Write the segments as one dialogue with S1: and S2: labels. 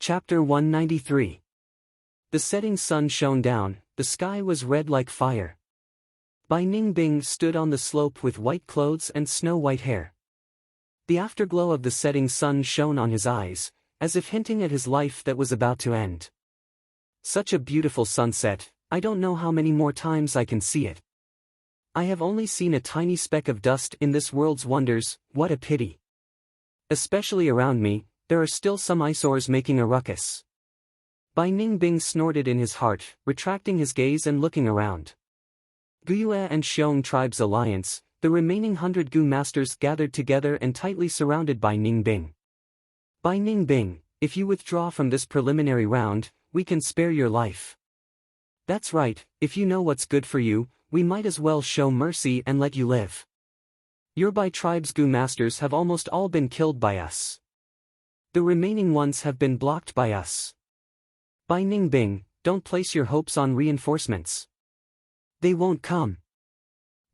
S1: Chapter 193. The setting sun shone down, the sky was red like fire. Bai Ningbing stood on the slope with white clothes and snow-white hair. The afterglow of the setting sun shone on his eyes, as if hinting at his life that was about to end. Such a beautiful sunset, I don't know how many more times I can see it. I have only seen a tiny speck of dust in this world's wonders, what a pity. Especially around me, there are still some eyesores making a ruckus. Bai Ningbing snorted in his heart, retracting his gaze and looking around. Guyue and Xiong tribes alliance, the remaining 100 Gu masters gathered together and tightly surrounded Bai Ningbing. Bai Ningbing, if you withdraw from this preliminary round, we can spare your life. That's right, if you know what's good for you, we might as well show mercy and let you live. Your Bai tribe's Gu masters have almost all been killed by us. The remaining ones have been blocked by us. Bai Ningbing, don't place your hopes on reinforcements. They won't come.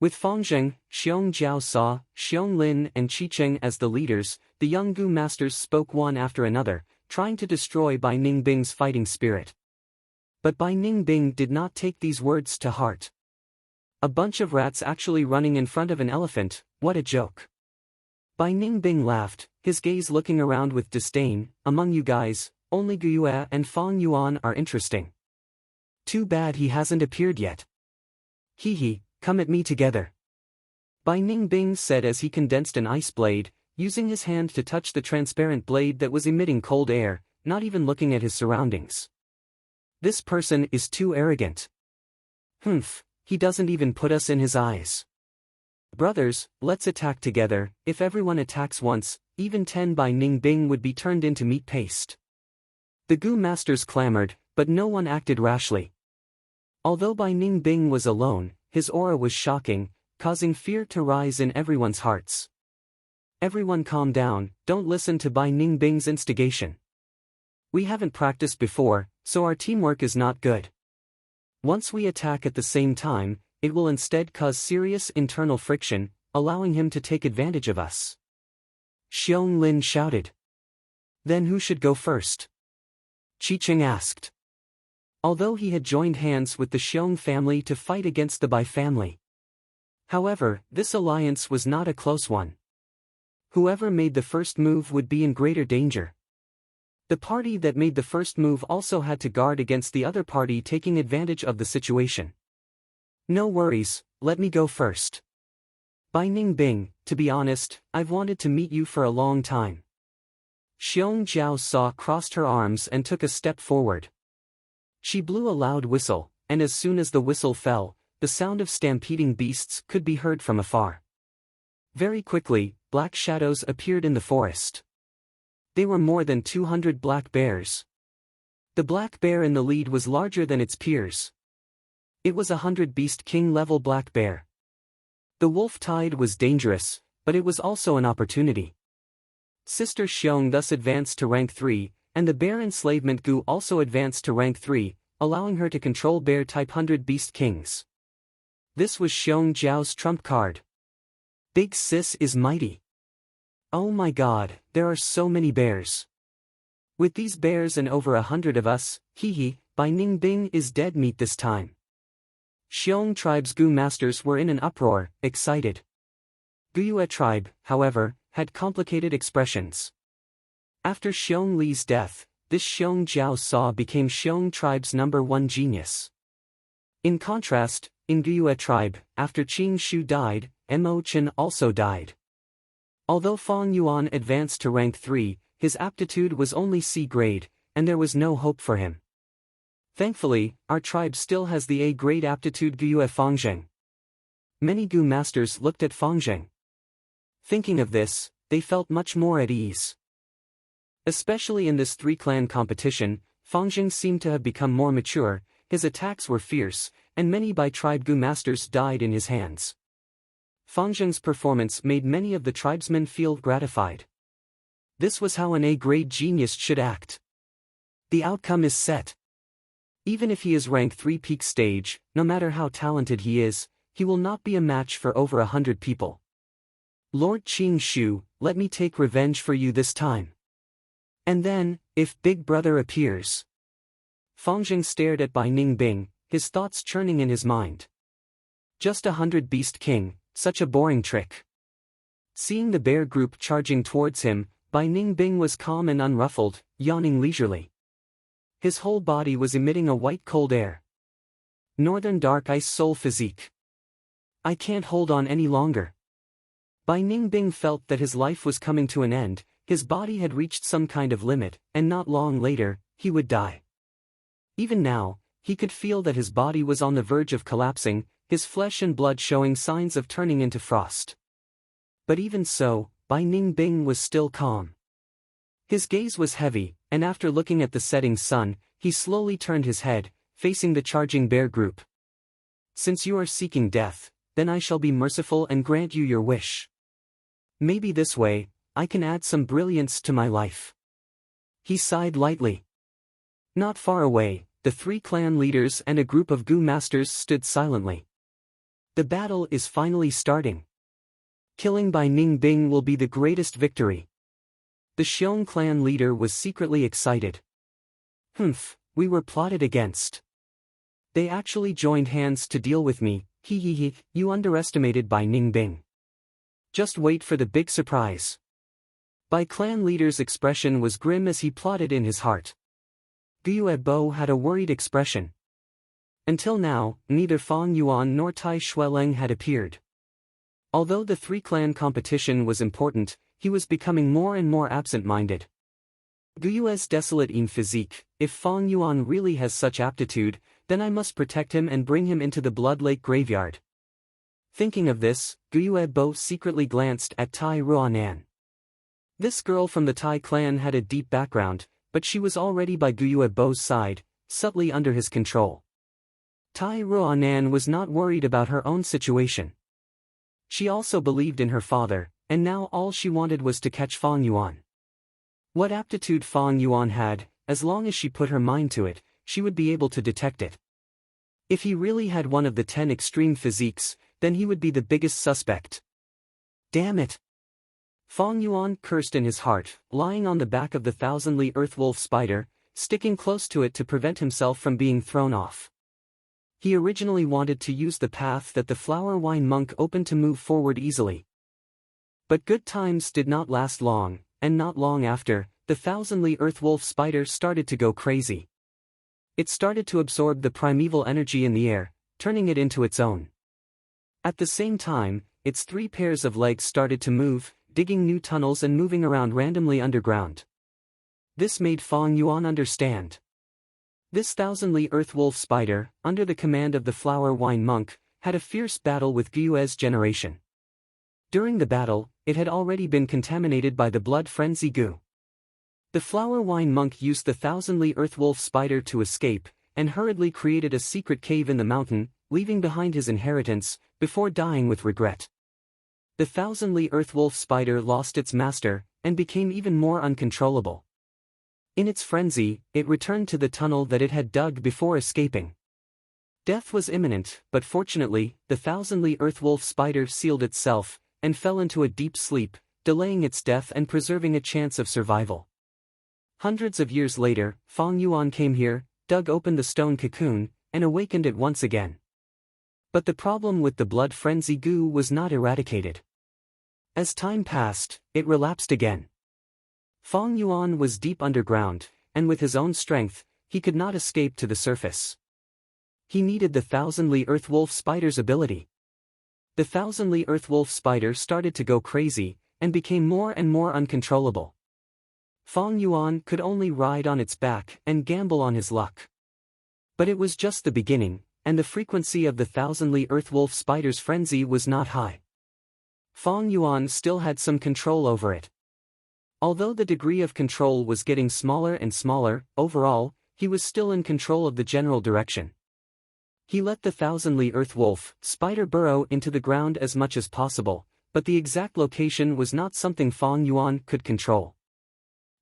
S1: With Fangzheng, Xiong Jiao Sa, Xiong Lin and Qicheng as the leaders, the young Gu masters spoke one after another, trying to destroy Bai Ningbing's fighting spirit. But Bai Ningbing did not take these words to heart. A bunch of rats actually running in front of an elephant, what a joke. Bai Ningbing laughed, his gaze looking around with disdain. Among you guys, only Guyue and Fang Yuan are interesting. Too bad he hasn't appeared yet. Hee, come at me together. Bai Ningbing said as he condensed an ice blade, using his hand to touch the transparent blade that was emitting cold air, not even looking at his surroundings. This person is too arrogant. Humph, he doesn't even put us in his eyes. Brothers, let's attack together. If everyone attacks once, even 10 Bai Ningbing would be turned into meat paste. The Gu masters clamored, but no one acted rashly. Although Bai Ningbing was alone, his aura was shocking, causing fear to rise in everyone's hearts. Everyone calm down, don't listen to Bai Ningbing's instigation. We haven't practiced before, so our teamwork is not good. Once we attack at the same time, it will instead cause serious internal friction, allowing him to take advantage of us. Xiong Lin shouted. Then who should go first? Qicheng asked. Although he had joined hands with the Xiong family to fight against the Bai family. However, this alliance was not a close one. Whoever made the first move would be in greater danger. The party that made the first move also had to guard against the other party taking advantage of the situation. No worries, let me go first. Bai Ningbing, to be honest, I've wanted to meet you for a long time. Xiong Jiao Sa crossed her arms and took a step forward. She blew a loud whistle, and as soon as the whistle fell, the sound of stampeding beasts could be heard from afar. Very quickly, black shadows appeared in the forest. They were more than 200 black bears. The black bear in the lead was larger than its peers. It was 100 Beast King level black bear. The wolf tide was dangerous, but it was also an opportunity. Sister Xiong thus advanced to rank 3, and the bear enslavement Gu also advanced to rank 3, allowing her to control bear-type 100 Beast Kings. This was Xiong Jiao's trump card. Big Sis is mighty. Oh my god, there are so many bears. With these bears and over 100 of us, Bai Ningbing is dead meat this time. Xiong tribe's Gu masters were in an uproar, excited. Guyue tribe, however, had complicated expressions. After Xiong Li's death, this Xiong Jiao Sa became Xiong tribe's #1 genius. In contrast, in Guyue tribe, after Qing Shu died, Mo Chen also died. Although Fang Yuan advanced to rank 3, his aptitude was only C grade, and there was no hope for him. Thankfully, our tribe still has the A grade aptitude Guyue Fangzheng. Many Gu masters looked at Fangzheng. Thinking of this, they felt much more at ease. Especially in this 3-clan competition, Fangzheng seemed to have become more mature, his attacks were fierce, and many Bai tribe Gu masters died in his hands. Fangzheng's performance made many of the tribesmen feel gratified. This was how an A-grade genius should act. The outcome is set. Even if he is rank 3 peak stage, no matter how talented he is, he will not be a match for over 100 people. Lord Qing Shu, let me take revenge for you this time. And then, if Big Brother appears? Fang Jing stared at Bai Ningbing, his thoughts churning in his mind. Just 100 Beast King, such a boring trick. Seeing the bear group charging towards him, Bai Ningbing was calm and unruffled, yawning leisurely. His whole body was emitting a white cold air. Northern Dark Ice Soul Physique. I can't hold on any longer. Bai Ningbing felt that his life was coming to an end, his body had reached some kind of limit, and not long later, he would die. Even now, he could feel that his body was on the verge of collapsing, his flesh and blood showing signs of turning into frost. But even so, Bai Ningbing was still calm. His gaze was heavy, and after looking at the setting sun, he slowly turned his head, facing the charging bear group. Since you are seeking death, then I shall be merciful and grant you your wish. Maybe this way, I can add some brilliance to my life. He sighed lightly. Not far away, the 3 clan leaders and a group of Gu masters stood silently. The battle is finally starting. Killing Bai Ningbing will be the greatest victory. The Xiong clan leader was secretly excited. We were plotted against. They actually joined hands to deal with me, you underestimated Bai Ningbing. Just wait for the big surprise. Bai clan leader's expression was grim as he plotted in his heart. Guo had a worried expression. Until now, neither Fang Yuan nor Tai Xueleng had appeared. Although the 3-clan competition was important, he was becoming more and more absent-minded. Guo's desolate physique, if Fang Yuan really has such aptitude, then I must protect him and bring him into the Blood Lake graveyard. Thinking of this, Guo secretly glanced at Tai Ruanan. This girl from the Tai clan had a deep background, but she was already by Guo's side, subtly under his control. Tai Ruanan was not worried about her own situation. She also believed in her father, and now all she wanted was to catch Fang Yuan. What aptitude Fang Yuan had, as long as she put her mind to it, she would be able to detect it. If he really had one of the 10 extreme physiques, then he would be the biggest suspect. Damn it! Fang Yuan cursed in his heart, lying on the back of the thousandly earthwolf spider, sticking close to it to prevent himself from being thrown off. He originally wanted to use the path that the flower wine monk opened to move forward easily. But good times did not last long, and not long after, the thousandly earthwolf spider started to go crazy. It started to absorb the primeval energy in the air, turning it into its own. At the same time, its 3 pairs of legs started to move, digging new tunnels and moving around randomly underground. This made Fang Yuan understand. This thousandly earthwolf spider, under the command of the flower wine monk, had a fierce battle with Guo's generation. During the battle, it had already been contaminated by the blood frenzy Gu. The flower wine monk used the thousandly earthwolf spider to escape, and hurriedly created a secret cave in the mountain, leaving behind his inheritance, before dying with regret. The thousandly earthwolf spider lost its master, and became even more uncontrollable. In its frenzy, it returned to the tunnel that it had dug before escaping. Death was imminent, but fortunately, the thousandly earthwolf spider sealed itself, and fell into a deep sleep, delaying its death and preserving a chance of survival. Hundreds of years later, Fang Yuan came here, dug open the stone cocoon, and awakened it once again. But the problem with the blood frenzy Gu was not eradicated. As time passed, it relapsed again. Fang Yuan was deep underground, and with his own strength, he could not escape to the surface. He needed the thousandly earthwolf spider's ability. The thousandly earthwolf spider started to go crazy, and became more and more uncontrollable. Fang Yuan could only ride on its back and gamble on his luck. But it was just the beginning, and the frequency of the thousandly earthwolf spider's frenzy was not high. Fang Yuan still had some control over it. Although the degree of control was getting smaller and smaller, overall, he was still in control of the general direction. He let the thousandly earthwolf spider burrow into the ground as much as possible, but the exact location was not something Fang Yuan could control.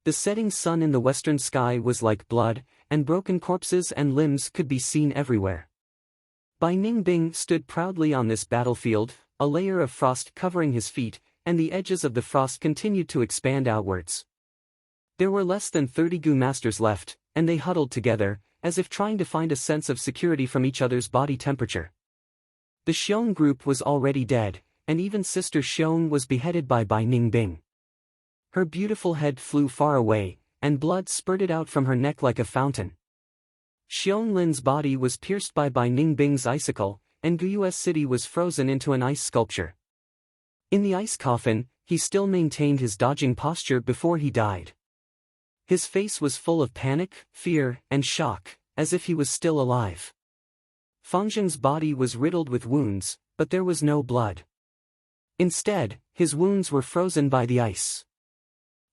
S1: The setting sun in the western sky was like blood, and broken corpses and limbs could be seen everywhere. Bai Ningbing stood proudly on this battlefield, a layer of frost covering his feet, and the edges of the frost continued to expand outwards. There were less than 30 Goo Masters left, and they huddled together, as if trying to find a sense of security from each other's body temperature. The Xiong group was already dead, and even Sister Xiong was beheaded by Bai Ningbing. Her beautiful head flew far away, and blood spurted out from her neck like a fountain. Xiong Lin's body was pierced by Bai Ningbing's icicle, and Guyue's city was frozen into an ice sculpture. In the ice coffin, he still maintained his dodging posture before he died. His face was full of panic, fear, and shock, as if he was still alive. Fangzheng's body was riddled with wounds, but there was no blood. Instead, his wounds were frozen by the ice.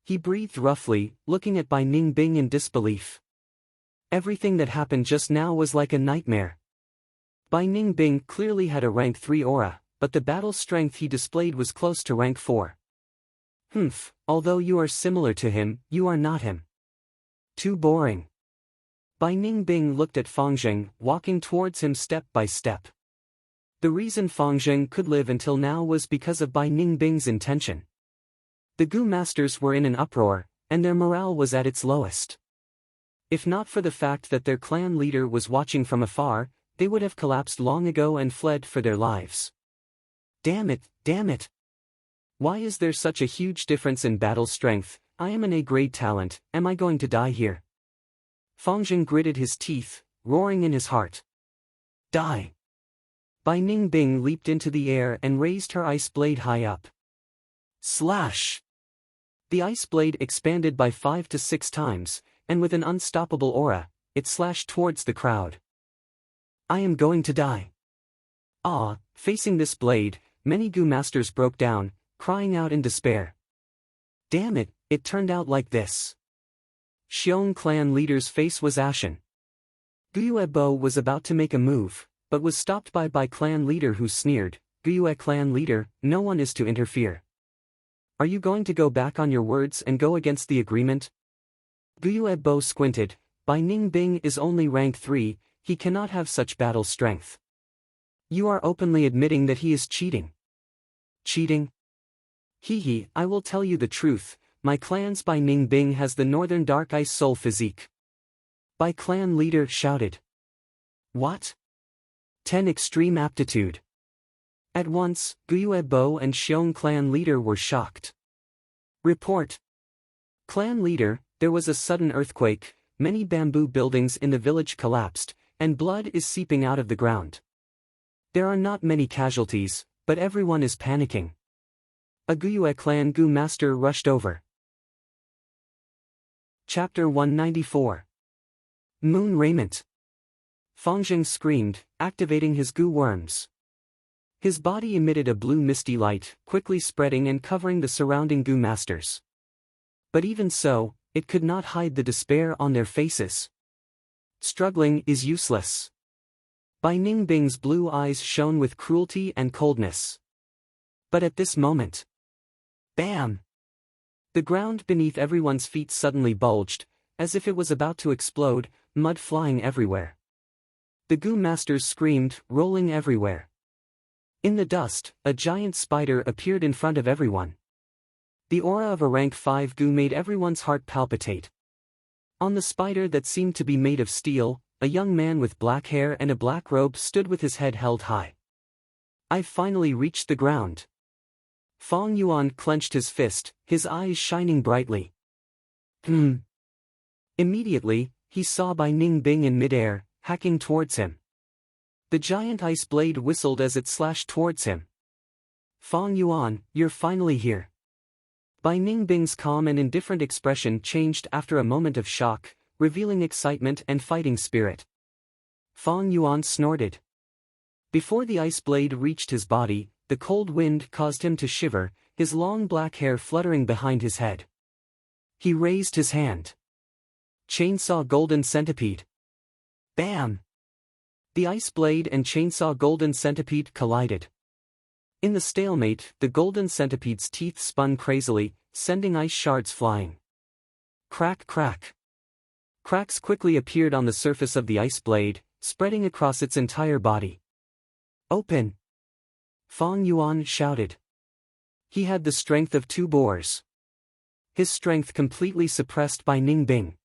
S1: He breathed roughly, looking at Bai Ningbing in disbelief. Everything that happened just now was like a nightmare. Bai Ningbing clearly had a rank 3 aura, but the battle strength he displayed was close to rank 4. Humph, although you are similar to him, you are not him. Too boring. Bai Ningbing looked at Fangzheng, walking towards him step by step. The reason Fangzheng could live until now was because of Bai Ningbing's intention. The Goo Masters were in an uproar, and their morale was at its lowest. If not for the fact that their clan leader was watching from afar, they would have collapsed long ago and fled for their lives. Damn it, damn it! Why is there such a huge difference in battle strength? I am an A-grade talent, am I going to die here? Fangzheng gritted his teeth, roaring in his heart. Die! Bai Ningbing leaped into the air and raised her ice blade high up. Slash! The ice blade expanded by 5 to 6 times, and with an unstoppable aura, it slashed towards the crowd. I am going to die. Ah, facing this blade, many Goo Masters broke down, crying out in despair. Damn it, it turned out like this. Xiong clan leader's face was ashen. Guyue was about to make a move, but was stopped by clan leader who sneered, Guyue clan leader, no one is to interfere. Are you going to go back on your words and go against the agreement? Guyue squinted, Bai Ningbing is only rank 3, he cannot have such battle strength. You are openly admitting that he is cheating. Cheating? Hehe, I will tell you the truth, my clan's Bai Ningbing has the Northern Dark Ice Soul physique. Bai clan leader shouted. What? 10 extreme aptitude. At once, Guyue and Xiong clan leader were shocked. Report. Clan leader, there was a sudden earthquake, many bamboo buildings in the village collapsed, and blood is seeping out of the ground. There are not many casualties, but everyone is panicking. A Guyue clan Goo Master rushed over. Chapter 194. Moon Raiment. Fangzheng screamed, activating his Goo worms. His body emitted a blue misty light, quickly spreading and covering the surrounding Goo Masters. But even so, it could not hide the despair on their faces. Struggling is useless. Bai Ningbing's blue eyes shone with cruelty and coldness. But at this moment, bam! The ground beneath everyone's feet suddenly bulged, as if it was about to explode, mud flying everywhere. The Goo Masters screamed, rolling everywhere. In the dust, a giant spider appeared in front of everyone. The aura of a rank 5 Goo made everyone's heart palpitate. On the spider that seemed to be made of steel, a young man with black hair and a black robe stood with his head held high. I've finally reached the ground. Fang Yuan clenched his fist, his eyes shining brightly. Immediately, he saw Bai Ningbing in midair, hacking towards him. The giant ice blade whistled as it slashed towards him. Fang Yuan, you're finally here. Bai Ningbing's calm and indifferent expression changed after a moment of shock, revealing excitement and fighting spirit. Fang Yuan snorted. Before the ice blade reached his body, the cold wind caused him to shiver, his long black hair fluttering behind his head. He raised his hand. Chainsaw Golden Centipede. Bam! The ice blade and chainsaw Golden Centipede collided. In the stalemate, the Golden Centipede's teeth spun crazily, sending ice shards flying. Crack crack. Cracks quickly appeared on the surface of the ice blade, spreading across its entire body. Open! Fang Yuan shouted. He had the strength of 2 boars. his strength completely suppressed by Ning Bing.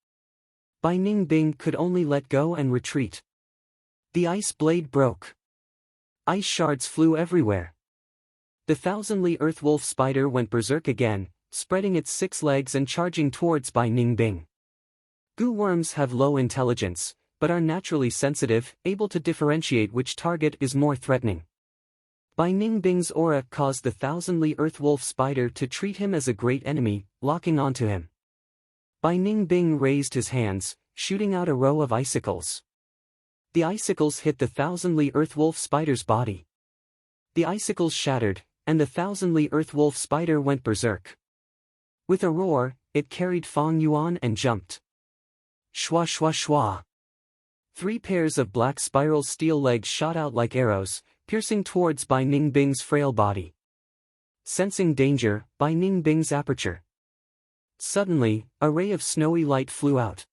S1: Bai Ningbing could only let go and retreat. The ice blade broke. Ice shards flew everywhere. The thousandly earth wolf spider went berserk again, spreading its 6 legs and charging towards Bai Ningbing. Goo worms have low intelligence, but are naturally sensitive, able to differentiate which target is more threatening. Bai Ningbing's aura caused the thousandly earth wolf spider to treat him as a great enemy, locking onto him. Bai Ningbing raised his hands, shooting out a row of icicles. The icicles hit the thousandly earth wolf spider's body. The icicles shattered, and the thousandly earth wolf spider went berserk. With a roar, it carried Fang Yuan and jumped. Shwa shwa shwa. 3 pairs of black spiral steel legs shot out like arrows, piercing towards Bai Ningbing's frail body. Sensing danger, Bai Ningbing's aperture. Suddenly, a ray of snowy light flew out.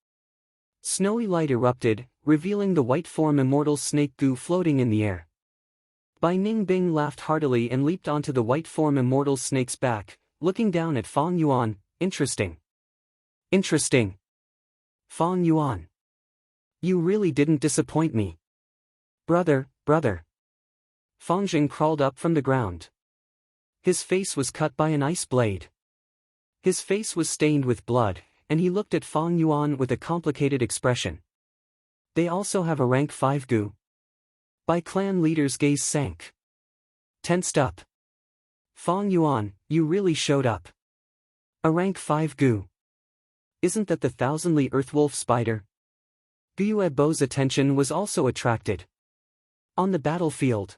S1: Snowy light erupted, revealing the white form immortal snake goo floating in the air. Bai Ningbing laughed heartily and leaped onto the white form immortal snake's back, looking down at Fang Yuan. Interesting. Interesting. Fang Yuan. You really didn't disappoint me. Brother. Fang Jing crawled up from the ground. His face was cut by an ice blade. His face was stained with blood, and he looked at Fang Yuan with a complicated expression. They also have a rank 5 goo. Bai clan leader's gaze sank. Tensed up. Fang Yuan, you really showed up. A rank 5 goo. Isn't that the thousandly earthwolf spider? Gyue Bo's attention was also attracted. On the battlefield,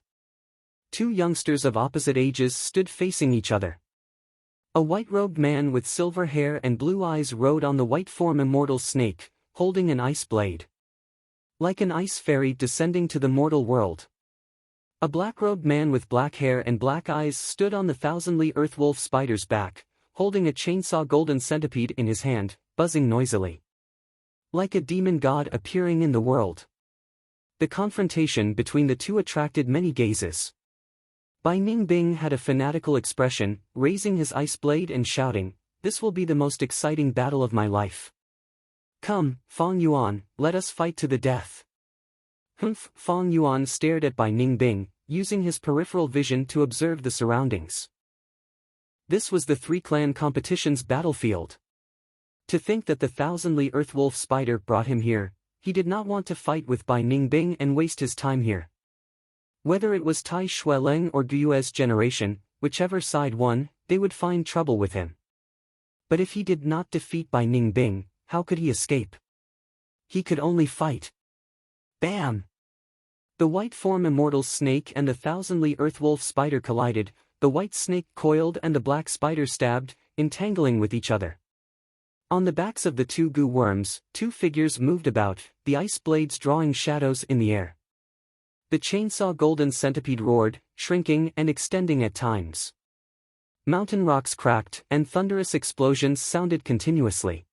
S1: 2 youngsters of opposite ages stood facing each other. A white-robed man with silver hair and blue eyes rode on the white form immortal snake, holding an ice blade. Like an ice fairy descending to the mortal world. A black-robed man with black hair and black eyes stood on the thousandly earthwolf spider's back, holding a chainsaw golden centipede in his hand, buzzing noisily. Like a demon god appearing in the world. The confrontation between the 2 attracted many gazes. Bai Ningbing had a fanatical expression, raising his ice blade and shouting, "This will be the most exciting battle of my life. Come, Fang Yuan, let us fight to the death." Humph! Fang Yuan stared at Bai Ningbing, using his peripheral vision to observe the surroundings. This was the 3-clan competition's battlefield. To think that the thousandly earthwolf spider brought him here, he did not want to fight with Bai Ningbing and waste his time here. Whether it was Tai Xueleng or Gyue's generation, whichever side won, they would find trouble with him. But if he did not defeat Bai Ningbing, how could he escape? He could only fight. Bam! The white form immortal snake and the thousandly earthwolf spider collided, the white snake coiled and the black spider stabbed, entangling with each other. On the backs of the 2 goo worms, 2 figures moved about, the ice blades drawing shadows in the air. The chainsaw golden centipede roared, shrinking and extending at times. Mountain rocks cracked and thunderous explosions sounded continuously.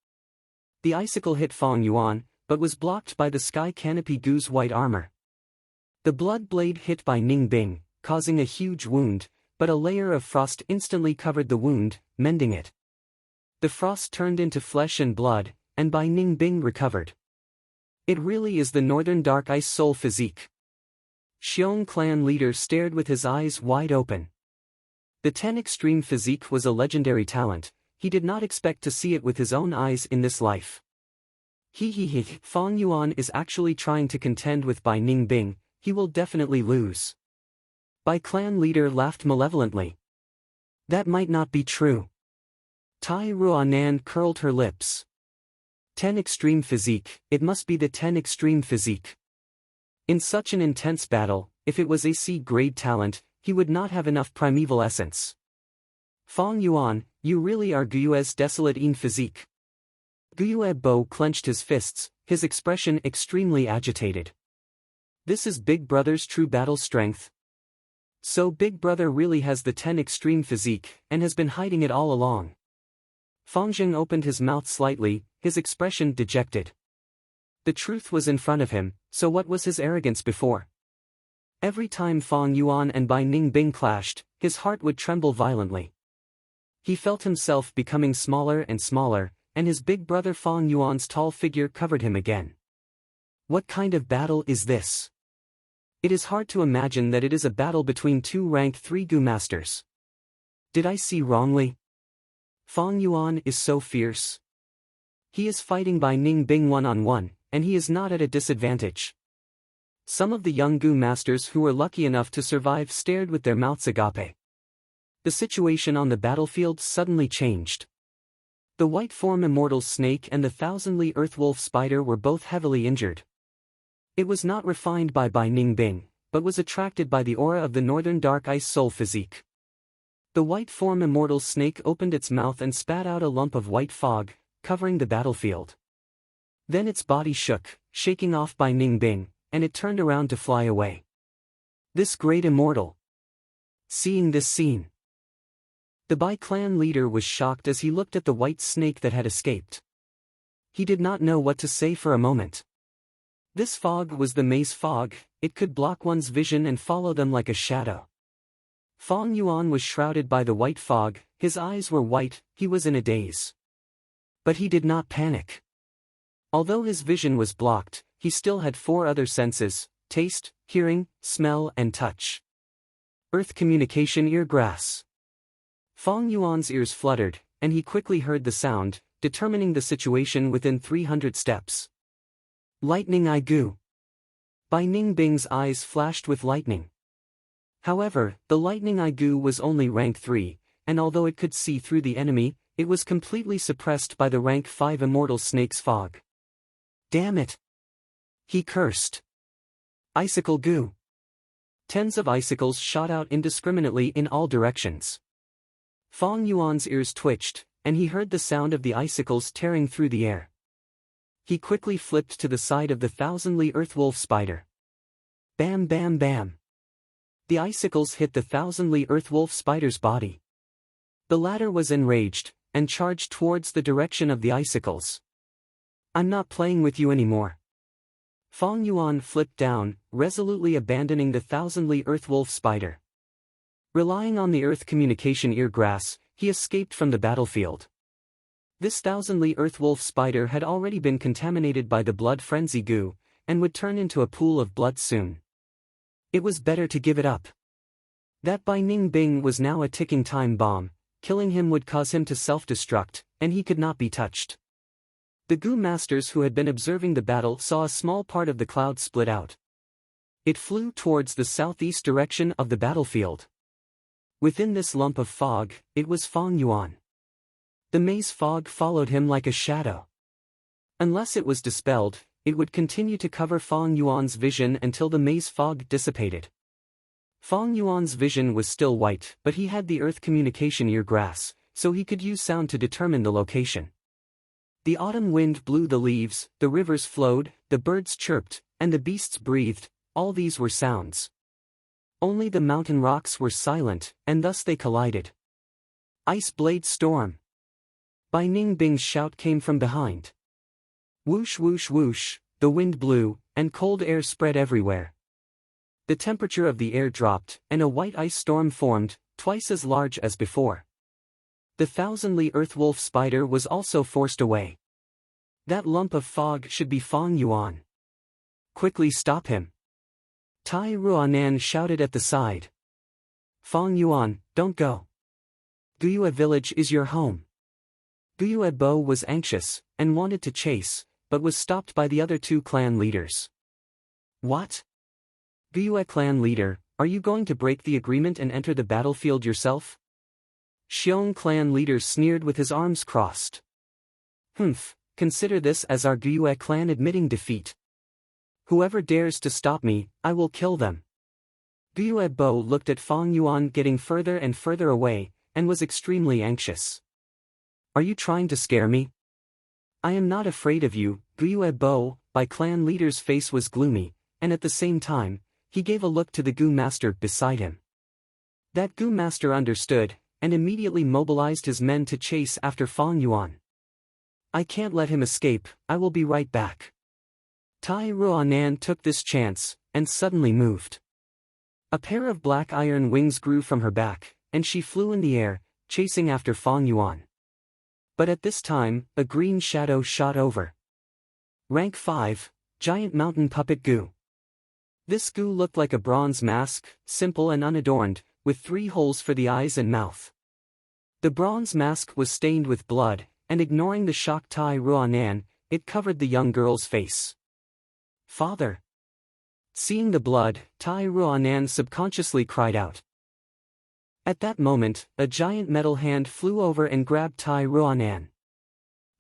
S1: The icicle hit Fang Yuan, but was blocked by the sky canopy goo's white armor. The blood blade hit Bai Ningbing, causing a huge wound, but a layer of frost instantly covered the wound, mending it. The frost turned into flesh and blood, and Bai Ningbing recovered. It really is the Northern Dark Ice Soul physique. Xiong clan leader stared with his eyes wide open. The 10 extreme physique was a legendary talent, he did not expect to see it with his own eyes in this life. Fang Yuan is actually trying to contend with Bai Ningbing, he will definitely lose. Bai clan leader laughed malevolently. That might not be true. Tai Ruanan curled her lips. 10 extreme physique, it must be the 10 extreme physique. In such an intense battle, if it was a C-grade talent, he would not have enough primeval essence. Fang Yuan, you really are Gyue's desolate in physique. Gyue Bo clenched his fists, his expression extremely agitated. This is Big Brother's true battle strength. So Big Brother really has the 10 extreme physique, and has been hiding it all along. Fang Jing opened his mouth slightly, his expression dejected. The truth was in front of him, so what was his arrogance before? Every time Fang Yuan and Bai Ningbing clashed, his heart would tremble violently. He felt himself becoming smaller and smaller, and his big brother Fang Yuan's tall figure covered him again. What kind of battle is this? It is hard to imagine that it is a battle between two rank 3 Gu masters. Did I see wrongly? Fang Yuan is so fierce. He is fighting Bai Ningbing one-on-one, and he is not at a disadvantage. Some of the young Gu masters who were lucky enough to survive stared with their mouths agape. The situation on the battlefield suddenly changed. The white form immortal snake and the thousandly earthwolf spider were both heavily injured. It was not refined by Bai Ningbing, but was attracted by the aura of the northern dark ice soul physique. The white form immortal snake opened its mouth and spat out a lump of white fog, covering the battlefield. Then its body shook, shaking off Bai Ningbing, and it turned around to fly away. This great immortal. Seeing this scene, the Bai clan leader was shocked as he looked at the white snake that had escaped. He did not know what to say for a moment. This fog was the maze fog, it could block one's vision and follow them like a shadow. Fang Yuan was shrouded by the white fog, his eyes were white, he was in a daze. But he did not panic. Although his vision was blocked, he still had 4 other senses: taste, hearing, smell and touch. Earth communication ear grass. Fang Yuan's ears fluttered, and he quickly heard the sound, determining the situation within 300 steps. Lightning Eye Gu. Bai Ningbing's eyes flashed with lightning. However, the Lightning Eye Gu was only rank 3, and although it could see through the enemy, it was completely suppressed by the rank 5 immortal snake's fog. Damn it! He cursed. Icicle Gu. Tens of icicles shot out indiscriminately in all directions. Fang Yuan's ears twitched, and he heard the sound of the icicles tearing through the air. He quickly flipped to the side of the thousandly earthwolf spider. Bam bam bam. The icicles hit the thousandly earthwolf spider's body. The latter was enraged, and charged towards the direction of the icicles. I'm not playing with you anymore. Fang Yuan flipped down, resolutely abandoning the thousandly earthwolf spider. Relying on the earth communication ear grass, he escaped from the battlefield. This thousandly earthwolf spider had already been contaminated by the blood frenzy Gu, and would turn into a pool of blood soon. It was better to give it up. That Bai Ningbing was now a ticking time bomb, killing him would cause him to self-destruct, and he could not be touched. The Gu masters who had been observing the battle saw a small part of the cloud split out. It flew towards the southeast direction of the battlefield. Within this lump of fog, it was Fang Yuan. The maze fog followed him like a shadow. Unless it was dispelled, it would continue to cover Fang Yuan's vision until the maze fog dissipated. Fang Yuan's vision was still white, but he had the earth communication ear grass, so he could use sound to determine the location. The autumn wind blew the leaves, the rivers flowed, the birds chirped, and the beasts breathed, all these were sounds. Only the mountain rocks were silent, and thus they collided. Ice blade storm. Bai Ningbing's shout came from behind. Whoosh whoosh whoosh, the wind blew, and cold air spread everywhere. The temperature of the air dropped, and a white ice storm formed, twice as large as before. The thousandly earthwolf spider was also forced away. That lump of fog should be Fang Yuan. Quickly stop him. Tai Ruanan shouted at the side. Fang Yuan, don't go. Guyue village is your home. Guyue Bo was anxious, and wanted to chase, but was stopped by the other 2 clan leaders. What? Guyue clan leader, are you going to break the agreement and enter the battlefield yourself? Xiong clan leader sneered with his arms crossed. Humph, consider this as our Guyue clan admitting defeat. Whoever dares to stop me, I will kill them. Guyue Bo looked at Fang Yuan getting further and further away, and was extremely anxious. Are you trying to scare me? I am not afraid of you, Guyue Bo. Bai clan leader's face was gloomy, and at the same time, he gave a look to the Gu master beside him. That Gu master understood, and immediately mobilized his men to chase after Fang Yuan. I can't let him escape, I will be right back. Tai Ruanan took this chance, and suddenly moved. A pair of black iron wings grew from her back, and she flew in the air, chasing after Fang Yuan. But at this time, a green shadow shot over. Rank 5, Giant Mountain Puppet Goo. This goo looked like a bronze mask, simple and unadorned, with 3 holes for the eyes and mouth. The bronze mask was stained with blood, and ignoring the shocked Tai Ruanan, it covered the young girl's face. "Father!" Seeing the blood, Tai Ruanan subconsciously cried out. At that moment, a giant metal hand flew over and grabbed Tai Ruanan.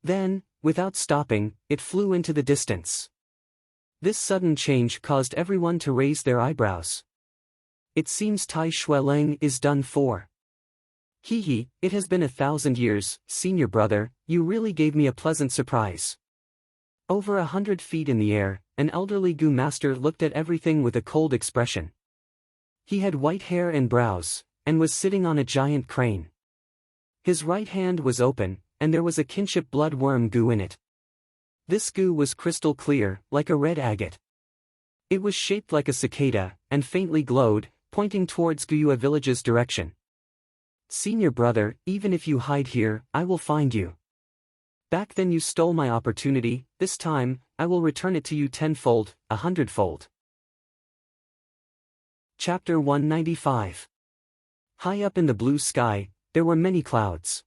S1: Then, without stopping, it flew into the distance. This sudden change caused everyone to raise their eyebrows. It seems Tai Xueleng is done for. Hee, it has been 1,000 years, senior brother, you really gave me a pleasant surprise. Over 100 feet in the air, an elderly goo master looked at everything with a cold expression. He had white hair and brows, and was sitting on a giant crane. His right hand was open, and there was a kinship blood worm goo in it. This goo was crystal clear, like a red agate. It was shaped like a cicada, and faintly glowed, pointing towards Guyua village's direction. Senior brother, even if you hide here, I will find you. Back then you stole my opportunity, this time, I will return it to you 10-fold, 100-fold. Chapter 195. High up in the blue sky, there were many clouds.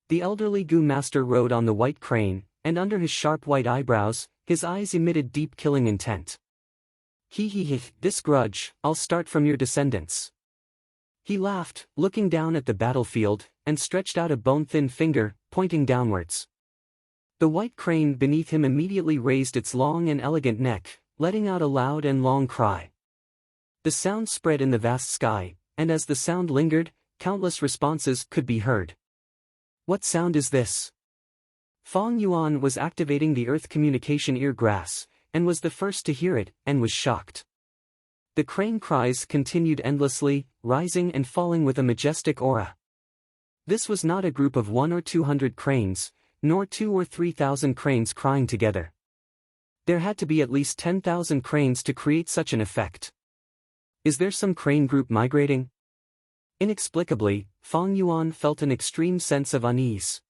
S1: The elderly goo master rode on the white crane, and under his sharp white eyebrows, his eyes emitted deep killing intent. Hee, this grudge, I'll start from your descendants. He laughed, looking down at the battlefield, and stretched out a bone-thin finger, pointing downwards. The white crane beneath him immediately raised its long and elegant neck, letting out a loud and long cry. The sound spread in the vast sky, and as the sound lingered, countless responses could be heard. What sound is this? Fang Yuan was activating the Earth Communication Ear Grass, and was the first to hear it, and was shocked. The crane cries continued endlessly, rising and falling with a majestic aura. This was not a group of 100 or 200 cranes, nor 2,000 or 3,000 cranes crying together. There had to be at least 10,000 cranes to create such an effect. Is there some crane group migrating? Inexplicably, Fang Yuan felt an extreme sense of unease.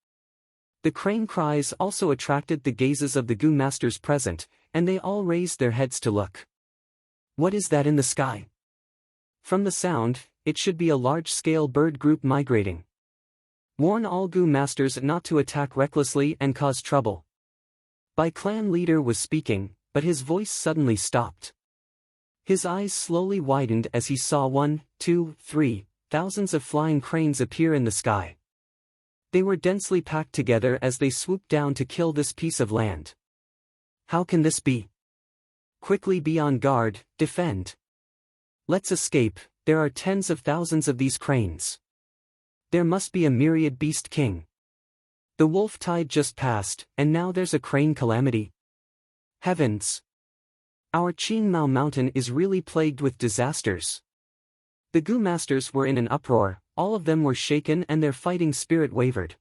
S1: The crane cries also attracted the gazes of the goo masters present, and they all raised their heads to look. What is that in the sky? From the sound, it should be a large-scale bird group migrating. Warn all goo masters not to attack recklessly and cause trouble. Bai clan leader was speaking, but his voice suddenly stopped. His eyes slowly widened as he saw 1, 2, 3, thousands of flying cranes appear in the sky. They were densely packed together as they swooped down to kill this piece of land. How can this be? Quickly be on guard, defend. Let's escape, there are tens of thousands of these cranes. There must be a myriad beast king. The wolf tide just passed, and now there's a crane calamity. Heavens! Our Qingmao mountain is really plagued with disasters. The goo masters were in an uproar, all of them were shaken and their fighting spirit wavered.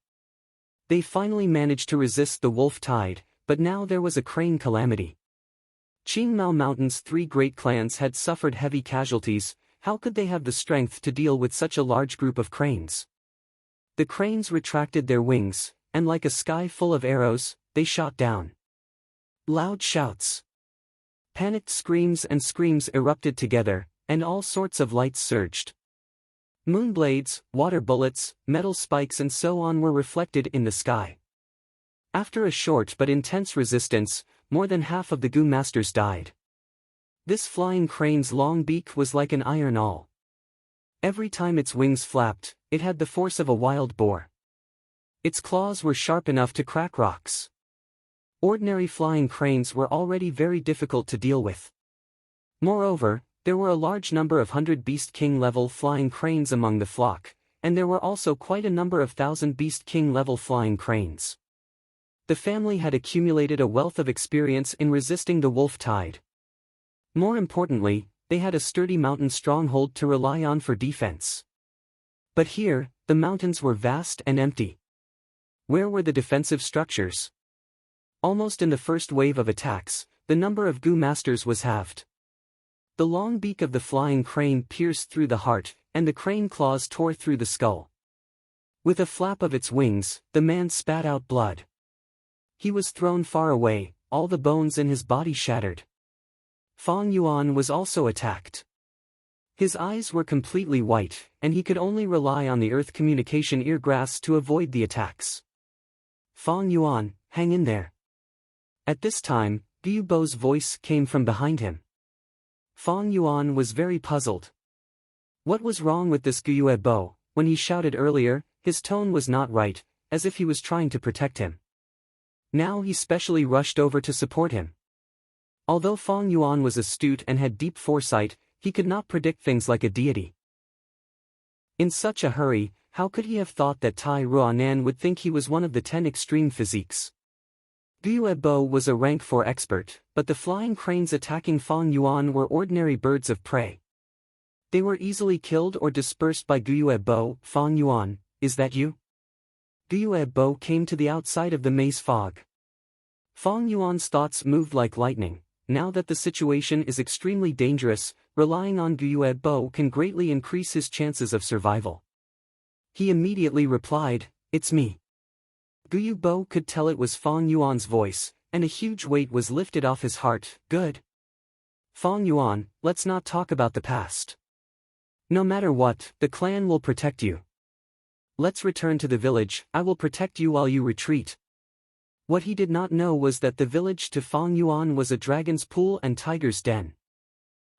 S1: They finally managed to resist the wolf tide, but now there was a crane calamity. Qingmao Mountain's 3 great clans had suffered heavy casualties, how could they have the strength to deal with such a large group of cranes? The cranes retracted their wings, and like a sky full of arrows, they shot down. Loud shouts. Panicked screams and screams erupted together, and all sorts of lights surged. Moonblades, water bullets, metal spikes and so on were reflected in the sky. After a short but intense resistance, more than half of the goo masters died. This flying crane's long beak was like an iron awl. Every time its wings flapped, it had the force of a wild boar. Its claws were sharp enough to crack rocks. Ordinary flying cranes were already very difficult to deal with. Moreover, there were a large number of 100 Beast King level flying cranes among the flock, and there were also quite a number of 1,000 Beast King level flying cranes. The family had accumulated a wealth of experience in resisting the wolf tide. More importantly, they had a sturdy mountain stronghold to rely on for defense. But here, the mountains were vast and empty. Where were the defensive structures? Almost in the first wave of attacks, the number of goo masters was halved. The long beak of the flying crane pierced through the heart, and the crane claws tore through the skull. With a flap of its wings, the man spat out blood. He was thrown far away, all the bones in his body shattered. Fong Yuan was also attacked. His eyes were completely white, and he could only rely on the earth communication eargrass to avoid the attacks. Fong Yuan, hang in there. At this time, Gu Bo's voice came from behind him. Fong Yuan was very puzzled. What was wrong with this Gu Bo? When he shouted earlier, his tone was not right, as if he was trying to protect him. Now he specially rushed over to support him. Although Fong Yuan was astute and had deep foresight, he could not predict things like a deity. In such a hurry, how could he have thought that Tai Ruanan would think he was one of the 10 extreme physiques? Gu Bo was a rank 4 expert, but the flying cranes attacking Fong Yuan were ordinary birds of prey. They were easily killed or dispersed by Gu Bo. Fong Yuan, is that you? Gu Bo came to the outside of the maze fog. Fong Yuan's thoughts moved like lightning. Now that the situation is extremely dangerous, relying on Gu Bo can greatly increase his chances of survival. He immediately replied, "It's me." Gu Bo could tell it was Fong Yuan's voice, and a huge weight was lifted off his heart. Good. Fong Yuan, let's not talk about the past. No matter what, the clan will protect you. Let's return to the village. I will protect you while you retreat. What he did not know was that the village to Fong Yuan was a dragon's pool and tiger's den.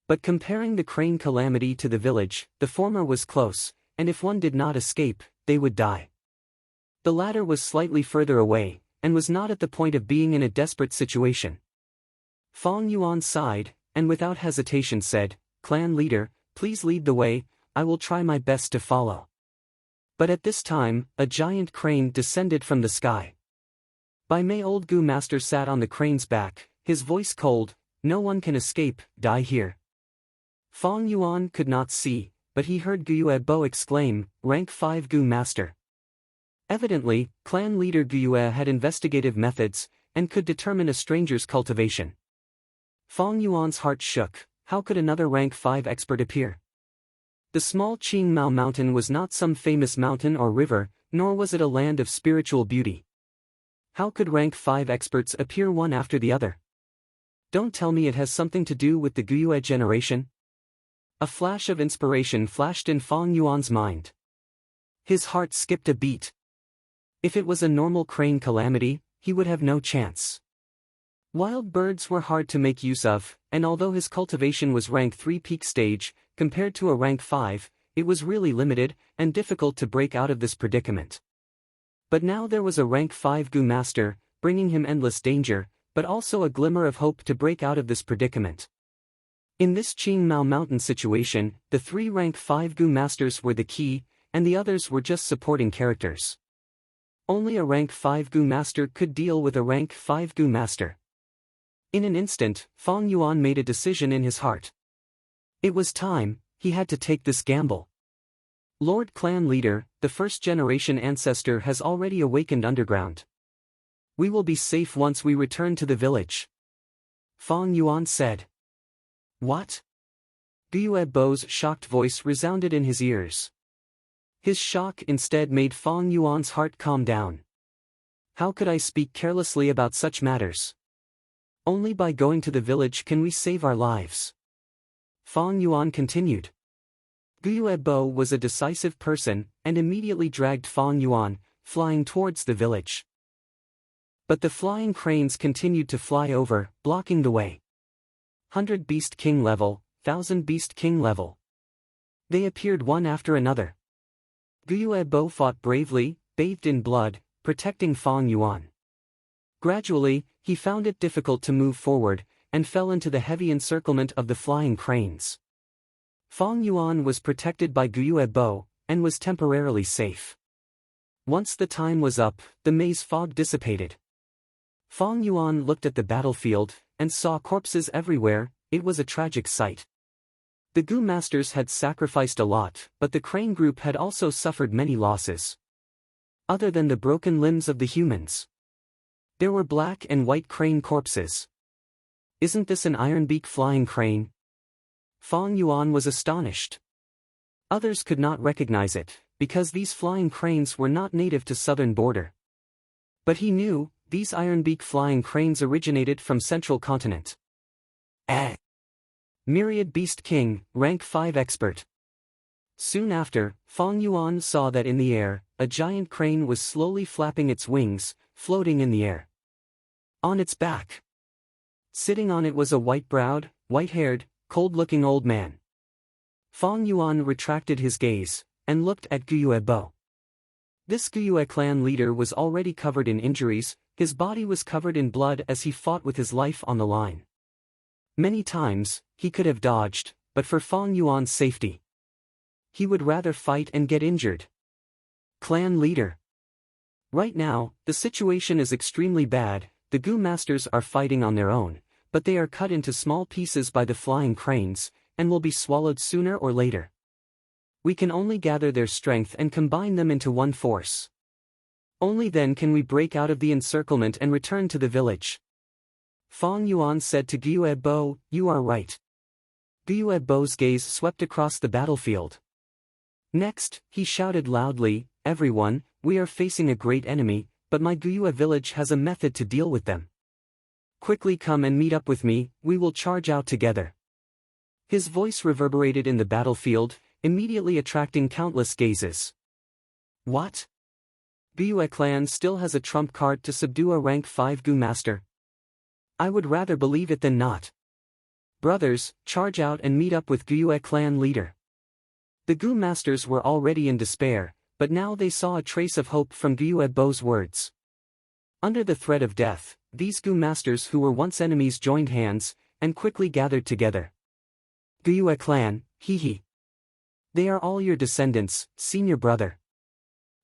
S1: But comparing the crane calamity to the village, the former was close, and if one did not escape, they would die. The latter was slightly further away, and was not at the point of being in a desperate situation. Fong Yuan sighed, and without hesitation said, "Clan leader, please lead the way, I will try my best to follow." But at this time, a giant crane descended from the sky. By May old Gu Master sat on the crane's back, his voice cold, "No one can escape, die here." Fong Yuan could not see, but he heard Gu Bo exclaim, "Rank 5 Gu Master." Evidently, clan leader Gu had investigative methods, and could determine a stranger's cultivation. Fong Yuan's heart shook. How could another rank 5 expert appear? The small Qing Mao mountain was not some famous mountain or river, nor was it a land of spiritual beauty. How could rank 5 experts appear one after the other? Don't tell me it has something to do with the Guyue generation? A flash of inspiration flashed in Fong Yuan's mind. His heart skipped a beat. If it was a normal crane calamity, he would have no chance. Wild birds were hard to make use of, and although his cultivation was rank 3 peak stage, compared to a rank 5, it was really limited, and difficult to break out of this predicament. But now there was a rank 5 Gu Master, bringing him endless danger, but also a glimmer of hope to break out of this predicament. In this Qing Mao mountain situation, the 3 rank 5 Gu Masters were the key, and the others were just supporting characters. Only a rank 5 Gu Master could deal with a rank 5 Gu Master. In an instant, Fong Yuan made a decision in his heart. It was time, he had to take this gamble. Lord Clan Leader, the first-generation ancestor has already awakened underground. We will be safe once we return to the village. Fong Yuan said. What? Gu Bo's shocked voice resounded in his ears. His shock instead made Fong Yuan's heart calm down. How could I speak carelessly about such matters? Only by going to the village can we save our lives. Fong Yuan continued. Gu Bo was a decisive person, and immediately dragged Fong Yuan, flying towards the village. But the flying cranes continued to fly over, blocking the way. 100 Beast King level, 1000 Beast King level. They appeared one after another. Gu Bo fought bravely, bathed in blood, protecting Fong Yuan. Gradually, he found it difficult to move forward, and fell into the heavy encirclement of the flying cranes. Fong Yuan was protected by Gu Bo, and was temporarily safe. Once the time was up, the maze fog dissipated. Fong Yuan looked at the battlefield, and saw corpses everywhere. It was a tragic sight. The Gu Masters had sacrificed a lot, but the crane group had also suffered many losses. Other than the broken limbs of the humans, there were black and white crane corpses. Isn't this an ironbeak flying crane? Fong Yuan was astonished. Others could not recognize it, because these flying cranes were not native to southern border. But he knew, these ironbeak flying cranes originated from central continent. Myriad Beast King, rank 5 expert. Soon after, Fong Yuan saw that in the air, a giant crane was slowly flapping its wings, floating in the air. On its back, sitting on it was a white-browed, white-haired, cold-looking old man. Fong Yuan retracted his gaze, and looked at Guyue Bo. This Guyue clan leader was already covered in injuries, his body was covered in blood as he fought with his life on the line. Many times, he could have dodged, but for Fong Yuan's safety, he would rather fight and get injured. Clan leader. Right now, the situation is extremely bad. The Gu masters are fighting on their own, but they are cut into small pieces by the flying cranes, and will be swallowed sooner or later. We can only gather their strength and combine them into one force. Only then can we break out of the encirclement and return to the village. Fong Yuan said to Guyue Bo, "You are right." Guyue Bo's gaze swept across the battlefield. Next, he shouted loudly, "Everyone, we are facing a great enemy, but my Guyue village has a method to deal with them. Quickly come and meet up with me, we will charge out together." His voice reverberated in the battlefield, immediately attracting countless gazes. What? Guyue clan still has a trump card to subdue a rank 5 Gu master? I would rather believe it than not. Brothers, charge out and meet up with Guyue clan leader. The Gu masters were already in despair, but now they saw a trace of hope from Guyue Bo's words. Under the threat of death, these Gu masters who were once enemies joined hands, and quickly gathered together. Guyue clan, hee. They are all your descendants, senior brother.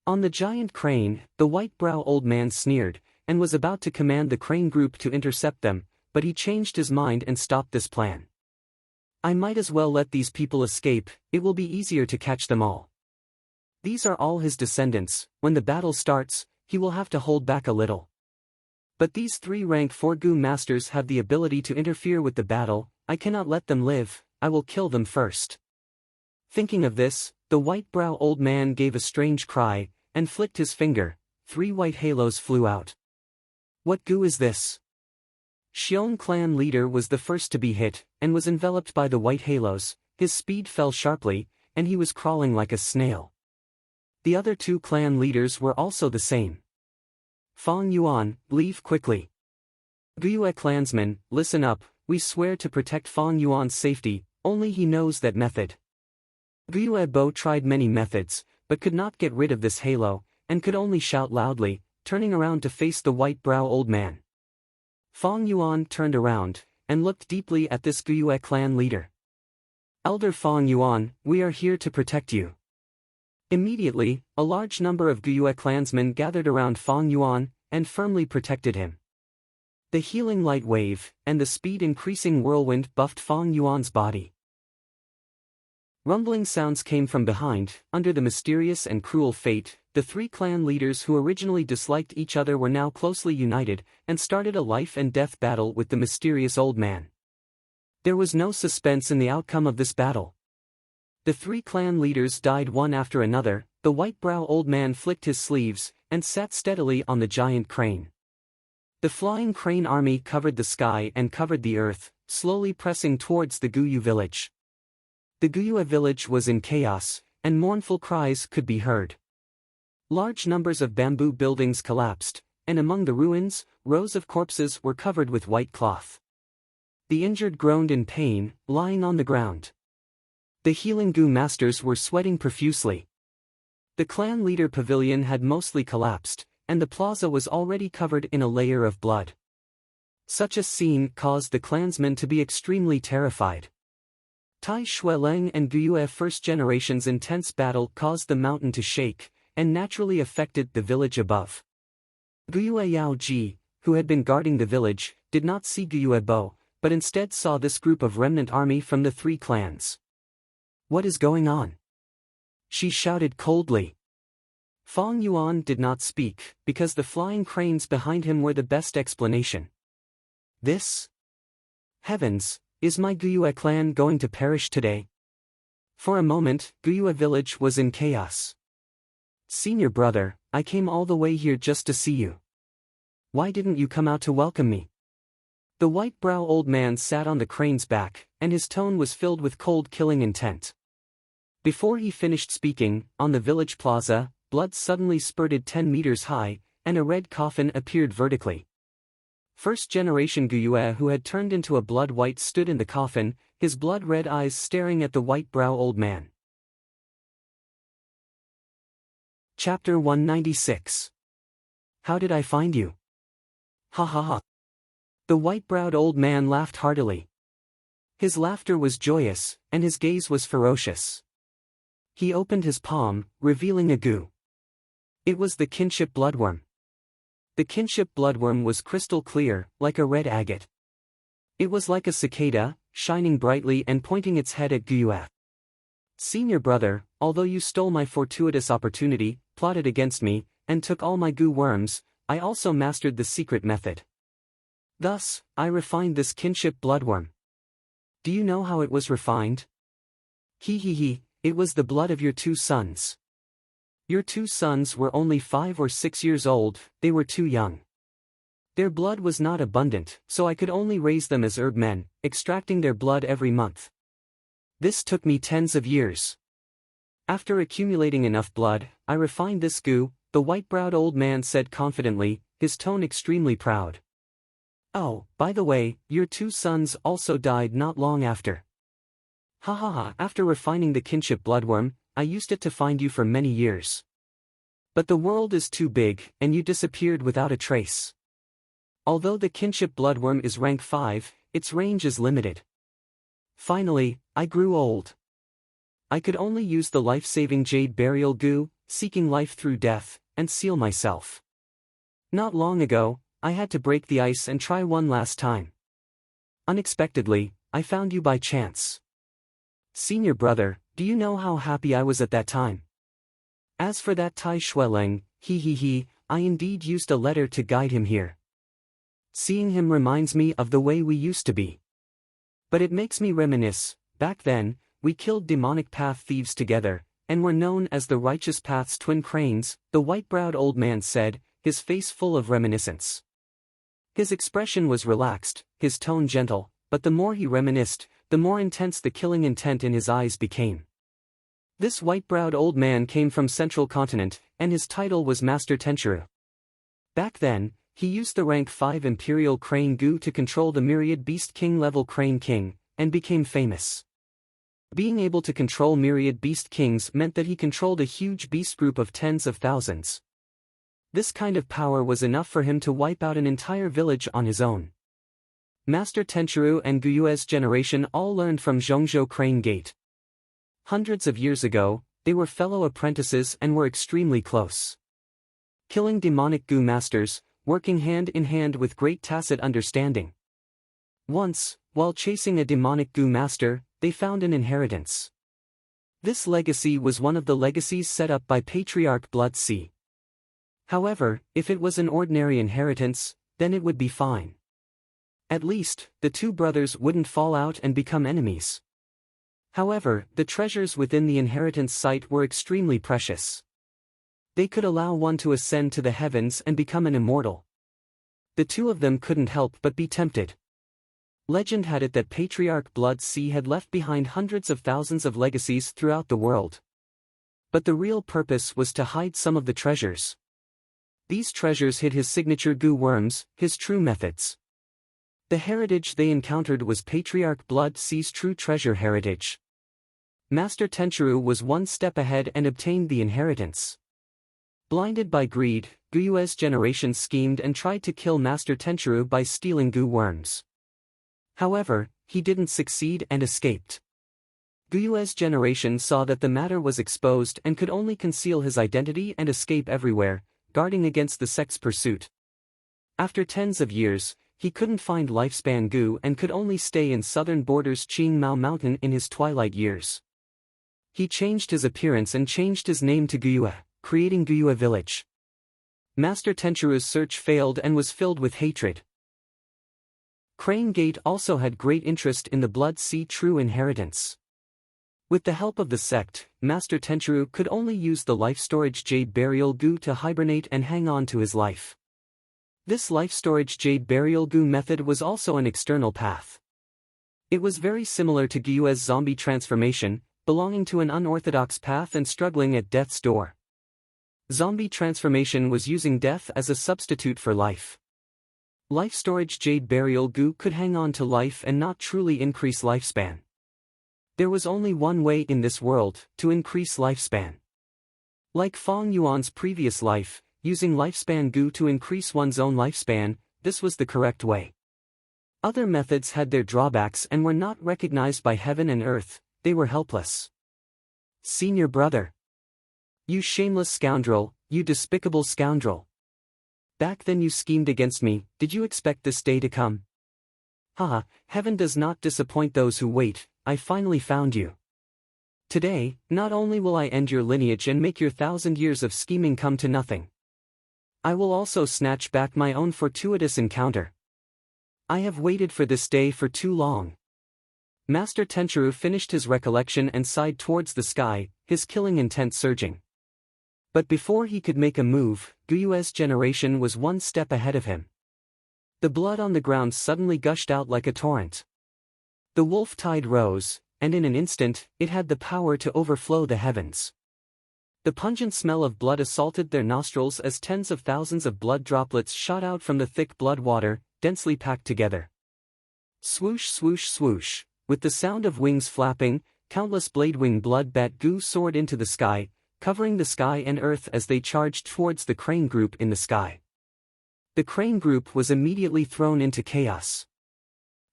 S1: On the giant crane, the white-brow old man sneered, and was about to command the crane group to intercept them, but he changed his mind and stopped this plan. I might as well let these people escape, it will be easier to catch them all. These are all his descendants, when the battle starts, he will have to hold back a little. But these 3 rank 4 Gu masters have the ability to interfere with the battle, I cannot let them live, I will kill them first. Thinking of this, the white-brow old man gave a strange cry, and flicked his finger, 3 white halos flew out. What Gu is this? Xiong clan leader was the first to be hit, and was enveloped by the white halos, his speed fell sharply, and he was crawling like a snail. The other 2 clan leaders were also the same. Fong Yuan, leave quickly. Guyue clansmen, listen up, we swear to protect Fong Yuan's safety, only he knows that method. Guyue Bo tried many methods, but could not get rid of this halo, and could only shout loudly, turning around to face the white-brow old man. Fong Yuan turned around, and looked deeply at this Guyue clan leader. Elder Fong Yuan, we are here to protect you. Immediately, a large number of Guyue clansmen gathered around Fong Yuan, and firmly protected him. The healing light wave, and the speed-increasing whirlwind buffed Fong Yuan's body. Rumbling sounds came from behind. Under the mysterious and cruel fate, the 3 clan leaders who originally disliked each other were now closely united, and started a life-and-death battle with the mysterious old man. There was no suspense in the outcome of this battle. The 3 clan leaders died one after another. The white-brow old man flicked his sleeves, and sat steadily on the giant crane. The flying crane army covered the sky and covered the earth, slowly pressing towards the Guyue village. The Guyue village was in chaos, and mournful cries could be heard. Large numbers of bamboo buildings collapsed, and among the ruins, rows of corpses were covered with white cloth. The injured groaned in pain, lying on the ground. The healing Gu masters were sweating profusely. The clan leader pavilion had mostly collapsed, and the plaza was already covered in a layer of blood. Such a scene caused the clansmen to be extremely terrified. Tai Xueleng and Guyue First Generation's intense battle caused the mountain to shake, and naturally affected the village above. Guyue Yaoji, who had been guarding the village, did not see Guyue Bo, but instead saw this group of remnant army from the 3 clans. What is going on? She shouted coldly. Fong Yuan did not speak, because the flying cranes behind him were the best explanation. This? Heavens, is my Guyue clan going to perish today? For a moment, Guyue village was in chaos. Senior brother, I came all the way here just to see you. Why didn't you come out to welcome me? The white-brow old man sat on the crane's back, and his tone was filled with cold killing intent. Before he finished speaking, on the village plaza, blood suddenly spurted 10 meters high, and a red coffin appeared vertically. First-generation Guyue who had turned into a blood white stood in the coffin, his blood-red eyes staring at the white-brow old man. Chapter 196. How did I find you? Ha ha ha. The white-browed old man laughed heartily. His laughter was joyous, and his gaze was ferocious. He opened his palm, revealing a goo. It was the kinship bloodworm. The kinship bloodworm was crystal clear, like a red agate. It was like a cicada, shining brightly and pointing its head at Guyue. Senior brother, although you stole my fortuitous opportunity, plotted against me, and took all my goo worms, I also mastered the secret method. Thus, I refined this kinship bloodworm. Do you know how it was refined? It was the blood of your 2 sons. Your 2 sons were only 5 or 6 years old, they were too young. Their blood was not abundant, so I could only raise them as herb men, extracting their blood every month. This took me tens of years. After accumulating enough blood, I refined this goo, the white-browed old man said confidently, his tone extremely proud. Oh, by the way, your 2 sons also died not long after. Ha ha ha, after refining the kinship bloodworm, I used it to find you for many years. But the world is too big, and you disappeared without a trace. Although the kinship bloodworm is rank 5, its range is limited. Finally, I grew old. I could only use the life-saving jade burial goo, seeking life through death, and seal myself. Not long ago, I had to break the ice and try one last time. Unexpectedly, I found you by chance. Senior brother, do you know how happy I was at that time? As for that Tai Xueleng, I indeed used a letter to guide him here. Seeing him reminds me of the way we used to be. But it makes me reminisce, back then, we killed demonic path thieves together, and were known as the Righteous Path's twin cranes, the white-browed old man said, his face full of reminiscence. His expression was relaxed, his tone gentle, but the more he reminisced, the more intense the killing intent in his eyes became. This white-browed old man came from Central Continent, and his title was Master Tenchiru. Back then, he used the rank 5 Imperial Crane Goo to control the myriad Beast King level Crane King, and became famous. Being able to control myriad Beast Kings meant that he controlled a huge beast group of tens of thousands. This kind of power was enough for him to wipe out an entire village on his own. Master Tenchiru and Guyue's generation all learned from Zhongzhou Crane Gate. Hundreds of years ago, they were fellow apprentices and were extremely close. Killing demonic Goo masters, working hand in hand with great tacit understanding. Once, while chasing a demonic Goo master, they found an inheritance. This legacy was one of the legacies set up by Patriarch Blood Sea. However, if it was an ordinary inheritance, then it would be fine. At least, the 2 brothers wouldn't fall out and become enemies. However, the treasures within the inheritance site were extremely precious. They could allow one to ascend to the heavens and become an immortal. The 2 of them couldn't help but be tempted. Legend had it that Patriarch Blood Sea had left behind hundreds of thousands of legacies throughout the world. But the real purpose was to hide some of the treasures. These treasures hid his signature goo worms, his true methods. The heritage they encountered was Patriarch Blood Sea's true treasure heritage. Master Tenchiru was one step ahead and obtained the inheritance. Blinded by greed, Guyue's generation schemed and tried to kill Master Tenchiru by stealing goo worms. However, he didn't succeed and escaped. Guyue's generation saw that the matter was exposed and could only conceal his identity and escape everywhere, guarding against the sect's pursuit. After tens of years, he couldn't find lifespan goo and could only stay in southern borders Qing Mao Mountain in his twilight years. He changed his appearance and changed his name to Guyue, creating Guyue Village. Master Tenchiru's search failed and was filled with hatred. Crane Gate also had great interest in the Blood Sea true inheritance. With the help of the sect, Master Tenchiru could only use the life storage jade burial goo to hibernate and hang on to his life. This life storage jade burial goo method was also an external path. It was very similar to Gyue's zombie transformation, belonging to an unorthodox path and struggling at death's door. Zombie transformation was using death as a substitute for life. Life storage jade burial goo could hang on to life and not truly increase lifespan. There was only one way in this world to increase lifespan. Like Fong Yuan's previous life, using lifespan goo to increase one's own lifespan, this was the correct way. Other methods had their drawbacks and were not recognized by heaven and earth, they were helpless. Senior brother. You shameless scoundrel, you despicable scoundrel. Back then you schemed against me, did you expect this day to come? Haha, heaven does not disappoint those who wait, I finally found you. Today, not only will I end your lineage and make your 1,000 years of scheming come to nothing. I will also snatch back my own fortuitous encounter. I have waited for this day for too long. Master Tenchiru finished his recollection and sighed towards the sky, his killing intent surging. But before he could make a move, Gyue's generation was one step ahead of him. The blood on the ground suddenly gushed out like a torrent. The wolf tide rose, and in an instant, it had the power to overflow the heavens. The pungent smell of blood assaulted their nostrils as tens of thousands of blood droplets shot out from the thick blood water, densely packed together. Swoosh swoosh swoosh, with the sound of wings flapping, countless blade-wing blood bat goo soared into the sky, covering the sky and earth as they charged towards the crane group in the sky. The crane group was immediately thrown into chaos.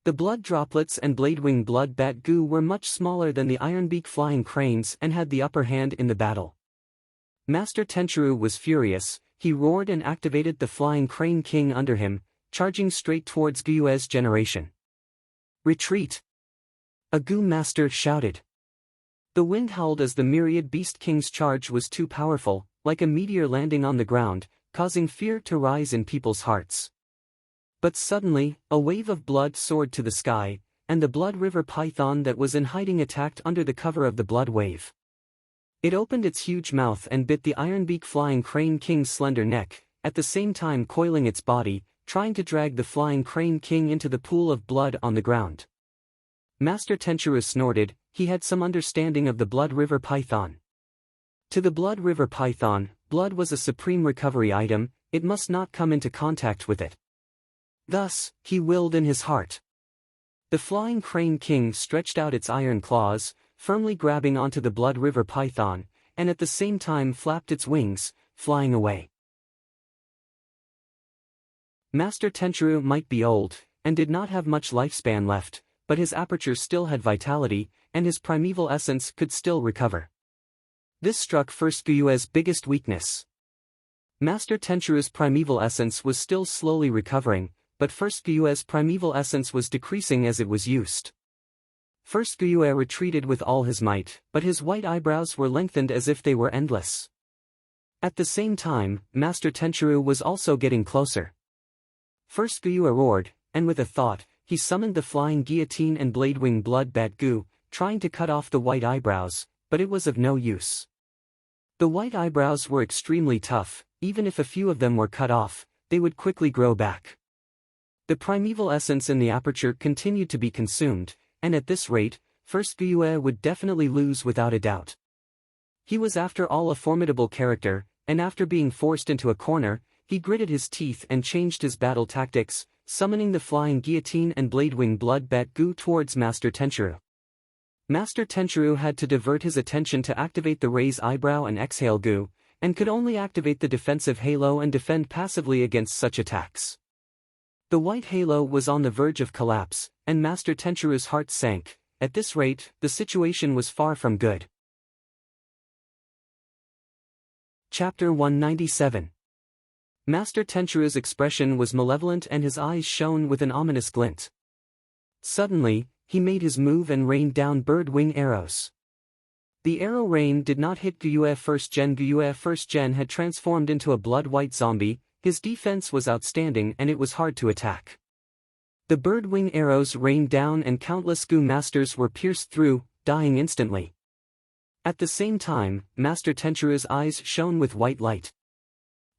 S1: The blood droplets and blade-wing blood bat goo were much smaller than the ironbeak flying cranes and had the upper hand in the battle. Master Tenchiru was furious, he roared and activated the flying crane king under him, charging straight towards Gyue's generation. Retreat! A goo master shouted. The wind howled as the myriad beast king's charge was too powerful, like a meteor landing on the ground, causing fear to rise in people's hearts. But suddenly, a wave of blood soared to the sky, and the blood river python that was in hiding attacked under the cover of the blood wave. It opened its huge mouth and bit the ironbeak flying crane king's slender neck, at the same time coiling its body, trying to drag the flying crane king into the pool of blood on the ground. Master Tenchiru snorted, he had some understanding of the blood river python. To the blood river python, blood was a supreme recovery item, it must not come into contact with it. Thus, he willed in his heart. The flying crane king stretched out its iron claws, firmly grabbing onto the blood river python, and at the same time flapped its wings, flying away. Master Tenchiru might be old, and did not have much lifespan left, but his aperture still had vitality, and his primeval essence could still recover. This struck first Gyue's biggest weakness. Master Tenchiru's primeval essence was still slowly recovering, but first Gyue's primeval essence was decreasing as it was used. First Gyue retreated with all his might, but his white eyebrows were lengthened as if they were endless. At the same time, Master Tenchiru was also getting closer. First Gyue roared, and with a thought, he summoned the flying guillotine and blade-wing blood bat goo, trying to cut off the white eyebrows, but it was of no use. The white eyebrows were extremely tough, even if a few of them were cut off, they would quickly grow back. The primeval essence in the aperture continued to be consumed, and at this rate, first Gyue would definitely lose without a doubt. He was after all a formidable character, and after being forced into a corner, he gritted his teeth and changed his battle tactics, summoning the flying guillotine and blade-wing blood bat goo towards Master Tenchiru. Master Tenchiru had to divert his attention to activate the raise eyebrow and exhale goo, and could only activate the defensive halo and defend passively against such attacks. The white halo was on the verge of collapse, and Master Tenchiru's heart sank. At this rate, the situation was far from good. Chapter 197. Master Tenchiru's expression was malevolent and his eyes shone with an ominous glint. Suddenly, he made his move and rained down bird-wing arrows. The arrow rain did not hit Gyue First Gen. Gyue First Gen had transformed into a blood-white zombie, his defense was outstanding and it was hard to attack. The bird-wing arrows rained down and countless goo masters were pierced through, dying instantly. At the same time, Master Tenchiru's eyes shone with white light.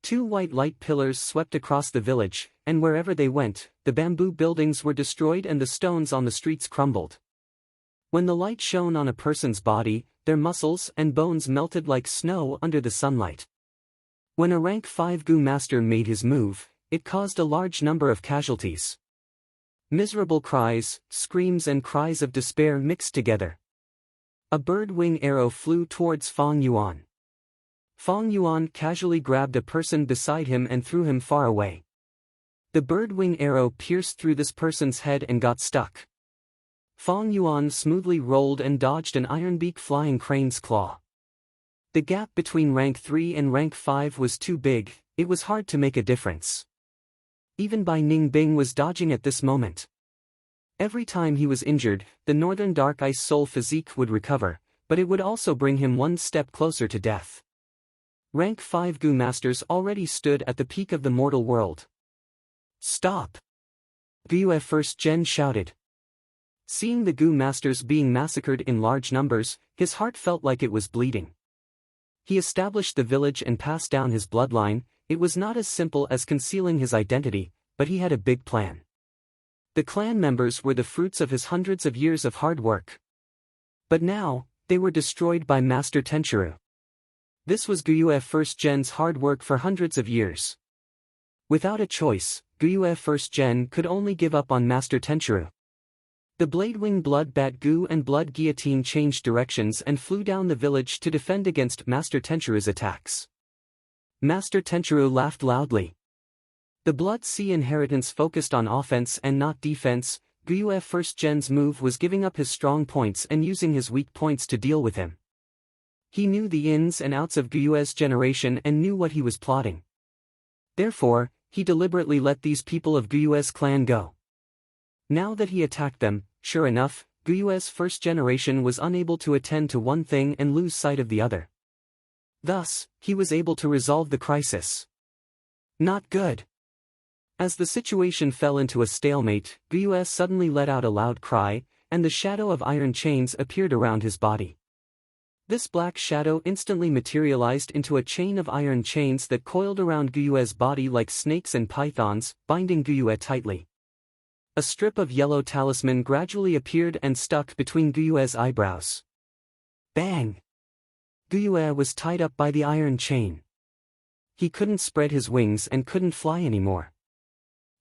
S1: Two white light pillars swept across the village, and wherever they went, the bamboo buildings were destroyed and the stones on the streets crumbled. When the light shone on a person's body, their muscles and bones melted like snow under the sunlight. When a rank 5 Gu master made his move, it caused a large number of casualties. Miserable cries, screams and cries of despair mixed together. A bird-wing arrow flew towards Feng Yuan. Feng Yuan casually grabbed a person beside him and threw him far away. The bird-wing arrow pierced through this person's head and got stuck. Feng Yuan smoothly rolled and dodged an ironbeak flying crane's claw. The gap between rank 3 and rank 5 was too big, it was hard to make a difference. Even Bai Ningbing was dodging at this moment. Every time he was injured, the Northern Dark Ice Soul physique would recover, but it would also bring him one step closer to death. Rank 5 Gu masters already stood at the peak of the mortal world. Stop! Gyue First Gen shouted. Seeing the Gu masters being massacred in large numbers, his heart felt like it was bleeding. He established the village and passed down his bloodline. It was not as simple as concealing his identity, but he had a big plan. The clan members were the fruits of his hundreds of years of hard work. But now, they were destroyed by Master Tenchiru. This was Gyue First Gen's hard work for hundreds of years. Without a choice, Gyue First Gen could only give up on Master Tenchiru. The Bladewing Blood Bat Gu and Blood Guillotine changed directions and flew down the village to defend against Master Tenchiru's attacks. Master Tenchiru laughed loudly. The Blood Sea inheritance focused on offense and not defense. Gyue First Gen's move was giving up his strong points and using his weak points to deal with him. He knew the ins and outs of Gyue's generation and knew what he was plotting. Therefore, he deliberately let these people of Gyue's clan go. Now that he attacked them, sure enough, Gyue's first generation was unable to attend to one thing and lose sight of the other. Thus, he was able to resolve the crisis. Not good. As the situation fell into a stalemate, Gyue suddenly let out a loud cry, and the shadow of iron chains appeared around his body. This black shadow instantly materialized into a chain of iron chains that coiled around Gyue's body like snakes and pythons, binding Gyue tightly. A strip of yellow talisman gradually appeared and stuck between Gyue's eyebrows. Bang! Gyue was tied up by the iron chain. He couldn't spread his wings and couldn't fly anymore.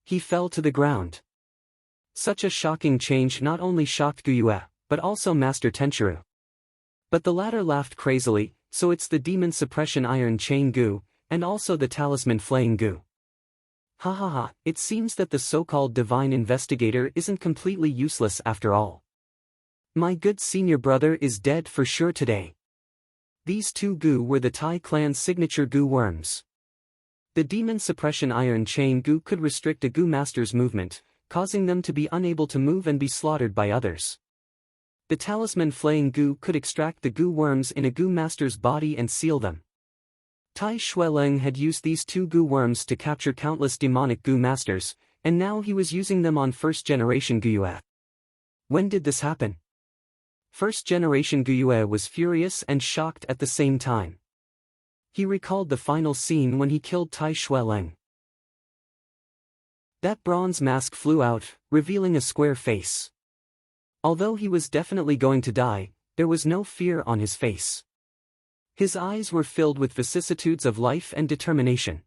S1: He fell to the ground. Such a shocking change not only shocked Gyue, but also Master Tenchiru. But the latter laughed crazily, so it's the demon suppression iron chain Gu, and also the talisman flaying Gu. Ha ha ha, it seems that the so-called divine investigator isn't completely useless after all. My good senior brother is dead for sure today. These two Gu were the Tai clan's signature Gu worms. The demon suppression iron chain Gu could restrict a Gu master's movement, causing them to be unable to move and be slaughtered by others. The talisman flaying Gu could extract the Gu worms in a Gu master's body and seal them. Tai Xueleng had used these two Gu worms to capture countless demonic Gu masters, and now he was using them on first-generation Gyue. When did this happen? First-generation Gyue was furious and shocked at the same time. He recalled the final scene when he killed Tai Xueleng. That bronze mask flew out, revealing a square face. Although he was definitely going to die, there was no fear on his face. His eyes were filled with vicissitudes of life and determination.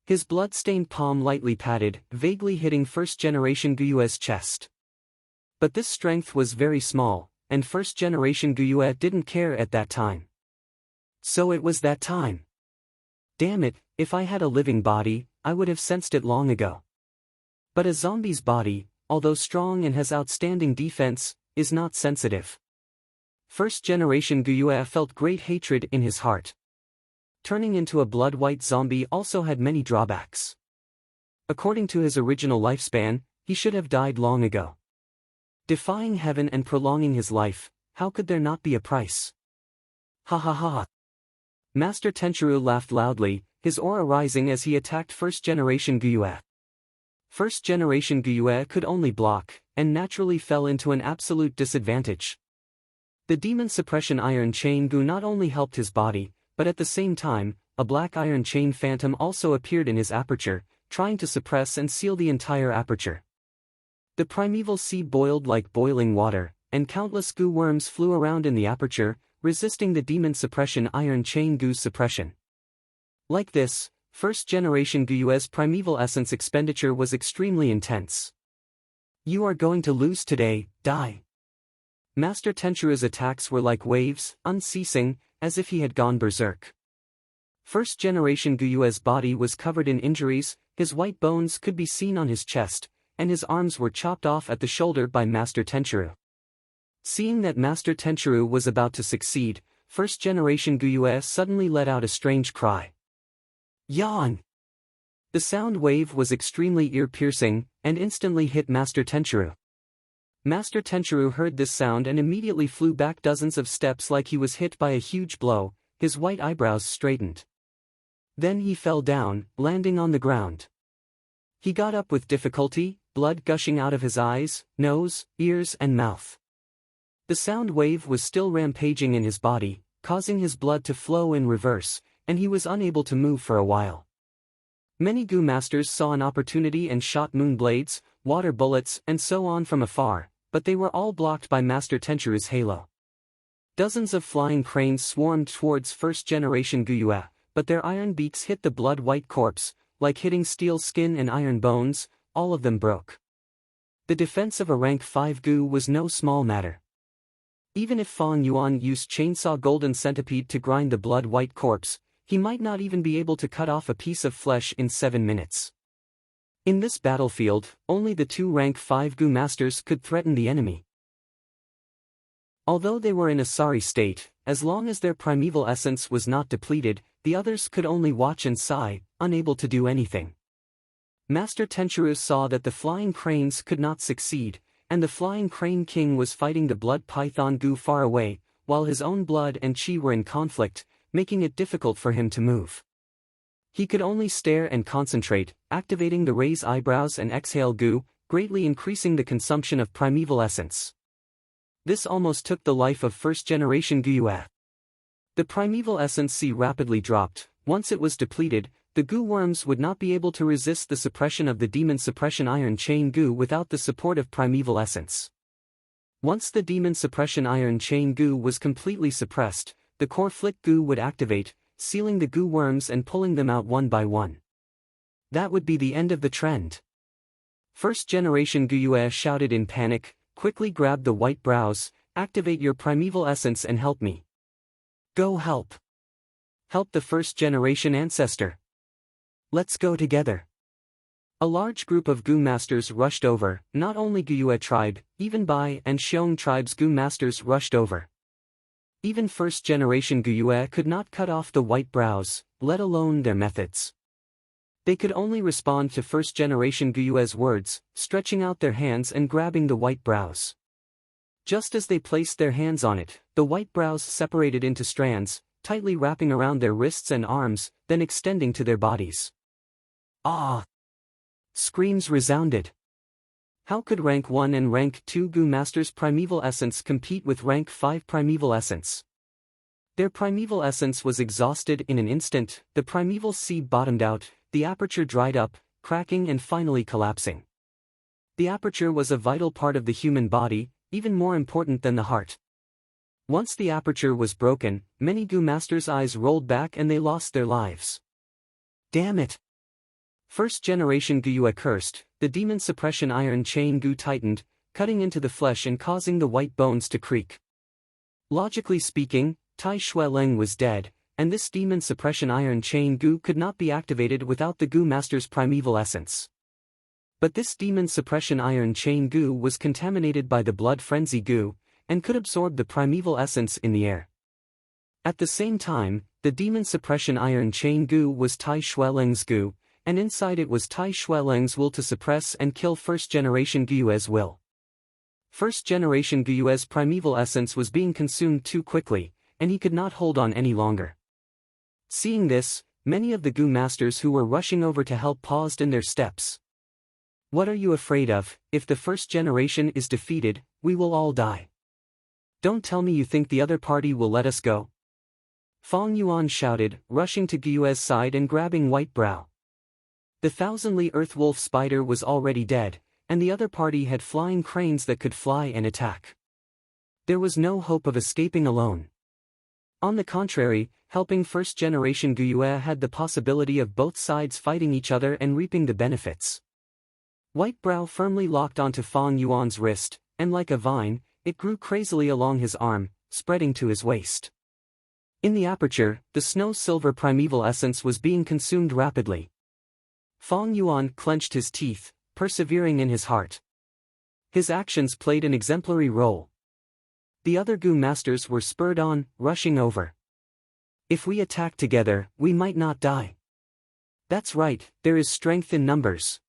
S1: His blood-stained palm lightly patted, vaguely hitting first-generation Gyue's chest. But this strength was very small, and first-generation Gyue didn't care at that time. So it was that time. Damn it, if I had a living body, I would have sensed it long ago. But a zombie's body, although strong and has outstanding defense, is not sensitive. First-generation Gyue felt great hatred in his heart. Turning into a blood-white zombie also had many drawbacks. According to his original lifespan, he should have died long ago. Defying heaven and prolonging his life, how could there not be a price? Ha ha ha. Master Tenchiru laughed loudly, his aura rising as he attacked first-generation Gyue. First-generation Gyue could only block, and naturally fell into an absolute disadvantage. The demon suppression iron chain goo not only helped his body, but at the same time, a black iron chain phantom also appeared in his aperture, trying to suppress and seal the entire aperture. The primeval sea boiled like boiling water, and countless goo worms flew around in the aperture, resisting the demon suppression iron chain goo's suppression. Like this, first-generation goo's primeval essence expenditure was extremely intense. You are going to lose today, die. Master Tenchiru's attacks were like waves, unceasing, as if he had gone berserk. First-generation goo's body was covered in injuries, his white bones could be seen on his chest, and his arms were chopped off at the shoulder by Master Tenchiru. Seeing that Master Tenchiru was about to succeed, first-generation goo suddenly let out a strange cry. Yawn! The sound wave was extremely ear-piercing, and instantly hit Master Tenchiru. Master Tenchiru heard this sound and immediately flew back dozens of steps like he was hit by a huge blow, his white eyebrows straightened. Then he fell down, landing on the ground. He got up with difficulty, blood gushing out of his eyes, nose, ears and mouth. The sound wave was still rampaging in his body, causing his blood to flow in reverse, and he was unable to move for a while. Many goo masters saw an opportunity and shot moon blades, water bullets and so on from afar, but they were all blocked by Master Tenchiru's halo. Dozens of flying cranes swarmed towards first-generation goo, but their iron beaks hit the blood-white corpse, like hitting steel skin and iron bones, all of them broke. The defense of a rank 5 goo was no small matter. Even if Fang Yuan used chainsaw golden centipede to grind the blood-white corpse, he might not even be able to cut off a piece of flesh in 7 minutes. In this battlefield, only the 2 rank 5 goo masters could threaten the enemy. Although they were in a sorry state, as long as their primeval essence was not depleted, the others could only watch and sigh, unable to do anything. Master Tenchiru saw that the flying cranes could not succeed, and the flying crane king was fighting the blood python goo far away, while his own blood and chi were in conflict, making it difficult for him to move. He could only stare and concentrate, activating the raise eyebrows and exhale goo, greatly increasing the consumption of primeval essence. This almost took the life of first-generation goo. The primeval essence C rapidly dropped. Once it was depleted, the goo worms would not be able to resist the suppression of the demon suppression iron chain goo without the support of primeval essence. Once the demon suppression iron chain goo was completely suppressed, the core flick goo would activate, sealing the goo worms and pulling them out one by one. That would be the end of the trend. First-generation goo shouted in panic, quickly grabbed the white brows, activate your primeval essence and help me. Go help. Help the first-generation ancestor. Let's go together. A large group of goo masters rushed over, not only goo tribe, even Bai and Xiong tribes goo masters rushed over. Even first-generation goo could not cut off the white brows, let alone their methods. They could only respond to first-generation goo's words, stretching out their hands and grabbing the white brows. Just as they placed their hands on it, the white brows separated into strands, tightly wrapping around their wrists and arms, then extending to their bodies. Ah! Screams resounded. How could rank 1 and rank 2 goo masters' primeval essence compete with rank 5 primeval essence? Their primeval essence was exhausted in an instant, the primeval sea bottomed out, the aperture dried up, cracking and finally collapsing. The aperture was a vital part of the human body, even more important than the heart. Once the aperture was broken, many goo masters' eyes rolled back and they lost their lives. Damn it! First-generation goo cursed, the demon suppression iron chain goo tightened, cutting into the flesh and causing the white bones to creak. Logically speaking, Tai Shueleng was dead, and this demon suppression iron chain goo could not be activated without the goo master's primeval essence. But this demon suppression iron chain goo was contaminated by the blood frenzy goo, and could absorb the primeval essence in the air. At the same time, the demon suppression iron chain goo was Tai Shueleng's goo, and inside it was Tai Shueleng's will to suppress and kill first-generation goo's will. First-generation goo's primeval essence was being consumed too quickly, and he could not hold on any longer. Seeing this, many of the goo masters who were rushing over to help paused in their steps. What are you afraid of? If the first generation is defeated, we will all die. Don't tell me you think the other party will let us go? Fong Yuan shouted, rushing to Guo's side and grabbing White Brow. The thousandly earth wolf spider was already dead, and the other party had flying cranes that could fly and attack. There was no hope of escaping alone. On the contrary, helping first-generation Guo had the possibility of both sides fighting each other and reaping the benefits. White Brow firmly locked onto Fong Yuan's wrist, and like a vine, it grew crazily along his arm, spreading to his waist. In the aperture, the snow-silver primeval essence was being consumed rapidly. Fong Yuan clenched his teeth, persevering in his heart. His actions played an exemplary role. The other Gu masters were spurred on, rushing over. If we attack together, we might not die. That's right, there is strength in numbers.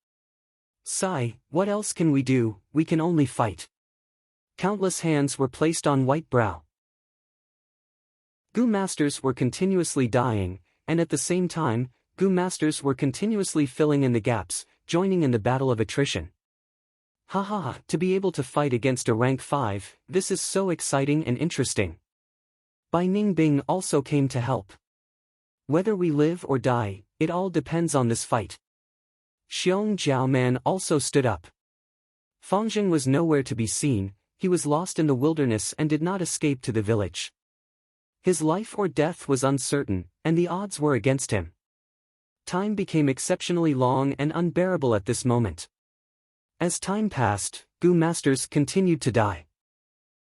S1: Sigh, what else can we do? We can only fight. Countless hands were placed on White Brow. Gu masters were continuously dying, and at the same time, Gu masters were continuously filling in the gaps, joining in the battle of attrition. Haha, to be able to fight against a rank 5, this is so exciting and interesting. Bai Ningbing also came to help. Whether we live or die, it all depends on this fight. Xiong Jiaoman also stood up. Fangzheng was nowhere to be seen, he was lost in the wilderness and did not escape to the village. His life or death was uncertain, and the odds were against him. Time became exceptionally long and unbearable at this moment. As time passed, Gu masters continued to die.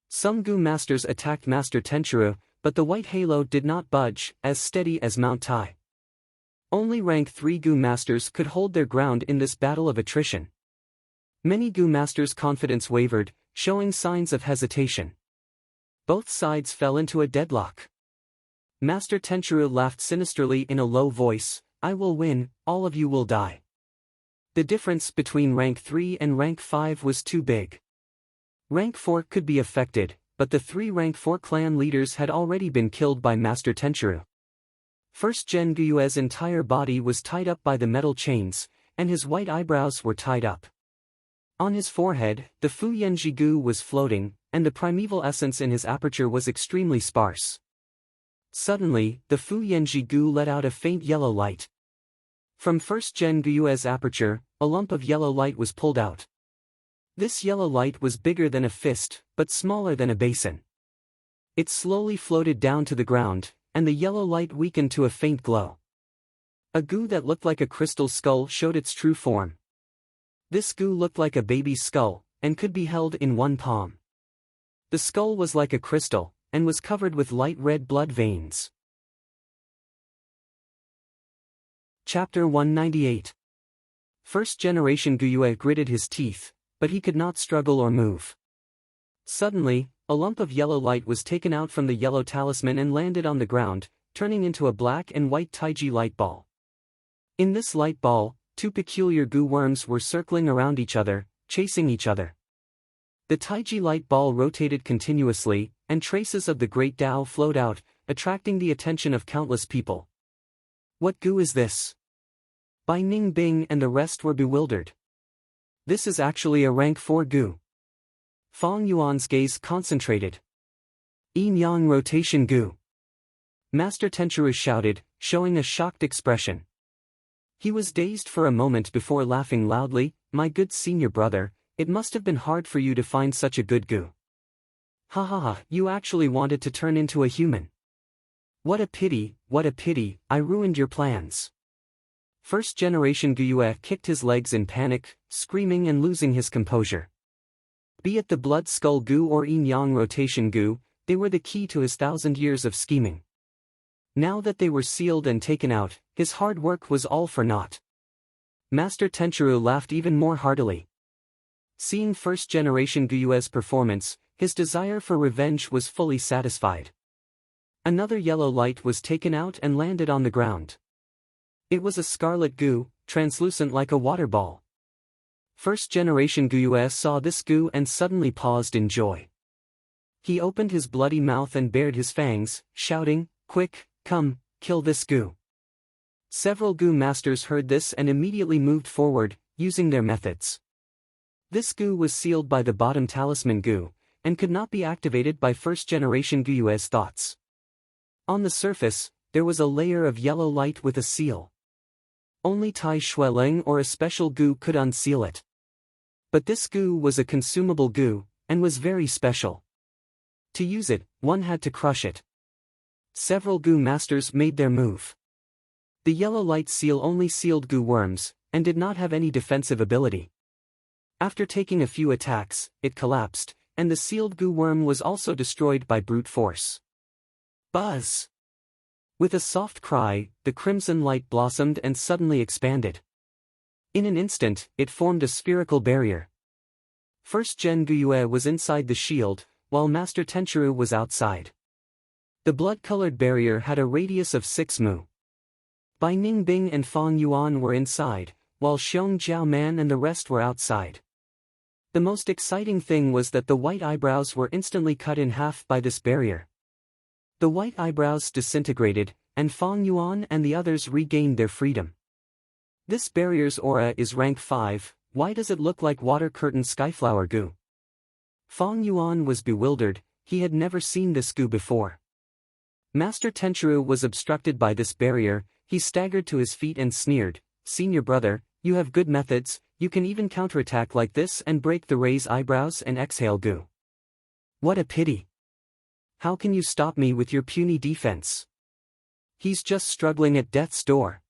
S1: Some Gu masters attacked Master Tenchiru, but the white halo did not budge, as steady as Mount Tai. Only rank 3 Gu masters could hold their ground in this battle of attrition. Many Gu masters' confidence wavered, showing signs of hesitation. Both sides fell into a deadlock. Master Tenchiru laughed sinisterly in a low voice, I will win, all of you will die. The difference between rank 3 and rank 5 was too big. Rank 4 could be affected, but the 3 rank 4 clan leaders had already been killed by Master Tenchiru. First Gen Guo's entire body was tied up by the metal chains, and his white eyebrows were tied up. On his forehead, the Fu Yenji Gu was floating, and the primeval essence in his aperture was extremely sparse. Suddenly, the Fu Yenji Gu let out a faint yellow light. From first Gen Guo's aperture, a lump of yellow light was pulled out. This yellow light was bigger than a fist, but smaller than a basin. It slowly floated down to the ground, and the yellow light weakened to a faint glow. A Gu that looked like a crystal skull showed its true form. This Gu looked like a baby's skull, and could be held in one palm. The skull was like a crystal, and was covered with light red blood veins. Chapter 198. First generation Guo gritted his teeth, but he could not struggle or move. Suddenly, a lump of yellow light was taken out from the yellow talisman and landed on the ground, turning into a black and white Taiji light ball. In this light ball, 2 peculiar Gu worms were circling around each other, chasing each other. The Taiji light ball rotated continuously, and traces of the Great Tao flowed out, attracting the attention of countless people. What Gu is this? Bai Ningbing and the rest were bewildered. This is actually a rank 4 Gu. Fong Yuan's gaze concentrated. Yin-yang rotation Gu. Master Tenchiru shouted, showing a shocked expression. He was dazed for a moment before laughing loudly, my good senior brother, it must have been hard for you to find such a good Gu. Ha ha ha, you actually wanted to turn into a human. What a pity, I ruined your plans. First generation Guo kicked his legs in panic, screaming and losing his composure. Be it the blood skull Gu or yin-yang rotation Gu, they were the key to his 1,000 years of scheming. Now that they were sealed and taken out, his hard work was all for naught. Master Tenchiru laughed even more heartily. Seeing first generation Guo's performance, his desire for revenge was fully satisfied. Another yellow light was taken out and landed on the ground. It was a scarlet Gu, translucent like a water ball. First generation Guo saw this Gu and suddenly paused in joy. He opened his bloody mouth and bared his fangs, shouting, quick, come, kill this Gu. Several Gu masters heard this and immediately moved forward, using their methods. This Gu was sealed by the bottom talisman Gu, and could not be activated by first-generation Guyue's thoughts. On the surface, there was a layer of yellow light with a seal. Only Tai Xueling or a special goo could unseal it. But this goo was a consumable goo, and was very special. To use it, one had to crush it. Several goo masters made their move. The yellow light seal only sealed goo worms, and did not have any defensive ability. After taking a few attacks, it collapsed, and the sealed goo worm was also destroyed by brute force. Buzz! With a soft cry, the crimson light blossomed and suddenly expanded. In an instant, it formed a spherical barrier. First Gen Guyue was inside the shield, while Master Tenchiru was outside. The blood-colored barrier had a radius of 6 mu. Bai Ningbing and Fang Yuan were inside, while Xiong Jiaoman and the rest were outside. The most exciting thing was that the white eyebrows were instantly cut in half by this barrier. The white eyebrows disintegrated, and Fang Yuan and the others regained their freedom. This barrier's aura is rank 5, why does it look like water curtain skyflower goo? Fang Yuan was bewildered, he had never seen this goo before. Master Tenchiru was obstructed by this barrier, he staggered to his feet and sneered, "Senior brother, you have good methods, you can even counterattack like this and break the raise eyebrows and exhale goo. What a pity. How can you stop me with your puny defense? He's just struggling at death's door."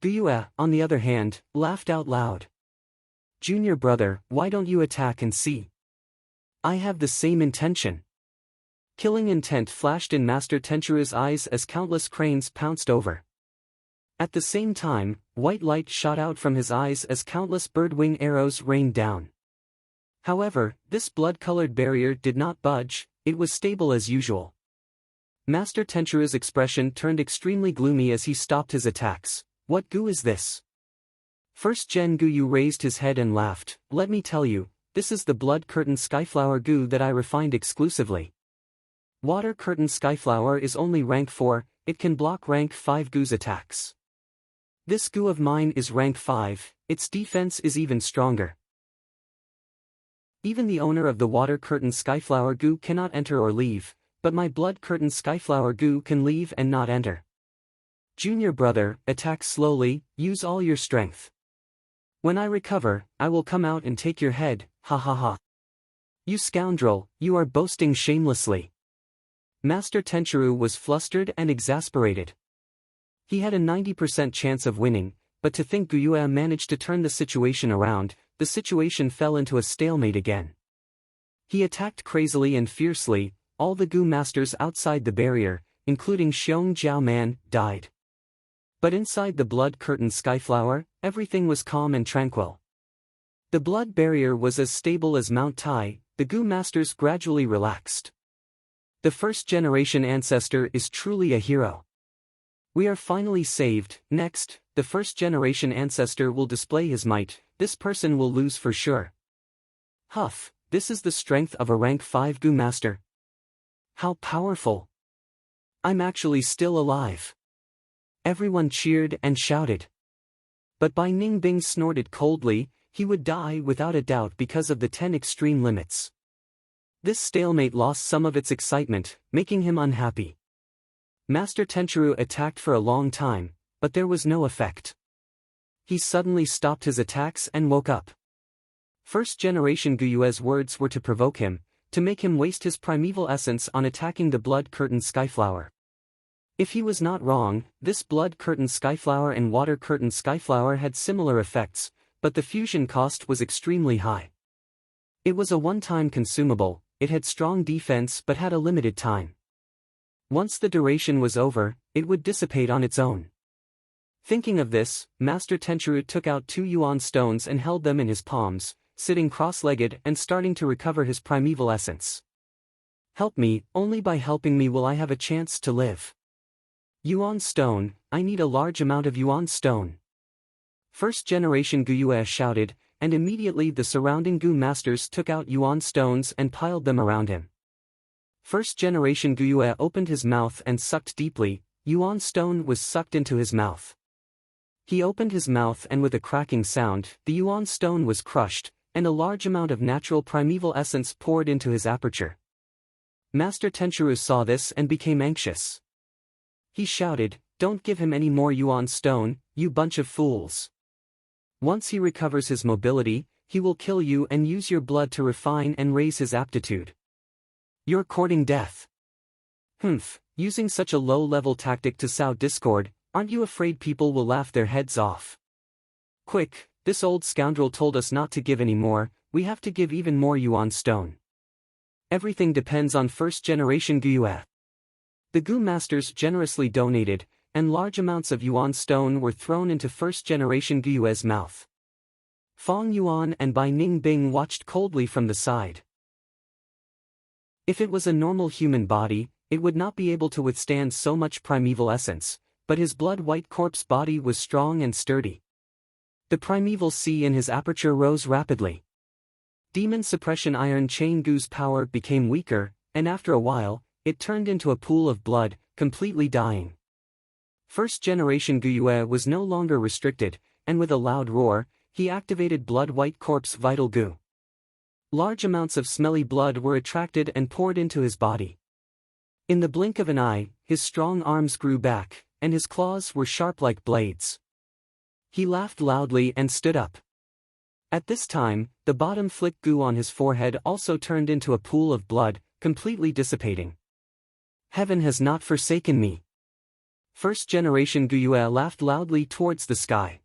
S1: Guyue, on the other hand, laughed out loud. "Junior brother, why don't you attack and see? I have the same intention." Killing intent flashed in Master Tenchiru's eyes as countless cranes pounced over. At the same time, white light shot out from his eyes as countless bird-wing arrows rained down. However, this blood-colored barrier did not budge, it was stable as usual. Master Tenchiru's expression turned extremely gloomy as he stopped his attacks. "What goo is this?" First Gen Guyu raised his head and laughed. "Let me tell you, this is the blood curtain skyflower goo that I refined exclusively. Water curtain skyflower is only rank 4, it can block rank 5 goo's attacks. This goo of mine is rank 5, its defense is even stronger. Even the owner of the water curtain skyflower goo cannot enter or leave, but my blood curtain skyflower goo can leave and not enter. Junior brother, attack slowly, use all your strength. When I recover, I will come out and take your head, ha ha ha. You scoundrel, you are boasting shamelessly." Master Tenchiru was flustered and exasperated. He had a 90% chance of winning, but to think Guyue managed to turn the situation around, the situation fell into a stalemate again. He attacked crazily and fiercely, all the Gu masters outside the barrier, including Xiong Jiaoman, died. But inside the blood curtain skyflower, everything was calm and tranquil. The blood barrier was as stable as Mount Tai, the Gu masters gradually relaxed. The first-generation ancestor is truly a hero. We are finally saved. Next, the first-generation ancestor will display his might, this person will lose for sure. Huff, this is the strength of a rank 5 Gu master. How powerful! I'm actually still alive. Everyone cheered and shouted. But Bai Ningbing snorted coldly, he would die without a doubt because of the 10 extreme limits. This stalemate lost some of its excitement, making him unhappy. Master Tenchiru attacked for a long time, but there was no effect. He suddenly stopped his attacks and woke up. First-generation Guyue's words were to provoke him, to make him waste his primeval essence on attacking the blood curtain skyflower. If he was not wrong, this blood curtain skyflower and water curtain skyflower had similar effects, but the fusion cost was extremely high. It was a one-time consumable, it had strong defense but had a limited time. Once the duration was over, it would dissipate on its own. Thinking of this, Master Tenchiru took out 2 yuan stones and held them in his palms, sitting cross-legged and starting to recover his primeval essence. Help me, only by helping me will I have a chance to live. Yuan stone, I need a large amount of yuan stone. First-generation Guyue shouted, and immediately the surrounding Gu masters took out yuan stones and piled them around him. First-generation Guyue opened his mouth and sucked deeply, yuan stone was sucked into his mouth. He opened his mouth and with a cracking sound, the yuan stone was crushed, and a large amount of natural primeval essence poured into his aperture. Master Tenchiru saw this and became anxious. He shouted, "Don't give him any more yuan stone, you bunch of fools. Once he recovers his mobility, he will kill you and use your blood to refine and raise his aptitude. You're courting death. Humph, using such a low-level tactic to sow discord, aren't you afraid people will laugh their heads off? Quick, this old scoundrel told us not to give any more, we have to give even more yuan stone. Everything depends on first-generation Gyue." The Gu masters generously donated, and large amounts of yuan stone were thrown into first-generation Gyue's mouth. Fong Yuan and Bai Ningbing watched coldly from the side. If it was a normal human body, it would not be able to withstand so much primeval essence, but his blood-white corpse body was strong and sturdy. The primeval sea in his aperture rose rapidly. Demon suppression Iron Chain Gu's power became weaker, and after a while, it turned into a pool of blood, completely dying. First-generation Gyue was no longer restricted, and with a loud roar, he activated blood-white corpse vital Gu. Large amounts of smelly blood were attracted and poured into his body. In the blink of an eye, his strong arms grew back, and his claws were sharp like blades. He laughed loudly and stood up. At this time, the bottom flick Gu on his forehead also turned into a pool of blood, completely dissipating. Heaven has not forsaken me. First-generation Gyue laughed loudly towards the sky.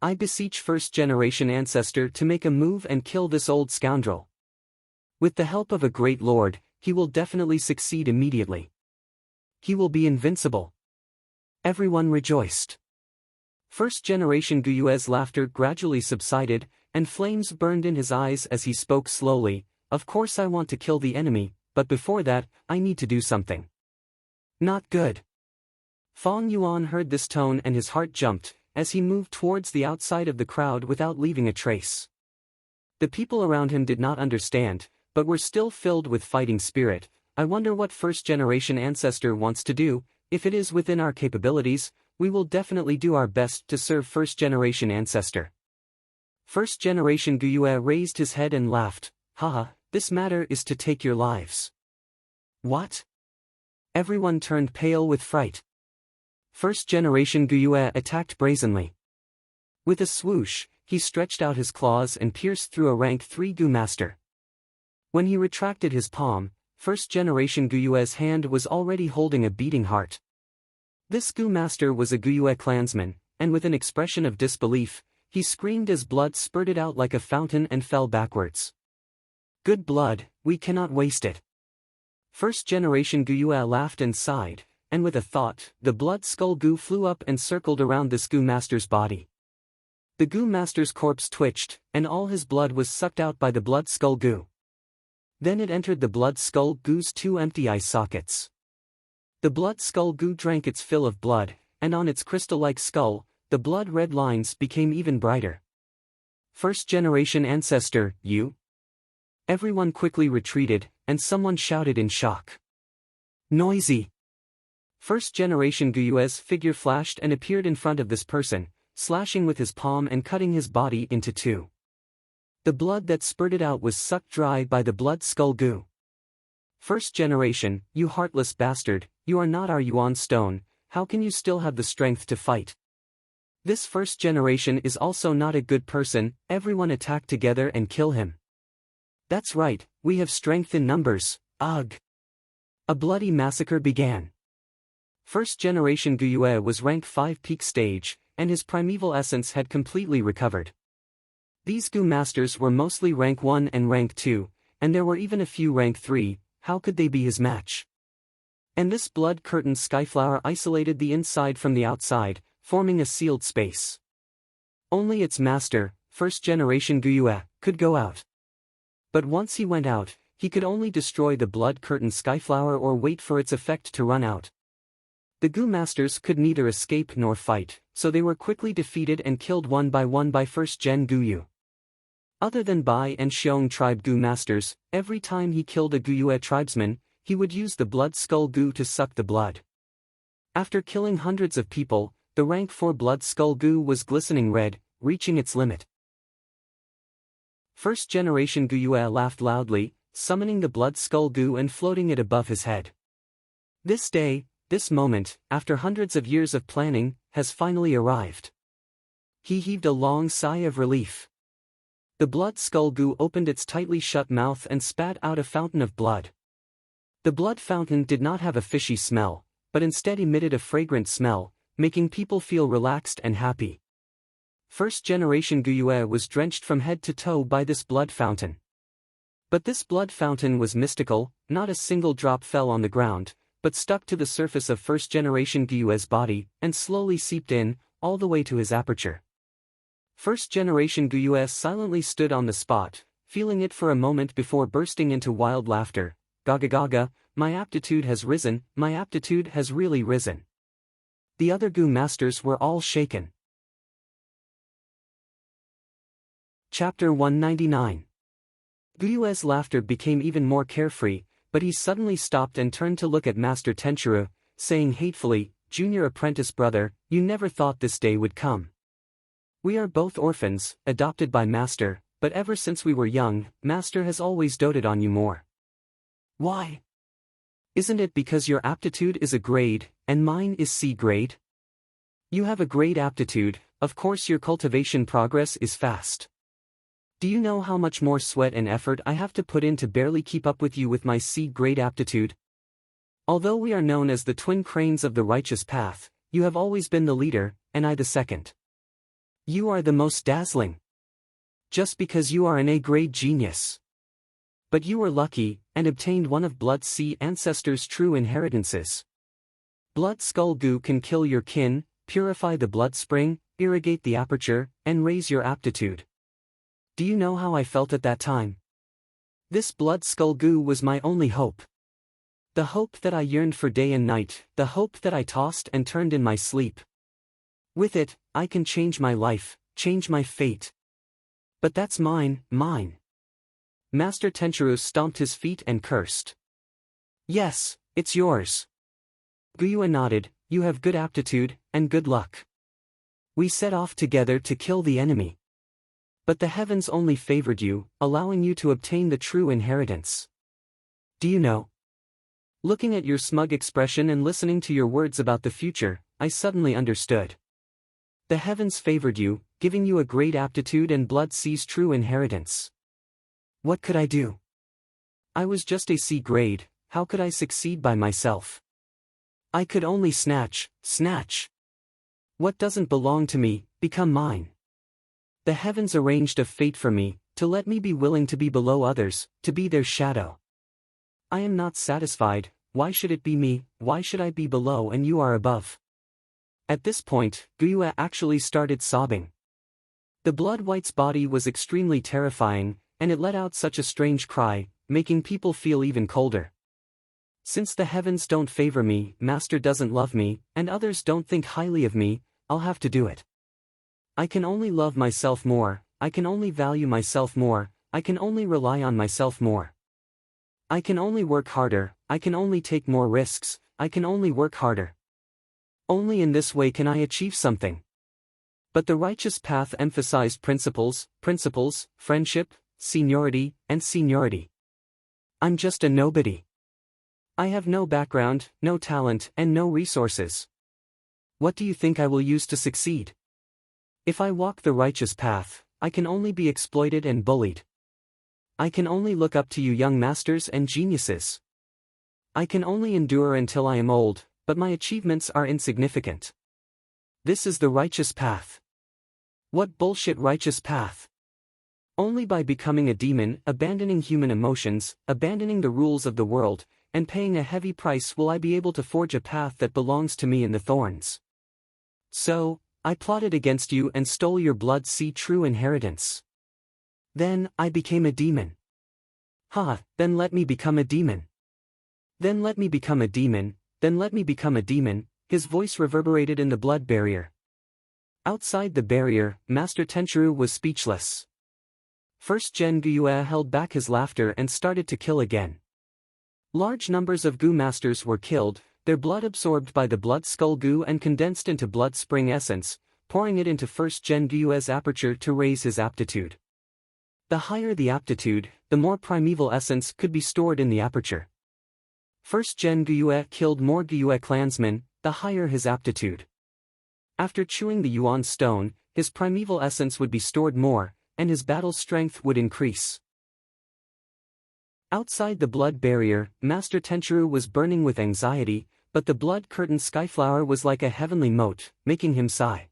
S1: I beseech first-generation ancestor to make a move and kill this old scoundrel. With the help of a great lord, he will definitely succeed immediately. He will be invincible. Everyone rejoiced. First-generation Gyue's laughter gradually subsided, and flames burned in his eyes as he spoke slowly. Of course I want to kill the enemy, but before that, I need to do something. Not good. Fong Yuan heard this tone and his heart jumped, as he moved towards the outside of the crowd without leaving a trace. The people around him did not understand, but were still filled with fighting spirit. I wonder what first-generation ancestor wants to do. If it is within our capabilities, we will definitely do our best to serve first-generation ancestor. First-generation Gyue raised his head and laughed. Haha, this matter is to take your lives. What? Everyone turned pale with fright. First-generation Gyue attacked brazenly. With a swoosh, he stretched out his claws and pierced through a rank 3 Gu master. When he retracted his palm, first-generation Gyue's hand was already holding a beating heart. This Gu master was a Gyue clansman, and with an expression of disbelief, he screamed as blood spurted out like a fountain and fell backwards. Good blood, we cannot waste it. First-generation Gyue laughed and sighed, and with a thought, the blood skull Gu flew up and circled around this Gu master's body. The Gu master's corpse twitched, and all his blood was sucked out by the blood skull Gu. Then it entered the blood skull Gu's 2 empty eye sockets. The blood skull Gu drank its fill of blood, and on its crystal-like skull, the blood-red lines became even brighter. First-generation ancestor, you? Everyone quickly retreated, and someone shouted in shock. Noisy! First-generation Gyue's figure flashed and appeared in front of this person, slashing with his palm and cutting his body into 2. The blood that spurted out was sucked dry by the blood skull Gu. First generation, you heartless bastard, you are not our yuan stone, how can you still have the strength to fight? This first generation is also not a good person, everyone attack together and kill him. That's right, we have strength in numbers, ugh. A bloody massacre began. First generation Gyue was rank 5 peak stage, and his primeval essence had completely recovered. These Gu masters were mostly rank 1 and rank 2, and there were even a few rank 3, how could they be his match? And this blood-curtained skyflower isolated the inside from the outside, forming a sealed space. Only its master, first-generation Gyue, could go out. But once he went out, he could only destroy the blood-curtained skyflower or wait for its effect to run out. The Gu masters could neither escape nor fight, so they were quickly defeated and killed one by first-gen Gyue. Other than Bai and Xiong tribe Gu masters, every time he killed a Gyue tribesman, he would use the blood skull Gu to suck the blood. After killing hundreds of people, the rank 4 blood skull Gu was glistening red, reaching its limit. First generation Guyue laughed loudly, summoning the blood skull Gu and floating it above his head. This day, this moment, after hundreds of years of planning, has finally arrived. He heaved a long sigh of relief. The blood skull Gu opened its tightly shut mouth and spat out a fountain of blood. The blood fountain did not have a fishy smell, but instead emitted a fragrant smell, making people feel relaxed and happy. First generation Guyue was drenched from head to toe by this blood fountain. But this blood fountain was mystical, not a single drop fell on the ground, but stuck to the surface of first generation Guyue's body, and slowly seeped in, all the way to his aperture. First generation Guyue silently stood on the spot, feeling it for a moment before bursting into wild laughter. Gaga gaga, my aptitude has risen, my aptitude has really risen. The other Gu masters were all shaken. Chapter 199. Guyue's laughter became even more carefree, but he suddenly stopped and turned to look at Master Tenchiru, saying hatefully, "Junior apprentice brother, you never thought this day would come. We are both orphans, adopted by Master, but ever since we were young, Master has always doted on you more. Why? Isn't it because your aptitude is a grade, and mine is C grade? You have a grade aptitude, of course your cultivation progress is fast. Do you know how much more sweat and effort I have to put in to barely keep up with you with my C-grade aptitude? Although we are known as the twin cranes of the righteous path, you have always been the leader, and I the second. You are the most dazzling. Just because you are an A-grade genius. But you were lucky, and obtained one of Blood C ancestors' true inheritances. Blood Skull Gu can kill your kin, purify the blood spring, irrigate the aperture, and raise your aptitude. Do you know how I felt at that time? This blood skull Gu was my only hope. The hope that I yearned for day and night, the hope that I tossed and turned in my sleep. With it, I can change my life, change my fate. But that's mine, mine. Master Tenchiru stomped his feet and cursed. Yes, it's yours. Guyue nodded, you have good aptitude, and good luck. We set off together to kill the enemy. But the heavens only favored you, allowing you to obtain the true inheritance. Do you know? Looking at your smug expression and listening to your words about the future, I suddenly understood. The heavens favored you, giving you a great aptitude and Blood C's true inheritance. What could I do? I was just a C grade, how could I succeed by myself? I could only snatch. What doesn't belong to me, become mine. The heavens arranged a fate for me, to let me be willing to be below others, to be their shadow. I am not satisfied, why should it be me, why should I be below and you are above? At this point, Guyue actually started sobbing. The Blood White's body was extremely terrifying, and it let out such a strange cry, making people feel even colder. Since the heavens don't favor me, Master doesn't love me, and others don't think highly of me, I'll have to do it. I can only love myself more, I can only value myself more, I can only rely on myself more. I can only work harder, I can only take more risks, I can only work harder. Only in this way can I achieve something. But the righteous path emphasized principles, friendship, seniority, and seniority. I'm just a nobody. I have no background, no talent, and no resources. What do you think I will use to succeed? If I walk the righteous path, I can only be exploited and bullied. I can only look up to you young masters and geniuses. I can only endure until I am old, but my achievements are insignificant. This is the righteous path. What bullshit righteous path? Only by becoming a demon, abandoning human emotions, abandoning the rules of the world, and paying a heavy price will I be able to forge a path that belongs to me in the thorns. So, I plotted against you and stole your Blood C true inheritance. Then, I became a demon. Then let me become a demon. Then let me become a demon, then let me become a demon, his voice reverberated in the blood barrier. Outside the barrier, Master Tenchiru was speechless. First Gen Guyue held back his laughter and started to kill again. Large numbers of Gu masters were killed, their blood absorbed by the blood skull Gu and condensed into blood spring essence, pouring it into first Gen Guyue's aperture to raise his aptitude. The higher the aptitude, the more primeval essence could be stored in the aperture. First Gen Gyue killed more Gyue clansmen, the higher his aptitude. After chewing the Yuan stone, his primeval essence would be stored more, and his battle strength would increase. Outside the blood barrier, Master Tenchiru was burning with anxiety, but the blood-curtained skyflower was like a heavenly moat, making him sigh.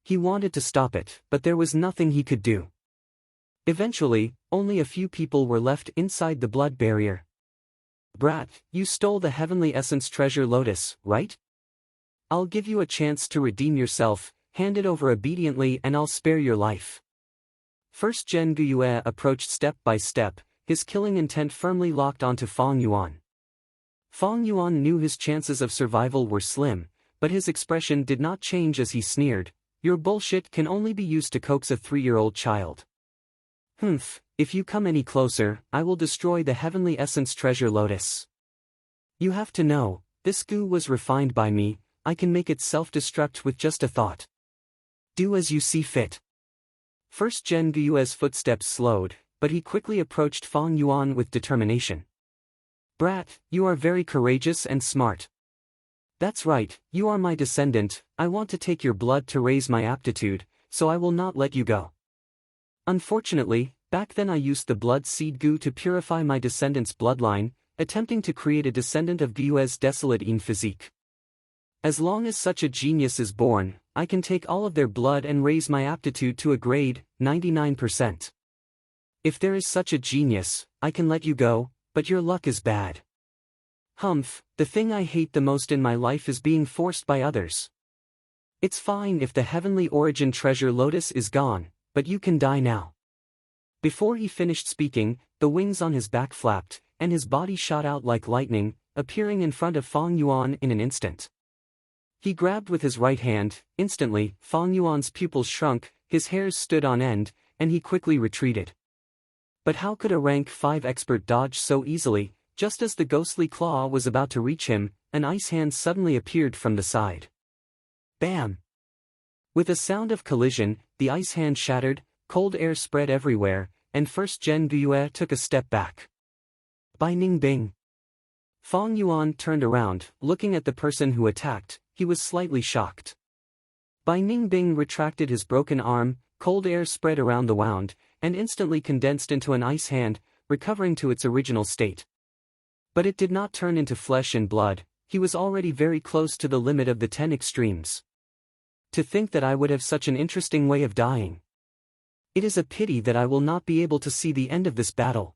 S1: He wanted to stop it, but there was nothing he could do. Eventually, only a few people were left inside the blood barrier. Brat, you stole the heavenly essence treasure lotus, right? I'll give you a chance to redeem yourself, hand it over obediently and I'll spare your life. First Gen Gyue approached step by step, his killing intent firmly locked onto Fang Yuan. Fang Yuan knew his chances of survival were slim, but his expression did not change as he sneered, "Your bullshit can only be used to coax a 3-year-old child. Humph, if you come any closer, I will destroy the heavenly essence treasure lotus. You have to know, this goo was refined by me, I can make it self-destruct with just a thought. Do as you see fit." First Gen Gyue's footsteps slowed, but he quickly approached Fang Yuan with determination. "Brat, you are very courageous and smart. That's right, you are my descendant, I want to take your blood to raise my aptitude, so I will not let you go. Unfortunately, back then I used the blood seed goo to purify my descendant's bloodline, attempting to create a descendant of Gyue's desolate physique. As long as such a genius is born, I can take all of their blood and raise my aptitude to a grade, 99%. If there is such a genius, I can let you go, but your luck is bad. Humph, the thing I hate the most in my life is being forced by others. It's fine if the heavenly origin treasure lotus is gone, but you can die now." Before he finished speaking, the wings on his back flapped, and his body shot out like lightning, appearing in front of Fang Yuan in an instant. He grabbed with his right hand, instantly, Fang Yuan's pupils shrunk, his hairs stood on end, and he quickly retreated. But how could a rank 5 expert dodge so easily? Just as the ghostly claw was about to reach him, an ice hand suddenly appeared from the side. Bam! With a sound of collision, the ice hand shattered, cold air spread everywhere, and First Gen Gyue took a step back. By Ning Bing. Fang Yuan turned around, looking at the person who attacked, he was slightly shocked. Bai Ningbing retracted his broken arm, cold air spread around the wound, and instantly condensed into an ice hand, recovering to its original state. But it did not turn into flesh and blood, he was already very close to the limit of the 10 extremes. To think that I would have such an interesting way of dying. It is a pity that I will not be able to see the end of this battle.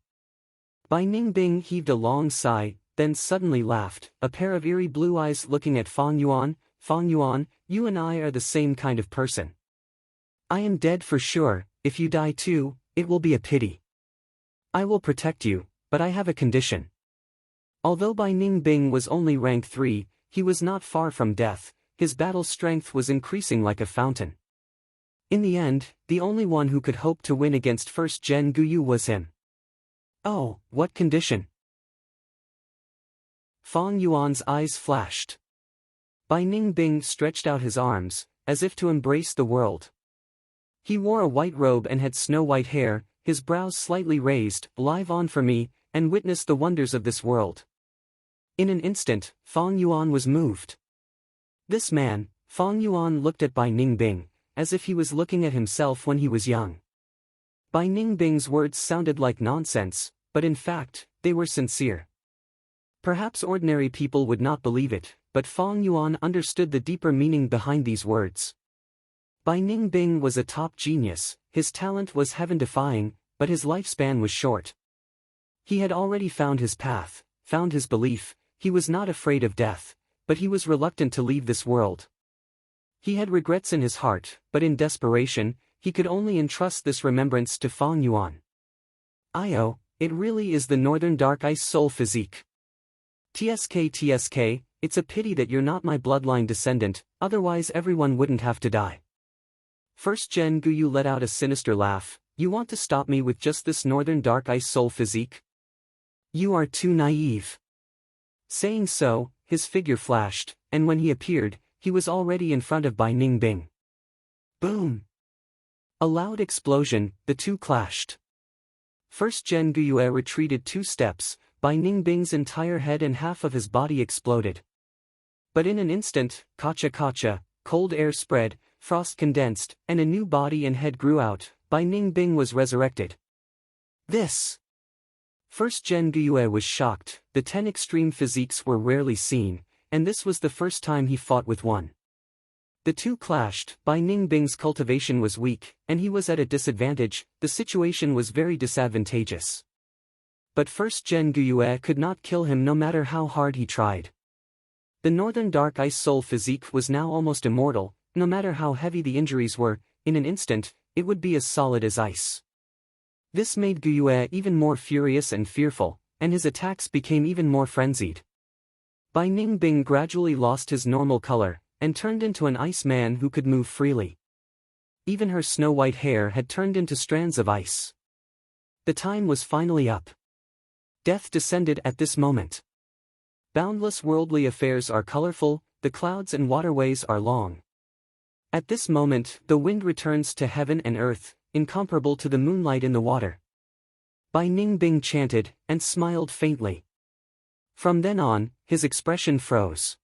S1: Bai Ningbing heaved a long sigh, then suddenly laughed, a pair of eerie blue eyes looking at Fang Yuan. "Fang Yuan, you and I are the same kind of person. I am dead for sure, if you die too, it will be a pity. I will protect you, but I have a condition." Although Bai Ningbing was only rank 3, he was not far from death, his battle strength was increasing like a fountain. In the end, the only one who could hope to win against First Gen Gyue was him. "Oh, what condition?" Fang Yuan's eyes flashed. Bai Ningbing stretched out his arms, as if to embrace the world. He wore a white robe and had snow-white hair, his brows slightly raised, "Live on for me, and witness the wonders of this world." In an instant, Fang Yuan was moved. This man, Fang Yuan looked at Bai Ningbing, as if he was looking at himself when he was young. Bai Ningbing's words sounded like nonsense, but in fact, they were sincere. Perhaps ordinary people would not believe it, but Fang Yuan understood the deeper meaning behind these words. Bai Ningbing was a top genius, his talent was heaven-defying, but his lifespan was short. He had already found his path, found his belief, he was not afraid of death, but he was reluctant to leave this world. He had regrets in his heart, but in desperation, he could only entrust this remembrance to Fang Yuan. "Io, it really is the Northern Dark Ice Soul physique. TSK, it's a pity that you're not my bloodline descendant, otherwise everyone wouldn't have to die." First Gen Gyue let out a sinister laugh. "You want to stop me with just this Northern Dark Ice Soul physique? You are too naive." Saying so, his figure flashed, and when he appeared, he was already in front of Bai Ningbing. Boom! A loud explosion, the two clashed. First Gen Guyue retreated 2 steps, Bai Ningbing's entire head and half of his body exploded. But in an instant, kacha, cold air spread, frost condensed, and a new body and head grew out. Bai Ningbing was resurrected. This! First Gen Guyue was shocked. The 10 extreme physiques were rarely seen, and this was the first time he fought with one. The two clashed. Bai Ningbing's cultivation was weak, and he was at a disadvantage. The situation was very disadvantageous. But First Gen Guyue could not kill him no matter how hard he tried. The Northern Dark Ice Soul physique was now almost immortal. No matter how heavy the injuries were, in an instant, it would be as solid as ice. This made Guyue even more furious and fearful, and his attacks became even more frenzied. Bai Ningbing gradually lost his normal color, and turned into an ice man who could move freely. Even her snow-white hair had turned into strands of ice. The time was finally up. Death descended at this moment. Boundless worldly affairs are colorful, the clouds and waterways are long. At this moment, the wind returns to heaven and earth, incomparable to the moonlight in the water. Bai Ningbing chanted, and smiled faintly. From then on, his expression froze.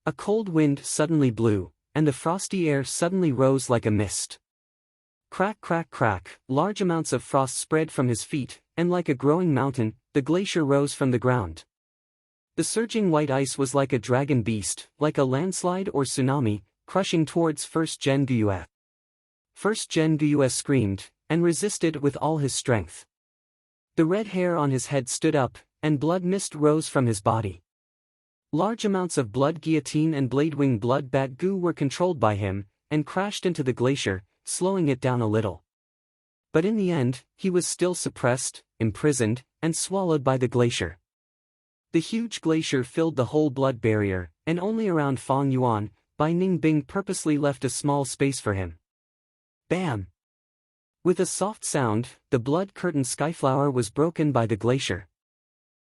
S1: A cold wind suddenly blew, and the frosty air suddenly rose like a mist. Crack, crack, crack, large amounts of frost spread from his feet, and like a growing mountain, the glacier rose from the ground. The surging white ice was like a dragon beast, like a landslide or tsunami, crushing towards First Gen Guyue. First Gen Guyue screamed, and resisted with all his strength. The red hair on his head stood up, and blood mist rose from his body. Large amounts of blood guillotine and bladewing blood bat goo were controlled by him, and crashed into the glacier, slowing it down a little. But in the end, he was still suppressed, imprisoned, and swallowed by the glacier. The huge glacier filled the whole blood barrier, and only around Fang Yuan, Bai Ningbing purposely left a small space for him. Bam! With a soft sound, the blood curtain skyflower was broken by the glacier.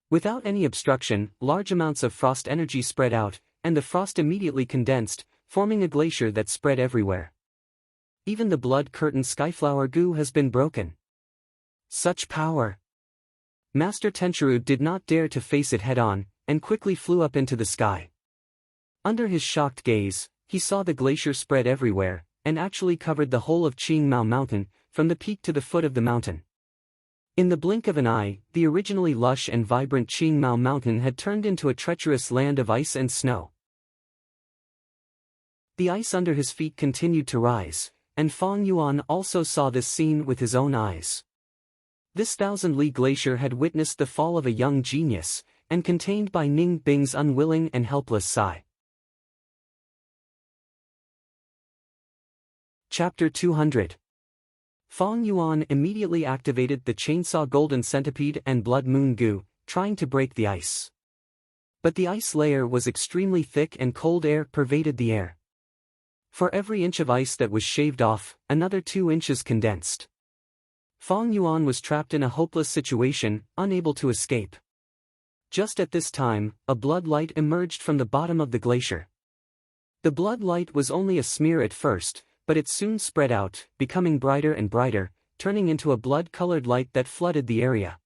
S1: Without any obstruction, large amounts of frost energy spread out, and the frost immediately condensed, forming a glacier that spread everywhere. Even the blood curtain skyflower goo has been broken. Such power! Master Tenchiru did not dare to face it head-on, and quickly flew up into the sky. Under his shocked gaze, he saw the glacier spread everywhere, and actually covered the whole of Qingmao Mountain, from the peak to the foot of the mountain. In the blink of an eye, the originally lush and vibrant Qingmao Mountain had turned into a treacherous land of ice and snow. The ice under his feet continued to rise, and Fang Yuan also saw this scene with his own eyes. This 1,000-li glacier had witnessed the fall of a young genius, and contained Bai Ningbing's unwilling and helpless sigh. Chapter 200. Fang Yuan immediately activated the chainsaw golden centipede and blood moon goo, trying to break the ice. But the ice layer was extremely thick and cold air pervaded the air. For every inch of ice that was shaved off, another 2 inches condensed. Fang Yuan was trapped in a hopeless situation, unable to escape. Just at this time, a blood light emerged from the bottom of the glacier. The blood light was only a smear at first, but it soon spread out, becoming brighter and brighter, turning into a blood-colored light that flooded the area.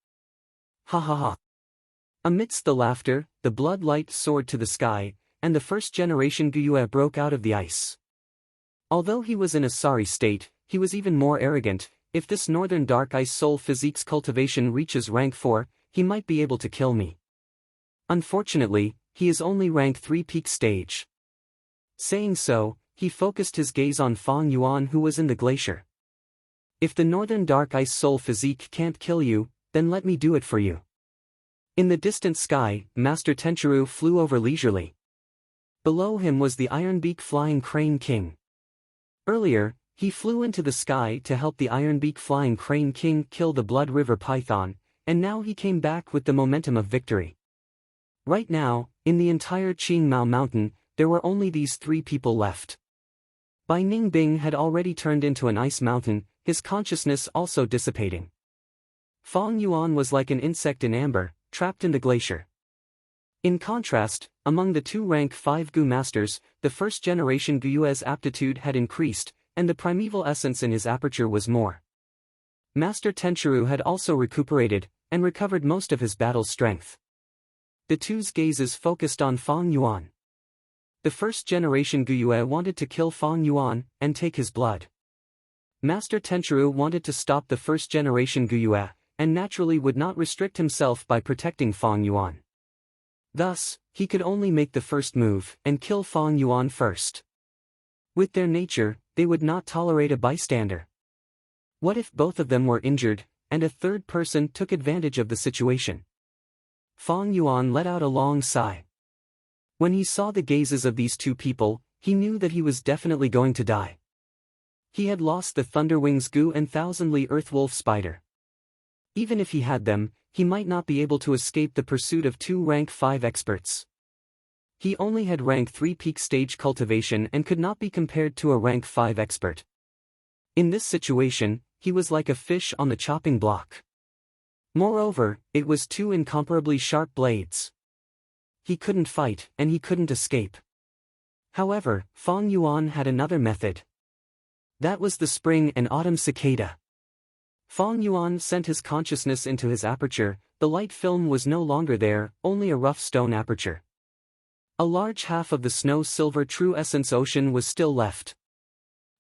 S1: Ha ha ha! Amidst the laughter, the blood light soared to the sky, and the first-generation Guyue broke out of the ice. Although he was in a sorry state, he was even more arrogant. If this Northern Dark Ice Soul physique's cultivation reaches rank 4, he might be able to kill me. Unfortunately, he is only rank 3 peak stage. Saying so, he focused his gaze on Fang Yuan who was in the glacier. If the Northern Dark Ice Soul physique can't kill you, then let me do it for you. In the distant sky, Master Tenchiru flew over leisurely. Below him was the Ironbeak Flying Crane King. Earlier, he flew into the sky to help the Ironbeak Flying Crane King kill the Blood River Python, and now he came back with the momentum of victory. Right now, in the entire Qingmao Mountain, there were only these 3 people left. Bai Ningbing had already turned into an ice mountain, his consciousness also dissipating. Fang Yuan was like an insect in amber, trapped in the glacier. In contrast, among the 2 rank 5 Gu masters, the first-generation Guyue's aptitude had increased, and the primeval essence in his aperture was more. Master Tenchiru had also recuperated, and recovered most of his battle strength. The two's gazes focused on Fang Yuan. The first-generation Guyue wanted to kill Fang Yuan, and take his blood. Master Tenchiru wanted to stop the first-generation Guyue, and naturally would not restrict himself by protecting Fang Yuan. Thus, he could only make the first move, and kill Fang Yuan first. With their nature, they would not tolerate a bystander. What if both of them were injured, and a third person took advantage of the situation? Fang Yuan let out a long sigh. When he saw the gazes of these two people, he knew that he was definitely going to die. He had lost the Thunderwings Gu and Thousandly Earthwolf Spider. Even if he had them, he might not be able to escape the pursuit of two rank 5 experts. He only had rank 3 peak stage cultivation and could not be compared to a rank 5 expert. In this situation, he was like a fish on the chopping block. Moreover, it was two incomparably sharp blades. He couldn't fight, and he couldn't escape. However, Fang Yuan had another method. That was the spring and autumn cicada. Fang Yuan sent his consciousness into his aperture. The light film was no longer there, only a rough stone aperture. A large half of the snow-silver true essence ocean was still left.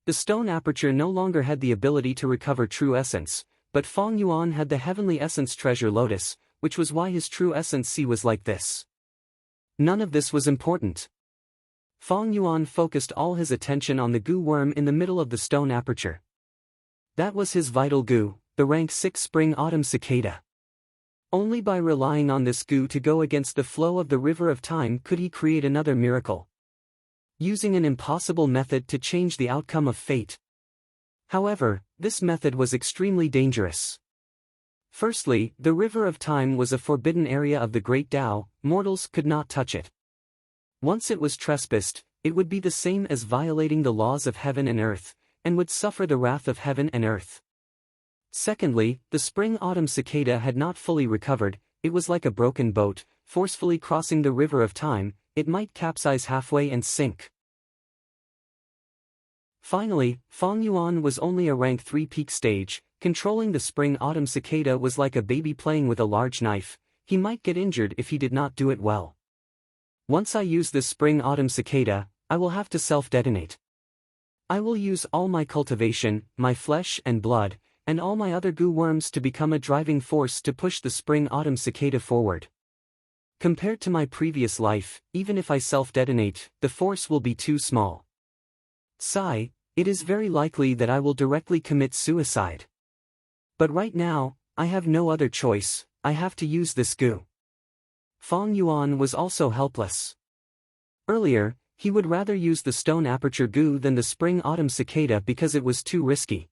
S1: The stone aperture no longer had the ability to recover true essence, but Fang Yuan had the heavenly essence treasure lotus, which was why his true essence sea was like this. None of this was important. Fang Yuan focused all his attention on the goo worm in the middle of the stone aperture. That was his vital goo, the rank 6 spring-autumn cicada. Only by relying on this goo to go against the flow of the river of time could he create another miracle. Using an impossible method to change the outcome of fate. However, this method was extremely dangerous. Firstly, the river of time was a forbidden area of the Great Tao, mortals could not touch it. Once it was trespassed, it would be the same as violating the laws of heaven and earth, and would suffer the wrath of heaven and earth. Secondly, the spring-autumn cicada had not fully recovered. It was like a broken boat, forcefully crossing the river of time. It might capsize halfway and sink. Finally, Fang Yuan was only a rank 3 peak stage. Controlling the spring-autumn cicada was like a baby playing with a large knife. He might get injured if he did not do it well. Once I use this spring-autumn cicada, I will have to self-detonate. I will use all my cultivation, my flesh and blood, and all my other goo worms to become a driving force to push the spring-autumn cicada forward. Compared to my previous life, even if I self-detonate, the force will be too small. Sigh, it is very likely that I will directly commit suicide. But right now, I have no other choice, I have to use this goo. Fang Yuan was also helpless. Earlier, he would rather use the stone aperture goo than the spring-autumn cicada because it was too risky.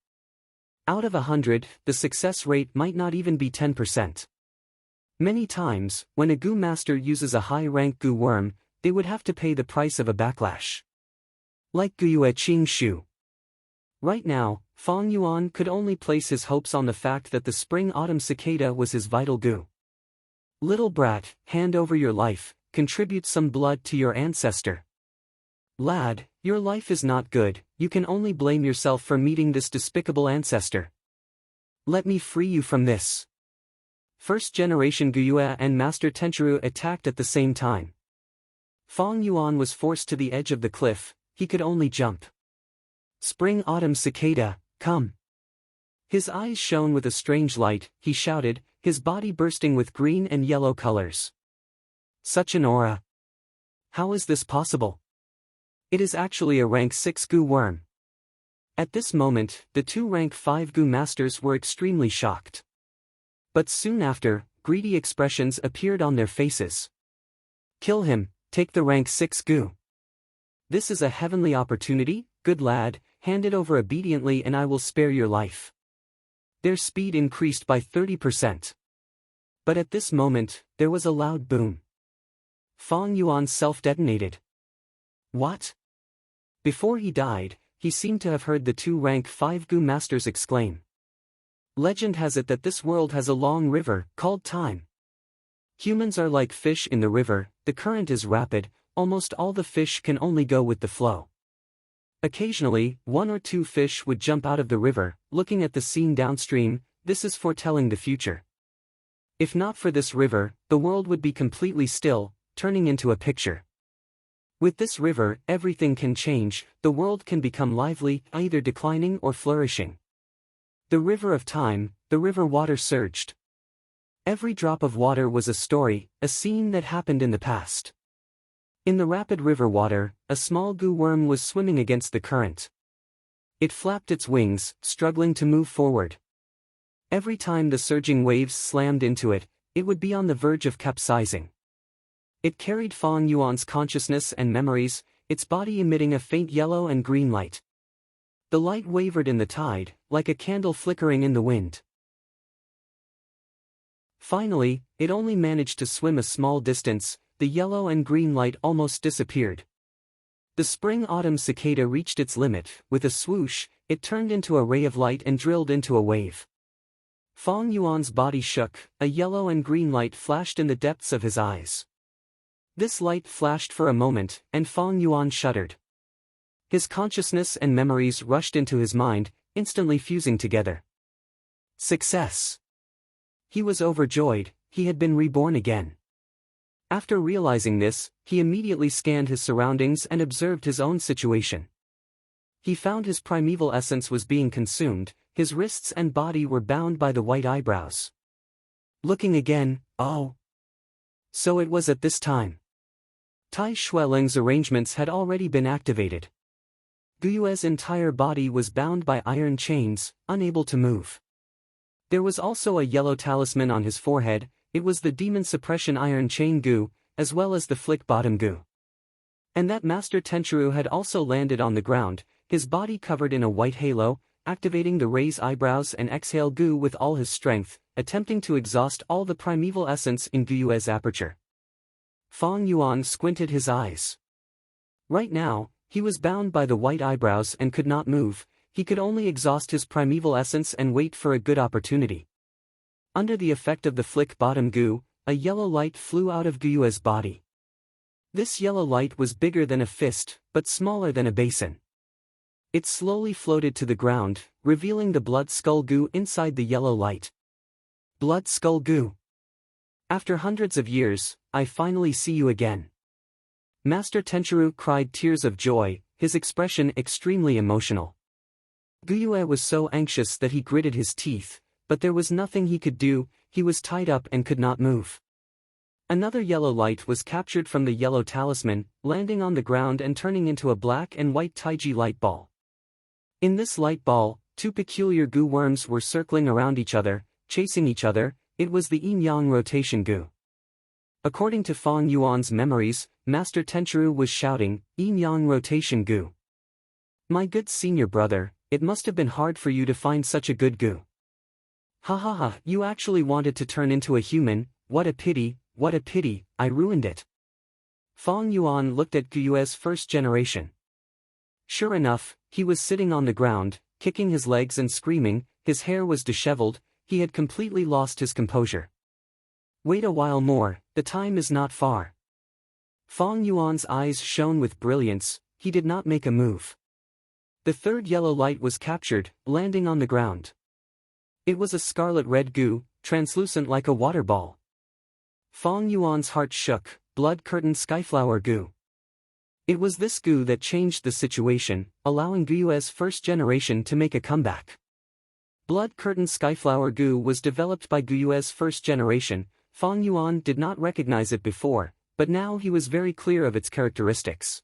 S1: Out of 100, the success rate might not even be 10%. Many times, when a goo master uses a high-rank goo worm, they would have to pay the price of a backlash. Like Guyue Qing Shu. Right now, Fang Yuan could only place his hopes on the fact that the spring-autumn cicada was his vital goo. Little brat, hand over your life, contribute some blood to your ancestor. Lad, your life is not good, you can only blame yourself for meeting this despicable ancestor. Let me free you from this. First-generation Guyue and Master Tenchiru attacked at the same time. Fang Yuan was forced to the edge of the cliff, he could only jump. Spring-autumn cicada, come. His eyes shone with a strange light, he shouted, his body bursting with green and yellow colors. Such an aura. How is this possible? It is actually a rank 6 goo worm. At this moment, the two rank 5 goo masters were extremely shocked. But soon after, greedy expressions appeared on their faces. Kill him, take the rank 6 goo. This is a heavenly opportunity, good lad, hand it over obediently and I will spare your life. Their speed increased by 30%. But at this moment, there was a loud boom. Fang Yuan self-detonated. What? Before he died, he seemed to have heard the two rank 5 goo masters exclaim. Legend has it that this world has a long river, called time. Humans are like fish in the river, the current is rapid, almost all the fish can only go with the flow. Occasionally, one or two fish would jump out of the river, looking at the scene downstream, this is foretelling the future. If not for this river, the world would be completely still, turning into a picture. With this river, everything can change, the world can become lively, either declining or flourishing. The river of time, the river water surged. Every drop of water was a story, a scene that happened in the past. In the rapid river water, a small goo worm was swimming against the current. It flapped its wings, struggling to move forward. Every time the surging waves slammed into it, it would be on the verge of capsizing. It carried Fang Yuan's consciousness and memories, its body emitting a faint yellow and green light. The light wavered in the tide, like a candle flickering in the wind. Finally, it only managed to swim a small distance, the yellow and green light almost disappeared. The spring-autumn cicada reached its limit, with a swoosh, it turned into a ray of light and drilled into a wave. Fang Yuan's body shook, a yellow and green light flashed in the depths of his eyes. This light flashed for a moment, and Fang Yuan shuddered. His consciousness and memories rushed into his mind, instantly fusing together. Success! He was overjoyed, he had been reborn again. After realizing this, he immediately scanned his surroundings and observed his own situation. He found his primeval essence was being consumed, his wrists and body were bound by the white eyebrows. Looking again, oh! So it was at this time. Tai Xueling's arrangements had already been activated. Guyue's entire body was bound by iron chains, unable to move. There was also a yellow talisman on his forehead, it was the demon suppression iron chain Gu, as well as the flick bottom Gu. And that Master Tenchiru had also landed on the ground, his body covered in a white halo, activating the raise eyebrows and exhale Gu with all his strength, attempting to exhaust all the primeval essence in Guyue's aperture. Fang Yuan squinted his eyes. Right now, he was bound by the white eyebrows and could not move, he could only exhaust his primeval essence and wait for a good opportunity. Under the effect of the flick bottom Gu, a yellow light flew out of Guyue's body. This yellow light was bigger than a fist, but smaller than a basin. It slowly floated to the ground, revealing the blood skull Gu inside the yellow light. Blood skull Gu. After hundreds of years, I finally see you again. Master Tenchiru cried tears of joy, his expression extremely emotional. Guyue was so anxious that he gritted his teeth, but there was nothing he could do, he was tied up and could not move. Another yellow light was captured from the yellow talisman, landing on the ground and turning into a black and white Taiji light ball. In this light ball, two peculiar Gu worms were circling around each other, chasing each other, it was the yin-yang rotation Gu. According to Fang Yuan's memories, Master Tenchiru was shouting, yin-yang rotation Gu. My good senior brother, it must have been hard for you to find such a good Gu. Ha ha ha, you actually wanted to turn into a human, what a pity, I ruined it. Fang Yuan looked at Guyue's first generation. Sure enough, he was sitting on the ground, kicking his legs and screaming, his hair was disheveled, he had completely lost his composure. Wait a while more, the time is not far. Fang Yuan's eyes shone with brilliance, he did not make a move. The third yellow light was captured, landing on the ground. It was a scarlet-red Gu, translucent like a water ball. Fang Yuan's heart shook, blood-curtained skyflower Gu. It was this Gu that changed the situation, allowing Guyue's first generation to make a comeback. Blood-curtained skyflower Gu was developed by Guyue's first generation, Fang Yuan did not recognize it before, but now he was very clear of its characteristics.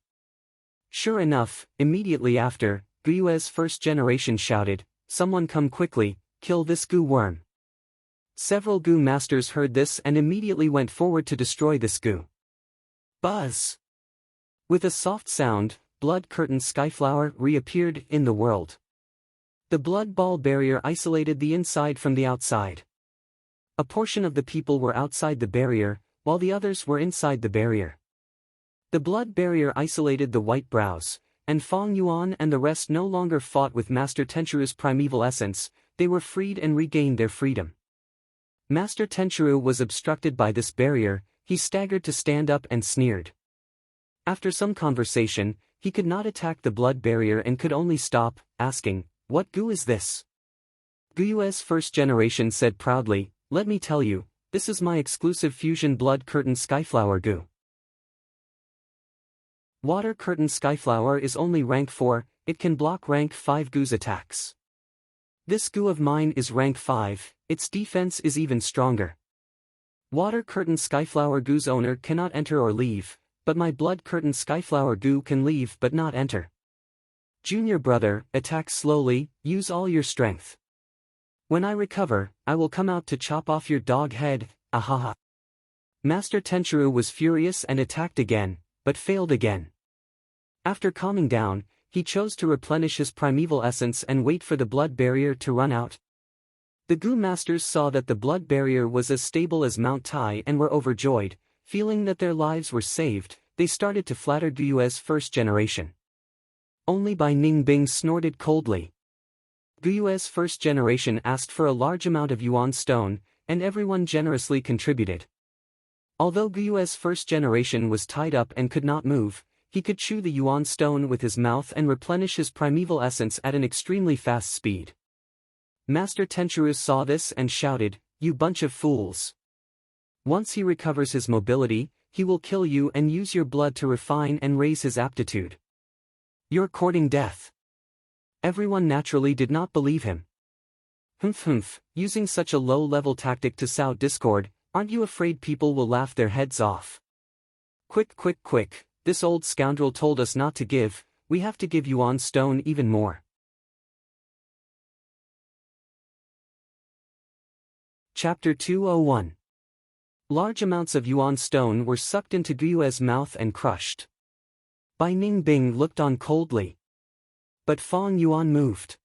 S1: Sure enough, immediately after, Guyue's first generation shouted, someone come quickly, kill this Gu worm. Several Gu masters heard this and immediately went forward to destroy this Gu. Buzz! With a soft sound, blood-curtained skyflower reappeared in the world. The blood ball barrier isolated the inside from the outside. A portion of the people were outside the barrier, while the others were inside the barrier. The blood barrier isolated the white brows, and Fang Yuan and the rest no longer fought with Master Tenchiru's primeval essence, they were freed and regained their freedom. Master Tenchiru was obstructed by this barrier, he staggered to stand up and sneered. After some conversation, he could not attack the blood barrier and could only stop, asking, what Gu is this? Guyue's first generation said proudly, "Let me tell you, this is my exclusive fusion blood curtain skyflower goo. Water curtain skyflower is only rank 4, it can block rank 5 goo's attacks. This goo of mine is rank 5, its defense is even stronger. Water curtain skyflower goo's owner cannot enter or leave, but my blood curtain skyflower goo can leave but not enter. Junior brother, attack slowly, use all your strength. When I recover, I will come out to chop off your dog head, ahaha." Master Tenchiru was furious and attacked again, but failed again. After calming down, he chose to replenish his primeval essence and wait for the blood barrier to run out. The Goo Masters saw that the blood barrier was as stable as Mount Tai and were overjoyed. Feeling that their lives were saved, they started to flatter Guyue's first generation. Only by Ning Bing snorted coldly. Guyue's first generation asked for a large amount of Yuan stone, and everyone generously contributed. Although Guyue's first generation was tied up and could not move, he could chew the Yuan stone with his mouth and replenish his primeval essence at an extremely fast speed. Master Tenchiru saw this and shouted, "You bunch of fools! Once he recovers his mobility, he will kill you and use your blood to refine and raise his aptitude. You're courting death." Everyone naturally did not believe him. Humph, using such a low-level tactic to sow discord, aren't you afraid people will laugh their heads off? Quick, this old scoundrel told us not to give, we have to give Yuan stone even more. Chapter 201. Large amounts of Yuan stone were sucked into Guyue's mouth and crushed. Bai Ning Bing looked on coldly. But Fong Yuan moved.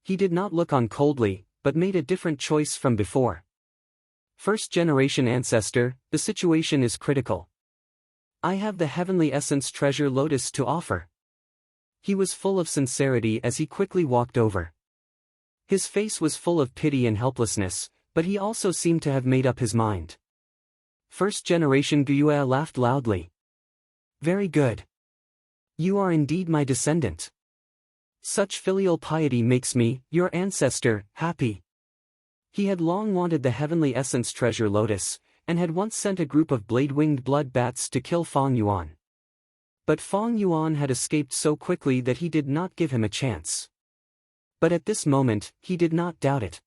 S1: He did not look on coldly, but made a different choice from before. First generation ancestor, the situation is critical. I have the heavenly essence treasure lotus to offer. He was full of sincerity as he quickly walked over. His face was full of pity and helplessness, but he also seemed to have made up his mind. First generation Guyue laughed loudly. Very good. You are indeed my descendant. Such filial piety makes me, your ancestor, happy. He had long wanted the heavenly essence treasure lotus, and had once sent a group of blade-winged blood bats to kill Fong Yuan. But Fong Yuan had escaped so quickly that he did not give him a chance. But at this moment, he did not doubt it.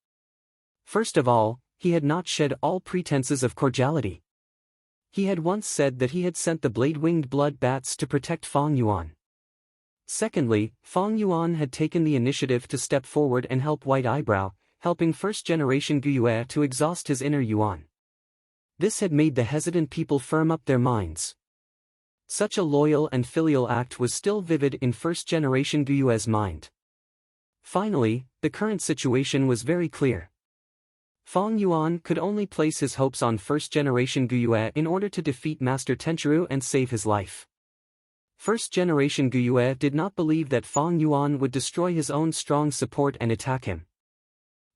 S1: First of all, he had not shed all pretenses of cordiality. He had once said that he had sent the blade-winged blood bats to protect Fong Yuan. Secondly, Fong Yuan had taken the initiative to step forward and help White Eyebrow, helping first-generation Guyue to exhaust his inner Yuan. This had made the hesitant people firm up their minds. Such a loyal and filial act was still vivid in first-generation Guyue's mind. Finally, the current situation was very clear. Fong Yuan could only place his hopes on first-generation Guyue in order to defeat Master Tenchiru and save his life. First-generation Guyue did not believe that Fong Yuan would destroy his own strong support and attack him.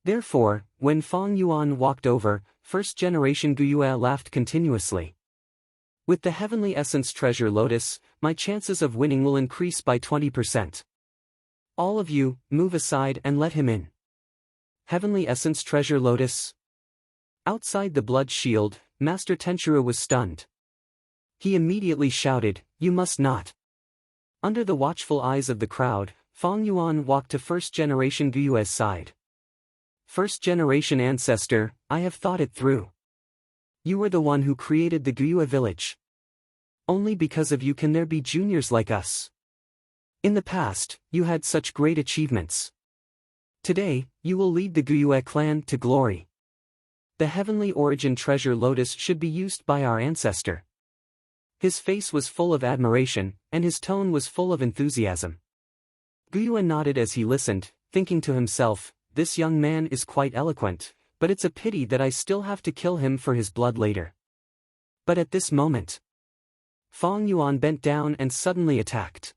S1: Therefore, when Fong Yuan walked over, first-generation Guyue laughed continuously. With the heavenly essence treasure lotus, my chances of winning will increase by 20%. All of you, move aside and let him in. Heavenly essence treasure lotus. Outside the blood shield, Master Tenchiru was stunned. He immediately shouted, "You must not." Under the watchful eyes of the crowd, Fong Yuan walked to first-generation Guyue's side. First-generation ancestor, I have thought it through. You were the one who created the Guyue village. Only because of you can there be juniors like us. In the past, you had such great achievements. Today, you will lead the Guyue clan to glory. The heavenly origin treasure lotus should be used by our ancestor. His face was full of admiration, and his tone was full of enthusiasm. Guyue nodded as he listened, thinking to himself, this young man is quite eloquent, but it's a pity that I still have to kill him for his blood later. But at this moment, Fong Yuan bent down and suddenly attacked.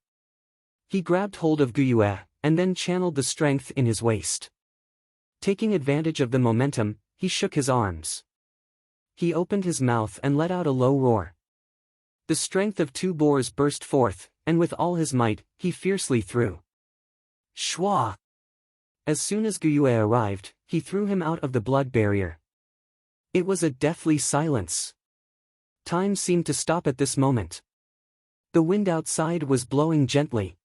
S1: He grabbed hold of Guyue, and then channeled the strength in his waist. Taking advantage of the momentum, he shook his arms. He opened his mouth and let out a low roar. The strength of two boars burst forth, and with all his might, he fiercely threw. Shwa! As soon as Guyue arrived, he threw him out of the blood barrier. It was a deathly silence. Time seemed to stop at this moment. The wind outside was blowing gently.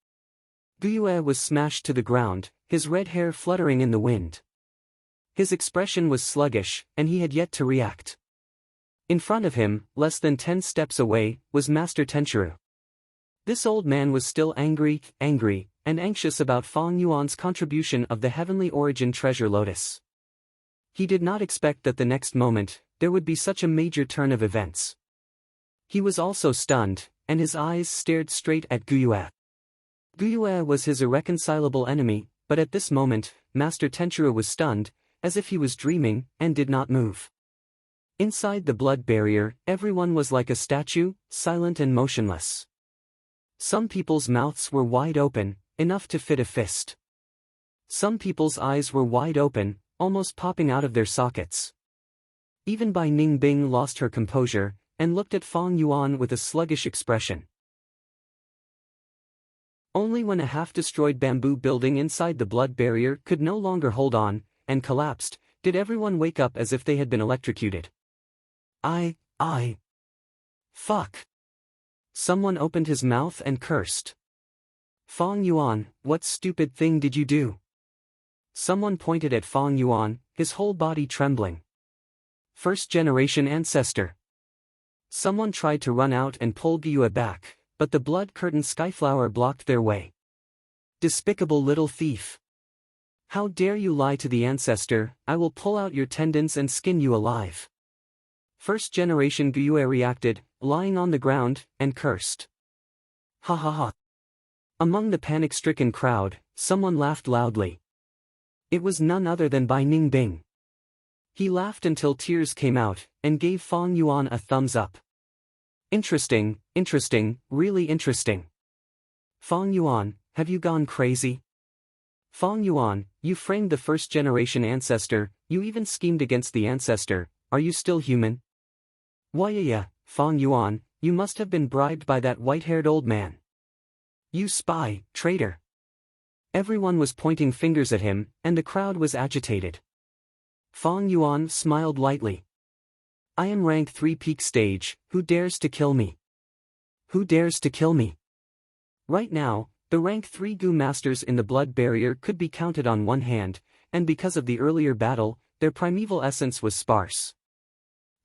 S1: Guyue was smashed to the ground, his red hair fluttering in the wind. His expression was sluggish, and he had yet to react. In front of him, less than 10 steps away, was Master Tenchiru. This old man was still angry, and anxious about Fang Yuan's contribution of the heavenly origin treasure lotus. He did not expect that the next moment, there would be such a major turn of events. He was also stunned, and his eyes stared straight at Guyue. Guyue was his irreconcilable enemy, but at this moment, Master Tenchiru was stunned, as if he was dreaming, and did not move. Inside the blood barrier, everyone was like a statue, silent and motionless. Some people's mouths were wide open, enough to fit a fist. Some people's eyes were wide open, almost popping out of their sockets. Even Bai Ningbing lost her composure, and looked at Fang Yuan with a sluggish expression. Only when a half-destroyed bamboo building inside the blood barrier could no longer hold on, and collapsed, did everyone wake up as if they had been electrocuted. Fuck. Someone opened his mouth and cursed. Fang Yuan, what stupid thing did you do? Someone pointed at Fang Yuan, his whole body trembling. First-generation ancestor. Someone tried to run out and pull Guyue back, but the blood-curtained skyflower blocked their way. Despicable little thief. How dare you lie to the ancestor, I will pull out your tendons and skin you alive. First-generation Guyue reacted, lying on the ground, and cursed. Ha ha ha. Among the panic-stricken crowd, someone laughed loudly. It was none other than Bai Ningbing. He laughed until tears came out, and gave Fang Yuan a thumbs up. Interesting, really interesting. Fang Yuan, have you gone crazy? Fang Yuan, you framed the first-generation ancestor, you even schemed against the ancestor, are you still human? Why, Fang Yuan, you must have been bribed by that white-haired old man. You spy, traitor. Everyone was pointing fingers at him, and the crowd was agitated. Fang Yuan smiled lightly. I am rank 3 peak stage, who dares to kill me? Who dares to kill me? Right now, the rank 3 Gu masters in the blood barrier could be counted on one hand, and because of the earlier battle, their primeval essence was sparse.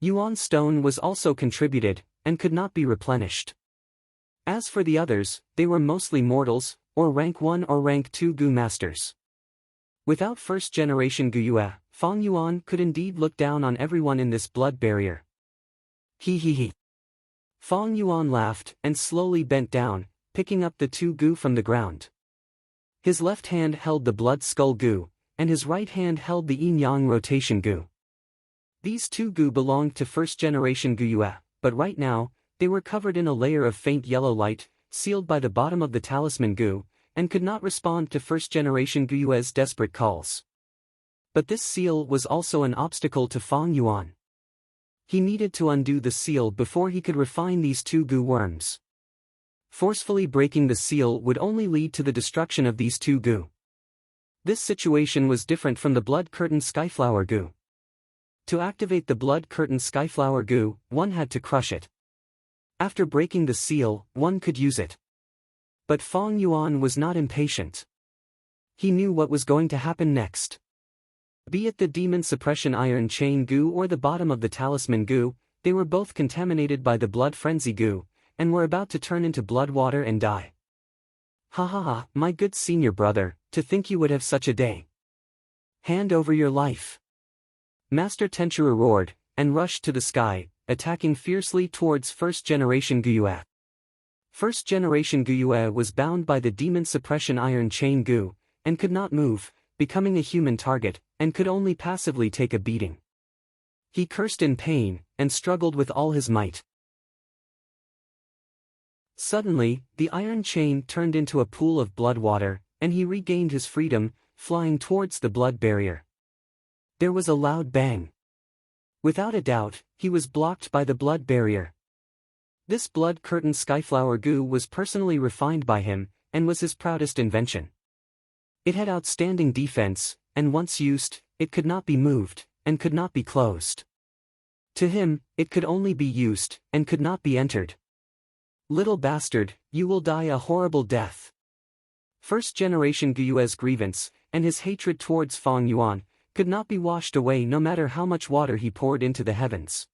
S1: Yuan stone was also contributed, and could not be replenished. As for the others, they were mostly mortals, or rank 1 or rank 2 Gu masters. Without first-generation Guyue, Fang Yuan could indeed look down on everyone in this blood barrier. He. Fang Yuan laughed, and slowly bent down, picking up the 2 Gu from the ground. His left hand held the blood skull Gu, and his right hand held the yin-yang rotation Gu. These 2 Gu belonged to first-generation Guyue, but right now, they were covered in a layer of faint yellow light, sealed by the bottom of the talisman Gu, and could not respond to first-generation Guyue's desperate calls. But this seal was also an obstacle to Fang Yuan. He needed to undo the seal before he could refine these 2 Gu worms. Forcefully breaking the seal would only lead to the destruction of these 2 Gu. This situation was different from the blood-curtained skyflower Gu. To activate the blood-curtained skyflower Gu, one had to crush it. After breaking the seal, one could use it. But Fang Yuan was not impatient. He knew what was going to happen next. Be it the demon suppression iron chain Gu or the bottom of the talisman Gu, they were both contaminated by the blood frenzy Gu, and were about to turn into blood water and die. Ha, my good senior brother, to think you would have such a day. Hand over your life. Master Tenchiru roared, and rushed to the sky, attacking fiercely towards first-generation Guyue. First-generation Guyue was bound by the demon suppression iron chain Gu, and could not move, becoming a human target, and could only passively take a beating. He cursed in pain, and struggled with all his might. Suddenly, the iron chain turned into a pool of blood water, and he regained his freedom, flying towards the blood barrier. There was a loud bang. Without a doubt, he was blocked by the blood barrier. This blood-curtained skyflower Gu was personally refined by him, and was his proudest invention. It had outstanding defense, and once used, it could not be moved, and could not be closed. To him, it could only be used, and could not be entered. Little bastard, you will die a horrible death. First generation Guyue's grievance, and his hatred towards Feng Yuan, could not be washed away no matter how much water he poured into the heavens.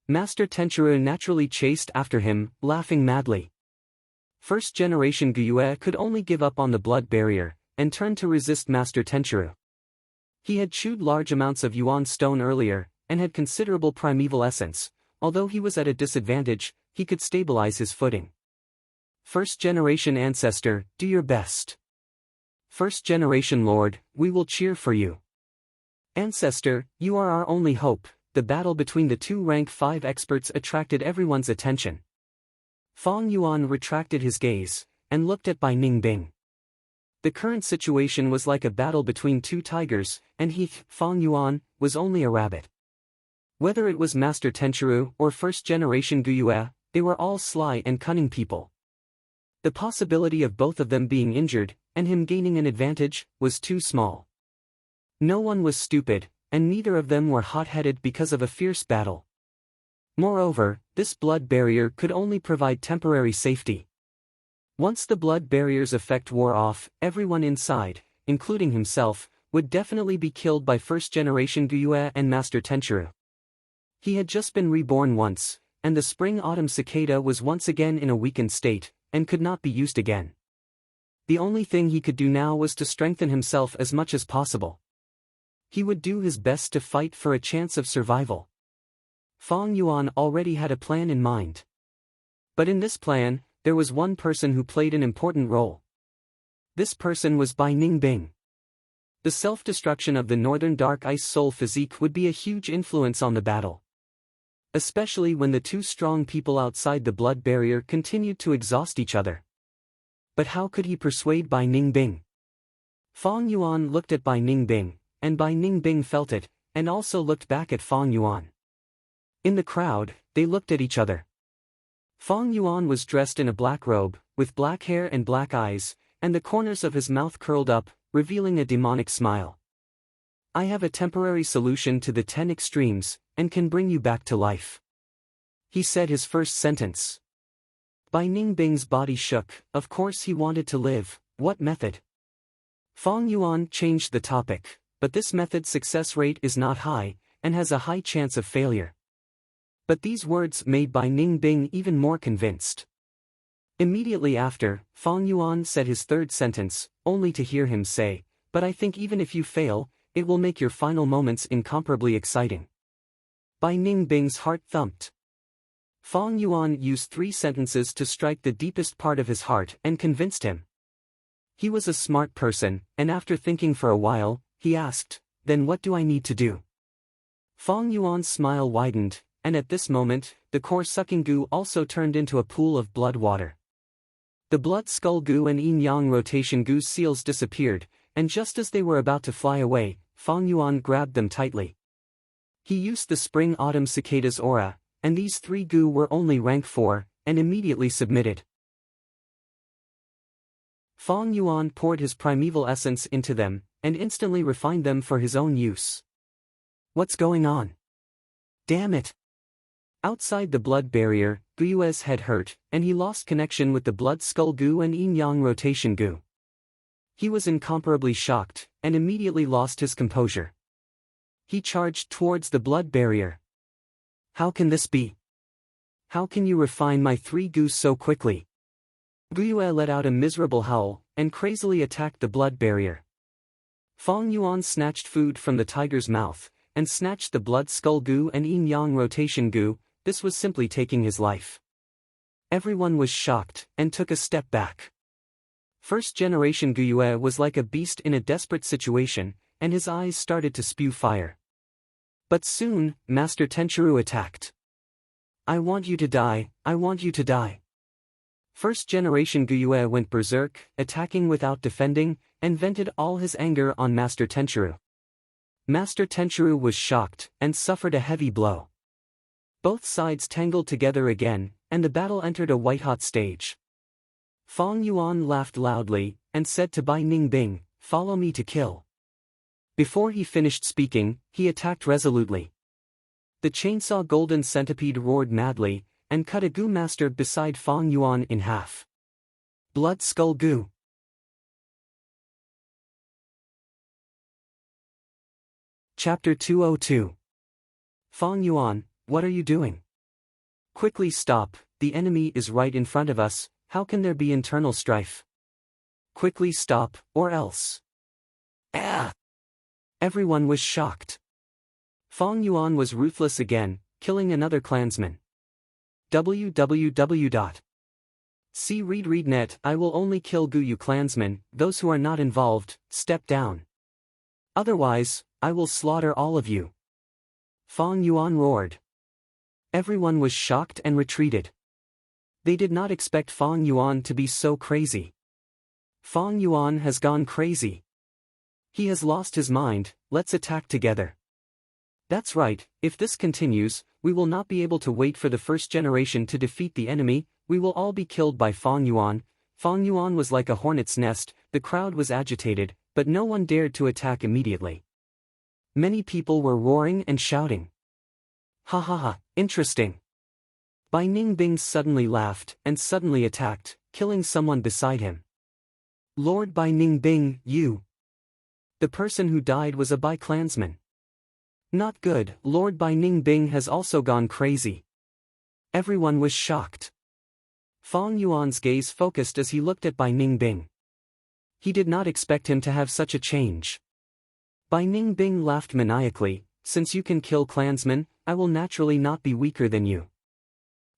S1: Master Tenchiru naturally chased after him, laughing madly. First generation Guyue could only give up on the blood barrier, and turn to resist Master Tenchiru. He had chewed large amounts of Yuan stone earlier, and had considerable primeval essence. Although he was at a disadvantage, he could stabilize his footing. First generation ancestor, do your best. First generation lord, we will cheer for you. Ancestor, you are our only hope. The battle between the two rank 5 experts attracted everyone's attention. Feng Yuan retracted his gaze, and looked at Bai Ningbing. The current situation was like a battle between two tigers, and he, Feng Yuan, was only a rabbit. Whether it was Master Tenchiru or first generation Guyue, they were all sly and cunning people. The possibility of both of them being injured, and him gaining an advantage, was too small. No one was stupid, and neither of them were hot-headed because of a fierce battle. Moreover, this blood barrier could only provide temporary safety. Once the blood barrier's effect wore off, everyone inside, including himself, would definitely be killed by first-generation Guyue and Master Tenchiru. He had just been reborn once, and the spring-autumn cicada was once again in a weakened state, and could not be used again. The only thing he could do now was to strengthen himself as much as possible. He would do his best to fight for a chance of survival. Feng Yuan already had a plan in mind. But in this plan, there was one person who played an important role. This person was Bai Ningbing. The self-destruction of the Northern Dark Ice Soul physique would be a huge influence on the battle. Especially when the two strong people outside the blood barrier continued to exhaust each other. But how could he persuade Bai Ningbing? Feng Yuan looked at Bai Ningbing, and Bai Ningbing felt it, and also looked back at Feng Yuan. In the crowd, they looked at each other. Feng Yuan was dressed in a black robe, with black hair and black eyes, and the corners of his mouth curled up, revealing a demonic smile. I have a temporary solution to the 10 extremes, and can bring you back to life. He said his first sentence. Bai Ningbing's body shook. Of course he wanted to live. What method? Feng Yuan changed the topic, but this method's success rate is not high, and has a high chance of failure. But these words made Bai Ningbing even more convinced. Immediately after, Feng Yuan said his third sentence, only to hear him say, but I think even if you fail, it will make your final moments incomparably exciting. Bai Ningbing's heart thumped. Feng Yuan used 3 sentences to strike the deepest part of his heart and convinced him. He was a smart person, and after thinking for a while, he asked, then what do I need to do? Feng Yuan's smile widened, and at this moment, the core-sucking goo also turned into a pool of blood water. The blood skull goo and yin-yang rotation goo seals disappeared, and just as they were about to fly away, Feng Yuan grabbed them tightly. He used the spring-autumn cicada's aura, and these 3 goo were only rank 4, and immediately submitted. Feng Yuan poured his primeval essence into them, and instantly refined them for his own use. What's going on? Damn it! Outside the blood barrier, Guyue's head hurt, and he lost connection with the blood skull goo and yin-yang rotation goo. He was incomparably shocked, and immediately lost his composure. He charged towards the blood barrier. How can this be? How can you refine my 3 goos so quickly? Guyue let out a miserable howl, and crazily attacked the blood barrier. Feng Yuan snatched food from the tiger's mouth, and snatched the blood skull goo and yin-yang rotation goo. This was simply taking his life. Everyone was shocked, and took a step back. First-generation Guyue was like a beast in a desperate situation, and his eyes started to spew fire. But soon, Master Tenchiru attacked. I want you to die, I want you to die. First-generation Guyue went berserk, attacking without defending, and vented all his anger on Master Tenchiru. Master Tenchiru was shocked, and suffered a heavy blow. Both sides tangled together again, and the battle entered a white-hot stage. Feng Yuan laughed loudly, and said to Bai Ningbing, Follow me to kill. Before he finished speaking, he attacked resolutely. The chainsaw golden centipede roared madly, and cut a goo master beside Fang Yuan in half. Blood skull goo. Chapter 202. Fang Yuan, what are you doing? Quickly stop, the enemy is right in front of us, how can there be internal strife? Quickly stop, or else. Ah! Everyone was shocked. Fang Yuan was ruthless again, killing another clansman. www.c-read-read-net I will only kill Guyu clansmen, those who are not involved, step down. Otherwise, I will slaughter all of you. Fang Yuan roared. Everyone was shocked and retreated. They did not expect Fang Yuan to be so crazy. Fang Yuan has gone crazy. He has lost his mind, let's attack together. That's right, if this continues, we will not be able to wait for the first generation to defeat the enemy, we will all be killed by Fang Yuan. Fang Yuan was like a hornet's nest, the crowd was agitated, but no one dared to attack immediately. Many people were roaring and shouting. Ha ha ha, interesting. Bai Ningbing suddenly laughed, and suddenly attacked, killing someone beside him. Lord Bai Ningbing, you. The person who died was a Bai clansman. Not good, Lord Bai Ningbing has also gone crazy. Everyone was shocked. Fang Yuan's gaze focused as he looked at Bai Ningbing. He did not expect him to have such a change. Bai Ningbing laughed maniacally, since you can kill clansmen, I will naturally not be weaker than you.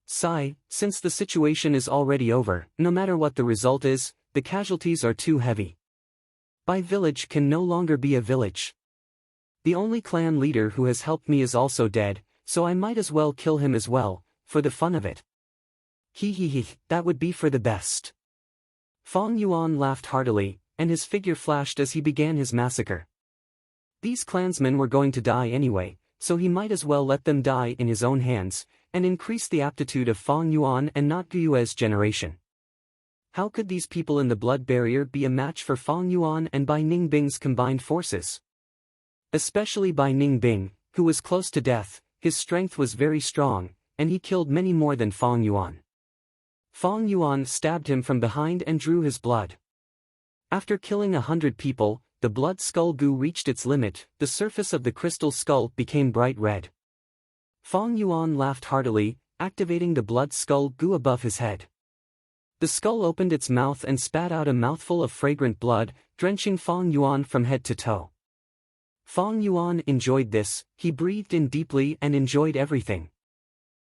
S1: Sigh, since the situation is already over, no matter what the result is, the casualties are too heavy. Bai village can no longer be a village. The only clan leader who has helped me is also dead, so I might as well kill him as well, for the fun of it. Hee, that would be for the best. Fang Yuan laughed heartily, and his figure flashed as he began his massacre. These clansmen were going to die anyway, so he might as well let them die in his own hands, and increase the aptitude of Fang Yuan and not Guyue's generation. How could these people in the blood barrier be a match for Fang Yuan and Bai Ningbing's combined forces? Especially Bai Ningbing, who was close to death, his strength was very strong, and he killed many more than Fang Yuan. Fang Yuan stabbed him from behind and drew his blood. After killing 100 people, the blood skull goo reached its limit, the surface of the crystal skull became bright red. Fang Yuan laughed heartily, activating the blood skull goo above his head. The skull opened its mouth and spat out a mouthful of fragrant blood, drenching Fang Yuan from head to toe. Fang Yuan enjoyed this, he breathed in deeply and enjoyed everything.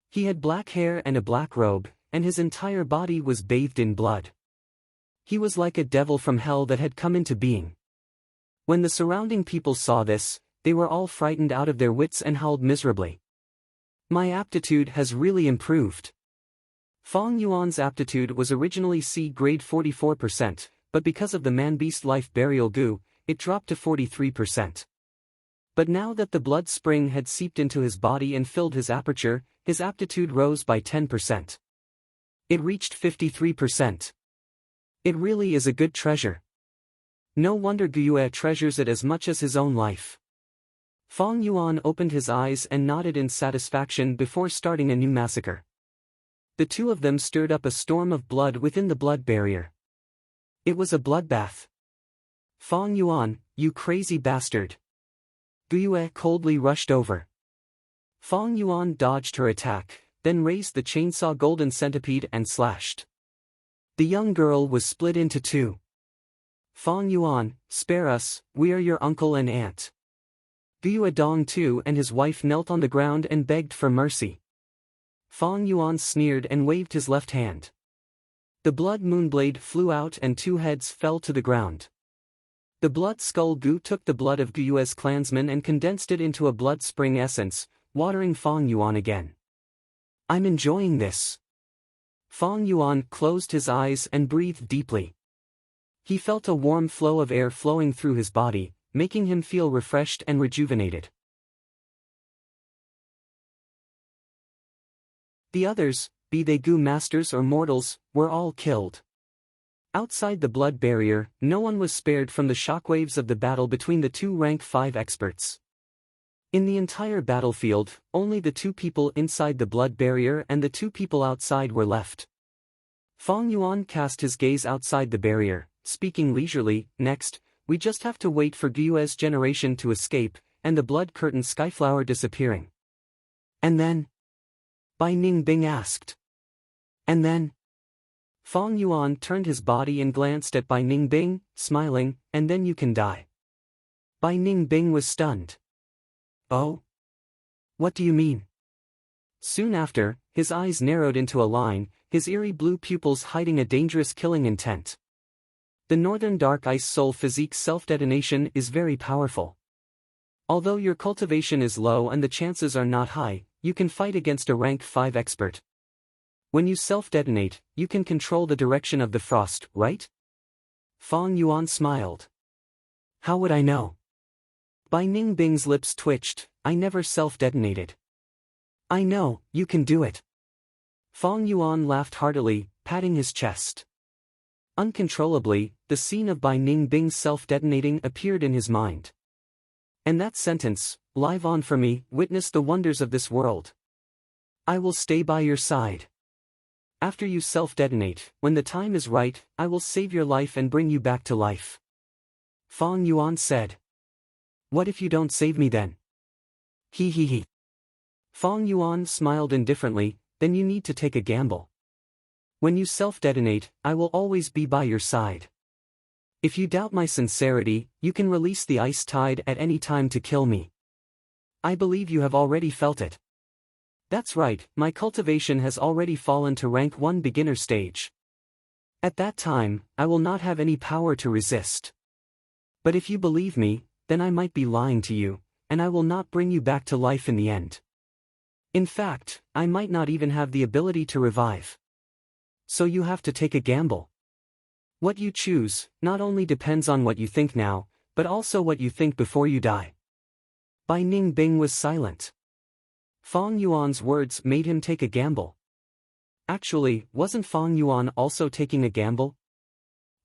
S1: He had black hair and a black robe, and his entire body was bathed in blood. He was like a devil from hell that had come into being. When the surrounding people saw this, they were all frightened out of their wits and howled miserably. My aptitude has really improved. Fang Yuan's aptitude was originally C grade 44%, but because of the man-beast life burial goo, it dropped to 43%. But now that the blood spring had seeped into his body and filled his aperture, his aptitude rose by 10%. It reached 53%. It really is a good treasure. No wonder Guyue treasures it as much as his own life. Fang Yuan opened his eyes and nodded in satisfaction before starting a new massacre. The two of them stirred up a storm of blood within the blood barrier. It was a bloodbath. Fang Yuan, you crazy bastard. Guyue coldly rushed over. Fang Yuan dodged her attack, then raised the chainsaw golden centipede and slashed. The young girl was split into two. Fang Yuan, spare us, we are your uncle and aunt. Guyue Dong too and his wife knelt on the ground and begged for mercy. Fang Yuan sneered and waved his left hand. The blood moonblade flew out and two heads fell to the ground. The blood skull goo took the blood of Guyue's clansmen and condensed it into a blood spring essence, watering Fang Yuan again. I'm enjoying this. Fang Yuan closed his eyes and breathed deeply. He felt a warm flow of air flowing through his body, making him feel refreshed and rejuvenated. The others, be they goo masters or mortals, were all killed. Outside the blood barrier, no one was spared from the shockwaves of the battle between the two rank 5 experts. In the entire battlefield, only the 2 people inside the blood barrier and the 2 people outside were left. Fong Yuan cast his gaze outside the barrier, speaking leisurely. Next, we just have to wait for Guo's generation to escape, and the blood curtain skyflower disappearing. And then? Bai Ningbing asked. And then? Fong Yuan turned his body and glanced at Bai Ningbing, smiling, and then you can die. Bai Ningbing was stunned. Oh? What do you mean? Soon after, his eyes narrowed into a line, his eerie blue pupils hiding a dangerous killing intent. The Northern Dark Ice Soul physique self-detonation is very powerful. Although your cultivation is low and the chances are not high, you can fight against a rank 5 expert. When you self-detonate, you can control the direction of the frost, right? Fong Yuan smiled. How would I know? Bai Ningbing's lips twitched. I never self-detonated. I know, you can do it. Fong Yuan laughed heartily, patting his chest. Uncontrollably, the scene of Bai Ningbing's self-detonating appeared in his mind. And that sentence, live on for me, witness the wonders of this world. I will stay by your side. After you self-detonate, when the time is right, I will save your life and bring you back to life. Fong Yuan said. What if you don't save me then? He. Fong Yuan smiled indifferently, then you need to take a gamble. When you self-detonate, I will always be by your side. If you doubt my sincerity, you can release the ice tide at any time to kill me. I believe you have already felt it. That's right, my cultivation has already fallen to rank 1 beginner stage. At that time, I will not have any power to resist. But if you believe me, then I might be lying to you, and I will not bring you back to life in the end. In fact, I might not even have the ability to revive. So you have to take a gamble. What you choose, not only depends on what you think now, but also what you think before you die. Bai Ningbing was silent. Fong Yuan's words made him take a gamble. Actually, wasn't Fong Yuan also taking a gamble?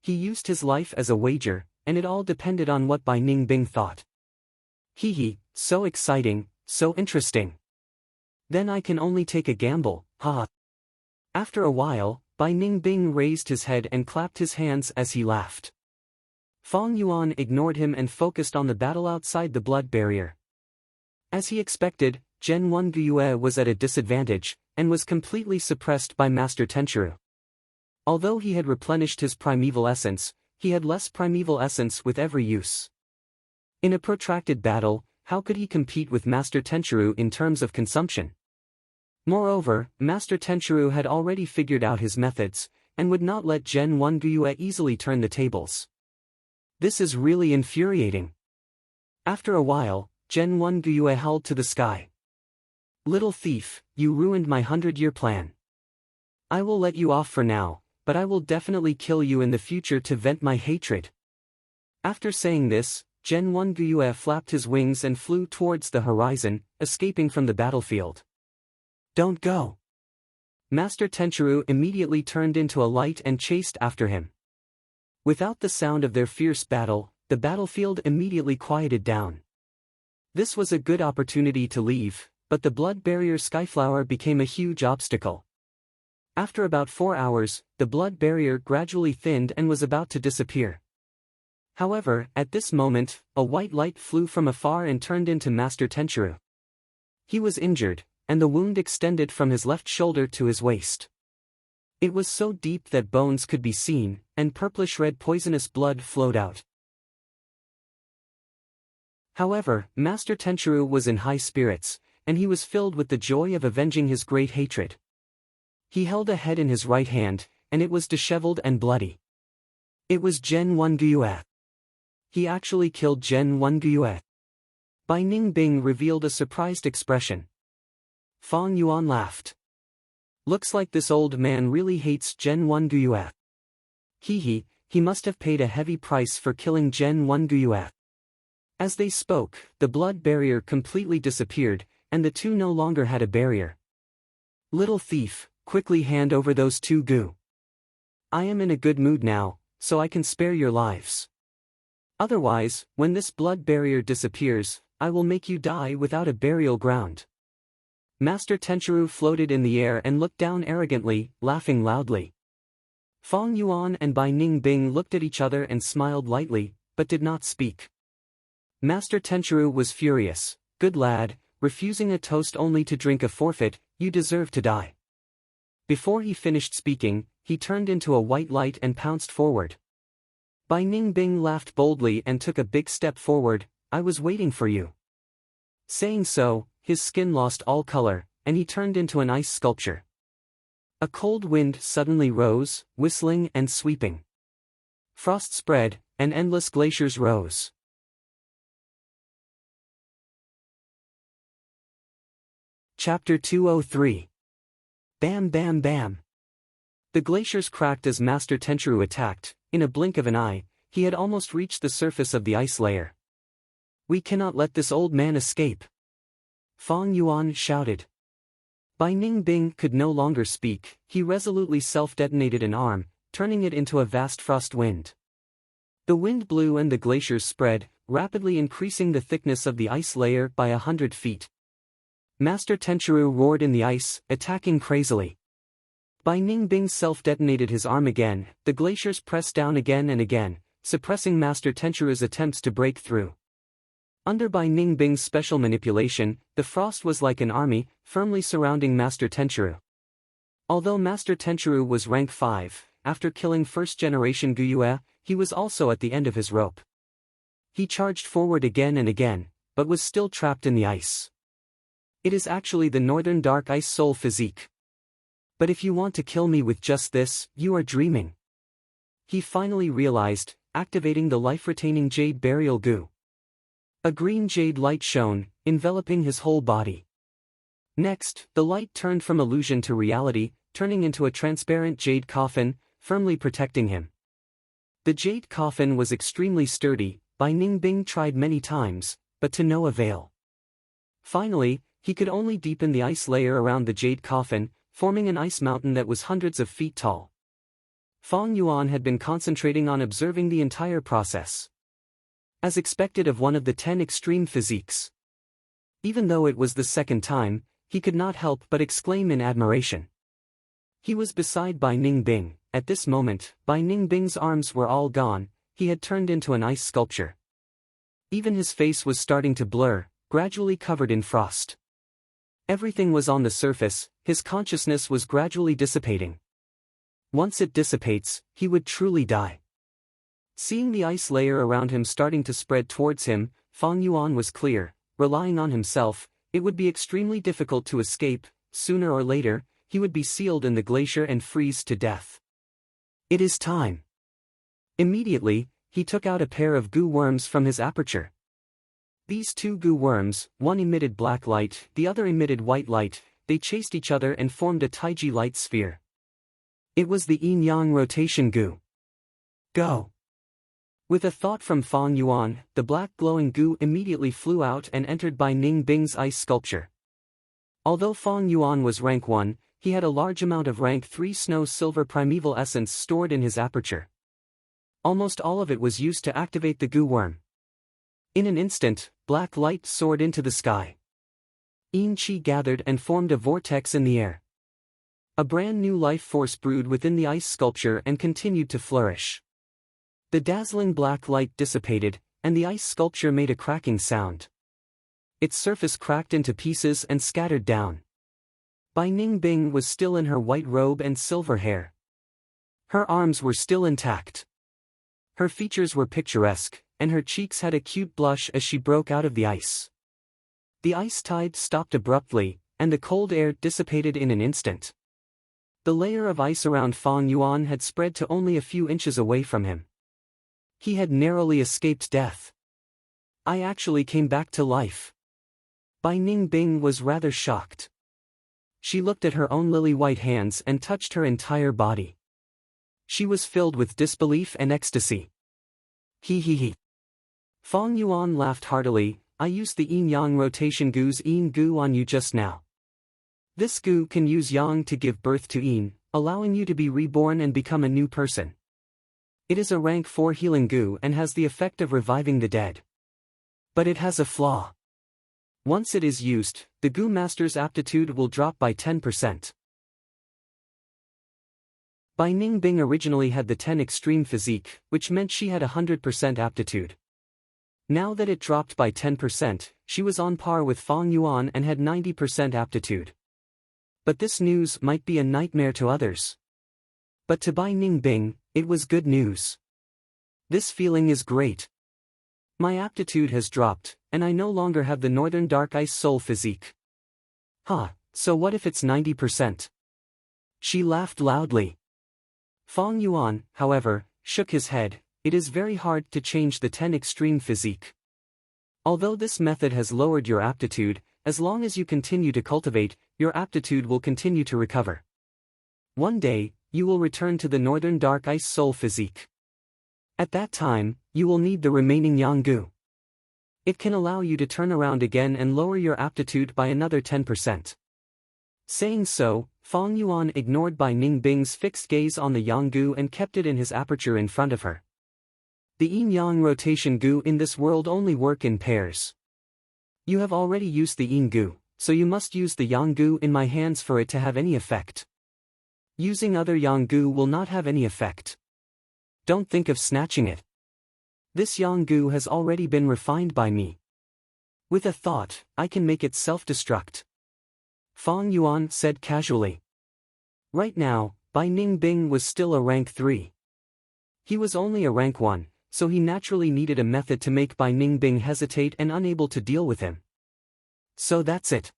S1: He used his life as a wager, and it all depended on what Bai Ningbing thought. So exciting, so interesting. Then I can only take a gamble, haha. After a while, Bai Ningbing raised his head and clapped his hands as he laughed. Fong Yuan ignored him and focused on the battle outside the blood barrier. As he expected, Gen 1 Guiyue was at a disadvantage, and was completely suppressed by Master Tenchiru. Although he had replenished his primeval essence, he had less primeval essence with every use. In a protracted battle, how could he compete with Master Tenchiru in terms of consumption? Moreover, Master Tenchiru had already figured out his methods, and would not let Gen 1 Guiyue easily turn the tables. This is really infuriating. After a while, Gen 1 Guiyue howled to the sky. Little thief, you ruined my 100-year plan. I will let you off for now, but I will definitely kill you in the future to vent my hatred. After saying this, Gen 1 Guiyue flapped his wings and flew towards the horizon, escaping from the battlefield. Don't go. Master Tenchiru immediately turned into a light and chased after him. Without the sound of their fierce battle, the battlefield immediately quieted down. This was a good opportunity to leave, but the blood barrier skyflower became a huge obstacle. After about 4 hours, the blood barrier gradually thinned and was about to disappear. However, at this moment, a white light flew from afar and turned into Master Tenchiru. He was injured, and the wound extended from his left shoulder to his waist. It was so deep that bones could be seen, and purplish-red poisonous blood flowed out. However, Master Tenchiru was in high spirits, and he was filled with the joy of avenging his great hatred. He held a head in his right hand, and it was disheveled and bloody. It was Gen 1 Guiyue. He actually killed Gen 1 Guiyue. Bai Ningbing revealed a surprised expression. Fong Yuan laughed. Looks like this old man really hates Gen 1 Guiyue. He must have paid a heavy price for killing Gen 1 Guiyue. As they spoke, the blood barrier completely disappeared, and the two no longer had a barrier. Little thief, quickly hand over those 2 gu. I am in a good mood now, so I can spare your lives. Otherwise, when this blood barrier disappears, I will make you die without a burial ground. Master Tenchiru floated in the air and looked down arrogantly, laughing loudly. Fong Yuan and Bai Ningbing looked at each other and smiled lightly, but did not speak. Master Tenchiru was furious. Good lad, refusing a toast only to drink a forfeit, you deserve to die. Before he finished speaking, he turned into a white light and pounced forward. Bai Ningbing laughed boldly and took a big step forward. I was waiting for you. Saying so, his skin lost all color, and he turned into an ice sculpture. A cold wind suddenly rose, whistling and sweeping. Frost spread, and endless glaciers rose. Chapter 203. Bam Bam Bam. The glaciers cracked as Master Tenchiru attacked. In a blink of an eye, he had almost reached the surface of the ice layer. We cannot let this old man escape. Fong Yuan shouted. Bai Ningbing could no longer speak. He resolutely self-detonated an arm, turning it into a vast frost wind. The wind blew and the glaciers spread, rapidly increasing the thickness of the ice layer by 100 feet. Master Tenchiru roared in the ice, attacking crazily. Bai Ningbing self-detonated his arm again. The glaciers pressed down again and again, suppressing Master Tenchiru's attempts to break through. Under Bai Ningbing's special manipulation, the frost was like an army, firmly surrounding Master Tenchiru. Although Master Tenchiru was rank 5, after killing first-generation Guyue, he was also at the end of his rope. He charged forward again and again, but was still trapped in the ice. It is actually the Northern Dark Ice Soul physique. But if you want to kill me with just this, you are dreaming. He finally realized, activating the life-retaining jade burial goo. A green jade light shone, enveloping his whole body. Next, the light turned from illusion to reality, turning into a transparent jade coffin, firmly protecting him. The jade coffin was extremely sturdy. Bai Ningbing tried many times, but to no avail. Finally, he could only deepen the ice layer around the jade coffin, forming an ice mountain that was hundreds of feet tall. Fong Yuan had been concentrating on observing the entire process. As expected of one of the 10 extreme physiques. Even though it was the second time, he could not help but exclaim in admiration. He was beside Bai Ningbing. At this moment, Bai Ningbing's arms were all gone. He had turned into an ice sculpture. Even his face was starting to blur, gradually covered in frost. Everything was on the surface. His consciousness was gradually dissipating. Once it dissipates, he would truly die. Seeing the ice layer around him starting to spread towards him, Fong Yuan was clear. Relying on himself, it would be extremely difficult to escape. Sooner or later, he would be sealed in the glacier and freeze to death. It is time. Immediately, he took out a pair of goo worms from his aperture. These two goo worms, one emitted black light, the other emitted white light. They chased each other and formed a Taiji light sphere. It was the yin-yang rotation goo. Go! With a thought from Fong Yuan, the black glowing goo immediately flew out and entered Bai Ningbing's ice sculpture. Although Fong Yuan was rank 1, he had a large amount of rank 3 snow silver primeval essence stored in his aperture. Almost all of it was used to activate the goo worm. In an instant, black light soared into the sky. Yin Qi gathered and formed a vortex in the air. A brand new life force brewed within the ice sculpture and continued to flourish. The dazzling black light dissipated, and the ice sculpture made a cracking sound. Its surface cracked into pieces and scattered down. Bai Ningbing was still in her white robe and silver hair. Her arms were still intact. Her features were picturesque, and her cheeks had a cute blush as she broke out of the ice. The ice tide stopped abruptly, and the cold air dissipated in an instant. The layer of ice around Fong Yuan had spread to only a few inches away from him. He had narrowly escaped death. I actually came back to life. Bai Ningbing was rather shocked. She looked at her own lily-white hands and touched her entire body. She was filled with disbelief and ecstasy. He. Fong Yuan laughed heartily. I used the yin-yang rotation goo's yin goo on you just now. This goo can use yang to give birth to yin, allowing you to be reborn and become a new person. It is a rank 4 healing goo and has the effect of reviving the dead. But it has a flaw. Once it is used, the goo master's aptitude will drop by 10%. Bai Ningbing originally had the 10 extreme physique, which meant she had 100% aptitude. Now that it dropped by 10%, she was on par with Fang Yuan and had 90% aptitude. But this news might be a nightmare to others. But to Bai Ningbing, it was good news. This feeling is great. My aptitude has dropped, and I no longer have the Northern Dark Ice Soul physique. So what if it's 90%? She laughed loudly. Fang Yuan, however, shook his head. It is very hard to change the 10 extreme physique. Although this method has lowered your aptitude, as long as you continue to cultivate, your aptitude will continue to recover. One day, you will return to the Northern Dark Ice Soul physique. At that time, you will need the remaining Yanggu. It can allow you to turn around again and lower your aptitude by another 10%. Saying so, Fang Yuan ignored Bai Ningbing's fixed gaze on the Yanggu and kept it in his aperture in front of her. The yin-yang rotation gu in this world only work in pairs. You have already used the yin gu, so you must use the yang gu in my hands for it to have any effect. Using other yang gu will not have any effect. Don't think of snatching it. This yang gu has already been refined by me. With a thought, I can make it self-destruct. Fang Yuan said casually. Right now, Bai Ningbing was still a rank 3. He was only a rank 1, so he naturally needed a method to make Bai Ningbing hesitate and unable to deal with him. So that's it.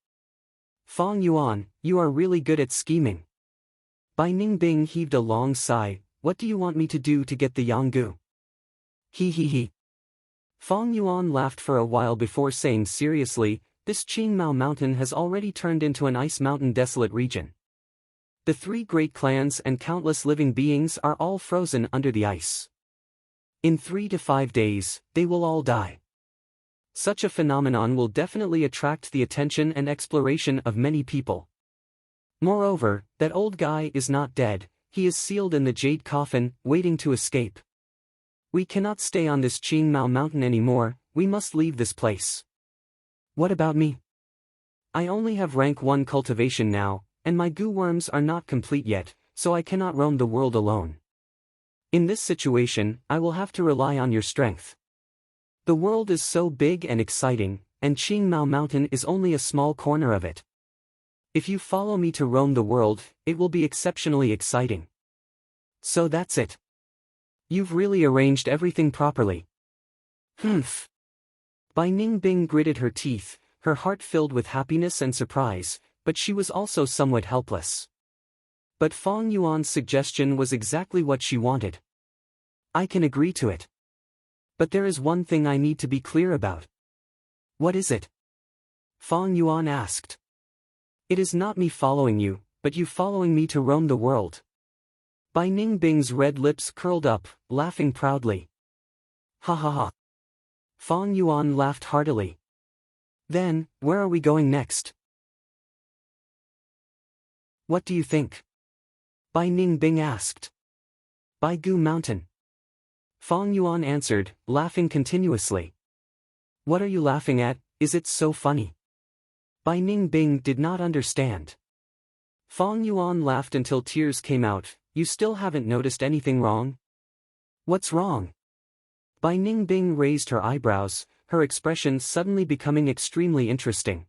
S1: Fang Yuan, you are really good at scheming. Bai Ningbing heaved a long sigh. What do you want me to do to get the Yanggu? He. Fang Yuan laughed for a while before saying seriously, this Qingmao mountain has already turned into an ice mountain desolate region. The 3 great clans and countless living beings are all frozen under the ice. In 3 to 5 days, they will all die. Such a phenomenon will definitely attract the attention and exploration of many people. Moreover, that old guy is not dead, he is sealed in the jade coffin, waiting to escape. We cannot stay on this Qingmao mountain anymore, we must leave this place. What about me? I only have rank 1 cultivation now, and my goo worms are not complete yet, so I cannot roam the world alone. In this situation, I will have to rely on your strength. The world is so big and exciting, and Qingmao Mountain is only a small corner of it. If you follow me to roam the world, it will be exceptionally exciting. So that's it. You've really arranged everything properly. Humph. Bai Ningbing gritted her teeth, her heart filled with happiness and surprise, but she was also somewhat helpless. But Fang Yuan's suggestion was exactly what she wanted. I can agree to it. But there is one thing I need to be clear about. What is it? Fang Yuan asked. It is not me following you, but you following me to roam the world. Bai Ningbing's red lips curled up, laughing proudly. Ha ha ha. Fang Yuan laughed heartily. Then, where are we going next? What do you think? Bai Ningbing asked. Baigu Mountain. Fang Yuan answered, laughing continuously. What are you laughing at, is it so funny? Bai Ningbing did not understand. Fang Yuan laughed until tears came out. You still haven't noticed anything wrong? What's wrong? Bai Ningbing raised her eyebrows, her expression suddenly becoming extremely interesting.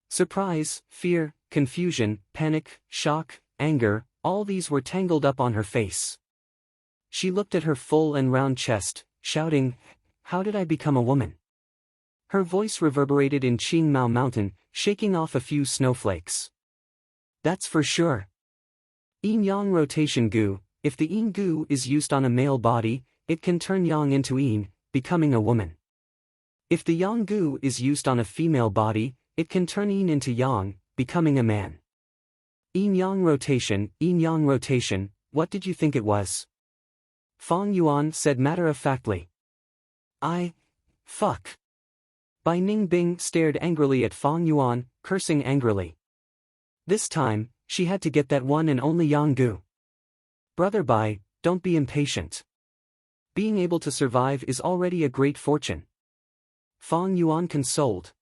S1: Surprise, fear, confusion, panic, shock, anger, all these were tangled up on her face. She looked at her full and round chest, shouting, how did I become a woman? Her voice reverberated in Qingmao Mountain, shaking off a few snowflakes. That's for sure. Yin-yang rotation gu, if the yin gu is used on a male body, it can turn yang into yin, becoming a woman. If the yang gu is used on a female body, it can turn yin into yang, becoming a man. Yin-yang rotation, what did you think it was? Fang Yuan said matter-of-factly. Fuck. Bai Ningbing stared angrily at Fang Yuan, cursing angrily. This time, She had to get that one and only Yanggu. Brother Bai, don't be impatient. Being able to survive is already a great fortune. Fang Yuan consoled.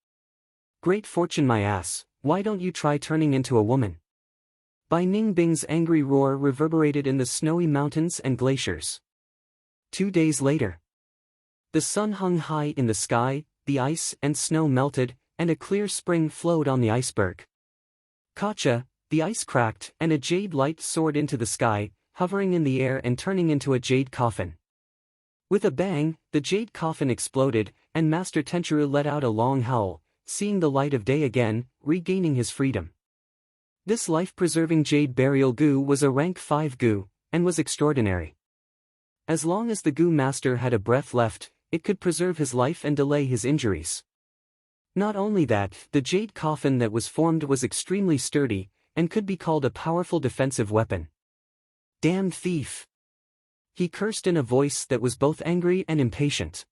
S1: Great fortune my ass, why don't you try turning into a woman? Bai Ningbing's angry roar reverberated in the snowy mountains and glaciers. 2 days later. The sun hung high in the sky, the ice and snow melted, and a clear spring flowed on the iceberg. Kacha, the ice cracked, and a jade light soared into the sky, hovering in the air and turning into a jade coffin. With a bang, the jade coffin exploded, and Master Tenchiru let out a long howl, seeing the light of day again, regaining his freedom. This life-preserving jade burial goo was a rank 5 goo, and was extraordinary. As long as the goo master had a breath left, it could preserve his life and delay his injuries. Not only that, the jade coffin that was formed was extremely sturdy, and could be called a powerful defensive weapon. Damn thief! He cursed in a voice that was both angry and impatient.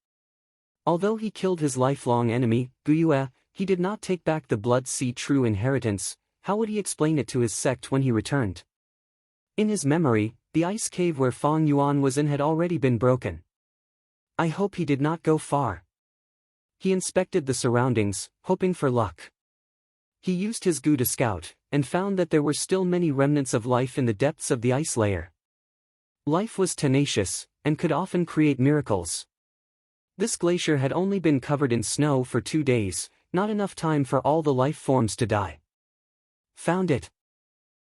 S1: Although he killed his lifelong enemy, Guyue, he did not take back the Blood Sea true inheritance. How would he explain it to his sect when he returned? In his memory, the ice cave where Fang Yuan was in had already been broken. I hope he did not go far. He inspected the surroundings, hoping for luck. He used his goo to scout, and found that there were still many remnants of life in the depths of the ice layer. Life was tenacious, and could often create miracles. This glacier had only been covered in snow for 2 days, not enough time for all the life forms to die. Found it.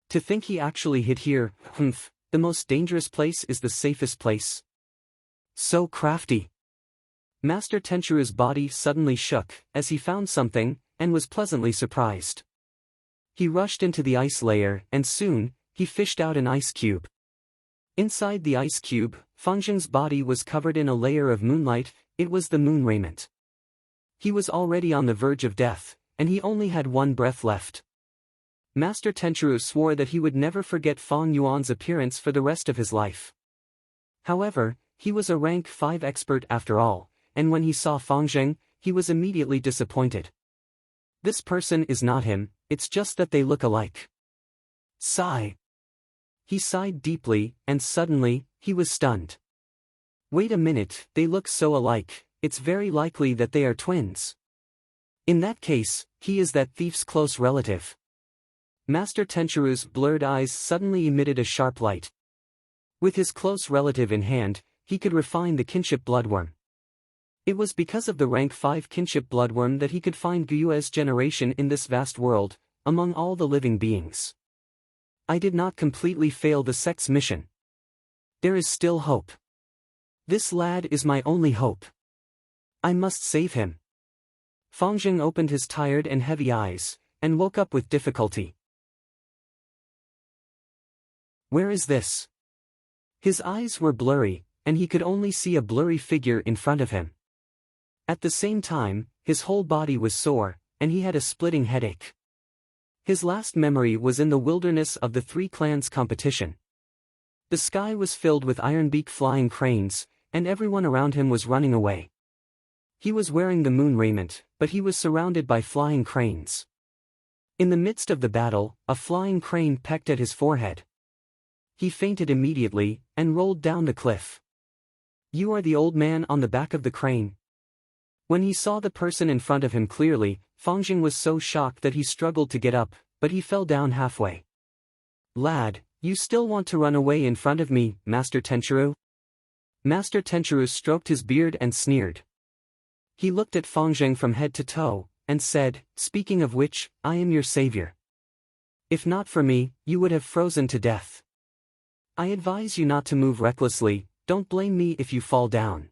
S1: To think he actually hid here, the most dangerous place is the safest place. So crafty. Master Tenchiru's body suddenly shook, as he found something, and was pleasantly surprised. He rushed into the ice layer, and soon, he fished out an ice cube. Inside the ice cube, Fangjing's body was covered in a layer of moonlight. It was the moon raiment. He was already on the verge of death, and he only had 1 breath left. Master Tenchiru swore that he would never forget Fang Yuan's appearance for the rest of his life. However, he was a rank 5 expert after all, and when he saw Fangjing, he was immediately disappointed. This person is not him, it's just that they look alike. Sigh. He sighed deeply, and suddenly, he was stunned. Wait a minute, they look so alike, it's very likely that they are twins. In that case, he is that thief's close relative. Master Tenchiru's blurred eyes suddenly emitted a sharp light. With his close relative in hand, he could refine the kinship bloodworm. It was because of the rank 5 kinship bloodworm that he could find Guyue's generation in this vast world, among all the living beings. I did not completely fail the sect's mission. There is still hope. This lad is my only hope. I must save him. Fangjing opened his tired and heavy eyes, and woke up with difficulty. Where is this? His eyes were blurry, and he could only see a blurry figure in front of him. At the same time, his whole body was sore, and he had a splitting headache. His last memory was in the wilderness of the 3 clans competition. The sky was filled with ironbeak flying cranes, and everyone around him was running away. He was wearing the moon raiment, but he was surrounded by flying cranes. In the midst of the battle, a flying crane pecked at his forehead. He fainted immediately, and rolled down the cliff. You are the old man on the back of the crane. When he saw the person in front of him clearly, Fangjing was so shocked that he struggled to get up, but he fell down halfway. Lad, you still want to run away in front of me, Master Tenchiru? Master Tenchiru stroked his beard and sneered. He looked at Fangjing from head to toe, and said, speaking of which, I am your savior. If not for me, you would have frozen to death. I advise you not to move recklessly, don't blame me if you fall down.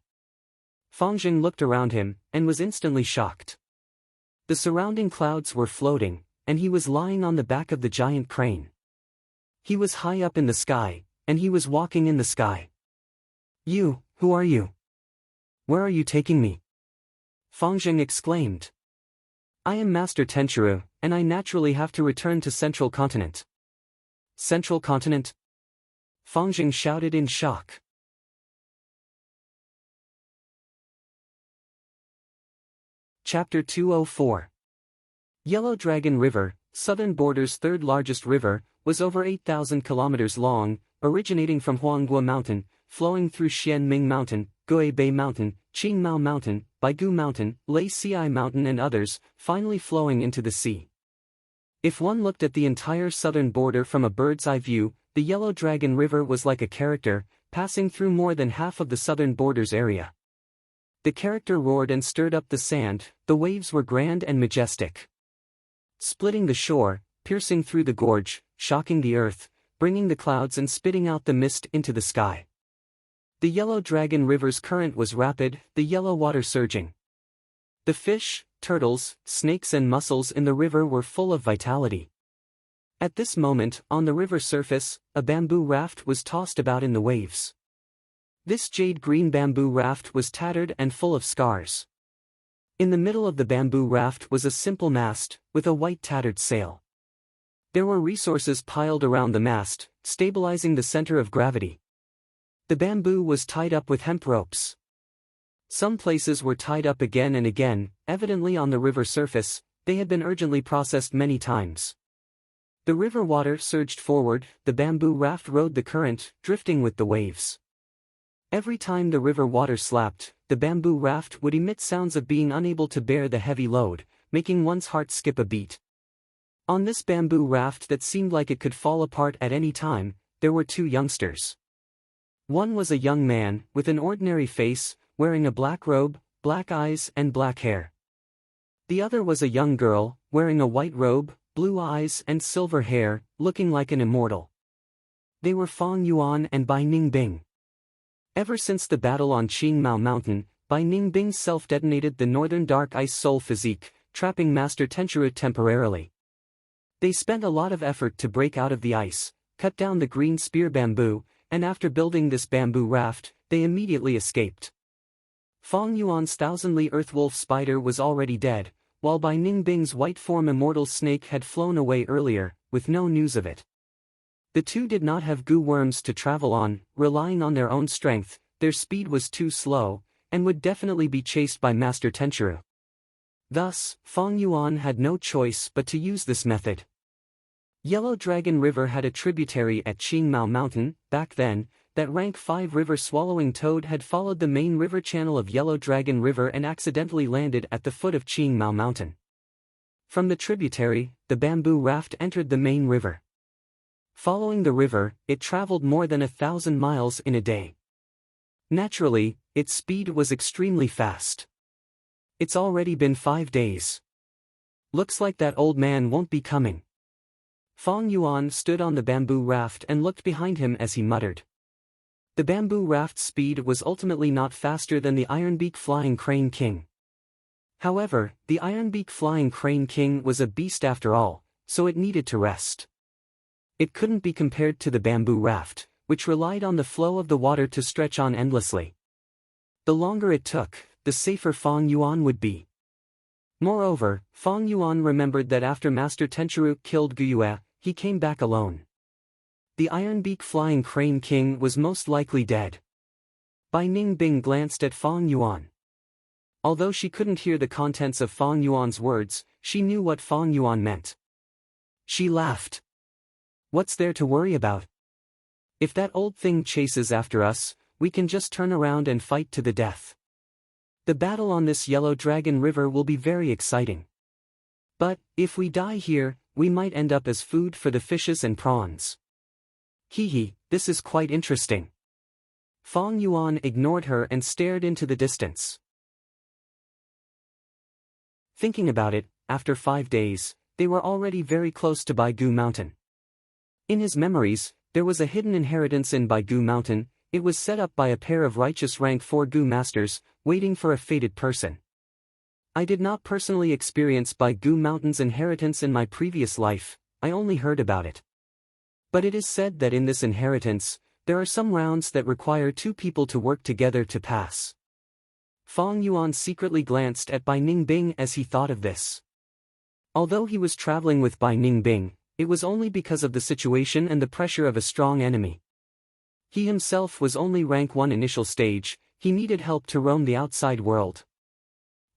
S1: Fangjing looked around him, and was instantly shocked. The surrounding clouds were floating, and he was lying on the back of the giant crane. He was high up in the sky, and he was walking in the sky. You, who are you? Where are you taking me? Fangjing exclaimed. I am Master Tenchiru, and I naturally have to return to Central Continent. Central Continent? Fangjing shouted in shock. Chapter 204. Yellow Dragon River, Southern Border's 3rd largest river, was over 8,000 kilometers long, originating from Huanghua Mountain, flowing through Xianming Mountain, Guibei Mountain, Qingmao Mountain, Baigu Mountain, Lei Xi Mountain and others, finally flowing into the sea. If one looked at the entire southern border from a bird's-eye view, the Yellow Dragon River was like a character, passing through more than half of the southern border's area. The character roared and stirred up the sand, the waves were grand and majestic, splitting the shore, piercing through the gorge, shocking the earth, bringing the clouds and spitting out the mist into the sky. The Yellow Dragon River's current was rapid, the yellow water surging. The fish, turtles, snakes and mussels in the river were full of vitality. At this moment, on the river surface, a bamboo raft was tossed about in the waves. This jade-green bamboo raft was tattered and full of scars. In the middle of the bamboo raft was a simple mast, with a white tattered sail. There were resources piled around the mast, stabilizing the center of gravity. The bamboo was tied up with hemp ropes. Some places were tied up again and again, evidently on the river surface, they had been urgently processed many times. The river water surged forward, the bamboo raft rode the current, drifting with the waves. Every time the river water slapped, the bamboo raft would emit sounds of being unable to bear the heavy load, making one's heart skip a beat. On this bamboo raft that seemed like it could fall apart at any time, there were two youngsters. One was a young man, with an ordinary face, wearing a black robe, black eyes and black hair. The other was a young girl, wearing a white robe, blue eyes and silver hair, looking like an immortal. They were Fang Yuan and Bai Ningbing. Ever since the battle on Qingmao Mountain, Bai Ningbing self-detonated the northern dark ice soul physique, trapping Master Tenchiru temporarily. They spent a lot of effort to break out of the ice, cut down the green spear bamboo, and after building this bamboo raft, they immediately escaped. Fang Yuan's thousandly earthwolf spider was already dead, while Bai Ningbing's white form immortal snake had flown away earlier, with no news of it. The two did not have goo worms to travel on, relying on their own strength, their speed was too slow, and would definitely be chased by Master Tenchiru. Thus, Fang Yuan had no choice but to use this method. Yellow Dragon River had a tributary at Qingmao Mountain. Back then, that rank 5 river swallowing toad had followed the main river channel of Yellow Dragon River and accidentally landed at the foot of Qingmao Mountain. From the tributary, the bamboo raft entered the main river. Following the river, it traveled more than 1,000 miles in a day. Naturally, its speed was extremely fast. It's already been 5 days. Looks like that old man won't be coming. Fang Yuan stood on the bamboo raft and looked behind him as he muttered. The bamboo raft's speed was ultimately not faster than the Ironbeak Flying Crane King. However, the Ironbeak Flying Crane King was a beast after all, so it needed to rest. It couldn't be compared to the bamboo raft, which relied on the flow of the water to stretch on endlessly. The longer it took, the safer Fang Yuan would be. Moreover, Fang Yuan remembered that after Master Tenchiru killed Guyue, he came back alone. The Ironbeak Flying Crane King was most likely dead. Bai Ningbing glanced at Fang Yuan. Although she couldn't hear the contents of Fang Yuan's words, she knew what Fang Yuan meant. She laughed. What's there to worry about? If that old thing chases after us, we can just turn around and fight to the death. The battle on this Yellow Dragon River will be very exciting. But, if we die here, we might end up as food for the fishes and prawns. Hee, this is quite interesting. Fang Yuan ignored her and stared into the distance. Thinking about it, after 5 days, they were already very close to Baigu Mountain. In his memories, there was a hidden inheritance in Baigu Mountain. It was set up by a pair of righteous rank 4 Gu masters, waiting for a fated person. I did not personally experience Baigu Mountain's inheritance in my previous life, I only heard about it. But it is said that in this inheritance, there are some rounds that require 2 people to work together to pass. Fang Yuan secretly glanced at Bai Ningbing as he thought of this. Although he was traveling with Bai Ningbing, it was only because of the situation and the pressure of a strong enemy. He himself was only rank 1 initial stage, he needed help to roam the outside world.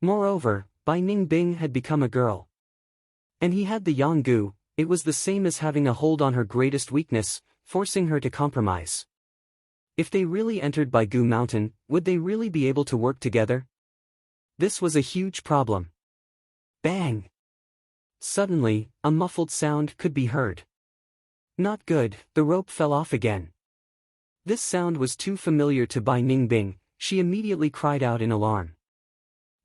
S1: Moreover, Bai Ningbing had become a girl. And he had the Yanggu, It was the same as having a hold on her greatest weakness, forcing her to compromise. If they really entered Baigu Mountain, would they really be able to work together? This was a huge problem. Bang! Suddenly, a muffled sound could be heard. Not good, the rope fell off again. This sound was too familiar to Bai Ningbing. She immediately cried out in alarm.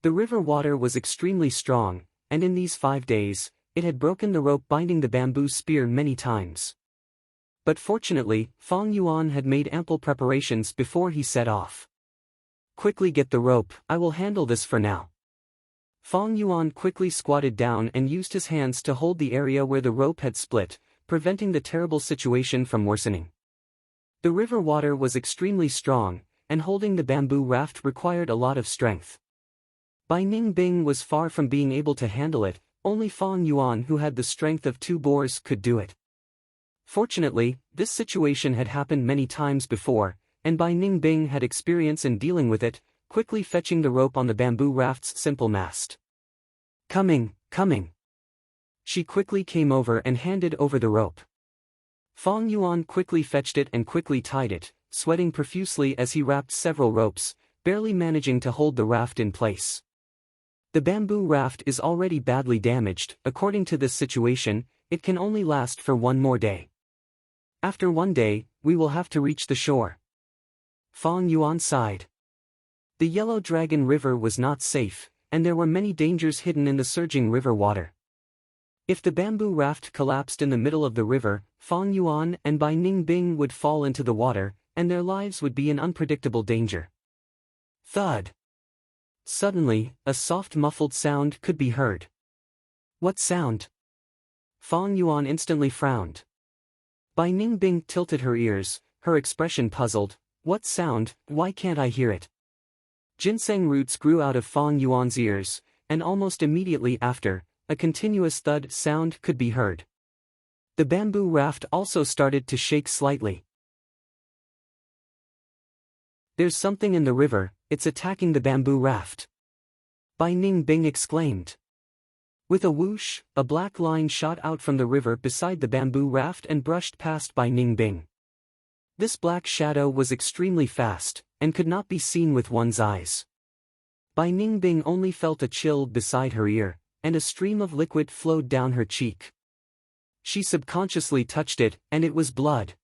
S1: The river water was extremely strong, and in these 5 days, it had broken the rope binding the bamboo spear many times. But fortunately, Fang Yuan had made ample preparations before he set off. Quickly get the rope, I will handle this for now. Fang Yuan quickly squatted down and used his hands to hold the area where the rope had split, preventing the terrible situation from worsening. The river water was extremely strong, and holding the bamboo raft required a lot of strength. Bai Ningbing was far from being able to handle it, only Fang Yuan, who had the strength of 2 boars, could do it. Fortunately, this situation had happened many times before, and Bai Ningbing had experience in dealing with it, quickly fetching the rope on the bamboo raft's simple mast. Coming. She quickly came over and handed over the rope. Fang Yuan quickly fetched it and quickly tied it, sweating profusely as he wrapped several ropes, barely managing to hold the raft in place. The bamboo raft is already badly damaged. According to this situation, it can only last for 1 more day. After 1 day, we will have to reach the shore. Fang Yuan sighed. The Yellow Dragon River was not safe, and there were many dangers hidden in the surging river water. If the bamboo raft collapsed in the middle of the river, Fang Yuan and Bai Ningbing would fall into the water, and their lives would be in unpredictable danger. Thud! Suddenly, a soft muffled sound could be heard. What sound? Fang Yuan instantly frowned. Bai Ningbing tilted her ears, her expression puzzled. What sound? Why can't I hear it? Ginseng roots grew out of Fang Yuan's ears, and almost immediately after, a continuous thud sound could be heard. The bamboo raft also started to shake slightly. There's something in the river, it's attacking the bamboo raft. Bai Ningbing exclaimed. With a whoosh, a black line shot out from the river beside the bamboo raft and brushed past Bai Ningbing. This black shadow was extremely fast, and could not be seen with one's eyes. Bai Ningbing only felt a chill beside her ear, and a stream of liquid flowed down her cheek. She subconsciously touched it, and it was blood.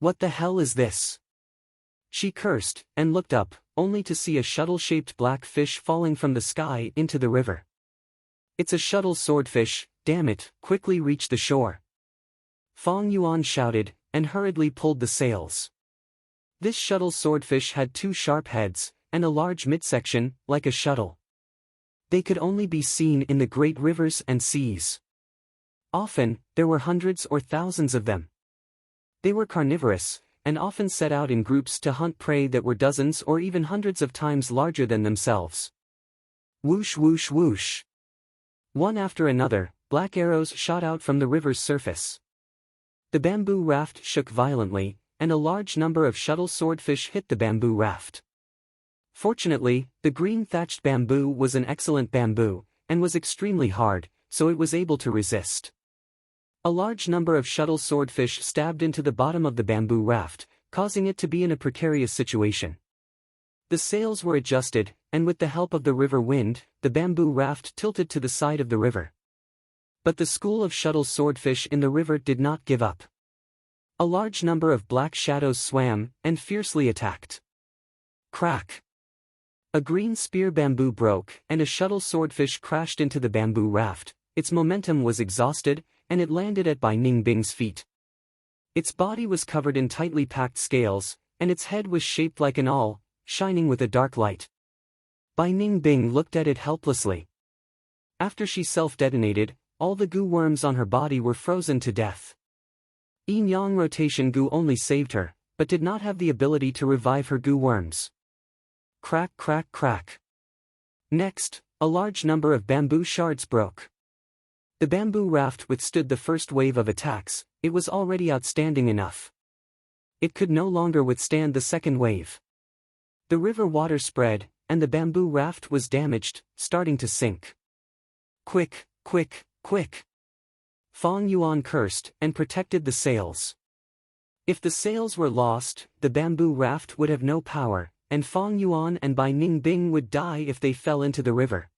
S1: What the hell is this? She cursed, and looked up, only to see a shuttle-shaped black fish falling from the sky into the river. It's a shuttle swordfish, damn it, quickly reach the shore. Fang Yuan shouted, and hurriedly pulled the sails. This shuttle swordfish had 2 sharp heads, and a large midsection, like a shuttle. They could only be seen in the great rivers and seas. Often, there were hundreds or thousands of them. They were carnivorous, and often set out in groups to hunt prey that were dozens or even hundreds of times larger than themselves. Whoosh whoosh whoosh. One after another, black arrows shot out from the river's surface. The bamboo raft shook violently, and a large number of shuttle swordfish hit the bamboo raft. Fortunately, the green thatched bamboo was an excellent bamboo, and was extremely hard, so it was able to resist. A large number of shuttle swordfish stabbed into the bottom of the bamboo raft, causing it to be in a precarious situation. The sails were adjusted, and with the help of the river wind, the bamboo raft tilted to the side of the river. But the school of shuttle swordfish in the river did not give up. A large number of black shadows swam, and fiercely attacked. Crack! A green spear bamboo broke, and a shuttle swordfish crashed into the bamboo raft. Its momentum was exhausted, and it landed at Bai Ningbing's feet. Its body was covered in tightly packed scales, and its head was shaped like an awl, shining with a dark light. Bai Ningbing looked at it helplessly. After she self-detonated, all the goo worms on her body were frozen to death. Yin-yang rotation goo only saved her, but did not have the ability to revive her goo worms. Crack crack crack. Next, a large number of bamboo shards broke. The bamboo raft withstood the first wave of attacks. It was already outstanding enough. It could no longer withstand the second wave. The river water spread, and the bamboo raft was damaged, starting to sink. Quick, quick, quick! Fang Yuan cursed and protected the sails. If the sails were lost, the bamboo raft would have no power, and Fang Yuan and Bai Ningbing would die if they fell into the river.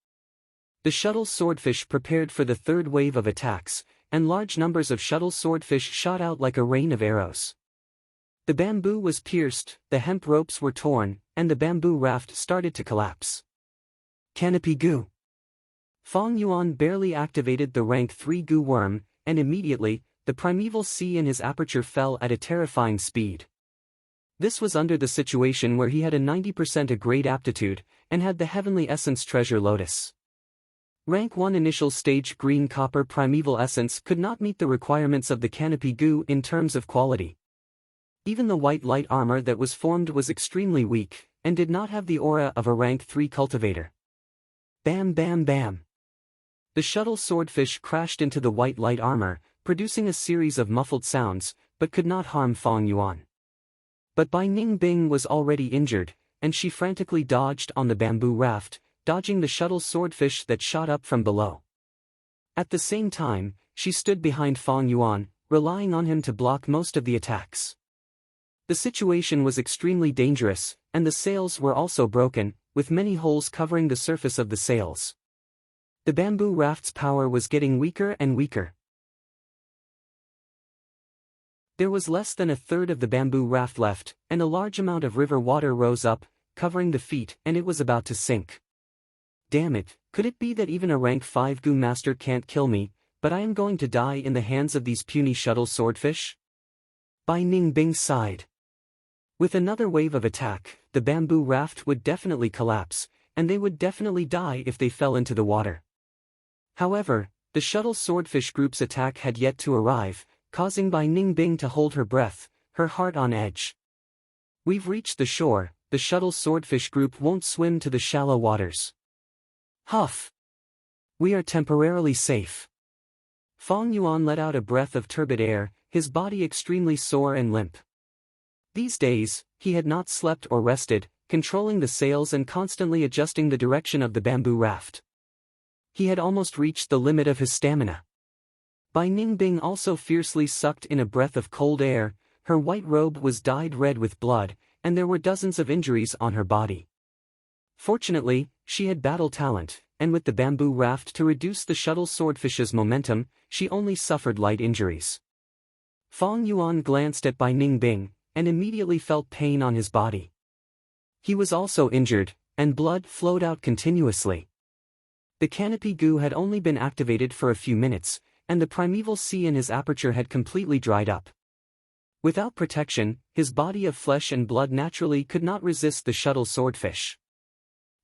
S1: The shuttle swordfish prepared for the third wave of attacks, and large numbers of shuttle swordfish shot out like a rain of arrows. The bamboo was pierced, the hemp ropes were torn, and the bamboo raft started to collapse. Canopy Goo. Fang Yuan barely activated the rank 3 goo worm, and immediately, the primeval sea in his aperture fell at a terrifying speed. This was under the situation where he had a 90% a grade aptitude, and had the heavenly essence treasure lotus. Rank 1 initial stage green copper primeval essence could not meet the requirements of the canopy goo in terms of quality. Even the white light armor that was formed was extremely weak, and did not have the aura of a rank 3 cultivator. Bam bam bam. The shuttle swordfish crashed into the white light armor, producing a series of muffled sounds, but could not harm Fang Yuan. But Bai Ningbing was already injured, and she frantically dodged on the bamboo raft, dodging the shuttle swordfish that shot up from below. At the same time, she stood behind Fang Yuan, relying on him to block most of the attacks. The situation was extremely dangerous, and the sails were also broken, with many holes covering the surface of the sails. The bamboo raft's power was getting weaker and weaker. There was less than a third of the bamboo raft left, and a large amount of river water rose up, covering the feet, and it was about to sink. Damn it, could it be that even a rank 5 goo master can't kill me, but I am going to die in the hands of these puny shuttle swordfish? Bai Ningbing sighed. With another wave of attack, the bamboo raft would definitely collapse, and they would definitely die if they fell into the water. However, the shuttle swordfish group's attack had yet to arrive, causing Bai Ningbing to hold her breath, her heart on edge. We've reached the shore, the shuttle swordfish group won't swim to the shallow waters. Huff! We are temporarily safe. Fang Yuan let out a breath of turbid air, his body extremely sore and limp. These days, he had not slept or rested, controlling the sails and constantly adjusting the direction of the bamboo raft. He had almost reached the limit of his stamina. Bai Ningbing also fiercely sucked in a breath of cold air, her white robe was dyed red with blood, and there were dozens of injuries on her body. Fortunately, she had battle talent, and with the bamboo raft to reduce the shuttle swordfish's momentum, she only suffered light injuries. Fang Yuan glanced at Bai Ningbing, and immediately felt pain on his body. He was also injured, and blood flowed out continuously. The canopy goo had only been activated for a few minutes, and the primeval sea in his aperture had completely dried up. Without protection, his body of flesh and blood naturally could not resist the shuttle swordfish.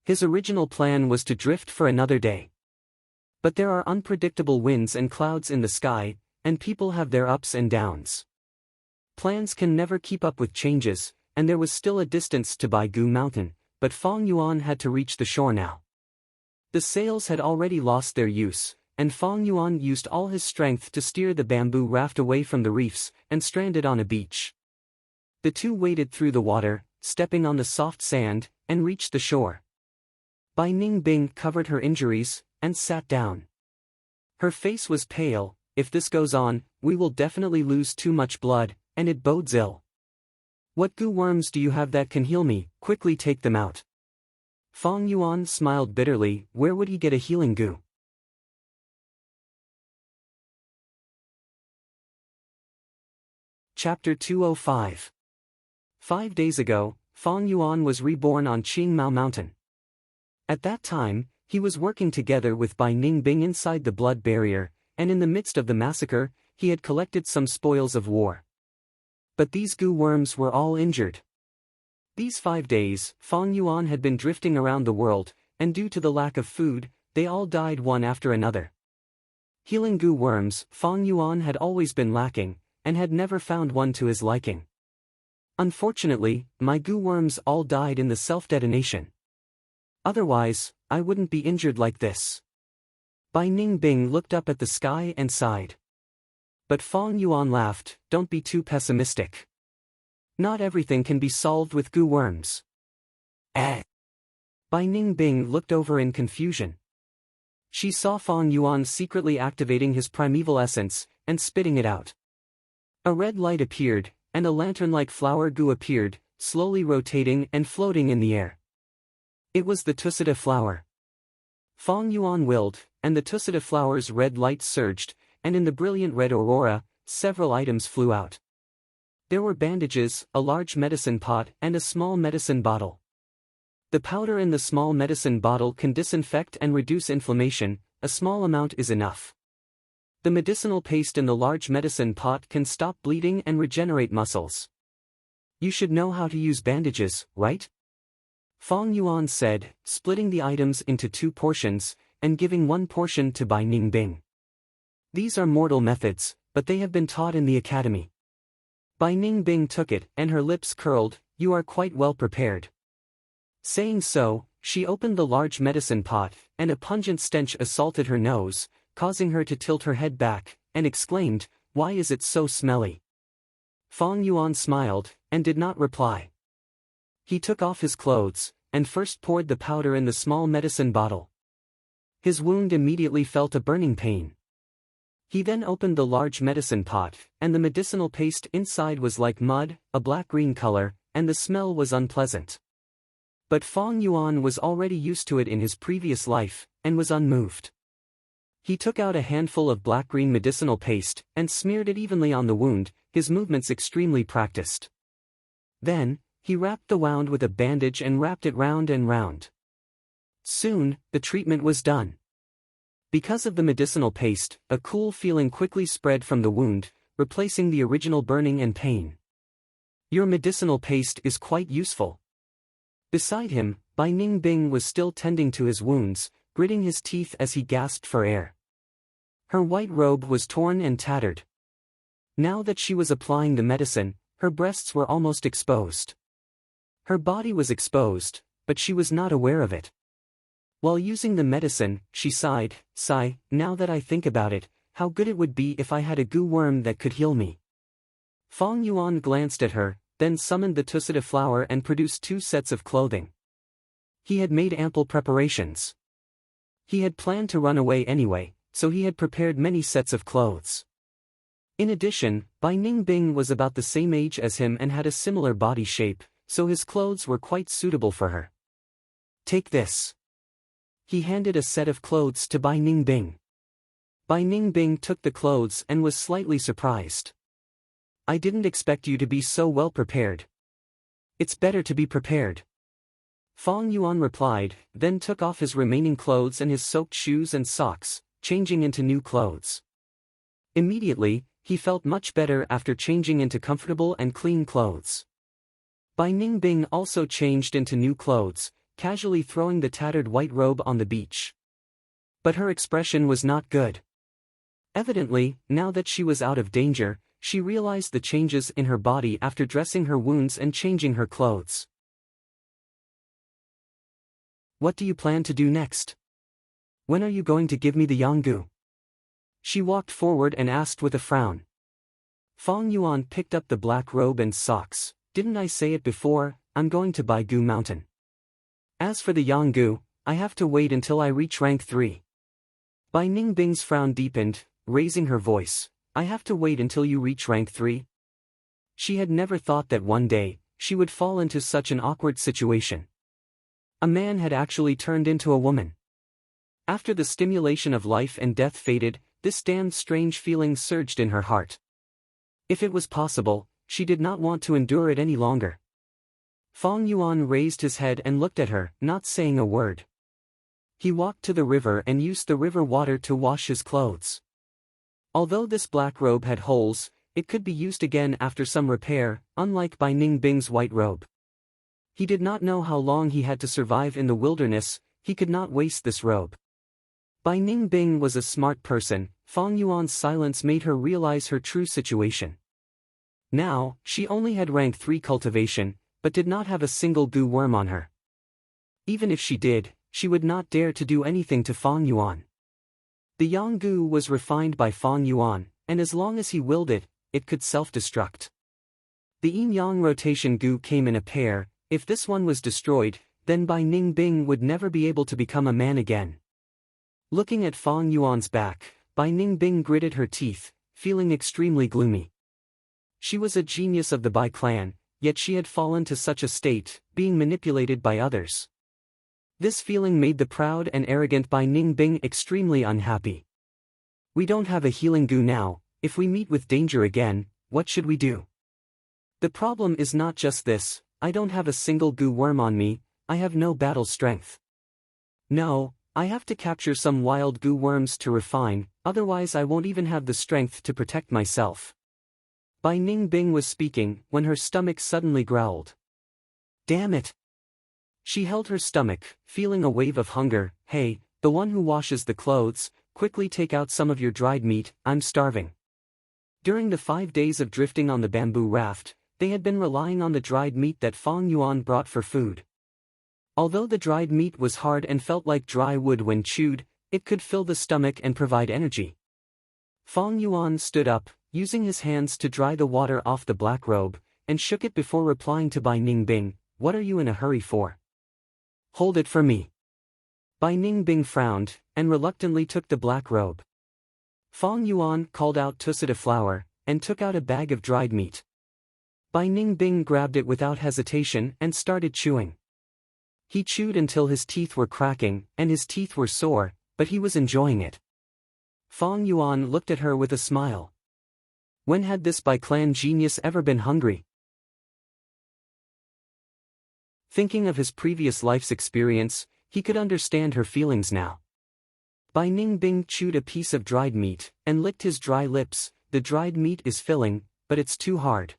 S1: His original plan was to drift for another day. But there are unpredictable winds and clouds in the sky, and people have their ups and downs. Plans can never keep up with changes, and there was still a distance to Baigu Mountain, but Fang Yuan had to reach the shore now. The sails had already lost their use, and Fang Yuan used all his strength to steer the bamboo raft away from the reefs, and stranded on a beach. The two waded through the water, stepping on the soft sand, and reached the shore. Bai Ningbing covered her injuries, and sat down. Her face was pale. If this goes on, we will definitely lose too much blood, and it bodes ill. What goo worms do you have that can heal me? Quickly take them out. Fang Yuan smiled bitterly. Where would he get a healing goo? Chapter 205. 5 days ago, Fang Yuan was reborn on Qingmao Mountain. At that time, he was working together with Bai Ningbing inside the blood barrier, and in the midst of the massacre, he had collected some spoils of war. But these goo worms were all injured. These 5 days, Fang Yuan had been drifting around the world, and due to the lack of food, they all died one after another. Healing goo worms, Fang Yuan had always been lacking, and had never found one to his liking. Unfortunately, my goo worms all died in the self-detonation. Otherwise, I wouldn't be injured like this. Bai Ningbing looked up at the sky and sighed. But Fang Yuan laughed. Don't be too pessimistic. Not everything can be solved with goo worms. Bai Ningbing looked over in confusion. She saw Fong Yuan secretly activating his primeval essence, and spitting it out. A red light appeared, and a lantern-like flower goo appeared, slowly rotating and floating in the air. It was the Tusita flower. Fong Yuan willed, and the Tusita flower's red light surged, and in the brilliant red aurora, several items flew out. There were bandages, a large medicine pot, and a small medicine bottle. The powder in the small medicine bottle can disinfect and reduce inflammation, a small amount is enough. The medicinal paste in the large medicine pot can stop bleeding and regenerate muscles. You should know how to use bandages, right? Fong Yuan said, splitting the items into 2 portions, and giving 1 portion to Bai Ningbing. These are mortal methods, but they have been taught in the academy. Bai Ningbing took it, and her lips curled. You are quite well prepared. Saying so, she opened the large medicine pot, and a pungent stench assaulted her nose, causing her to tilt her head back, and exclaimed, "Why is it so smelly?" Fong Yuan smiled, and did not reply. He took off his clothes, and first poured the powder in the small medicine bottle. His wound immediately felt a burning pain. He then opened the large medicine pot, and the medicinal paste inside was like mud, a black-green color, and the smell was unpleasant. But Fong Yuan was already used to it in his previous life, and was unmoved. He took out a handful of black-green medicinal paste, and smeared it evenly on the wound, his movements extremely practiced. Then, he wrapped the wound with a bandage and wrapped it round and round. Soon, the treatment was done. Because of the medicinal paste, a cool feeling quickly spread from the wound, replacing the original burning and pain. Your medicinal paste is quite useful. Beside him, Bai Ningbing was still tending to his wounds, gritting his teeth as he gasped for air. Her white robe was torn and tattered. Now that she was applying the medicine, her breasts were almost exposed. Her body was exposed, but she was not aware of it. While using the medicine, she sighed, now that I think about it, how good it would be if I had a goo worm that could heal me. Fong Yuan glanced at her, then summoned the Tusita flower and produced 2 sets of clothing. He had made ample preparations. He had planned to run away anyway, so he had prepared many sets of clothes. In addition, Bai Ningbing was about the same age as him and had a similar body shape, so his clothes were quite suitable for her. Take this. He handed a set of clothes to Bai Ningbing. Bai Ningbing took the clothes and was slightly surprised. I didn't expect you to be so well prepared. It's better to be prepared. Fong Yuan replied, then took off his remaining clothes and his soaked shoes and socks, changing into new clothes. Immediately, he felt much better after changing into comfortable and clean clothes. Bai Ningbing also changed into new clothes, casually throwing the tattered white robe on the beach. But her expression was not good. Evidently, now that she was out of danger, she realized the changes in her body after dressing her wounds and changing her clothes. What do you plan to do next? When are you going to give me the Yanggu? She walked forward and asked with a frown. Fong Yuan picked up the black robe and socks. Didn't I say it before? I'm going to Baigu Mountain. As for the Yanggu, I have to wait until I reach rank 3. Bai Ningbing's frown deepened, raising her voice. I have to wait until you reach rank 3? She had never thought that one day, she would fall into such an awkward situation. A man had actually turned into a woman. After the stimulation of life and death faded, this damned strange feeling surged in her heart. If it was possible, she did not want to endure it any longer. Fong Yuan raised his head and looked at her, not saying a word. He walked to the river and used the river water to wash his clothes. Although this black robe had holes, it could be used again after some repair, unlike Bai Ningbing's white robe. He did not know how long he had to survive in the wilderness, he could not waste this robe. Bai Ningbing was a smart person, Fong Yuan's silence made her realize her true situation. Now, she only had rank 3 cultivation, but did not have a single goo worm on her. Even if she did, she would not dare to do anything to Fong Yuan. The Yanggu was refined by Fong Yuan, and as long as he willed it, it could self-destruct. The yin-yang rotation goo came in a pair. If this one was destroyed, then Bai Ningbing would never be able to become a man again. Looking at Fang Yuan's back, Bai Ningbing gritted her teeth, feeling extremely gloomy. She was a genius of the Bai clan, yet she had fallen to such a state, being manipulated by others. This feeling made the proud and arrogant Bai Ningbing extremely unhappy. We don't have a healing goo now. If we meet with danger again, what should we do? The problem is not just this, I don't have a single goo worm on me, I have no battle strength. No, I have to capture some wild goo worms to refine, otherwise I won't even have the strength to protect myself. Bai Ningbing was speaking when her stomach suddenly growled. Damn it! She held her stomach, feeling a wave of hunger. Hey, the one who washes the clothes, quickly take out some of your dried meat, I'm starving. During the 5 days of drifting on the bamboo raft, they had been relying on the dried meat that Fang Yuan brought for food. Although the dried meat was hard and felt like dry wood when chewed, it could fill the stomach and provide energy. Fang Yuan stood up, using his hands to dry the water off the black robe, and shook it before replying to Bai Ningbing, "What are you in a hurry for? Hold it for me." Bai Ningbing frowned, and reluctantly took the black robe. Fang Yuan called out tusita flour, and took out a bag of dried meat. Bai Ningbing grabbed it without hesitation and started chewing. He chewed until his teeth were cracking, and his teeth were sore, but he was enjoying it. Fang Yuan looked at her with a smile. When had this Bai clan genius ever been hungry? Thinking of his previous life's experience, he could understand her feelings now. Bai Ningbing chewed a piece of dried meat, and licked his dry lips. The dried meat is filling, but it's too hard.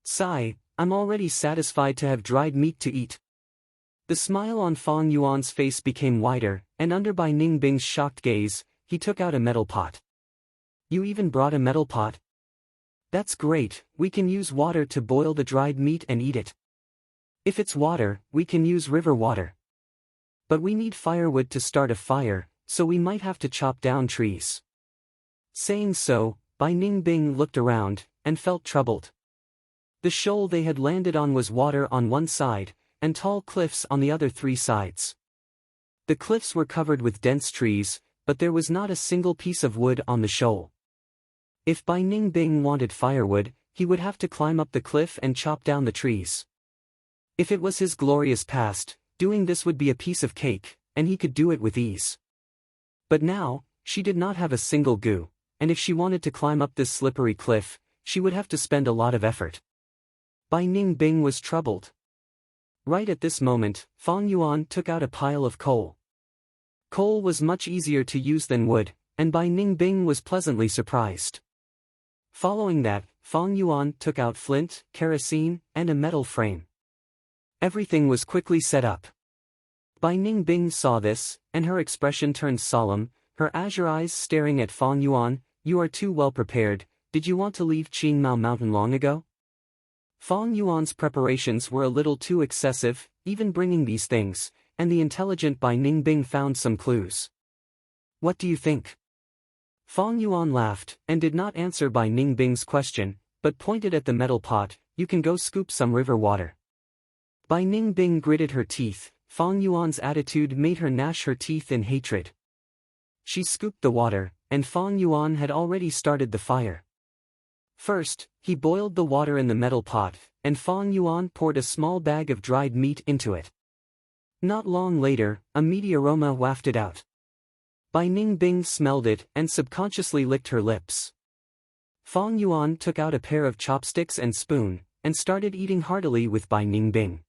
S1: Sigh, I'm already satisfied to have dried meat to eat. The smile on Fang Yuan's face became wider, and under Bai Ningbing's shocked gaze, he took out a metal pot. You even brought a metal pot? That's great, we can use water to boil the dried meat and eat it. If it's water, we can use river water. But we need firewood to start a fire, so we might have to chop down trees. Saying so, Bai Ningbing looked around, and felt troubled. The shoal they had landed on was water on one side, and tall cliffs on the other 3 sides. The cliffs were covered with dense trees, but there was not a single piece of wood on the shoal. If Bai Ningbing wanted firewood, he would have to climb up the cliff and chop down the trees. If it was his glorious past, doing this would be a piece of cake, and he could do it with ease. But now, she did not have a single goo, and if she wanted to climb up this slippery cliff, she would have to spend a lot of effort. Bai Ningbing was troubled. Right at this moment, Fang Yuan took out a pile of coal. Coal was much easier to use than wood, and Bai Ningbing was pleasantly surprised. Following that, Fang Yuan took out flint, kerosene, and a metal frame. Everything was quickly set up. Bai Ningbing saw this, and her expression turned solemn, her azure eyes staring at Fang Yuan. You are too well prepared, did you want to leave Qingmao Mountain long ago? Fang Yuan's preparations were a little too excessive, even bringing these things, and the intelligent Bai Ningbing found some clues. What do you think? Fang Yuan laughed, and did not answer Bai Ningbing's question, but pointed at the metal pot. You can go scoop some river water. Bai Ningbing gritted her teeth. Fang Yuan's attitude made her gnash her teeth in hatred. She scooped the water, and Fang Yuan had already started the fire. First, he boiled the water in the metal pot, and Fang Yuan poured a small bag of dried meat into it. Not long later, a meaty aroma wafted out. Bai Ningbing smelled it and subconsciously licked her lips. Fang Yuan took out a pair of chopsticks and spoon, and started eating heartily with Bai Ningbing.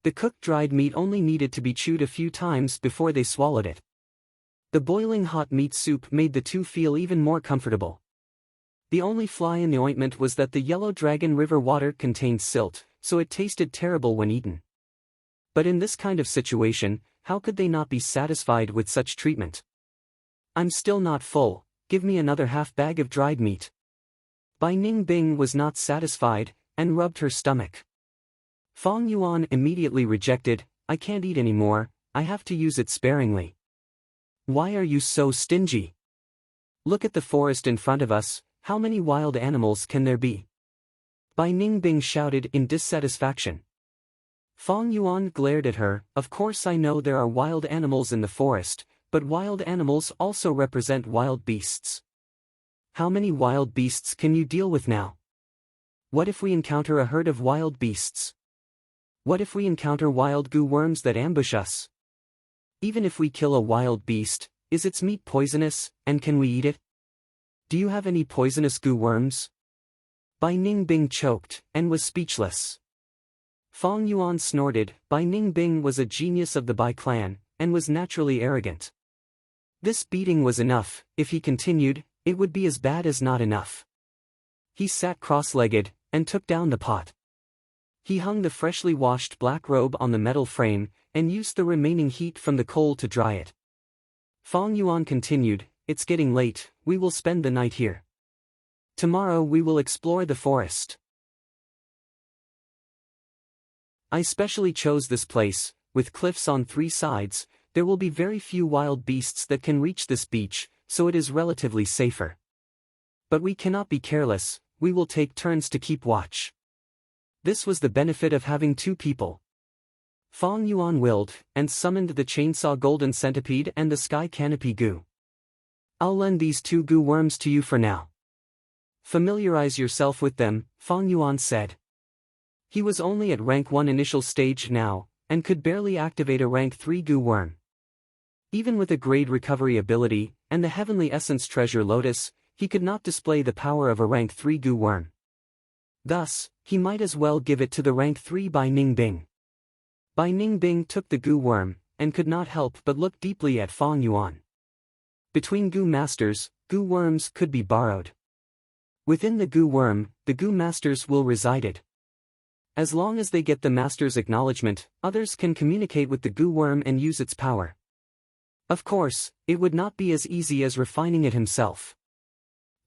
S1: The cooked dried meat only needed to be chewed a few times before they swallowed it. The boiling hot meat soup made the two feel even more comfortable. The only fly in the ointment was that the Yellow Dragon River water contained silt, so it tasted terrible when eaten. But in this kind of situation, how could they not be satisfied with such treatment? I'm still not full, give me another half bag of dried meat. Bai Ningbing was not satisfied, and rubbed her stomach. Fang Yuan immediately rejected, I can't eat anymore, I have to use it sparingly. Why are you so stingy? Look at the forest in front of us, how many wild animals can there be? Bai Ningbing shouted in dissatisfaction. Fang Yuan glared at her, of course I know there are wild animals in the forest, but wild animals also represent wild beasts. How many wild beasts can you deal with now? What if we encounter a herd of wild beasts? What if we encounter wild goo worms that ambush us? Even if we kill a wild beast, is its meat poisonous, and can we eat it? Do you have any poisonous goo worms? Bai Ningbing choked, and was speechless. Fong Yuan snorted. Bai Ningbing was a genius of the Bai clan, and was naturally arrogant. This beating was enough. If he continued, it would be as bad as not enough. He sat cross-legged, and took down the pot. He hung the freshly washed black robe on the metal frame, and used the remaining heat from the coal to dry it. Fong Yuan continued, "It's getting late, we will spend the night here. Tomorrow we will explore the forest. I specially chose this place, with cliffs on 3 sides, there will be very few wild beasts that can reach this beach, so it is relatively safer. But we cannot be careless, we will take turns to keep watch." This was the benefit of having 2 people. Fong Yuan willed, and summoned the chainsaw golden centipede and the sky canopy goo. "I'll lend these 2 goo worms to you for now. Familiarize yourself with them," Fong Yuan said. He was only at rank 1 initial stage now, and could barely activate a rank 3 goo worm. Even with a grade recovery ability, and the heavenly essence treasure lotus, he could not display the power of a rank 3 goo worm. Thus, he might as well give it to the rank 3 Bai Ningbing. Bai Ningbing took the goo worm, and could not help but look deeply at Fong Yuan. Between goo masters, goo worms could be borrowed. Within the goo worm, the goo masters will reside it. As long as they get the master's acknowledgement, others can communicate with the goo worm and use its power. Of course, it would not be as easy as refining it himself.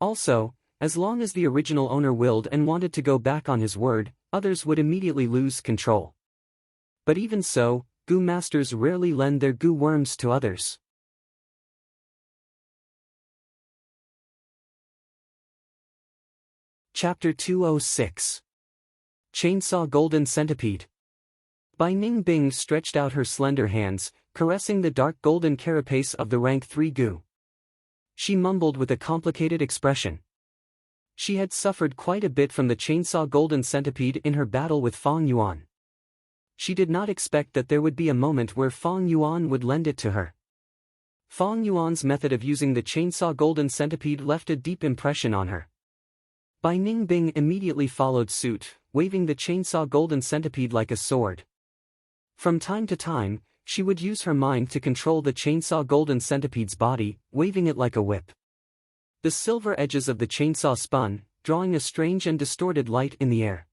S1: Also, as long as the original owner willed and wanted to go back on his word, others would immediately lose control. But even so, goo masters rarely lend their goo worms to others. Chapter 206. Chainsaw Golden Centipede. Bai Ningbing stretched out her slender hands, caressing the dark golden carapace of the rank 3 goo. She mumbled with a complicated expression. She had suffered quite a bit from the chainsaw golden centipede in her battle with Fong Yuan. She did not expect that there would be a moment where Fong Yuan would lend it to her. Fong Yuan's method of using the chainsaw golden centipede left a deep impression on her. Bai Ningbing immediately followed suit, waving the chainsaw golden centipede like a sword. From time to time, she would use her mind to control the chainsaw golden centipede's body, waving it like a whip. The silver edges of the chainsaw spun, drawing a strange and distorted light in the air.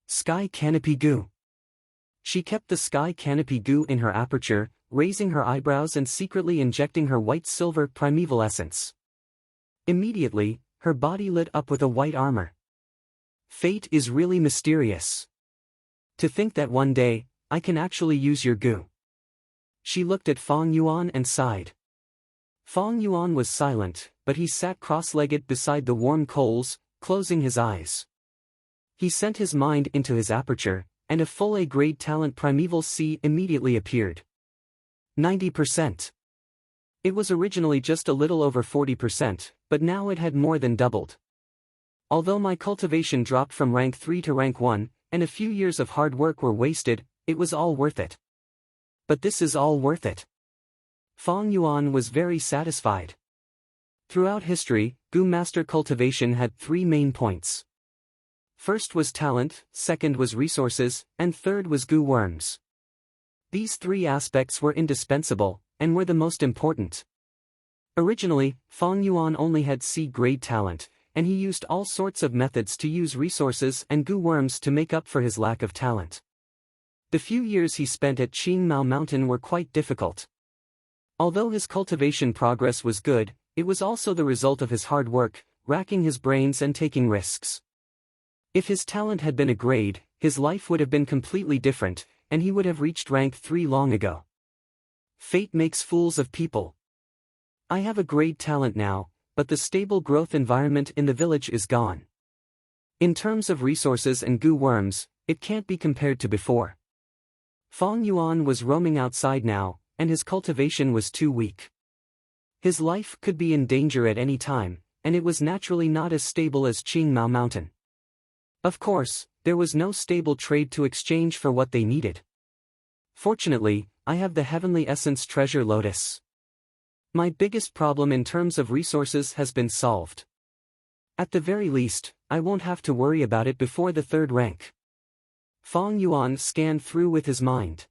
S1: Sky Canopy Goo. She kept the sky canopy goo in her aperture, raising her eyebrows and secretly injecting her white-silver primeval essence. Immediately, her body lit up with a white armor. Fate is really mysterious. To think that one day, I can actually use your goo. She looked at Fong Yuan and sighed. Fong Yuan was silent, but he sat cross-legged beside the warm coals, closing his eyes. He sent his mind into his aperture, and a full A-grade talent Primeval C immediately appeared. 90%. It was originally just a little over 40%, but now it had more than doubled. Although my cultivation dropped from rank 3 to rank 1, and a few years of hard work were wasted, it was all worth it. But this is all worth it. Fong Yuan was very satisfied. Throughout history, goo master cultivation had 3 main points. First was talent, second was resources, and third was goo worms. These 3 aspects were indispensable, and were the most important. Originally, Fong Yuan only had C-grade talent, and he used all sorts of methods to use resources and goo worms to make up for his lack of talent. The few years he spent at Qingmao Mountain were quite difficult. Although his cultivation progress was good, it was also the result of his hard work, racking his brains and taking risks. If his talent had been a grade, his life would have been completely different, and he would have reached rank 3 long ago. Fate makes fools of people. I have a grade talent now, but the stable growth environment in the village is gone. In terms of resources and goo worms, it can't be compared to before. Fong Yuan was roaming outside now, and his cultivation was too weak. His life could be in danger at any time, and it was naturally not as stable as Qingmao Mountain. Of course, there was no stable trade to exchange for what they needed. Fortunately, I have the Heavenly Essence Treasure Lotus. My biggest problem in terms of resources has been solved. At the very least, I won't have to worry about it before the third rank. Fang Yuan scanned through with his mind.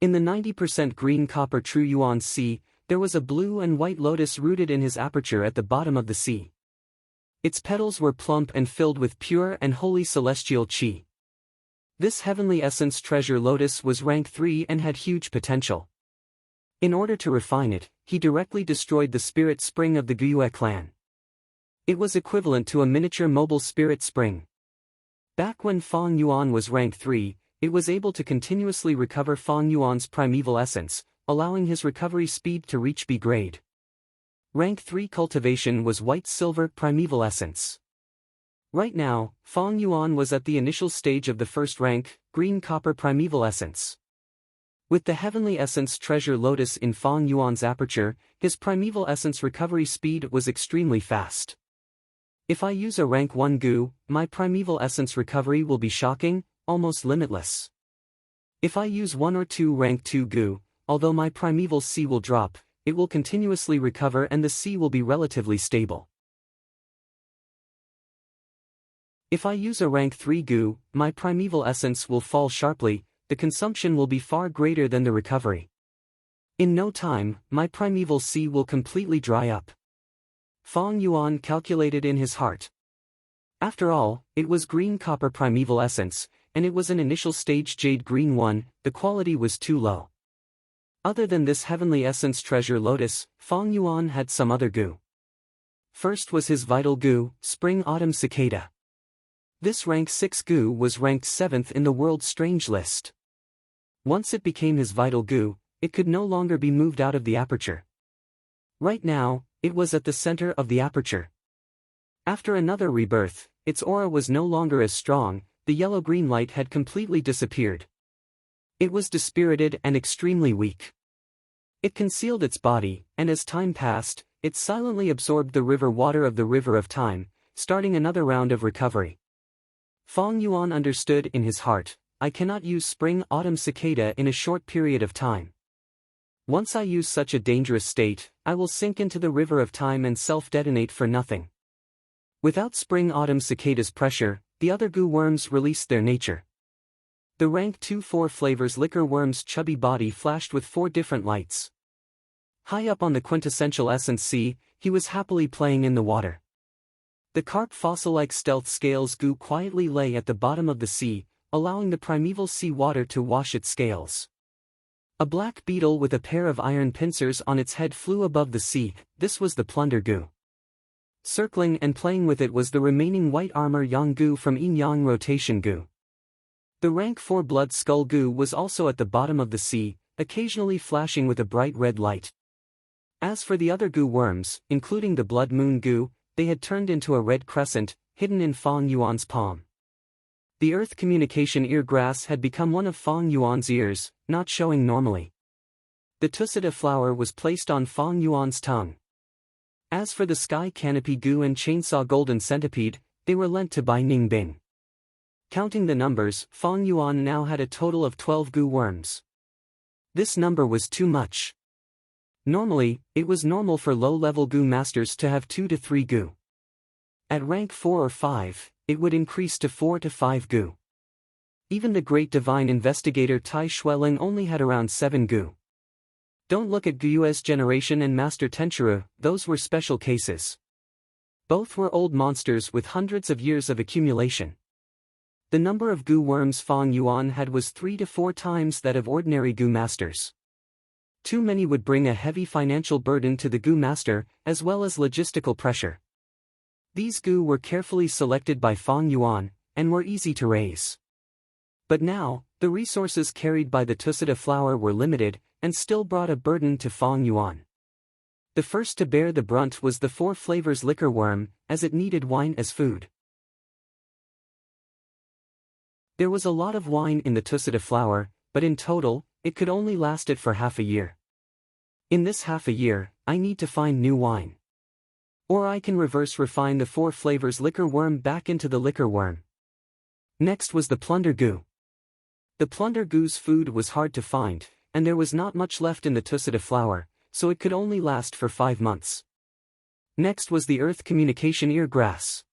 S1: In the 90% green copper True Yuan sea, there was a blue and white lotus rooted in his aperture at the bottom of the sea. Its petals were plump and filled with pure and holy celestial qi. This Heavenly Essence Treasure Lotus was rank 3 and had huge potential. In order to refine it, he directly destroyed the spirit spring of the Guyue clan. It was equivalent to a miniature mobile spirit spring. Back when Fang Yuan was rank 3, it was able to continuously recover Fang Yuan's primeval essence, allowing his recovery speed to reach B grade. Rank 3 cultivation was white-silver primeval essence. Right now, Fang Yuan was at the initial stage of the first rank, green copper primeval essence. With the Heavenly Essence Treasure Lotus in Fang Yuan's aperture, his primeval essence recovery speed was extremely fast. If I use a rank 1 Gu, my primeval essence recovery will be shocking, almost limitless. If I use 1 or 2 rank 2 Gu, although my primeval C will drop, it will continuously recover and the C will be relatively stable. If I use a rank 3 Gu, my primeval essence will fall sharply, the consumption will be far greater than the recovery. In no time, my primeval C will completely dry up. Fang Yuan calculated in his heart. After all, it was green copper primeval essence, and it was an initial stage jade green one, the quality was too low. Other than this Heavenly Essence Treasure Lotus, Fang Yuan had some other Gu. First was his vital Gu, Spring Autumn Cicada. This rank 6 Gu was ranked 7th in the world's strange list. Once it became his vital Gu, it could no longer be moved out of the aperture. Right now, it was at the center of the aperture. After another rebirth, its aura was no longer as strong, the yellow-green light had completely disappeared. It was dispirited and extremely weak. It concealed its body, and as time passed, it silently absorbed the river water of the River of Time, starting another round of recovery. Fang Yuan understood in his heart, I cannot use Spring-Autumn Cicada in a short period of time. Once I use such a dangerous state, I will sink into the River of Time and self-detonate for nothing. Without Spring-Autumn Cicada's pressure, the other Gu worms released their nature. The rank 2-4 flavors liquor worm's chubby body flashed with 4 different lights. High up on the quintessential essence sea, he was happily playing in the water. The carp fossil-like stealth scales Gu quietly lay at the bottom of the sea, allowing the primeval sea water to wash its scales. A black beetle with a pair of iron pincers on its head flew above the sea, this was the plunder Gu. Circling and playing with it was the remaining white armor Yang Gu from Yin Yang Rotation Gu. The rank 4 blood skull Gu was also at the bottom of the sea, occasionally flashing with a bright red light. As for the other Gu worms, including the blood moon Gu, they had turned into a red crescent, hidden in Fang Yuan's palm. The earth communication ear grass had become one of Fang Yuan's ears, not showing normally. The Tusita flower was placed on Fang Yuan's tongue. As for the sky canopy Gu and chainsaw golden centipede, they were lent to Bai Ningbing. Counting the numbers, Fang Yuan now had a total of 12 Gu worms. This number was too much. Normally, it was normal for low-level Gu masters to have 2 to 3 Gu. At rank 4 or 5, it would increase to 4 to 5 Gu. Even the great divine investigator Tai Xueling only had around 7 Gu. Don't look at Guyue's generation and Master Tenchiru, those were special cases. Both were old monsters with hundreds of years of accumulation. The number of Gu worms Fang Yuan had was 3 to 4 times that of ordinary Gu masters. Too many would bring a heavy financial burden to the Gu master, as well as logistical pressure. These Gu were carefully selected by Fang Yuan, and were easy to raise. But now, the resources carried by the Tusita flower were limited, and still brought a burden to Fang Yuan. The first to bear the brunt was the 4 flavors liquor worm, as it needed wine as food. There was a lot of wine in the Tusita flower, but in total, it could only last it for half a year. In this half a year, I need to find new wine. Or I can reverse refine the 4 flavors liquor worm back into the liquor worm. Next was the plunder goo. The plunder goo's food was hard to find, and there was not much left in the tussida flower, so it could only last for 5 months. Next was the earth communication ear grass.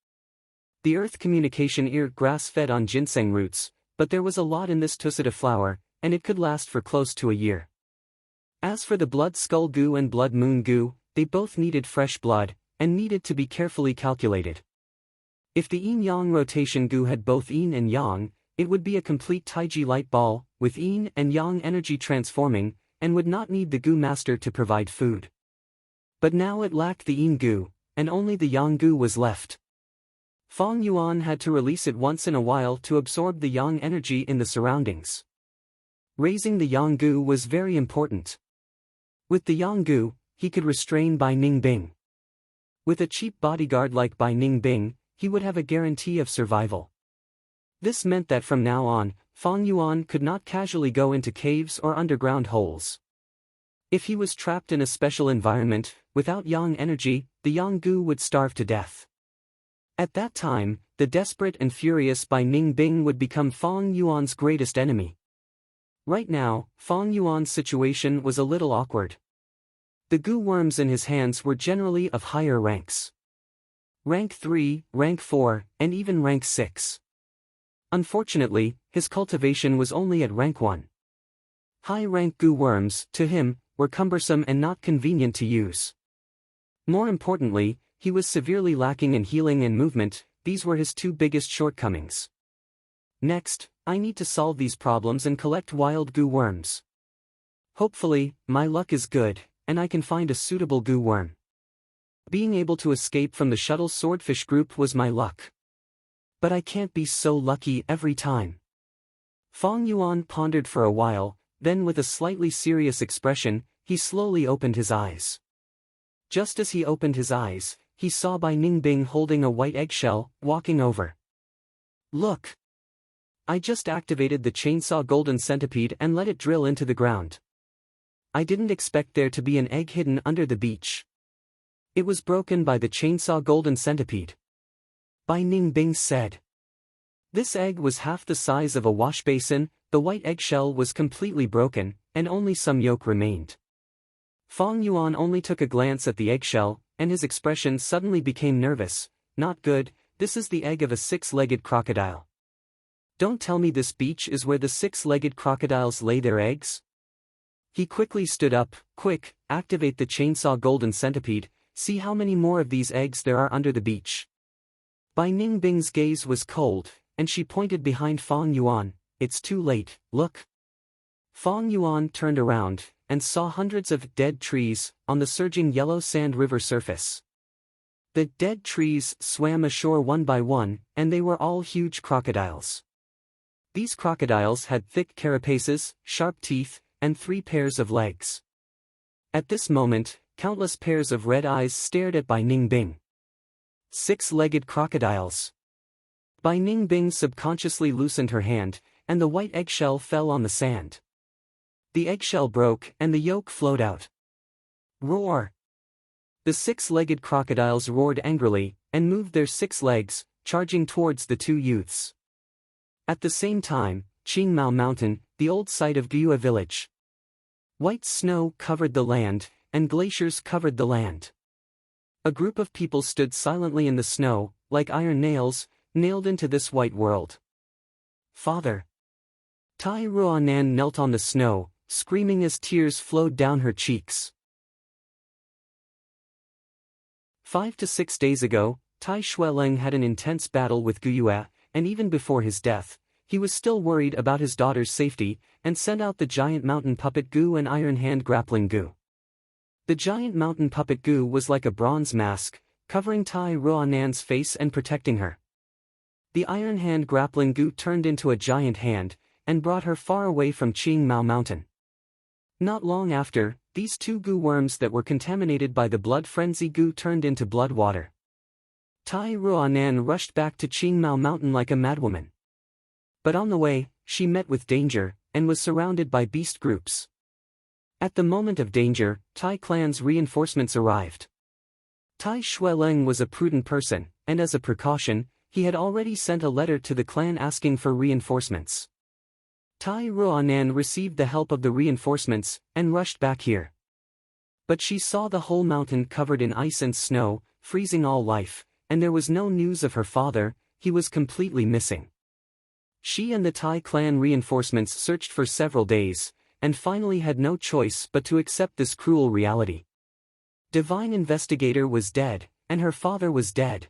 S1: The earth communication ear grass fed on ginseng roots, but there was a lot in this tussida flower, and it could last for close to a year. As for the blood skull goo and blood moon goo, they both needed fresh blood, and needed to be carefully calculated. If the yin-yang rotation goo had both yin and yang, it would be a complete taiji light ball, with yin and yang energy transforming, and would not need the goo master to provide food. But now it lacked the yin goo, and only the yang goo was left. Feng Yuan had to release it once in a while to absorb the yang energy in the surroundings. Raising the yang goo was very important. With the yang goo, he could restrain Bai Ningbing. With a cheap bodyguard like Bai Ningbing, he would have a guarantee of survival. This meant that from now on, Feng Yuan could not casually go into caves or underground holes. If he was trapped in a special environment, without yang energy, the yang goo would starve to death. At that time, the desperate and furious Bai Ningbing would become Feng Yuan's greatest enemy. Right now, Feng Yuan's situation was a little awkward. The goo worms in his hands were generally of higher ranks. Rank 3, rank 4, and even rank 6. Unfortunately, his cultivation was only at rank 1. High-rank goo worms, to him, were cumbersome and not convenient to use. More importantly, he was severely lacking in healing and movement. These were his 2 biggest shortcomings. Next, I need to solve these problems and collect wild goo worms. Hopefully, my luck is good, and I can find a suitable goo worm. Being able to escape from the shuttle swordfish group was my luck. But I can't be so lucky every time. Feng Yuan pondered for a while, then with a slightly serious expression, he slowly opened his eyes. Just as he opened his eyes, he saw Bai Ningbing holding a white eggshell, walking over. Look! I just activated the chainsaw golden centipede and let it drill into the ground. I didn't expect there to be an egg hidden under the beach. It was broken by the chainsaw golden centipede. Bai Ningbing said. This egg was half the size of a wash basin, the white eggshell was completely broken, and only some yolk remained. Feng Yuan only took a glance at the eggshell, and his expression suddenly became nervous. Not good, this is the egg of a 6-legged crocodile. Don't tell me this beach is where the 6-legged crocodiles lay their eggs? He quickly stood up. Quick, activate the chainsaw golden centipede, see how many more of these eggs there are under the beach. Bai Ningbing's gaze was cold, and she pointed behind Feng Yuan. It's too late, look. Feng Yuan turned around, and saw hundreds of dead trees on the surging yellow sand river surface. The dead trees swam ashore one by one, and they were all huge crocodiles. These crocodiles had thick carapaces, sharp teeth, and 3 pairs of legs. At this moment, countless pairs of red eyes stared at Bai Ningbing. 6-legged crocodiles. Bai Ningbing subconsciously loosened her hand, and the white eggshell fell on the sand. The eggshell broke and the yolk flowed out. Roar! The 6-legged crocodiles roared angrily, and moved their 6 legs, charging towards the 2 youths. At the same time, Qingmao Mountain, the old site of Gyue village. White snow covered the land, and glaciers covered the land. A group of people stood silently in the snow, like iron nails, nailed into this white world. Father! Tai Ruanan knelt on the snow, screaming as tears flowed down her cheeks. 5 to 6 days ago, Tai Xueleng had an intense battle with Gyue, and even before his death, he was still worried about his daughter's safety, and sent out the giant mountain puppet Gu and iron hand grappling Gu. The giant mountain puppet Gu was like a bronze mask, covering Tai Ruanan's face and protecting her. The iron hand grappling Gu turned into a giant hand, and brought her far away from Qingmao Mountain. Not long after, these 2 Gu worms that were contaminated by the blood frenzy Gu turned into blood water. Tai Ruanan rushed back to Qingmao Mountain like a madwoman. But on the way, she met with danger. and was surrounded by beast groups. At the moment of danger, Tai clan's reinforcements arrived. Tai Xueleng was a prudent person, and as a precaution, he had already sent a letter to the clan asking for reinforcements. Tai Ruanan received the help of the reinforcements, and rushed back here. But she saw the whole mountain covered in ice and snow, freezing all life, and there was no news of her father. He was completely missing. She and the Tai clan reinforcements searched for several days, and finally had no choice but to accept this cruel reality. Divine Investigator was dead, and her father was dead.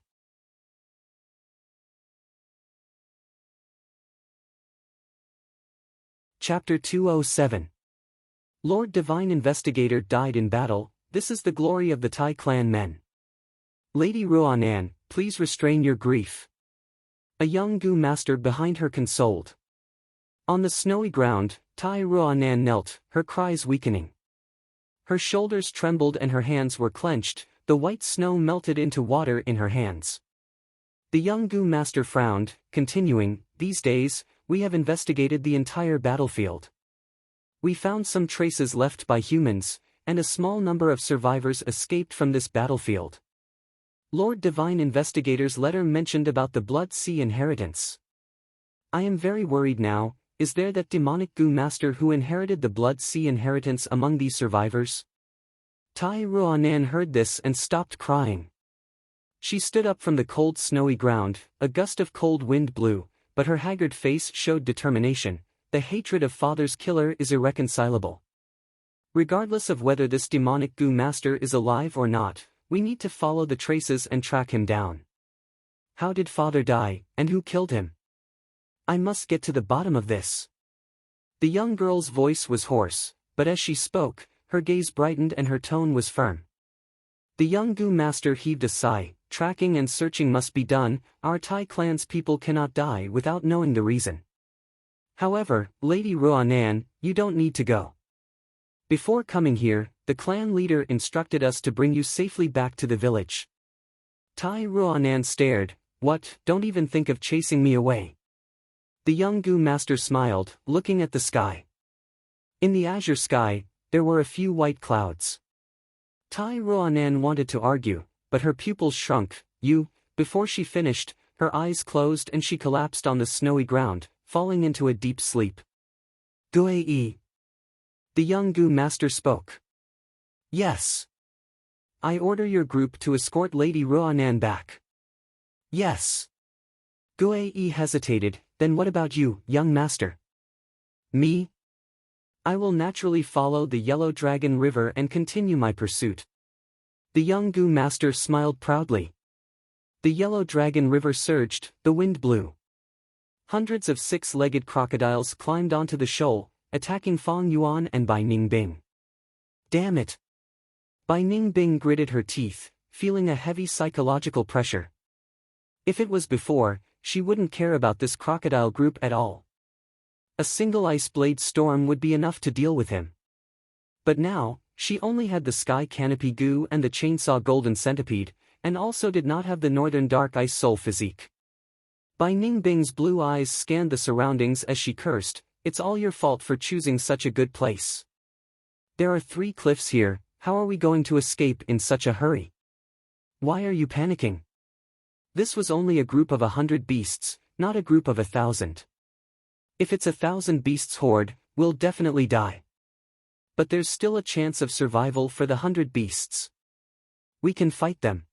S1: Chapter 207. Lord Divine Investigator died in battle. This is the glory of the Tai clan men. Lady Ruanan, please restrain your grief. A young Gu master behind her consoled. On the snowy ground, Tai Ruanan knelt, her cries weakening. Her shoulders trembled and her hands were clenched, the white snow melted into water in her hands. The young Gu master frowned, continuing, "These days, we have investigated the entire battlefield. We found some traces left by humans, and a small number of survivors escaped from this battlefield. Lord Divine Investigator's letter mentioned about the Blood Sea inheritance. I am very worried now. Is there that demonic Gu master who inherited the Blood Sea inheritance among these survivors?" Tai Ruanan heard this and stopped crying. She stood up from the cold snowy ground. A gust of cold wind blew, but her haggard face showed determination. The hatred of father's killer is irreconcilable. Regardless of whether this demonic Gu master is alive or not, we need to follow the traces and track him down. How did father die, and who killed him? I must get to the bottom of this. The young girl's voice was hoarse, but as she spoke, her gaze brightened and her tone was firm. The young Gu master heaved a sigh. Tracking and searching must be done. Our Tai clan's people cannot die without knowing the reason. However, Lady Ruanan, you don't need to go. Before coming here, the clan leader instructed us to bring you safely back to the village. Tai Ruanan stared. What? Don't even think of chasing me away. The young Gu master smiled, looking at the sky. In the azure sky, there were a few white clouds. Tai Ruanan wanted to argue, but her pupils shrunk. Before she finished, her eyes closed and she collapsed on the snowy ground, falling into a deep sleep. Guei. The young Gu master spoke. Yes. I order your group to escort Lady Ruanan back. Yes. Guei hesitated. Then what about you, young master? Me? I will naturally follow the Yellow Dragon River and continue my pursuit. The young Gu master smiled proudly. The Yellow Dragon River surged, the wind blew. Hundreds of six-legged crocodiles climbed onto the shoal, attacking Fang Yuan and Bai Ningbing. Damn it! Bai Ningbing gritted her teeth, feeling a heavy psychological pressure. If it was before, she wouldn't care about this crocodile group at all. A single ice blade storm would be enough to deal with him. But now, she only had the Sky Canopy Gu and the Chainsaw Golden Centipede, and also did not have the Northern Dark Ice Soul physique. Bai Ningbing's blue eyes scanned the surroundings as she cursed. It's all your fault for choosing such a good place. There are 3 cliffs here. How are we going to escape in such a hurry? Why are you panicking? This was only a group of 100 beasts, not a group of 1,000. If it's 1,000 beasts horde, we'll definitely die. But there's still a chance of survival for the 100 beasts. We can fight them.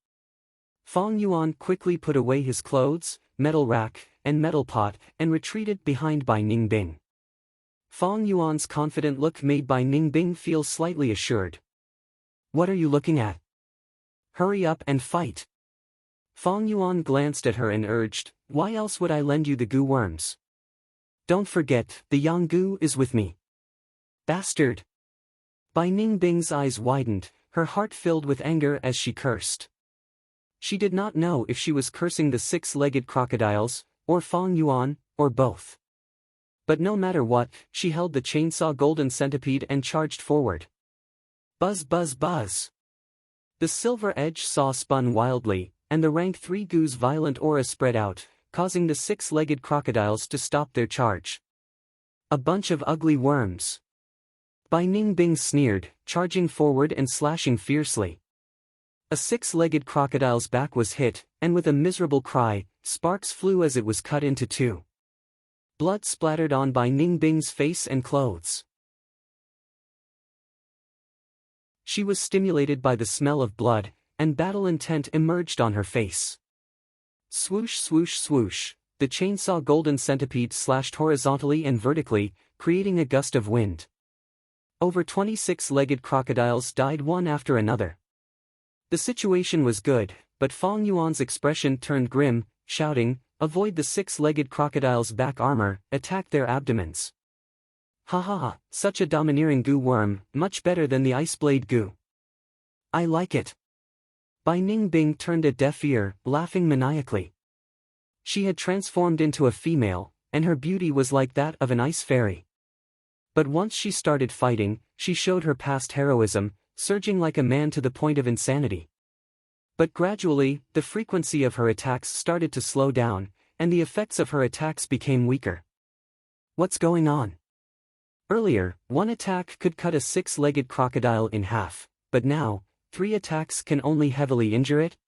S1: Fang Yuan quickly put away his clothes, metal rack, and metal pot, and retreated behind Bai Ningbing. Fang Yuan's confident look made Bai Ningbing feel slightly assured. What are you looking at? Hurry up and fight. Fang Yuan glanced at her and urged, why else would I lend you the Gu worms? Don't forget, the Yang Gu is with me. Bastard! Bai Ningbing's eyes widened, her heart filled with anger as she cursed. She did not know if she was cursing the 6-legged crocodiles, or Fang Yuan, or both. But no matter what, she held the Chainsaw Golden Centipede and charged forward. Buzz buzz buzz! The silver edge saw spun wildly, and the rank 3 Gu's violent aura spread out, causing the 6-legged crocodiles to stop their charge. A bunch of ugly worms. Bai Ningbing sneered, charging forward and slashing fiercely. A six-legged crocodile's back was hit, and with a miserable cry, sparks flew as it was cut into two. Blood splattered on Bai Ningbing's face and clothes. She was stimulated by the smell of blood, and battle intent emerged on her face. Swoosh swoosh swoosh, the chainsaw golden centipede slashed horizontally and vertically, creating a gust of wind. Over 26-legged crocodiles died one after another. The situation was good, but Fong Yuan's expression turned grim, shouting, "Avoid the six-legged crocodile's back armor, attack their abdomens." Ha ha ha, such a domineering goo worm, much better than the ice blade goo. I like it. Bai Ningbing turned a deaf ear, laughing maniacally. She had transformed into a female, and her beauty was like that of an ice fairy. But once she started fighting, she showed her past heroism, surging like a man to the point of insanity. But gradually, the frequency of her attacks started to slow down, and the effects of her attacks became weaker. What's going on? Earlier, one attack could cut a six-legged crocodile in half, but now, 3 attacks can only heavily injure it?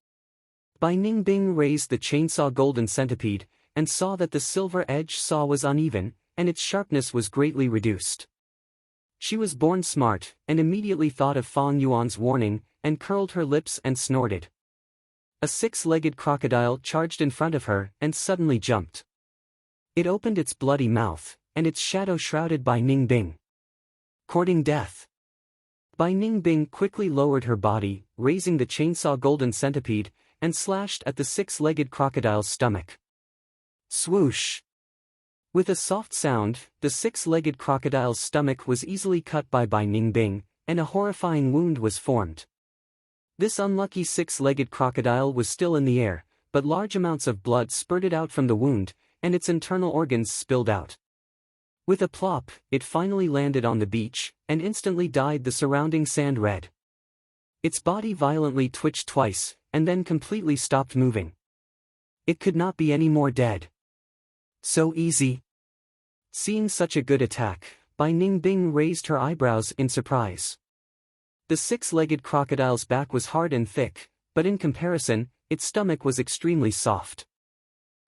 S1: Bai Ningbing raised the chainsaw golden centipede, and saw that the silver-edged saw was uneven, and its sharpness was greatly reduced. She was born smart, and immediately thought of Fong Yuan's warning, and curled her lips and snorted. A six-legged crocodile charged in front of her, and suddenly jumped. It opened its bloody mouth, and its shadow shrouded Bai Ningbing. Courting death. Bai Ningbing quickly lowered her body, raising the chainsaw golden centipede, and slashed at the six-legged crocodile's stomach. Swoosh! With a soft sound, the six-legged crocodile's stomach was easily cut by Bai Ningbing, and a horrifying wound was formed. This unlucky six-legged crocodile was still in the air, but large amounts of blood spurted out from the wound, and its internal organs spilled out. With a plop, it finally landed on the beach, and instantly dyed the surrounding sand red. Its body violently twitched twice, and then completely stopped moving. It could not be any more dead. So easy. Seeing such a good attack, Bai Ningbing raised her eyebrows in surprise. The six-legged crocodile's back was hard and thick, but in comparison, its stomach was extremely soft.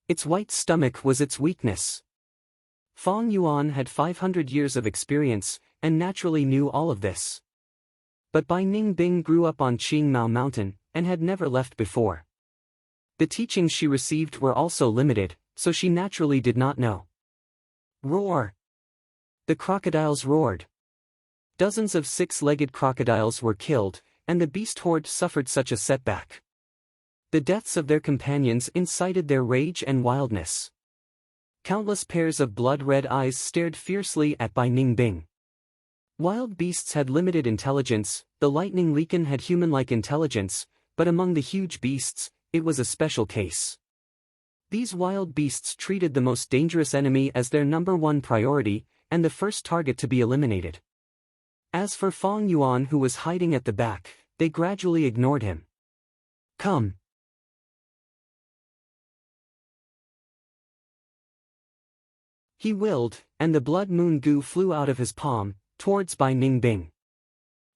S1: Its white stomach was its weakness. Fong Yuan had 500 years of experience, and naturally knew all of this. But Bai Ningbing grew up on Qingmao Mountain, and had never left before. The teachings she received were also limited, so she naturally did not know. Roar! The crocodiles roared. Dozens of six-legged crocodiles were killed, and the beast horde suffered such a setback. The deaths of their companions incited their rage and wildness. Countless pairs of blood-red eyes stared fiercely at Bai Ningbing. Wild beasts had limited intelligence, the lightning lichen had human-like intelligence, but among the huge beasts, it was a special case. These wild beasts treated the most dangerous enemy as their #1 priority, and the first target to be eliminated. As for Fong Yuan, who was hiding at the back, they gradually ignored him. Come. He willed, and the blood moon goo flew out of his palm, towards Bai Ningbing.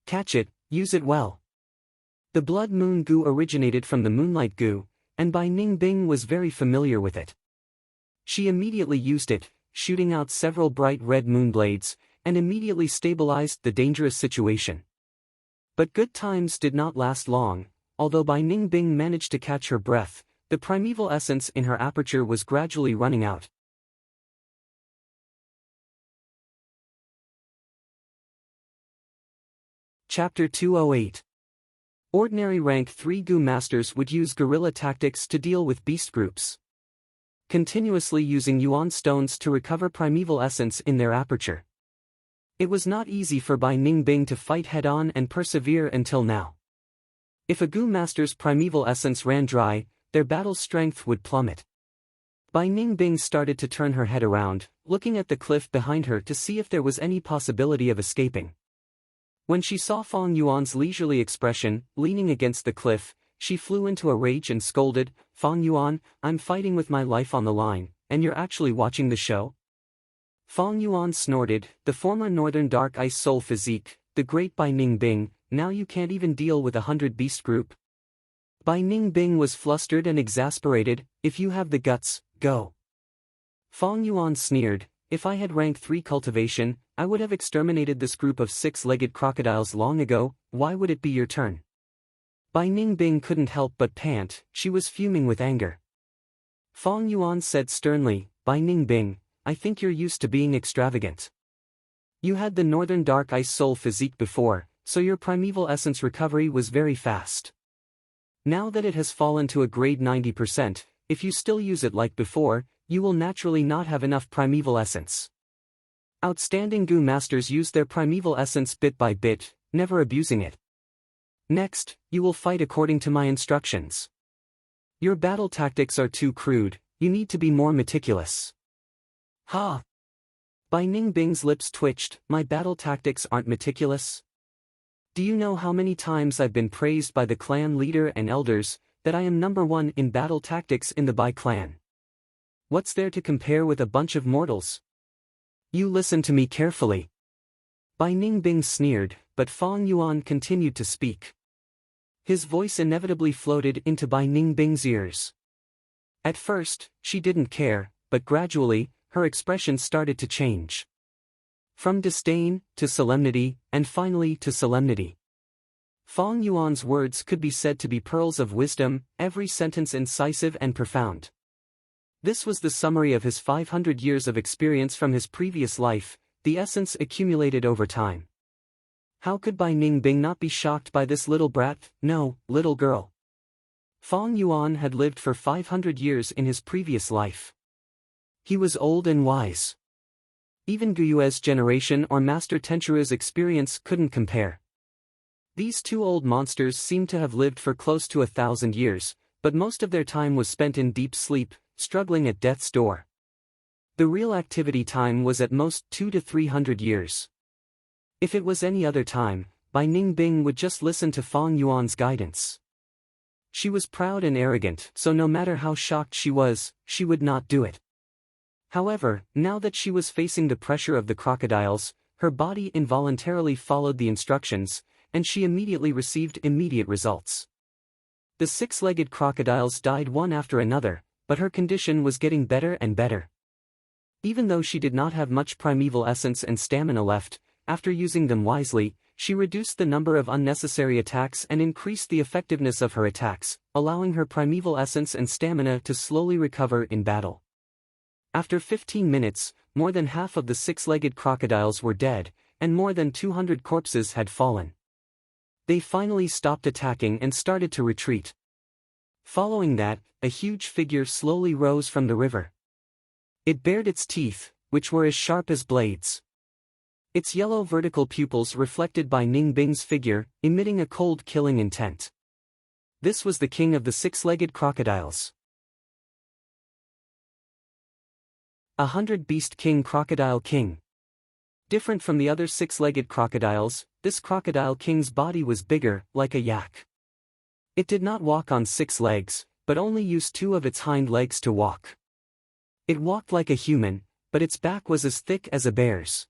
S1: Catch it, use it well. The blood moon goo originated from the moonlight goo, and Bai Ningbing was very familiar with it. She immediately used it, shooting out several bright red moon blades, and immediately stabilized the dangerous situation. But good times did not last long. Although Bai Ningbing managed to catch her breath, the primeval essence in her aperture was gradually running out. Chapter 208. Ordinary rank 3 Goo Masters would use guerrilla tactics to deal with beast groups, continuously using Yuan stones to recover primeval essence in their aperture. It was not easy for Bai Ningbing to fight head-on and persevere until now. If a Goo Master's primeval essence ran dry, their battle strength would plummet. Bai Ningbing started to turn her head around, looking at the cliff behind her to see if there was any possibility of escaping. When she saw Fong Yuan's leisurely expression, leaning against the cliff, she flew into a rage and scolded, "Fong Yuan, I'm fighting with my life on the line, and you're actually watching the show? Fong Yuan snorted, the former northern dark ice soul physique, the great Bai Ningbing, now you can't even deal with 100 beast group? Bai Ningbing was flustered and exasperated, if you have the guts, go. Fong Yuan sneered, if I had rank 3 cultivation, I would have exterminated this group of 6-legged crocodiles long ago, why would it be your turn? Bai Ningbing couldn't help but pant, she was fuming with anger. Fong Yuan said sternly, Bai Ningbing, I think you're used to being extravagant. You had the northern dark ice soul physique before, so your primeval essence recovery was very fast. Now that it has fallen to a grade 90%, if you still use it like before, you will naturally not have enough primeval essence. Outstanding Gu masters use their primeval essence bit by bit, never abusing it. Next, you will fight according to my instructions. Your battle tactics are too crude, you need to be more meticulous. Ha! Bai Ningbing's lips twitched, my battle tactics aren't meticulous? Do you know how many times I've been praised by the clan leader and elders, that I am number 1 in battle tactics in the Bai clan? What's there to compare with a bunch of mortals? You listen to me carefully. Bai Ningbing sneered, but Fong Yuan continued to speak. His voice inevitably floated into Bai Ningbing's ears. At first, she didn't care, but gradually, her expression started to change. From disdain, to solemnity, and finally to solemnity. Fong Yuan's words could be said to be pearls of wisdom, every sentence incisive and profound. This was the summary of his 500 years of experience from his previous life, the essence accumulated over time. How could Bai Ningbing not be shocked by this little brat, no, little girl? Fong Yuan had lived for 500 years in his previous life. He was old and wise. Even Guyue's generation or Master Tenchuru's experience couldn't compare. These two old monsters seemed to have lived for close to 1,000 years, but most of their time was spent in deep sleep, struggling at death's door. The real activity time was at most 200 to 300 years. If it was any other time, Bai Ningbing would just listen to Fong Yuan's guidance. She was proud and arrogant, so no matter how shocked she was, she would not do it. However, now that she was facing the pressure of the crocodiles, her body involuntarily followed the instructions, and she immediately received immediate results. The 6-legged crocodiles died one after another, but her condition was getting better and better. Even though she did not have much primeval essence and stamina left, after using them wisely, she reduced the number of unnecessary attacks and increased the effectiveness of her attacks, allowing her primeval essence and stamina to slowly recover in battle. After 15 minutes, more than half of the 6-legged crocodiles were dead, and more than 200 corpses had fallen. They finally stopped attacking and started to retreat. Following that, a huge figure slowly rose from the river. It bared its teeth, which were as sharp as blades. Its yellow vertical pupils reflected Bai Ningbing's figure, emitting a cold killing intent. This was the king of the 6-legged crocodiles. 100 Beast King Crocodile King. Different from the other 6-legged crocodiles, this crocodile king's body was bigger, like a yak. It did not walk on 6 legs, but only used 2 of its hind legs to walk. It walked like a human, but its back was as thick as a bear's.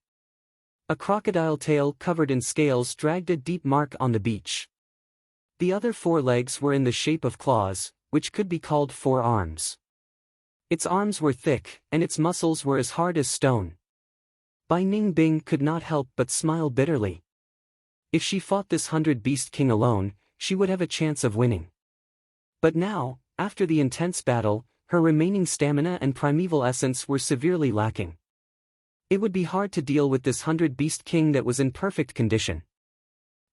S1: A crocodile tail covered in scales dragged a deep mark on the beach. The other 4 legs were in the shape of claws, which could be called 4 arms. Its arms were thick, and its muscles were as hard as stone. Bai Ningbing could not help but smile bitterly. If she fought this 100-beast king alone, she would have a chance of winning. But now, after the intense battle, her remaining stamina and primeval essence were severely lacking. It would be hard to deal with this 100-beast king that was in perfect condition.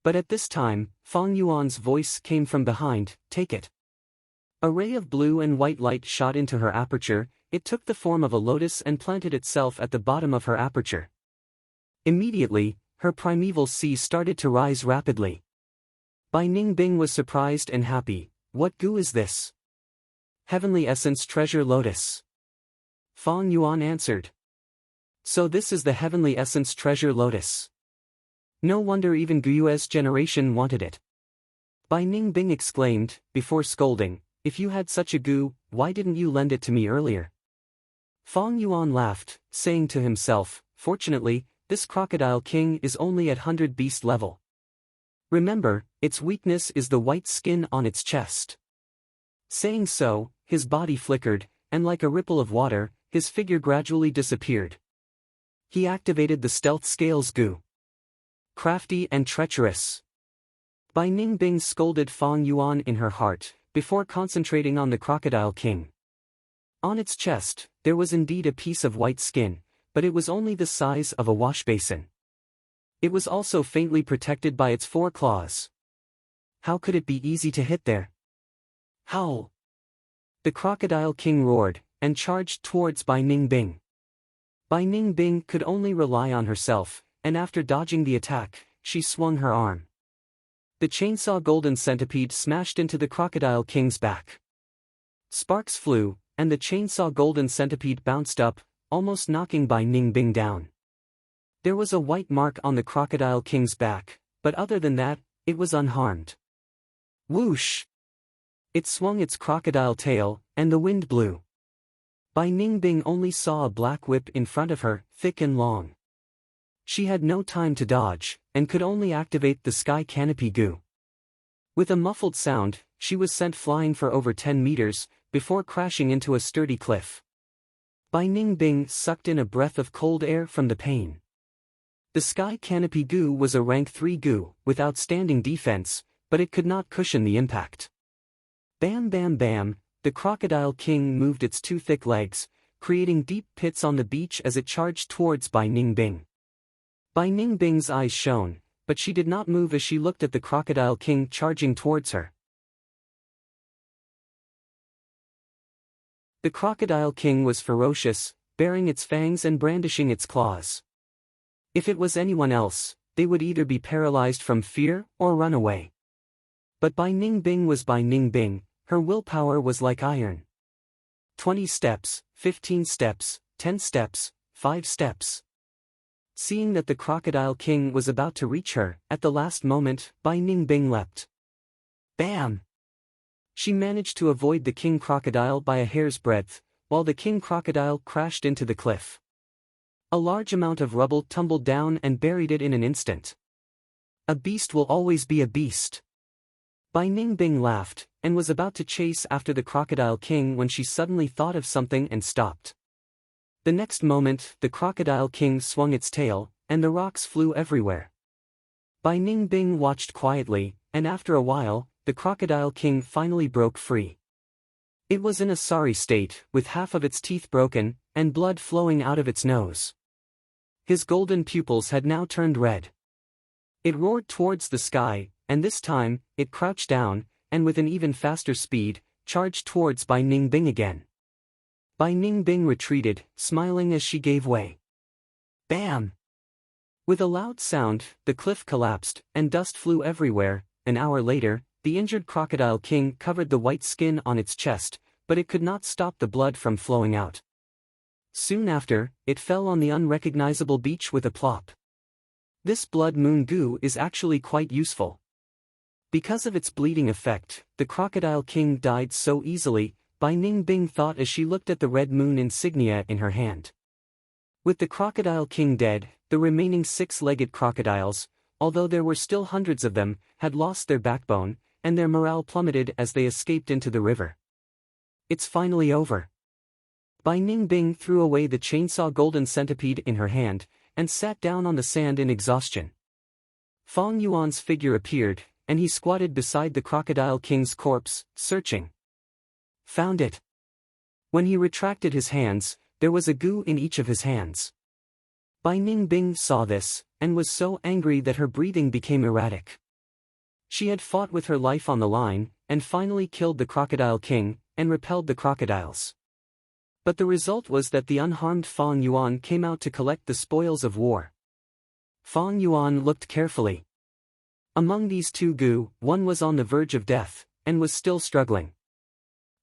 S1: But at this time, Fong Yuan's voice came from behind, take it. A ray of blue and white light shot into her aperture, it took the form of a lotus and planted itself at the bottom of her aperture. Immediately, her primeval sea started to rise rapidly. Bai Ningbing was surprised and happy, what goo is this? Heavenly Essence Treasure Lotus. Fong Yuan answered. So this is the Heavenly Essence Treasure Lotus. No wonder even Guyue's generation wanted it. Bai Ningbing exclaimed, before scolding, if you had such a goo, why didn't you lend it to me earlier? Fong Yuan laughed, saying to himself, "Fortunately, this crocodile king is only at 100 beast level. Remember, its weakness is the white skin on its chest." Saying so, his body flickered, and like a ripple of water, his figure gradually disappeared. He activated the stealth scales goo. Crafty and treacherous. Bai Ningbing scolded Fong Yuan in her heart, before concentrating on the crocodile king. On its chest, there was indeed a piece of white skin, but it was only the size of a wash basin. It was also faintly protected by its 4 claws. How could it be easy to hit there? Howl! The crocodile king roared, and charged towards Bai Ningbing. Bai Ningbing could only rely on herself, and after dodging the attack, she swung her arm. The chainsaw golden centipede smashed into the crocodile king's back. Sparks flew, and the chainsaw golden centipede bounced up, almost knocking Bai Ningbing down. There was a white mark on the crocodile king's back, but other than that, it was unharmed. Whoosh! It swung its crocodile tail, and the wind blew. Bai Ningbing only saw a black whip in front of her, thick and long. She had no time to dodge, and could only activate the sky canopy goo. With a muffled sound, she was sent flying for over 10 meters, before crashing into a sturdy cliff. Bai Ningbing sucked in a breath of cold air from the pain. The sky canopy goo was a rank 3 goo, with outstanding defense, but it could not cushion the impact. Bam bam bam, the crocodile king moved its 2 thick legs, creating deep pits on the beach as it charged towards Bai Ningbing. Bai Ningbing's eyes shone, but she did not move as she looked at the crocodile king charging towards her. The crocodile king was ferocious, baring its fangs and brandishing its claws. If it was anyone else, they would either be paralyzed from fear or run away. But Bai Ningbing was Bai Ningbing, her willpower was like iron. 20 steps, 15 steps, 10 steps, 5 steps. Seeing that the crocodile king was about to reach her, at the last moment, Bai Ningbing leapt. Bam! She managed to avoid the king crocodile by a hair's breadth, while the king crocodile crashed into the cliff. A large amount of rubble tumbled down and buried it in an instant. A beast will always be a beast. Bai Ningbing laughed, and was about to chase after the crocodile king when she suddenly thought of something and stopped. The next moment, the crocodile king swung its tail, and the rocks flew everywhere. Bai Ningbing watched quietly, and after a while, the crocodile king finally broke free. It was in a sorry state, with half of its teeth broken, and blood flowing out of its nose. His golden pupils had now turned red. It roared towards the sky, and this time, it crouched down, and with an even faster speed, charged towards Bai Ningbing again. Bai Ningbing retreated, smiling as she gave way. Bam! With a loud sound, the cliff collapsed, and dust flew everywhere. An hour later, the injured crocodile king covered the white skin on its chest, but it could not stop the blood from flowing out. Soon after, it fell on the unrecognizable beach with a plop. This blood moon goo is actually quite useful. Because of its bleeding effect, the crocodile king died so easily, Bai Ningbing thought as she looked at the red moon insignia in her hand. With the crocodile king dead, the remaining 6-legged crocodiles, although there were still hundreds of them, had lost their backbone, and their morale plummeted as they escaped into the river. It's finally over. Bai Ningbing threw away the chainsaw golden centipede in her hand, and sat down on the sand in exhaustion. Fong Yuan's figure appeared, and he squatted beside the crocodile king's corpse, searching. Found it. When he retracted his hands, there was a goo in each of his hands. Bai Ningbing saw this, and was so angry that her breathing became erratic. She had fought with her life on the line, and finally killed the crocodile king, and repelled the crocodiles. But the result was that the unharmed Fong Yuan came out to collect the spoils of war. Fong Yuan looked carefully. Among these 2 goo, one was on the verge of death, and was still struggling.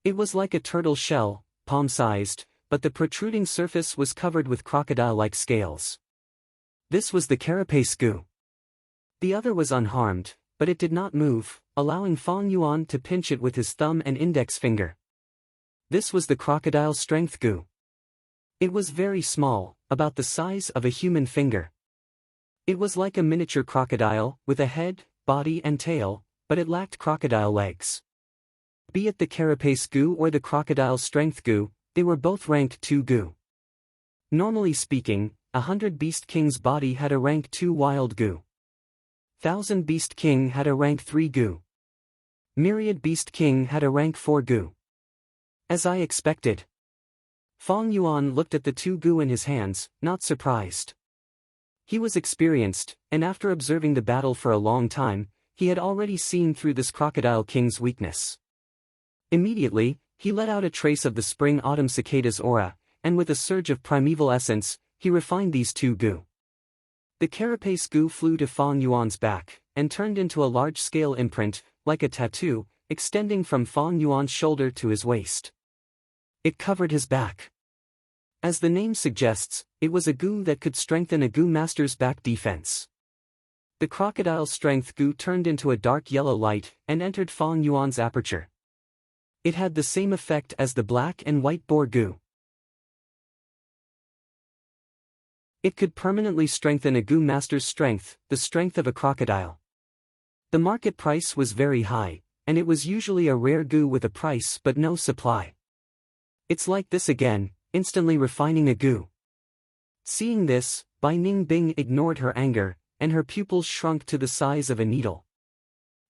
S1: It was like a turtle shell, palm-sized, but the protruding surface was covered with crocodile-like scales. This was the carapace goo. The other was unharmed, but it did not move, allowing Fong Yuan to pinch it with his thumb and index finger. This was the crocodile strength goo. It was very small, about the size of a human finger. It was like a miniature crocodile, with a head, body and tail, but it lacked crocodile legs. Be it the carapace goo or the crocodile strength goo, they were both rank 2 goo. Normally speaking, 100 Beast King's body had a rank 2 wild goo. 1000 Beast King had a rank 3 goo. Myriad Beast King had a rank 4 goo. As I expected. Fong Yuan looked at the 2 goo in his hands, not surprised. He was experienced, and after observing the battle for a long time, he had already seen through this Crocodile King's weakness. Immediately, he let out a trace of the spring-autumn cicada's aura, and with a surge of primeval essence, he refined these 2 goo. The carapace goo flew to Fong Yuan's back, and turned into a large-scale imprint, like a tattoo, extending from Fong Yuan's shoulder to his waist. It covered his back. As the name suggests, it was a goo that could strengthen a goo master's back defense. The crocodile strength goo turned into a dark yellow light and entered Fong Yuan's aperture. It had the same effect as the black and white boar goo. It could permanently strengthen a goo master's strength, the strength of a crocodile. The market price was very high, and it was usually a rare goo with a price but no supply. It's like this again, instantly refining a goo. Seeing this, Bai Ningbing ignored her anger, and her pupils shrunk to the size of a needle.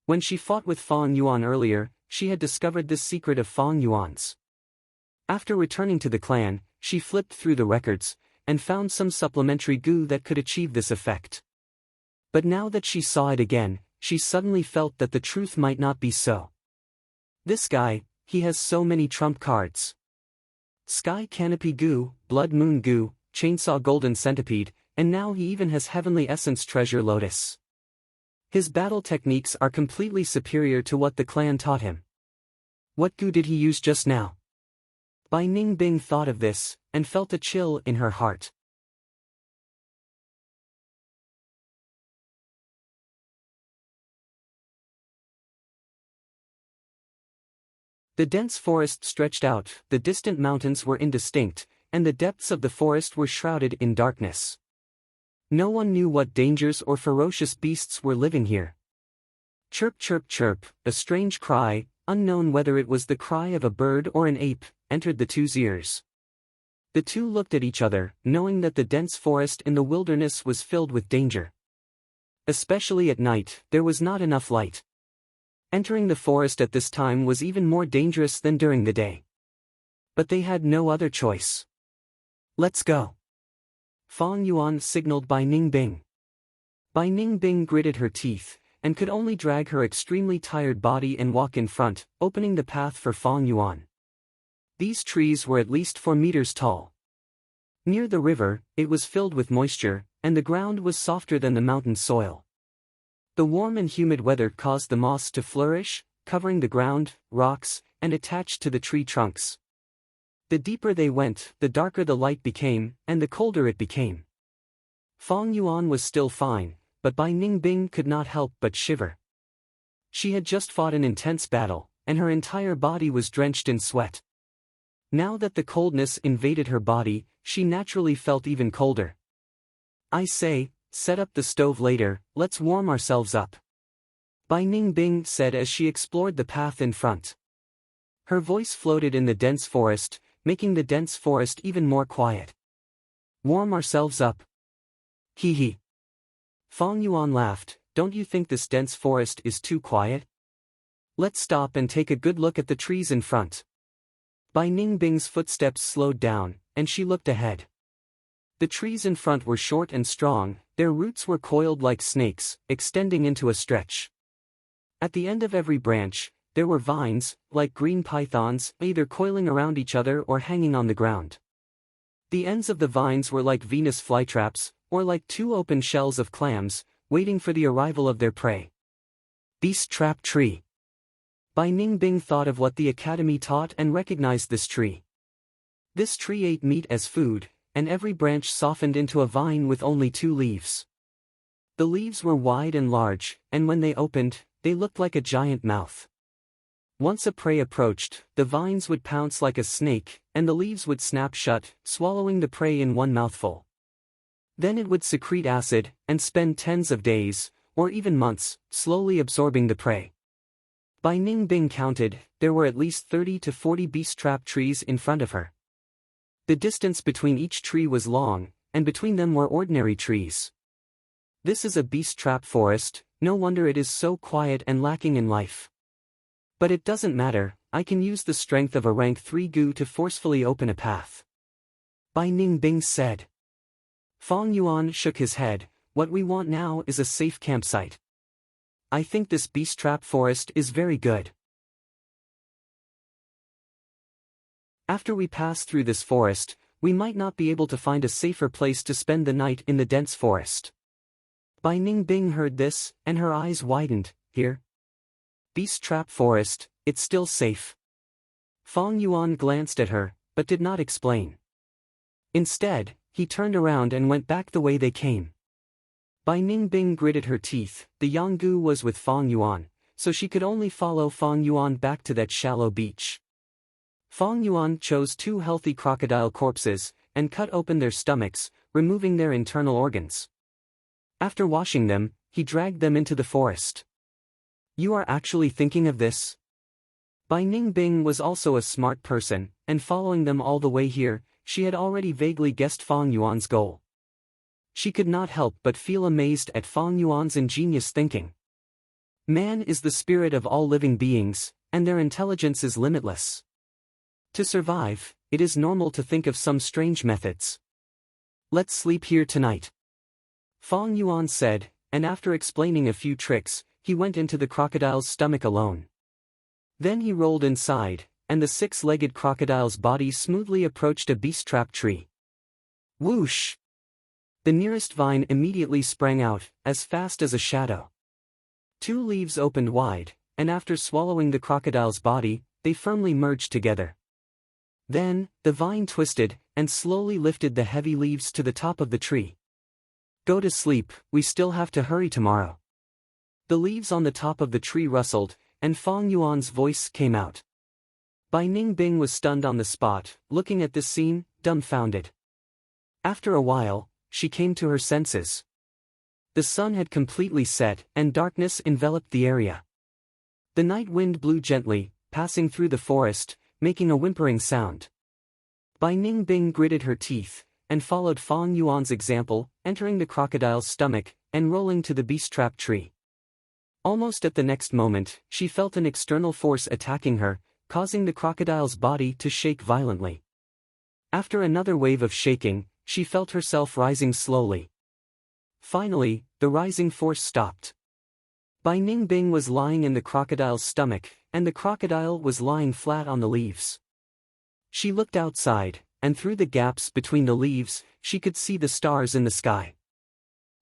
S1: When she fought with Fong Yuan earlier, she had discovered this secret of Fong Yuan's. After returning to the clan, she flipped through the records, and found some supplementary goo that could achieve this effect. But now that she saw it again, she suddenly felt that the truth might not be so. This guy, he has so many trump cards. Sky Canopy Goo, Blood Moon Goo, Chainsaw Golden Centipede, and now he even has Heavenly Essence Treasure Lotus. His battle techniques are completely superior to what the clan taught him. What goo did he use just now? Bai Ningbing thought of this, and felt a chill in her heart. The dense forest stretched out, the distant mountains were indistinct, and the depths of the forest were shrouded in darkness. No one knew what dangers or ferocious beasts were living here. Chirp chirp chirp, a strange cry, unknown whether it was the cry of a bird or an ape, entered the 2's ears. The 2 looked at each other, knowing that the dense forest in the wilderness was filled with danger. Especially at night, there was not enough light. Entering the forest at this time was even more dangerous than during the day. But they had no other choice. Let's go. Fong Yuan signaled Bai Ningbing. Bai Ningbing gritted her teeth, and could only drag her extremely tired body and walk in front, opening the path for Fong Yuan. These trees were at least 4 meters tall. Near the river, it was filled with moisture, and the ground was softer than the mountain soil. The warm and humid weather caused the moss to flourish, covering the ground, rocks, and attached to the tree trunks. The deeper they went, the darker the light became, and the colder it became. Fong Yuan was still fine, but Bai Ningbing could not help but shiver. She had just fought an intense battle, and her entire body was drenched in sweat. Now that the coldness invaded her body, she naturally felt even colder. I say, set up the stove later, let's warm ourselves up. Bai Ningbing said as she explored the path in front. Her voice floated in the dense forest, making the dense forest even more quiet. Warm ourselves up. Hee hee. Fong Yuan laughed, don't you think this dense forest is too quiet? Let's stop and take a good look at the trees in front. Bai Ningbing's footsteps slowed down, and she looked ahead. The trees in front were short and strong, their roots were coiled like snakes, extending into a stretch. At the end of every branch, there were vines, like green pythons, either coiling around each other or hanging on the ground. The ends of the vines were like Venus flytraps, or like 2 open shells of clams, waiting for the arrival of their prey. Beast Trap Tree. Bai Ningbing thought of what the academy taught and recognized this tree. This tree ate meat as food, and every branch softened into a vine with only 2 leaves. The leaves were wide and large, and when they opened, they looked like a giant mouth. Once a prey approached, the vines would pounce like a snake, and the leaves would snap shut, swallowing the prey in one mouthful. Then it would secrete acid, and spend tens of days, or even months, slowly absorbing the prey. By Ning Bing counted, there were at least 30 to 40 beast trap trees in front of her. The distance between each tree was long, and between them were ordinary trees. This is a beast trap forest, no wonder it is so quiet and lacking in life. But it doesn't matter, I can use the strength of a rank 3 gu to forcefully open a path. Bai Ning Bing said. Fong Yuan shook his head. What we want now is a safe campsite. I think this beast trap forest is very good. After we pass through this forest, we might not be able to find a safer place to spend the night in the dense forest. Bai Ning Bing heard this, and her eyes widened. Here? Beast trap forest, it's still safe. Fong Yuan glanced at her, but did not explain. Instead, he turned around and went back the way they came. Bai Ning Bing gritted her teeth. The Yanggu was with Fong Yuan, so she could only follow Fong Yuan back to that shallow beach. Fong Yuan chose 2 healthy crocodile corpses, and cut open their stomachs, removing their internal organs. After washing them, he dragged them into the forest. You are actually thinking of this? Bai Ning Bing was also a smart person, and following them all the way here, she had already vaguely guessed Fong Yuan's goal. She could not help but feel amazed at Fong Yuan's ingenious thinking. Man is the spirit of all living beings, and their intelligence is limitless. To survive, it is normal to think of some strange methods. Let's sleep here tonight. Fong Yuan said, and after explaining a few tricks, he went into the crocodile's stomach alone. Then he rolled inside, and the 6-legged crocodile's body smoothly approached a beast trap tree. Whoosh! The nearest vine immediately sprang out, as fast as a shadow. 2 leaves opened wide, and after swallowing the crocodile's body, they firmly merged together. Then, the vine twisted, and slowly lifted the heavy leaves to the top of the tree. Go to sleep, we still have to hurry tomorrow. The leaves on the top of the tree rustled, and Fong Yuan's voice came out. Bai Ning Bing was stunned on the spot, looking at this scene, dumbfounded. After a while, she came to her senses. The sun had completely set, and darkness enveloped the area. The night wind blew gently, passing through the forest, making a whimpering sound. Bai Ning Bing gritted her teeth, and followed Fong Yuan's example, entering the crocodile's stomach, and rolling to the beast trap tree. Almost at the next moment, she felt an external force attacking her, causing the crocodile's body to shake violently. After another wave of shaking, she felt herself rising slowly. Finally, the rising force stopped. Bai Ning Bing was lying in the crocodile's stomach, and the crocodile was lying flat on the leaves. She looked outside, and through the gaps between the leaves, she could see the stars in the sky.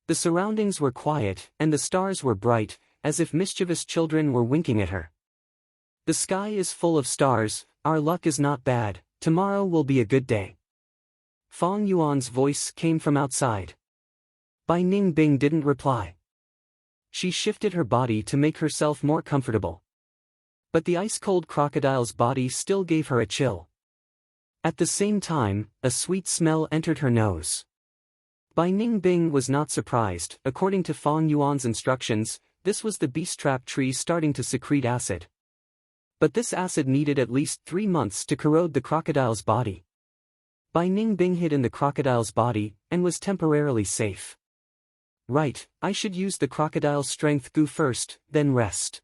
S1: The surroundings were quiet, and the stars were bright, as if mischievous children were winking at her. The sky is full of stars, our luck is not bad, tomorrow will be a good day. Fong Yuan's voice came from outside. Bai Ning Bing didn't reply. She shifted her body to make herself more comfortable. But the ice-cold crocodile's body still gave her a chill. At the same time, a sweet smell entered her nose. Bai Ning Bing was not surprised. According to Fong Yuan's instructions, this was the beast trap tree starting to secrete acid. But this acid needed at least 3 months to corrode the crocodile's body. Bai Ning Bing hid in the crocodile's body, and was temporarily safe. Right, I should use the crocodile's strength gu first, then rest.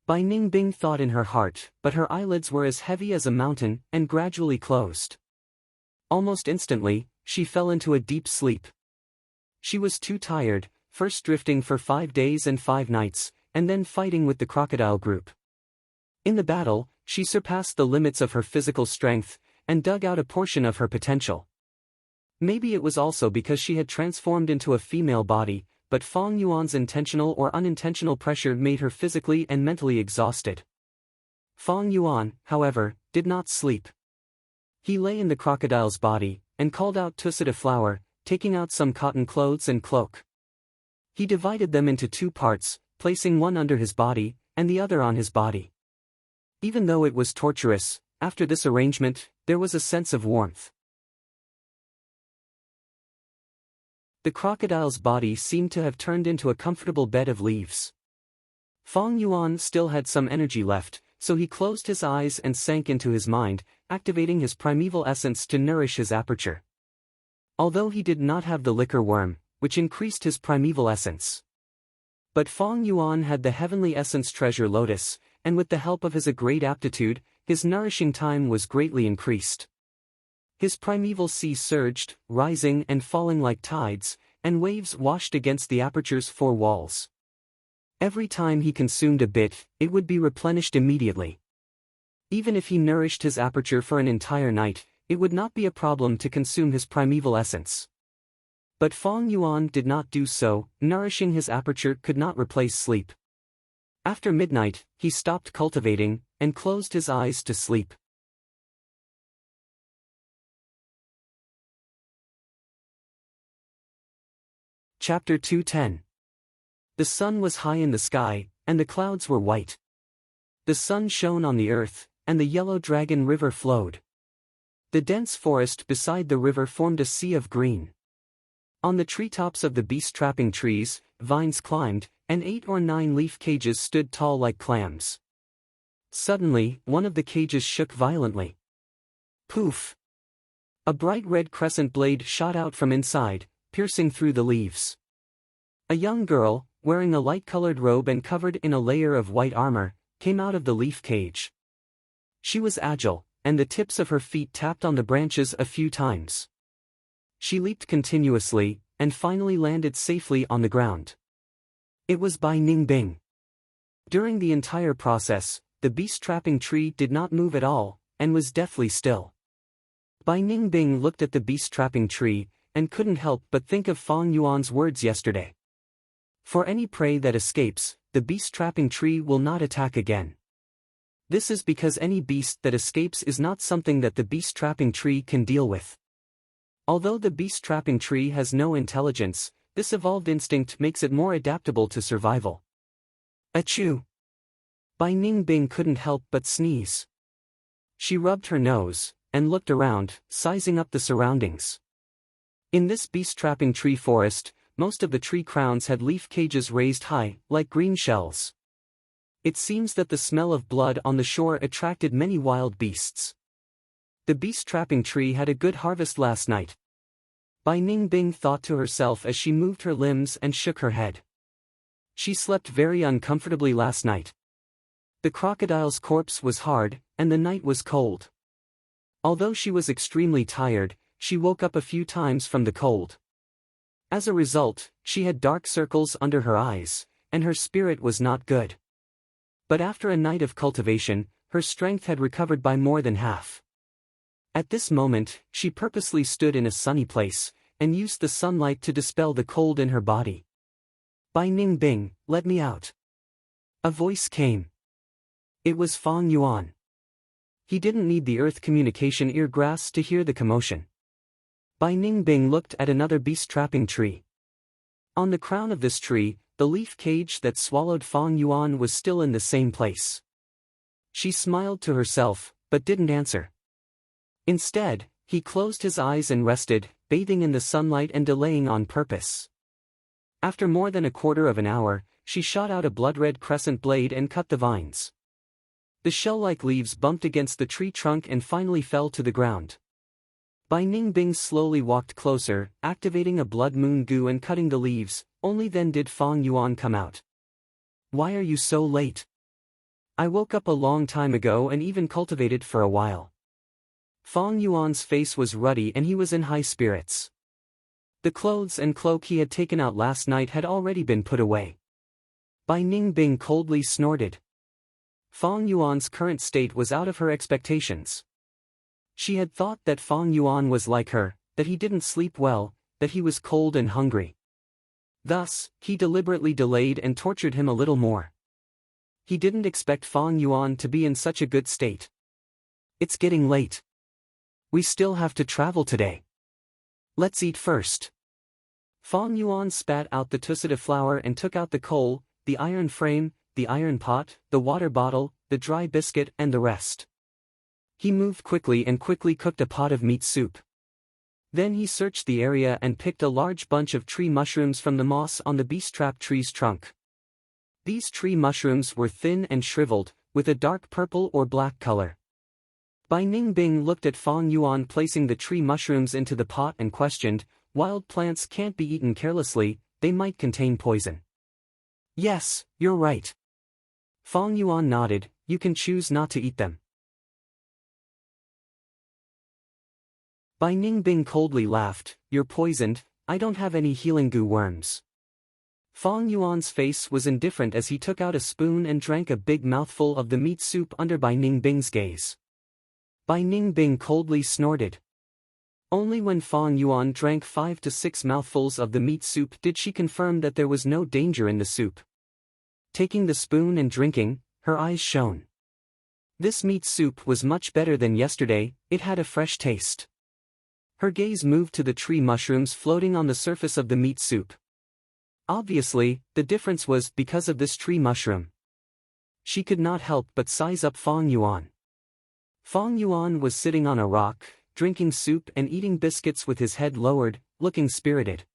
S1: Bai Ning Bing thought in her heart, but her eyelids were as heavy as a mountain, and gradually closed. Almost instantly, she fell into a deep sleep. She was too tired, first drifting for 5 days and 5 nights, and then fighting with the crocodile group. In the battle, she surpassed the limits of her physical strength, and dug out a portion of her potential. Maybe it was also because she had transformed into a female body, but Fong Yuan's intentional or unintentional pressure made her physically and mentally exhausted. Fong Yuan, however, did not sleep. He lay in the crocodile's body, and called out Tusita flower, taking out some cotton clothes and cloak. He divided them into 2 parts, placing one under his body, and the other on his body. Even though it was torturous, after this arrangement, there was a sense of warmth. The crocodile's body seemed to have turned into a comfortable bed of leaves. Fong Yuan still had some energy left, so he closed his eyes and sank into his mind, activating his primeval essence to nourish his aperture. Although he did not have the liquor worm, which increased his primeval essence. But Fong Yuan had the heavenly essence treasure lotus, and with the help of his great aptitude, his nourishing time was greatly increased. His primeval sea surged, rising and falling like tides, and waves washed against the aperture's four walls. Every time he consumed a bit, it would be replenished immediately. Even if he nourished his aperture for an entire night, it would not be a problem to consume his primeval essence. But Fong Yuan did not do so. Nourishing his aperture could not replace sleep. After midnight, he stopped cultivating, and closed his eyes to sleep. Chapter 210. The sun was high in the sky, and the clouds were white. The sun shone on the earth, and the yellow dragon river flowed. The dense forest beside the river formed a sea of green. On the treetops of the beast-trapping trees, vines climbed, and 8 or 9 leaf cages stood tall like clams. Suddenly, one of the cages shook violently. Poof! A bright red crescent blade shot out from inside, piercing through the leaves. A young girl, wearing a light-colored robe and covered in a layer of white armor, came out of the leaf cage. She was agile, and the tips of her feet tapped on the branches a few times. She leaped continuously, and finally landed safely on the ground. It was Bai Ningbing. During the entire process, the beast-trapping tree did not move at all, and was deathly still. Bai Ningbing looked at the beast-trapping tree, and couldn't help but think of Fong Yuan's words yesterday. For any prey that escapes, the beast-trapping tree will not attack again. This is because any beast that escapes is not something that the beast-trapping tree can deal with. Although the beast-trapping tree has no intelligence, this evolved instinct makes it more adaptable to survival. Achoo! Bai Ningbing couldn't help but sneeze. She rubbed her nose, and looked around, sizing up the surroundings. In this beast-trapping tree forest, most of the tree crowns had leaf cages raised high, like green shells. It seems that the smell of blood on the shore attracted many wild beasts. The beast-trapping tree had a good harvest last night. Bai Ningbing thought to herself as she moved her limbs and shook her head. She slept very uncomfortably last night. The crocodile's corpse was hard, and the night was cold. Although she was extremely tired, she woke up a few times from the cold. As a result, she had dark circles under her eyes, and her spirit was not good. But after a night of cultivation, her strength had recovered by more than half. At this moment, she purposely stood in a sunny place, and used the sunlight to dispel the cold in her body. Bai Ningbing, let me out. A voice came. It was Fong Yuan. He didn't need the earth communication eargrass to hear the commotion. Bai Ningbing looked at another beast-trapping tree. On the crown of this tree, the leaf cage that swallowed Fong Yuan was still in the same place. She smiled to herself, but didn't answer. Instead, he closed his eyes and rested, bathing in the sunlight and delaying on purpose. After more than a quarter of an hour, she shot out a blood-red crescent blade and cut the vines. The shell-like leaves bumped against the tree trunk and finally fell to the ground. Bai Ningbing slowly walked closer, activating a blood moon goo and cutting the leaves. Only then did Fong Yuan come out. Why are you so late? I woke up a long time ago and even cultivated for a while. Fong Yuan's face was ruddy and he was in high spirits. The clothes and cloak he had taken out last night had already been put away. Bai Ningbing coldly snorted. Fong Yuan's current state was out of her expectations. She had thought that Fong Yuan was like her, that he didn't sleep well, that he was cold and hungry. Thus, he deliberately delayed and tortured him a little more. He didn't expect Fong Yuan to be in such a good state. It's getting late. We still have to travel today. Let's eat first. Fong Yuan spat out the tusita flour and took out the coal, the iron frame, the iron pot, the water bottle, the dry biscuit and the rest. He moved quickly and quickly cooked a pot of meat soup. Then he searched the area and picked a large bunch of tree mushrooms from the moss on the beast trap tree's trunk. These tree mushrooms were thin and shriveled, with a dark purple or black color. Bai Ningbing looked at Fang Yuan placing the tree mushrooms into the pot and questioned, "Wild plants can't be eaten carelessly, they might contain poison." "Yes, you're right." Fang Yuan nodded, "You can choose not to eat them." Bai Ningbing coldly laughed, "You're poisoned, I don't have any healing goo worms." Fang Yuan's face was indifferent as he took out a spoon and drank a big mouthful of the meat soup under Bai Ningbing's gaze. Bai Ningbing coldly snorted. Only when Fang Yuan drank 5 to 6 mouthfuls of the meat soup did she confirm that there was no danger in the soup. Taking the spoon and drinking, her eyes shone. This meat soup was much better than yesterday, it had a fresh taste. Her gaze moved to the tree mushrooms floating on the surface of the meat soup. Obviously, the difference was because of this tree mushroom. She could not help but size up Fang Yuan. Fang Yuan was sitting on a rock, drinking soup and eating biscuits with his head lowered, looking spirited.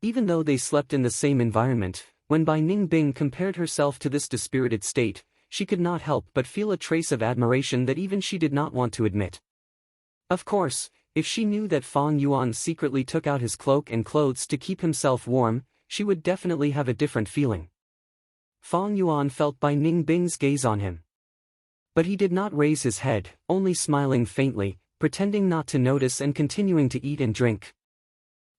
S1: Even though they slept in the same environment, when Bai Ningbing compared herself to this dispirited state, she could not help but feel a trace of admiration that even she did not want to admit. Of course, if she knew that Fang Yuan secretly took out his cloak and clothes to keep himself warm, she would definitely have a different feeling. Fang Yuan felt Bai Ningbing's gaze on him. But he did not raise his head, only smiling faintly, pretending not to notice and continuing to eat and drink.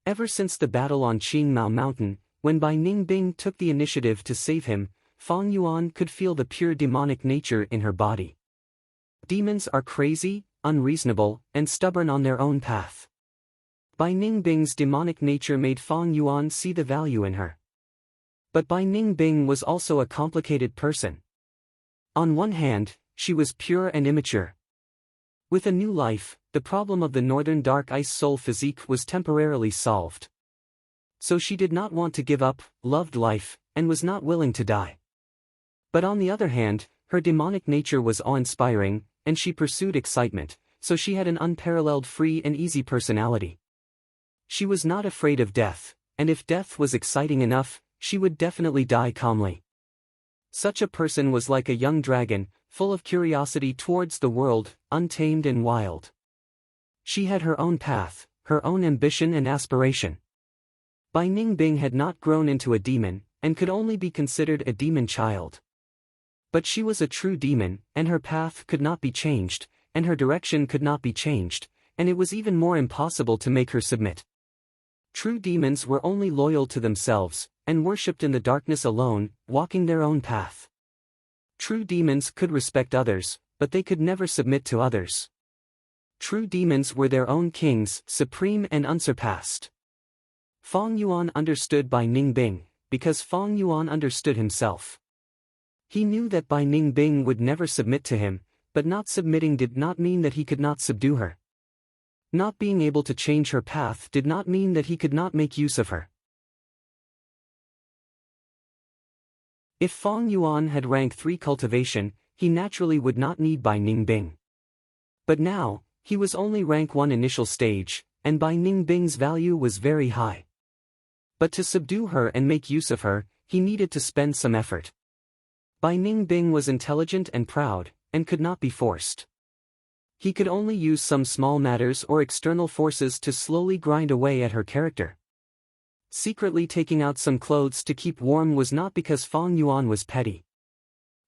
S1: Ever since the battle on Qingmao Mountain, when Bai Ningbing took the initiative to save him, Fang Yuan could feel the pure demonic nature in her body. Demons are crazy, unreasonable, and stubborn on their own path. Bai Ningbing's demonic nature made Fang Yuan see the value in her. But Bai Ningbing was also a complicated person. On one hand, she was pure and immature. With a new life, the problem of the northern dark ice soul physique was temporarily solved. So she did not want to give up, loved life, and was not willing to die. But on the other hand, her demonic nature was awe-inspiring, and she pursued excitement, so she had an unparalleled free and easy personality. She was not afraid of death, and if death was exciting enough, she would definitely die calmly. Such a person was like a young dragon, full of curiosity towards the world, untamed and wild. She had her own path, her own ambition and aspiration. Bai Ningbing had not grown into a demon, and could only be considered a demon child. But she was a true demon, and her path could not be changed, and her direction could not be changed, and it was even more impossible to make her submit. True demons were only loyal to themselves, and worshipped in the darkness alone, walking their own path. True demons could respect others, but they could never submit to others. True demons were their own kings, supreme and unsurpassed. Fang Yuan understood Bai Ningbing, because Fang Yuan understood himself. He knew that Bai Ningbing would never submit to him, but not submitting did not mean that he could not subdue her. Not being able to change her path did not mean that he could not make use of her. If Fang Yuan had rank 3 cultivation, he naturally would not need Bai Ningbing. But now, he was only rank 1 initial stage, and Bai Ningbing's value was very high. But to subdue her and make use of her, he needed to spend some effort. Bai Ningbing was intelligent and proud, and could not be forced. He could only use some small matters or external forces to slowly grind away at her character. Secretly taking out some clothes to keep warm was not because Fang Yuan was petty.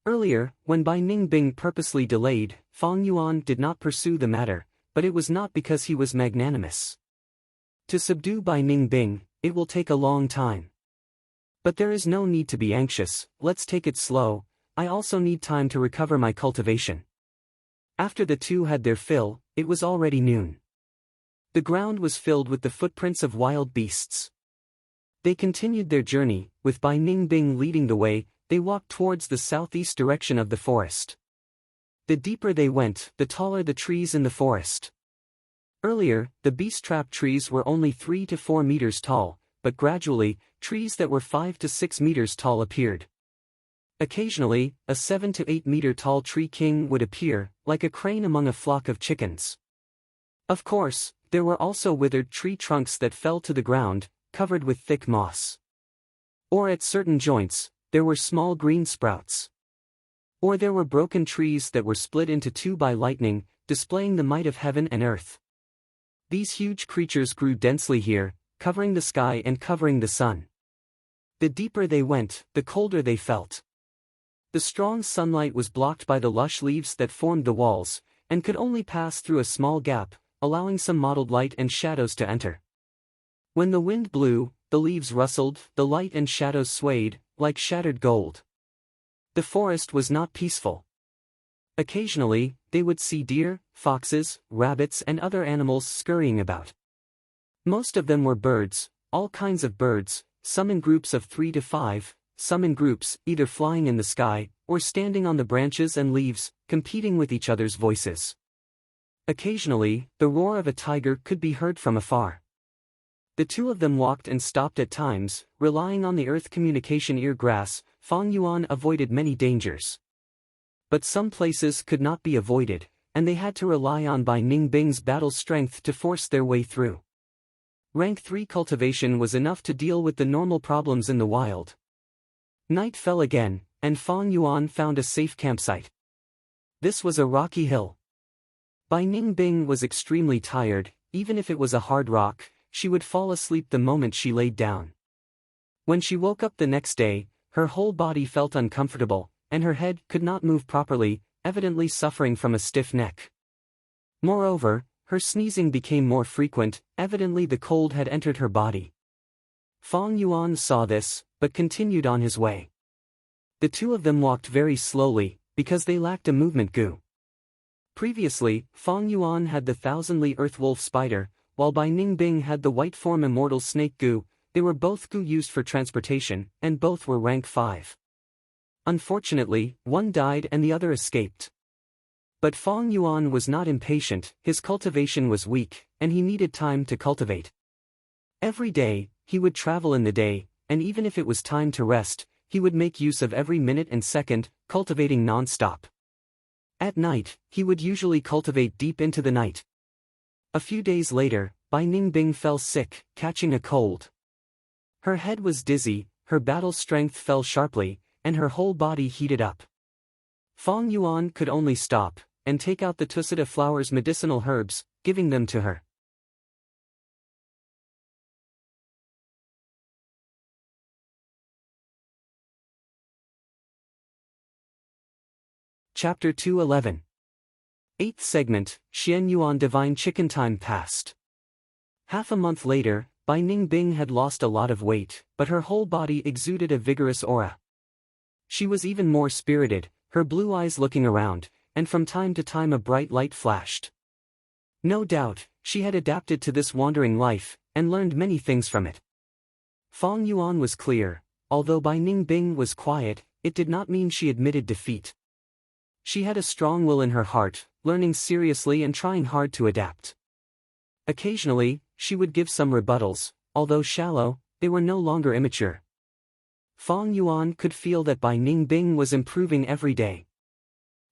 S1: Earlier, when Bai Ningbing purposely delayed, Fang Yuan did not pursue the matter, but it was not because he was magnanimous. To subdue Bai Ningbing, it will take a long time. But there is no need to be anxious, let's take it slow, I also need time to recover my cultivation. After the two had their fill, it was already noon. The ground was filled with the footprints of wild beasts. They continued their journey, with Bai Ningbing leading the way. They walked towards the southeast direction of the forest. The deeper they went, the taller the trees in the forest. Earlier, the beast trap trees were only 3 to 4 meters tall, but gradually, trees that were 5 to 6 meters tall appeared. Occasionally, a 7 to 8 meter tall tree king would appear, like a crane among a flock of chickens. Of course, there were also withered tree trunks that fell to the ground, covered with thick moss. Or at certain joints, there were small green sprouts. Or there were broken trees that were split into two by lightning, displaying the might of heaven and earth. These huge creatures grew densely here, covering the sky and covering the sun. The deeper they went, the colder they felt. The strong sunlight was blocked by the lush leaves that formed the walls, and could only pass through a small gap, allowing some mottled light and shadows to enter. When the wind blew, the leaves rustled, the light and shadows swayed, like shattered gold. The forest was not peaceful. Occasionally, they would see deer, foxes, rabbits and other animals scurrying about. Most of them were birds, all kinds of birds, some in groups of 3 to 5, some in groups, either flying in the sky, or standing on the branches and leaves, competing with each other's voices. Occasionally, the roar of a tiger could be heard from afar. The two of them walked and stopped at times, relying on the earth communication ear grass. Fang Yuan avoided many dangers. But some places could not be avoided, and they had to rely on Bai Ningbing's battle strength to force their way through. Rank 3 cultivation was enough to deal with the normal problems in the wild. Night fell again, and Fang Yuan found a safe campsite. This was a rocky hill. Bai Ningbing was extremely tired. Even if it was a hard rock, she would fall asleep the moment she laid down. When she woke up the next day, her whole body felt uncomfortable, and her head could not move properly, evidently suffering from a stiff neck. Moreover, her sneezing became more frequent, evidently the cold had entered her body. Fang Yuan saw this, but continued on his way. The two of them walked very slowly, because they lacked a movement goo. Previously, Fang Yuan had the 1,000-li earth wolf spider, while Bai Ningbing had the white form immortal snake goo. They were both goo used for transportation, and both were rank 5. Unfortunately, one died and the other escaped. But Fang Yuan was not impatient, his cultivation was weak, and he needed time to cultivate. Every day, he would travel in the day, and even if it was time to rest, he would make use of every minute and second, cultivating non-stop. At night, he would usually cultivate deep into the night. A few days later, Bai Ningbing fell sick, catching a cold. Her head was dizzy, her battle strength fell sharply, and her whole body heated up. Fang Yuan could only stop, and take out the Tusita flower's medicinal herbs, giving them to her. Chapter 211. 8th segment, Xian Yuan Divine Chicken Time passed. Half a month later, Bai Ningbing had lost a lot of weight, but her whole body exuded a vigorous aura. She was even more spirited, her blue eyes looking around, and from time to time a bright light flashed. No doubt, she had adapted to this wandering life, and learned many things from it. Fang Yuan was clear. Although Bai Ningbing was quiet, it did not mean she admitted defeat. She had a strong will in her heart, learning seriously and trying hard to adapt. Occasionally, she would give some rebuttals, although shallow, they were no longer immature. Fang Yuan could feel that Bai Ningbing was improving every day.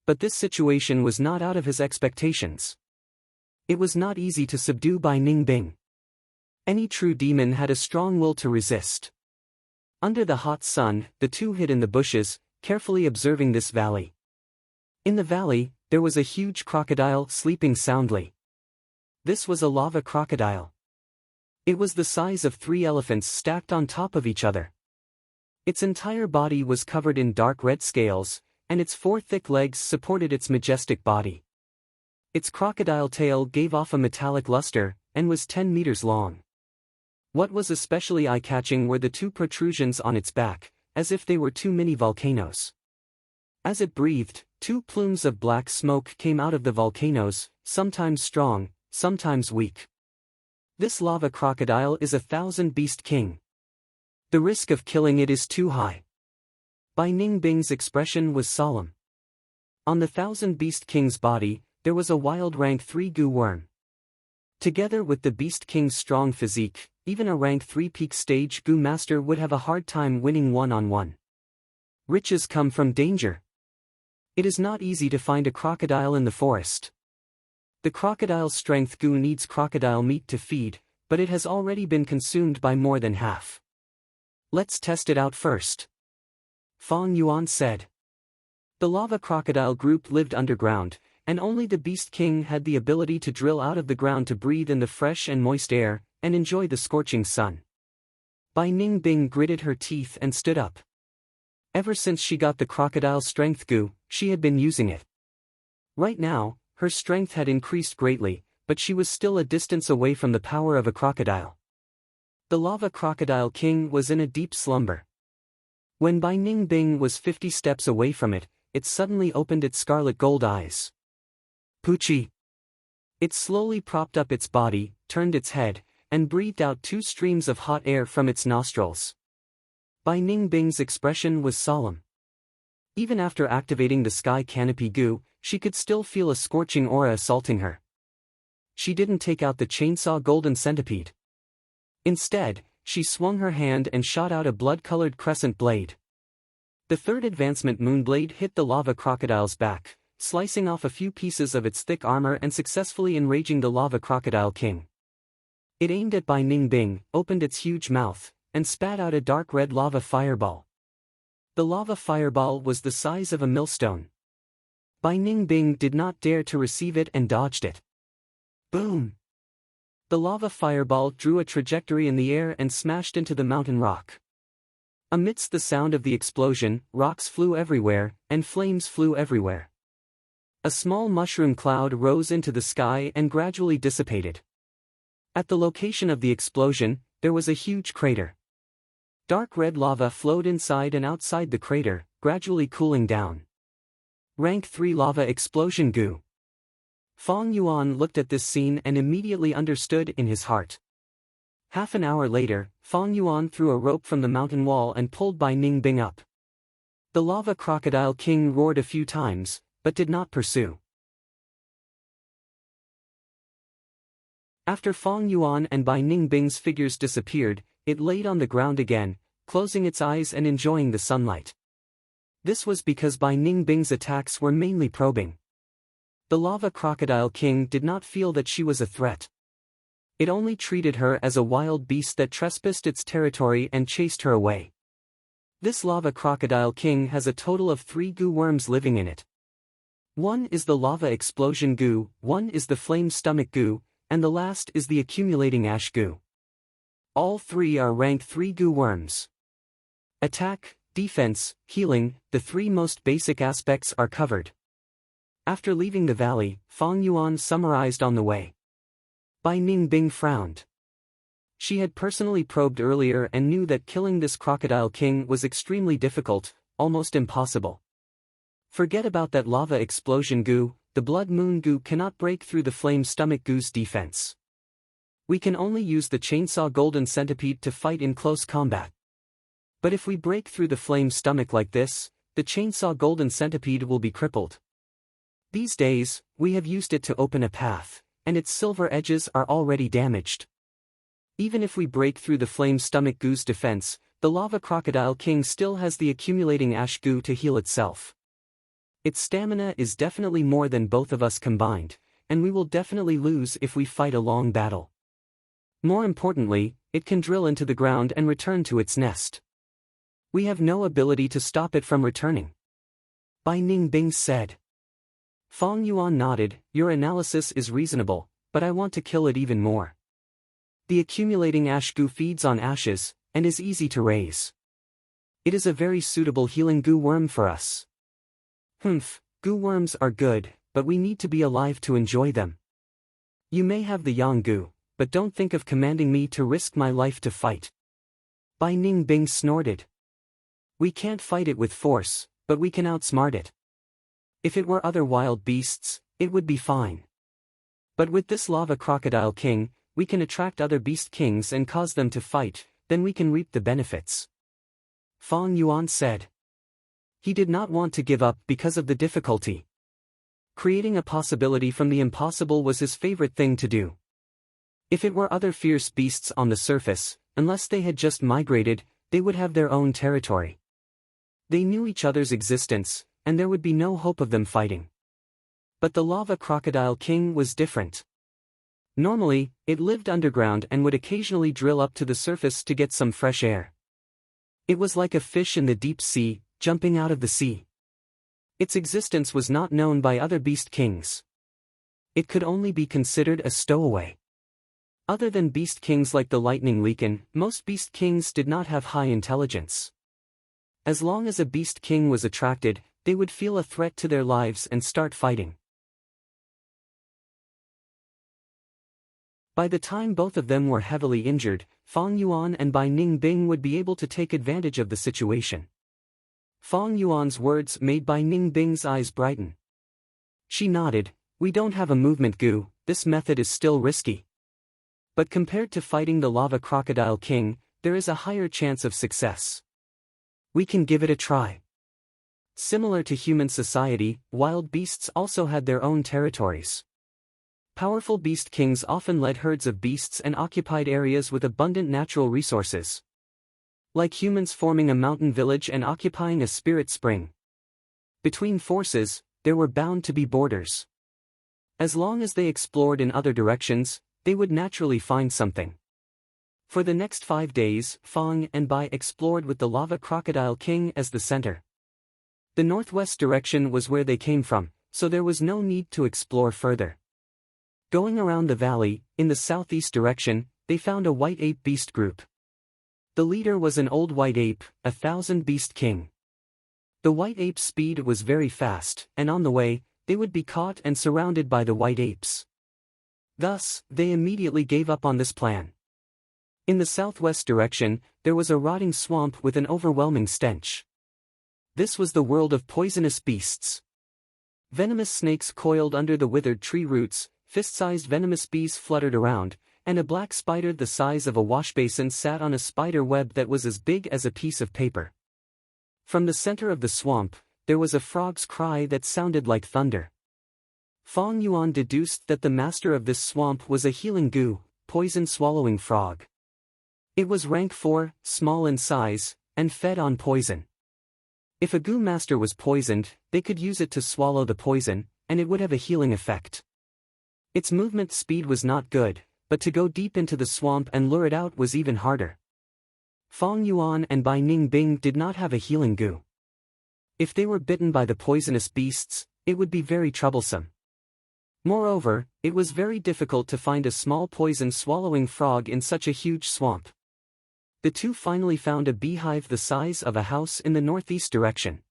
S1: But this situation was not out of his expectations. It was not easy to subdue Bai Ningbing. Any true demon had a strong will to resist. Under the hot sun, the two hid in the bushes, carefully observing this valley. In the valley, there was a huge crocodile sleeping soundly. This was a lava crocodile. It was the size of 3 elephants stacked on top of each other. Its entire body was covered in dark red scales, and its 4 thick legs supported its majestic body. Its crocodile tail gave off a metallic luster, and was 10 meters long. What was especially eye-catching were the 2 protrusions on its back, as if they were 2 mini volcanoes. As it breathed, 2 plumes of black smoke came out of the volcanoes, sometimes strong, sometimes weak. This lava crocodile is a 1,000-beast king. The risk of killing it is too high. Bai Ningbing's expression was solemn. On the 1,000-beast king's body, there was a wild rank 3 goo worm. Together with the beast king's strong physique, even a rank 3 peak stage goo master would have a hard time winning one-on-one. Riches come from danger. It is not easy to find a crocodile in the forest. The crocodile's strength goo needs crocodile meat to feed, but it has already been consumed by more than half. Let's test it out first. Fang Yuan said. The lava crocodile group lived underground, and only the Beast King had the ability to drill out of the ground to breathe in the fresh and moist air, and enjoy the scorching sun. Bai Ningbing gritted her teeth and stood up. Ever since she got the crocodile strength goo, she had been using it. Right now, her strength had increased greatly, but she was still a distance away from the power of a crocodile. The lava crocodile king was in a deep slumber. When Bai Ningbing was 50 steps away from it, it suddenly opened its scarlet gold eyes. Poochie! It slowly propped up its body, turned its head, and breathed out 2 streams of hot air from its nostrils. Bai Ningbing's expression was solemn. Even after activating the sky canopy goo, she could still feel a scorching aura assaulting her. She didn't take out the chainsaw golden centipede. Instead, she swung her hand and shot out a blood-colored crescent blade. The third advancement moonblade hit the lava crocodile's back, slicing off a few pieces of its thick armor and successfully enraging the lava crocodile king. It aimed at Bai Ningbing, opened its huge mouth, and spat out a dark red lava fireball. The lava fireball was the size of a millstone. Bai Ningbing did not dare to receive it and dodged it. Boom! The lava fireball drew a trajectory in the air and smashed into the mountain rock. Amidst the sound of the explosion, rocks flew everywhere, and flames flew everywhere. A small mushroom cloud rose into the sky and gradually dissipated. At the location of the explosion, there was a huge crater. Dark red lava flowed inside and outside the crater, gradually cooling down. Rank 3 Lava Explosion Goo. Fang Yuan looked at this scene and immediately understood in his heart. Half an hour later, Fang Yuan threw a rope from the mountain wall and pulled Bai Ningbing up. The lava crocodile king roared a few times, but did not pursue. After Fang Yuan and Bai Ningbing's figures disappeared, it laid on the ground again, closing its eyes and enjoying the sunlight. This was because Bai Ningbing's attacks were mainly probing. The lava crocodile king did not feel that she was a threat. It only treated her as a wild beast that trespassed its territory and chased her away. This lava crocodile king has a total of 3 goo worms living in it. One is the lava explosion goo, one is the flame stomach goo, and the last is the accumulating ash goo. All 3 are rank 3 goo worms. Attack, defense, healing, the 3 most basic aspects are covered. After leaving the valley, Fang Yuan summarized on the way. Bai Ningbing frowned. She had personally probed earlier and knew that killing this crocodile king was extremely difficult, almost impossible. Forget about that lava explosion goo, the blood moon goo cannot break through the flame stomach goo's defense. We can only use the chainsaw golden centipede to fight in close combat. But if we break through the flame stomach like this, the chainsaw golden centipede will be crippled. These days, we have used it to open a path, and its silver edges are already damaged. Even if we break through the flame stomach goo's defense, the lava crocodile king still has the accumulating ash goo to heal itself. Its stamina is definitely more than both of us combined, and we will definitely lose if we fight a long battle. More importantly, it can drill into the ground and return to its nest. We have no ability to stop it from returning. Bai Ningbing said. Fang Yuan nodded, your analysis is reasonable, but I want to kill it even more. The accumulating ash goo feeds on ashes, and is easy to raise. It is a very suitable healing goo worm for us. Goo worms are good, but we need to be alive to enjoy them. You may have the yang goo, but don't think of commanding me to risk my life to fight. Bai Ningbing snorted. We can't fight it with force, but we can outsmart it. If it were other wild beasts, it would be fine. But with this lava crocodile king, we can attract other beast kings and cause them to fight, then we can reap the benefits. Fang Yuan said. He did not want to give up because of the difficulty. Creating a possibility from the impossible was his favorite thing to do. If it were other fierce beasts on the surface, unless they had just migrated, they would have their own territory. They knew each other's existence, and there would be no hope of them fighting. But the lava crocodile king was different. Normally, it lived underground and would occasionally drill up to the surface to get some fresh air. It was like a fish in the deep sea, jumping out of the sea. Its existence was not known by other beast kings. It could only be considered a stowaway. Other than beast kings like the lightning lichen, most beast kings did not have high intelligence. As long as a beast king was attracted, they would feel a threat to their lives and start fighting. By the time both of them were heavily injured, Fang Yuan and Bai Ningbing would be able to take advantage of the situation. Fang Yuan's words made Bai Ningbing's eyes brighten. She nodded. We don't have a movement goo, this method is still risky. But compared to fighting the lava crocodile king, there is a higher chance of success. We can give it a try. Similar to human society, wild beasts also had their own territories. Powerful beast kings often led herds of beasts and occupied areas with abundant natural resources. Like humans forming a mountain village and occupying a spirit spring. Between forces, there were bound to be borders. As long as they explored in other directions, they would naturally find something. For the next 5 days, Fang and Bai explored with the lava crocodile king as the center. The northwest direction was where they came from, so there was no need to explore further. Going around the valley, in the southeast direction, they found a white ape beast group. The leader was an old white ape, a 1,000-beast king. The white ape's speed was very fast, and on the way, they would be caught and surrounded by the white apes. Thus, they immediately gave up on this plan. In the southwest direction, there was a rotting swamp with an overwhelming stench. This was the world of poisonous beasts. Venomous snakes coiled under the withered tree roots, fist-sized venomous bees fluttered around, and a black spider the size of a washbasin sat on a spider web that was as big as a piece of paper. From the center of the swamp, there was a frog's cry that sounded like thunder. Fang Yuan deduced that the master of this swamp was a healing goo, poison-swallowing frog. It was rank 4, small in size, and fed on poison. If a goo master was poisoned, they could use it to swallow the poison, and it would have a healing effect. Its movement speed was not good, but to go deep into the swamp and lure it out was even harder. Fang Yuan and Bai Ningbing did not have a healing goo. If they were bitten by the poisonous beasts, it would be very troublesome. Moreover, it was very difficult to find a small poison-swallowing frog in such a huge swamp. The two finally found a beehive the size of a house in the northeast direction.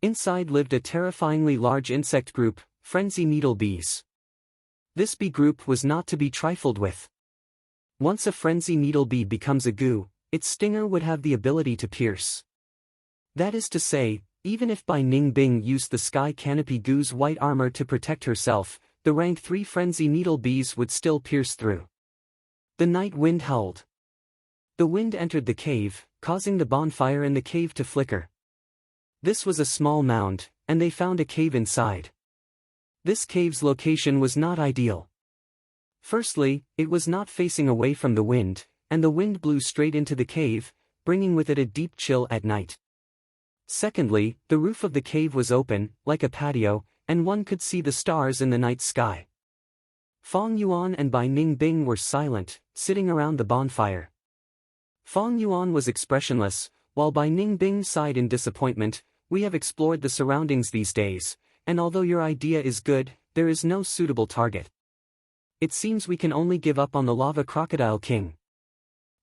S1: Inside lived a terrifyingly large insect group, frenzy needle bees. This bee group was not to be trifled with. Once a frenzy needle bee becomes a goo, its stinger would have the ability to pierce. That is to say, even if Bai Ningbing used the sky canopy goo's white armor to protect herself, the rank 3 frenzy needle bees would still pierce through. The night wind howled. The wind entered the cave, causing the bonfire in the cave to flicker. This was a small mound, and they found a cave inside. This cave's location was not ideal. Firstly, it was not facing away from the wind, and the wind blew straight into the cave, bringing with it a deep chill at night. Secondly, the roof of the cave was open, like a patio, and one could see the stars in the night sky. Fang Yuan and Bai Ningbing were silent, sitting around the bonfire. Fang Yuan was expressionless, while Bai Ningbing sighed in disappointment. We have explored the surroundings these days, and although your idea is good, there is no suitable target. It seems we can only give up on the lava crocodile king.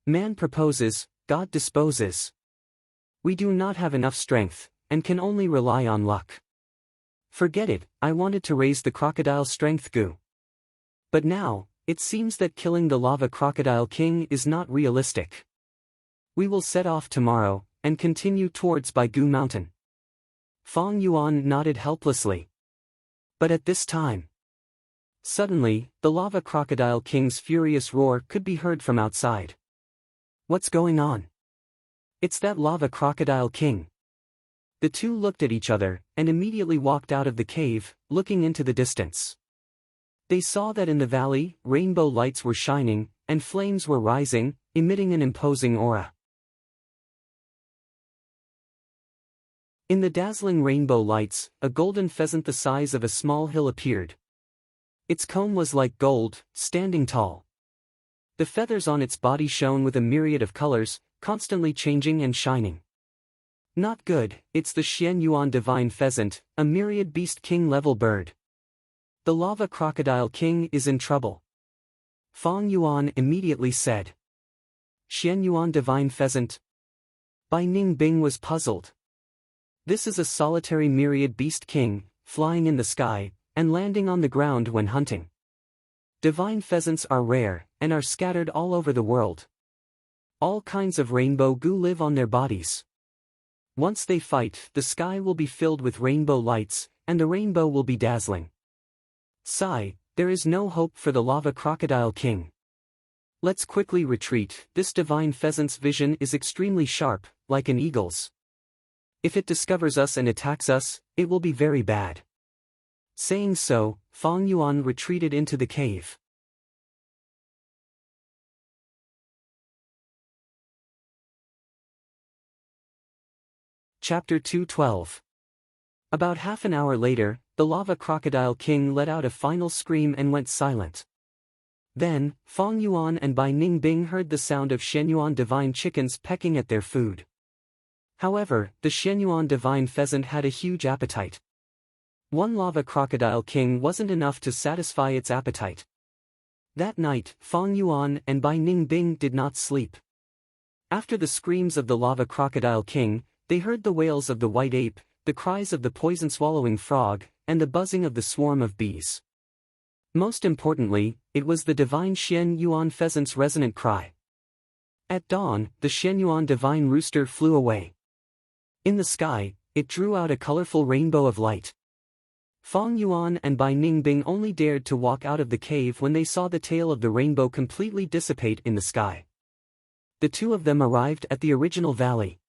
S1: Man proposes, God disposes. We do not have enough strength, and can only rely on luck. Forget it, I wanted to raise the crocodile strength goo. But now, it seems that killing the lava crocodile king is not realistic. We will set off tomorrow, and continue towards Baigu Mountain. Fang Yuan nodded helplessly. But at this time, suddenly, the lava crocodile king's furious roar could be heard from outside. What's going on? It's that lava crocodile king. The two looked at each other, and immediately walked out of the cave, looking into the distance. They saw that in the valley, rainbow lights were shining, and flames were rising, emitting an imposing aura. In the dazzling rainbow lights, a golden pheasant the size of a small hill appeared. Its comb was like gold, standing tall. The feathers on its body shone with a myriad of colors, constantly changing and shining. Not good, it's the Xian Yuan divine pheasant, a myriad beast king level bird. The lava crocodile king is in trouble. Fang Yuan immediately said. Xian Yuan divine pheasant? Bai Ningbing was puzzled. This is a solitary myriad beast king, flying in the sky, and landing on the ground when hunting. Divine pheasants are rare, and are scattered all over the world. All kinds of rainbow goo live on their bodies. Once they fight, the sky will be filled with rainbow lights, and the rainbow will be dazzling. Sigh, there is no hope for the lava crocodile king. Let's quickly retreat, this divine pheasant's vision is extremely sharp, like an eagle's. If it discovers us and attacks us, it will be very bad. Saying so, Fang Yuan retreated into the cave. Chapter 212. About half an hour later, the lava crocodile king let out a final scream and went silent. Then, Fang Yuan and Bai Ningbing heard the sound of Shenyuan divine chickens pecking at their food. However, the Shenyuan divine pheasant had a huge appetite. One lava crocodile king wasn't enough to satisfy its appetite. That night, Fang Yuan and Bai Ningbing did not sleep. After the screams of the lava crocodile king, they heard the wails of the white ape, the cries of the poison-swallowing frog, and the buzzing of the swarm of bees. Most importantly, it was the divine Xian Yuan pheasant's resonant cry. At dawn, the Xian Yuan divine rooster flew away. In the sky, it drew out a colorful rainbow of light. Fang Yuan and Bai Ningbing only dared to walk out of the cave when they saw the tail of the rainbow completely dissipate in the sky. The two of them arrived at the original valley.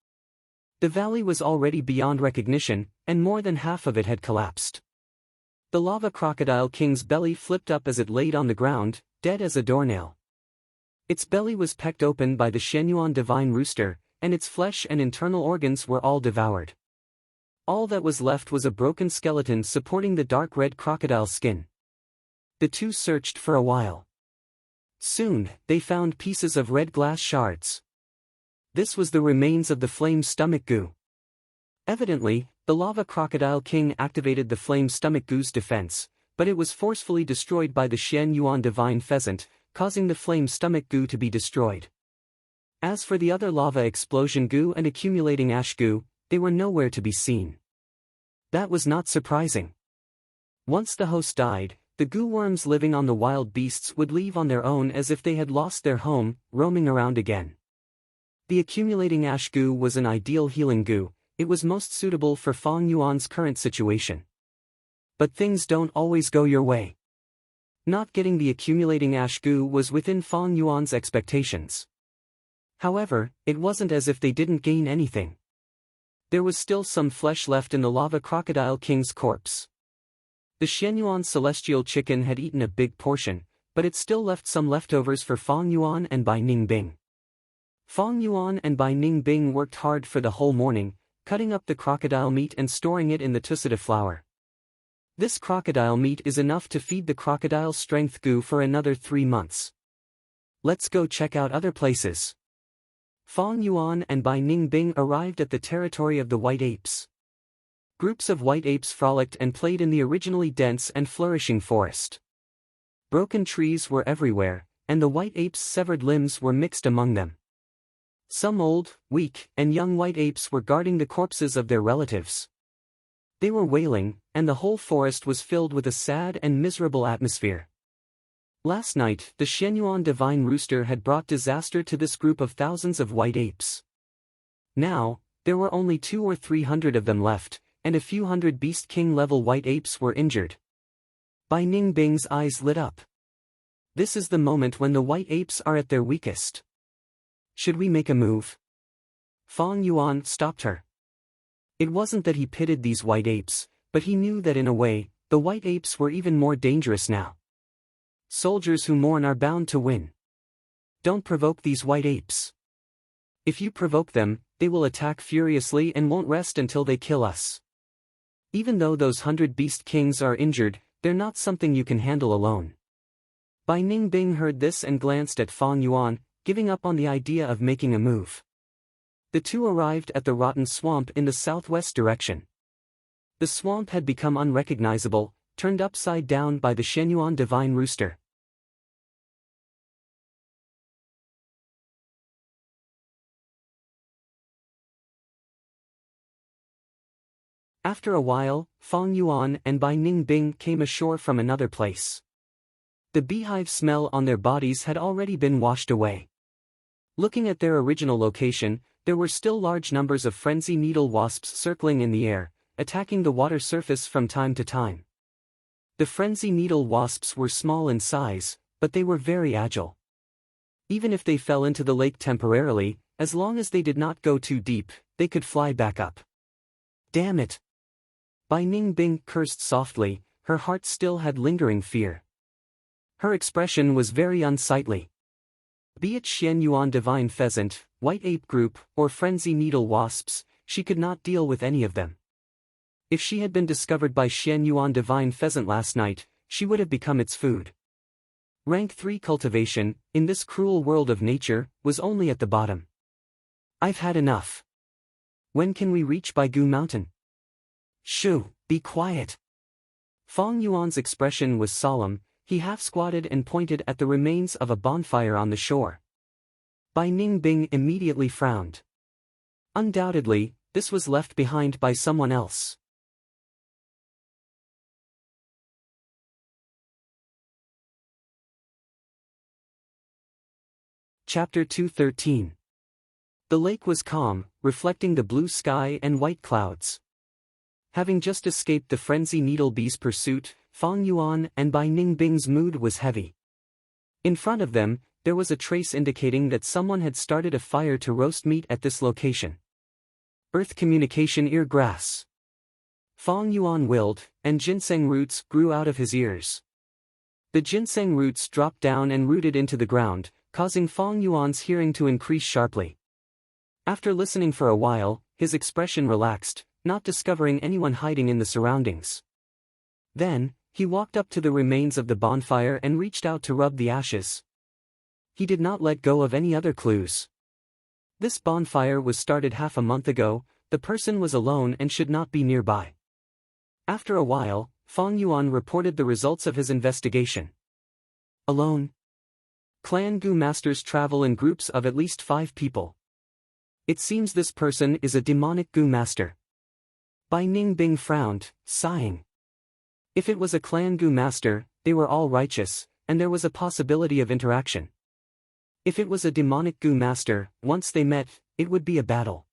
S1: The valley was already beyond recognition, and more than half of it had collapsed. The lava crocodile king's belly flipped up as it laid on the ground, dead as a doornail. Its belly was pecked open by the Shenyuan divine rooster, and its flesh and internal organs were all devoured. All that was left was a broken skeleton supporting the dark red crocodile skin. The two searched for a while. Soon, they found pieces of red glass shards. This was the remains of the flame stomach goo. Evidently, the lava crocodile king activated the flame stomach goo's defense, but it was forcefully destroyed by the Xian Yuan divine pheasant, causing the flame stomach goo to be destroyed. As for the other lava explosion goo and accumulating ash goo, they were nowhere to be seen. That was not surprising. Once the host died, the goo worms living on the wild beasts would leave on their own as if they had lost their home, roaming around again. The accumulating ash goo was an ideal healing goo, it was most suitable for Fang Yuan's current situation. But things don't always go your way. Not getting the accumulating ash goo was within Fang Yuan's expectations. However, it wasn't as if they didn't gain anything. There was still some flesh left in the lava crocodile king's corpse. The Shenyuan celestial chicken had eaten a big portion, but it still left some leftovers for Fang Yuan and Bai Ningbing. Fang Yuan and Bai Ningbing worked hard for the whole morning, cutting up the crocodile meat and storing it in the tusita flour. This crocodile meat is enough to feed the crocodile's strength goo for another 3 months. Let's go check out other places. Fang Yuan and Bai Ningbing arrived at the territory of the white apes. Groups of white apes frolicked and played in the originally dense and flourishing forest. Broken trees were everywhere, and the white apes' severed limbs were mixed among them. Some old, weak, and young white apes were guarding the corpses of their relatives. They were wailing, and the whole forest was filled with a sad and miserable atmosphere. Last night, the Shenyuan divine rooster had brought disaster to this group of thousands of white apes. Now, there were only 200 or 300 of them left, and a few hundred Beast King-level white apes were injured. Bai Ningbing's eyes lit up. This is the moment when the white apes are at their weakest. Should we make a move? Fang Yuan stopped her. It wasn't that he pitied these white apes, but he knew that in a way, the white apes were even more dangerous now. Soldiers who mourn are bound to win. Don't provoke these white apes. If you provoke them, they will attack furiously and won't rest until they kill us. Even though those 100 beast kings are injured, they're not something you can handle alone. Bai Ningbing heard this and glanced at Fang Yuan, giving up on the idea of making a move. The two arrived at the rotten swamp in the southwest direction. The swamp had become unrecognizable, turned upside down by the Shenyuan divine rooster. After a while, Fang Yuan and Bai Ningbing came ashore from another place. The beehive smell on their bodies had already been washed away. Looking at their original location, there were still large numbers of frenzy needle wasps circling in the air, attacking the water surface from time to time. The frenzy needle wasps were small in size, but they were very agile. Even if they fell into the lake temporarily, as long as they did not go too deep, they could fly back up. Damn it! Bai Ningbing cursed softly, her heart still had lingering fear. Her expression was very unsightly. Be it Shenyuan divine pheasant, white ape group, or frenzy needle wasps, she could not deal with any of them. If she had been discovered by Shenyuan divine pheasant last night, she would have become its food. Rank 3 cultivation, in this cruel world of nature, was only at the bottom. I've had enough. When can we reach Baigu Mountain? Shoo, be quiet. Fang Yuan's expression was solemn, he half-squatted and pointed at the remains of a bonfire on the shore. Bai Ningbing immediately frowned. Undoubtedly, this was left behind by someone else. Chapter 213. The lake was calm, reflecting the blue sky and white clouds. Having just escaped the frenzy needle bee's pursuit, Fang Yuan and Bai Ningbing's mood was heavy. In front of them, there was a trace indicating that someone had started a fire to roast meat at this location. Earth communication ear grass. Fang Yuan willed, and ginseng roots grew out of his ears. The ginseng roots dropped down and rooted into the ground, causing Fang Yuan's hearing to increase sharply. After listening for a while, his expression relaxed, not discovering anyone hiding in the surroundings. Then, he walked up to the remains of the bonfire and reached out to rub the ashes. He did not let go of any other clues. This bonfire was started half a month ago, the person was alone and should not be nearby. After a while, Fang Yuan reported the results of his investigation. Alone. Clan Gu masters travel in groups of at least 5 people. It seems this person is a demonic Gu master. Bai Ningbing frowned, sighing. If it was a clan Gu master, they were all righteous, and there was a possibility of interaction. If it was a demonic Gu master, once they met, it would be a battle.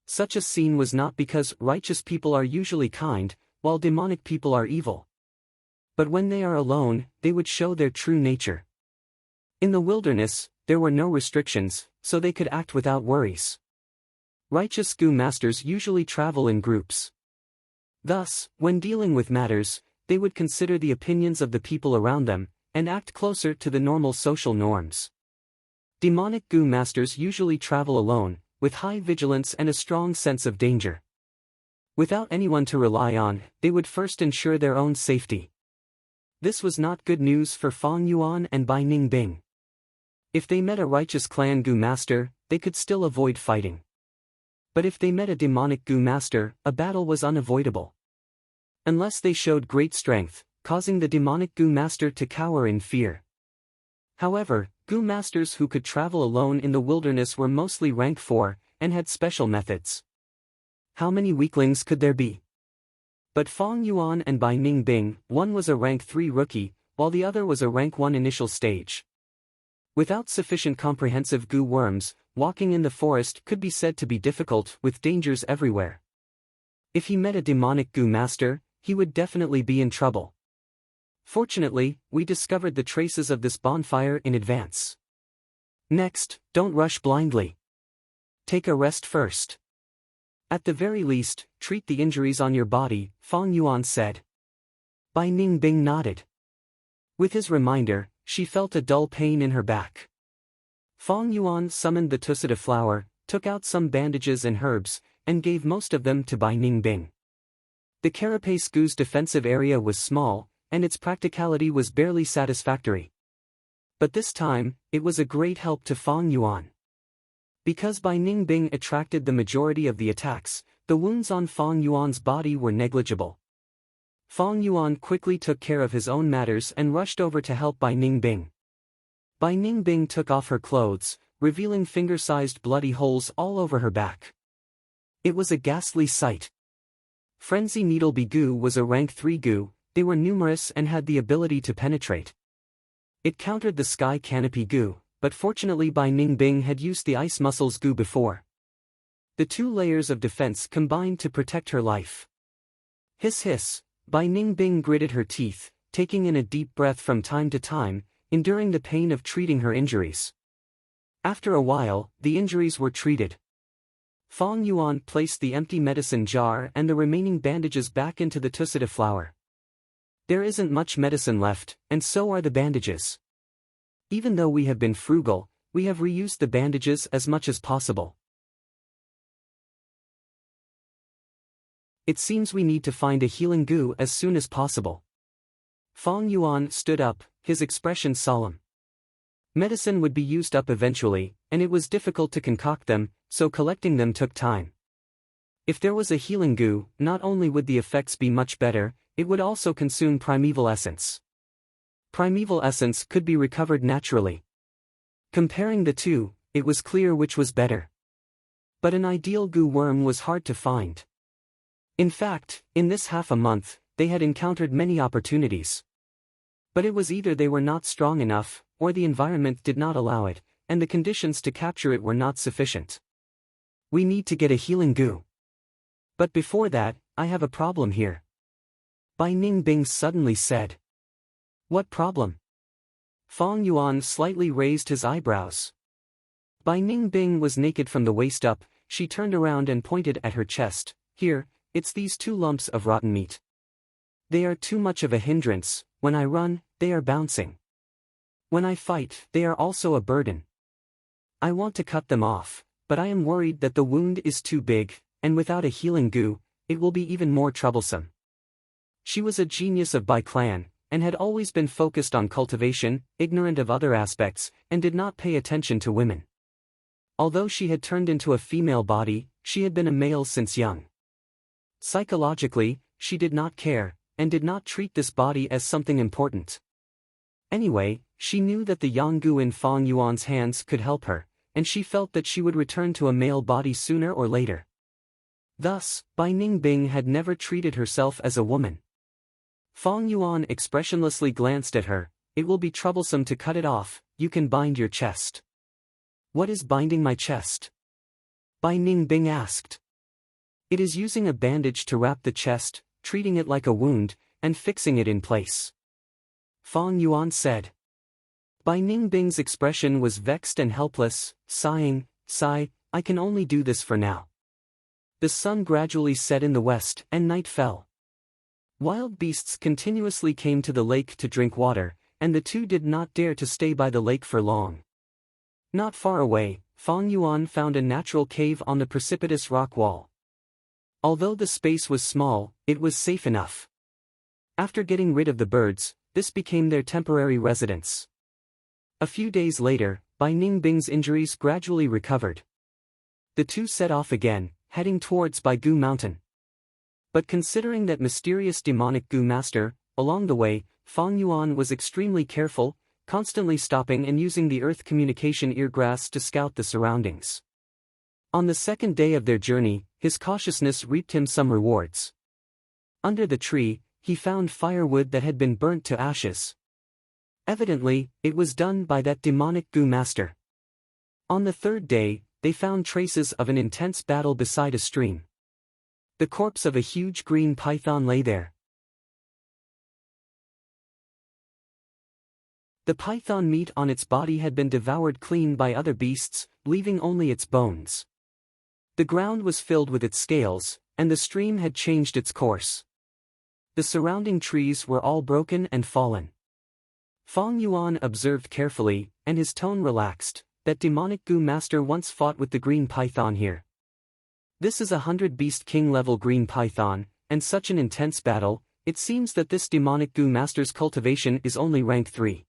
S1: Such a scene was not because righteous people are usually kind, while demonic people are evil. But when they are alone, they would show their true nature. In the wilderness, there were no restrictions, so they could act without worries. Righteous Gu masters usually travel in groups. Thus, when dealing with matters, they would consider the opinions of the people around them, and act closer to the normal social norms. Demonic Gu masters usually travel alone, with high vigilance and a strong sense of danger. Without anyone to rely on, they would first ensure their own safety. This was not good news for Fang Yuan and Bai Ningbing. If they met a righteous clan Gu master, they could still avoid fighting. But if they met a demonic Gu master, a battle was unavoidable. Unless they showed great strength, causing the demonic Gu master to cower in fear. However, Gu masters who could travel alone in the wilderness were mostly rank 4, and had special methods. How many weaklings could there be? But Fang Yuan and Bai Ningbing, one was a rank 3 rookie, while the other was a rank 1 initial stage. Without sufficient comprehensive Gu worms, walking in the forest could be said to be difficult with dangers everywhere. If he met a demonic Gu master, he would definitely be in trouble. Fortunately, we discovered the traces of this bonfire in advance. Next, don't rush blindly. Take a rest first. At the very least, treat the injuries on your body, Fang Yuan said. Bai Ningbing nodded. With his reminder, she felt a dull pain in her back. Fang Yuan summoned the tusita flower, took out some bandages and herbs, and gave most of them to Bai Ningbing. The carapace goo's defensive area was small, and its practicality was barely satisfactory. But this time, it was a great help to Fang Yuan. Because Bai Ningbing attracted the majority of the attacks, the wounds on Fang Yuan's body were negligible. Fang Yuan quickly took care of his own matters and rushed over to help Bai Ningbing. Bai Ningbing took off her clothes, revealing finger-sized bloody holes all over her back. It was a ghastly sight. Frenzy Needle Bee Goo was a rank 3 goo, they were numerous and had the ability to penetrate. It countered the Sky Canopy Goo, but fortunately Bai Ningbing had used the Ice Muscles Goo before. The 2 layers of defense combined to protect her life. Hiss hiss, Bai Ningbing gritted her teeth, taking in a deep breath from time to time, enduring the pain of treating her injuries. After a while, the injuries were treated. Fang Yuan placed the empty medicine jar and the remaining bandages back into the tusita flower. There isn't much medicine left, and so are the bandages. Even though we have been frugal, we have reused the bandages as much as possible. It seems we need to find a healing goo as soon as possible. Fang Yuan stood up, his expression solemn. Medicine would be used up eventually, and it was difficult to concoct them, so collecting them took time. If there was a healing goo, not only would the effects be much better, it would also consume primeval essence. Primeval essence could be recovered naturally. Comparing the two, it was clear which was better. But an ideal goo worm was hard to find. In fact, in this half a month, they had encountered many opportunities. But it was either they were not strong enough, or the environment did not allow it, and the conditions to capture it were not sufficient. We need to get a healing goo. But before that, I have a problem here. Bai Ningbing suddenly said. What problem? Fang Yuan slightly raised his eyebrows. Bai Ningbing was naked from the waist up, she turned around and pointed at her chest. Here, it's these 2 lumps of rotten meat. They are too much of a hindrance. When I run, they are bouncing. When I fight, they are also a burden. I want to cut them off, but I am worried that the wound is too big, and without a healing goo, it will be even more troublesome. She was a genius of Bai clan, and had always been focused on cultivation, ignorant of other aspects, and did not pay attention to women. Although she had turned into a female body, she had been a male since young. Psychologically, she did not care, and did not treat this body as something important. Anyway, she knew that the Yanggu in Fang Yuan's hands could help her, and she felt that she would return to a male body sooner or later. Thus, Bai Ningbing had never treated herself as a woman. Fang Yuan expressionlessly glanced at her. It will be troublesome to cut it off, you can bind your chest. What is binding my chest? Bai Ningbing asked. It is using a bandage to wrap the chest, treating it like a wound, and fixing it in place. Fang Yuan said. Bai Ningbing's expression was vexed and helpless, sighing, "Sigh, I can only do this for now." The sun gradually set in the west and night fell. Wild beasts continuously came to the lake to drink water, and the 2 did not dare to stay by the lake for long. Not far away, Fang Yuan found a natural cave on the precipitous rock wall. Although the space was small, it was safe enough. After getting rid of the birds, this became their temporary residence. A few days later, Bai Ningbing's injuries gradually recovered. The 2 set off again, heading towards Baigu Mountain. But considering that mysterious demonic Gu master, along the way, Fang Yuan was extremely careful, constantly stopping and using the earth communication eargrass to scout the surroundings. On the 2nd day of their journey, his cautiousness reaped him some rewards. Under the tree, he found firewood that had been burnt to ashes. Evidently, it was done by that demonic Gu master. On the 3rd day, they found traces of an intense battle beside a stream. The corpse of a huge green python lay there. The python meat on its body had been devoured clean by other beasts, leaving only its bones. The ground was filled with its scales, and the stream had changed its course. The surrounding trees were all broken and fallen. Fang Yuan observed carefully, and his tone relaxed. that demonic goo master once fought with the green python here. This is a 100-beast king level green python, and such an intense battle, it seems that this demonic goo master's cultivation is only rank 3.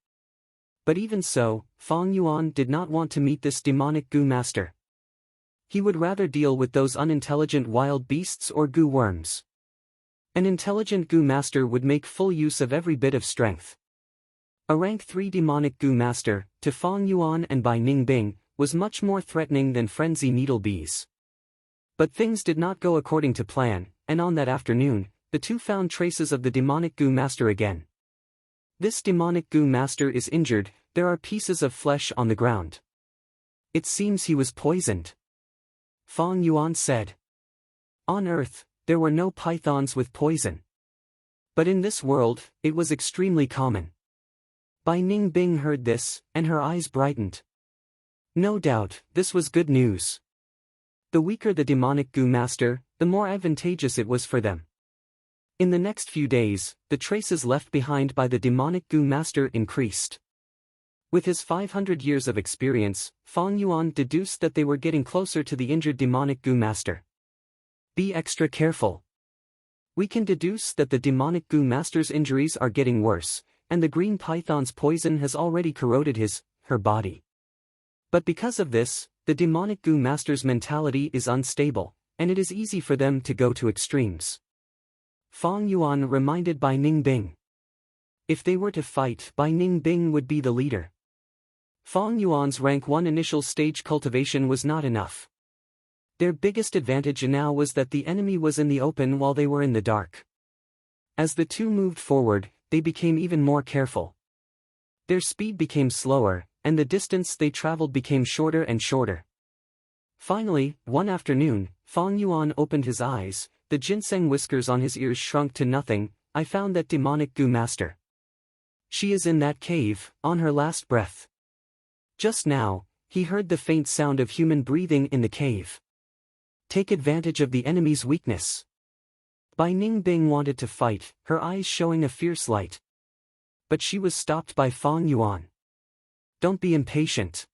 S1: But even so, Fang Yuan did not want to meet this demonic goo master. He would rather deal with those unintelligent wild beasts or goo worms. An intelligent goo master would make full use of every bit of strength. A rank 3 demonic goo master, to Fang Yuan and Bai Ningbing, was much more threatening than frenzy needle bees. But things did not go according to plan, and on that afternoon, the two found traces of the demonic goo master again. This demonic goo master is injured, there are pieces of flesh on the ground. It seems he was poisoned. Fang Yuan said. On Earth, there were no pythons with poison. But in this world, it was extremely common. Bai Ningbing heard this, and her eyes brightened. No doubt, this was good news. The weaker the demonic goo master, the more advantageous it was for them. In the next few days, the traces left behind by the demonic goo master increased. With his 500 years of experience, Fang Yuan deduced that they were getting closer to the injured demonic goo master. Be extra careful. We can deduce that the demonic goo master's injuries are getting worse, and the green python's poison has already corroded her body. But because of this, the demonic goo master's mentality is unstable, and it is easy for them to go to extremes. Fang Yuan reminded Bai Ningbing. If they were to fight, Bai Ningbing would be the leader. Fang Yuan's rank 1 initial stage cultivation was not enough. Their biggest advantage now was that the enemy was in the open while they were in the dark. As the two moved forward, they became even more careful. Their speed became slower, and the distance they traveled became shorter and shorter. Finally, one afternoon, Fang Yuan opened his eyes, the ginseng whiskers on his ears shrunk to nothing. I found that demonic goo master. She is in that cave, on her last breath. Just now, he heard the faint sound of human breathing in the cave. Take advantage of the enemy's weakness. Bai Ningbing wanted to fight, her eyes showing a fierce light. But she was stopped by Fang Yuan. Don't be impatient.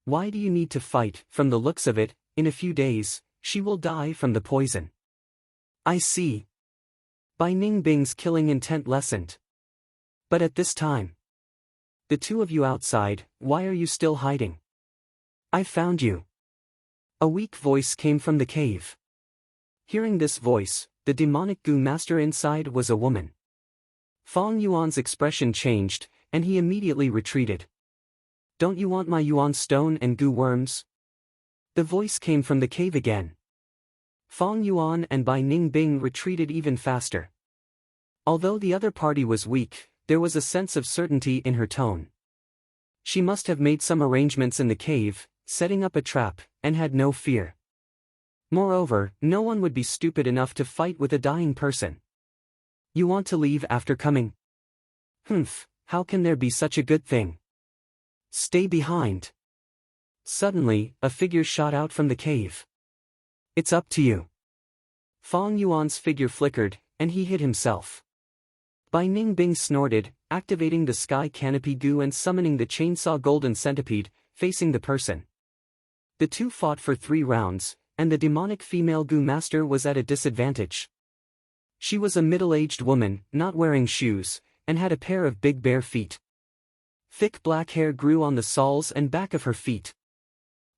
S1: Why do you need to fight? From the looks of it, in a few days, she will die from the poison. I see. Bai Ningbing's killing intent lessened. But at this time, the two of you outside, why are you still hiding? I found you. A weak voice came from the cave. Hearing this voice, the demonic goo master inside was a woman. Fang Yuan's expression changed, and he immediately retreated. Don't you want my Yuan stone and goo worms? The voice came from the cave again. Fang Yuan and Bai Ningbing retreated even faster. Although the other party was weak, there was a sense of certainty in her tone. She must have made some arrangements in the cave, setting up a trap, and had no fear. Moreover, no one would be stupid enough to fight with a dying person. You want to leave after coming? Humph, how can there be such a good thing? Stay behind. Suddenly, a figure shot out from the cave. It's up to you. Fang Yuan's figure flickered, and he hid himself. Bai Ningbing snorted, activating the sky canopy goo and summoning the chainsaw golden centipede, facing the person. The two fought for 3 rounds, and the demonic female goo master was at a disadvantage. She was a middle-aged woman, not wearing shoes, and had a pair of big bare feet. Thick black hair grew on the soles and back of her feet.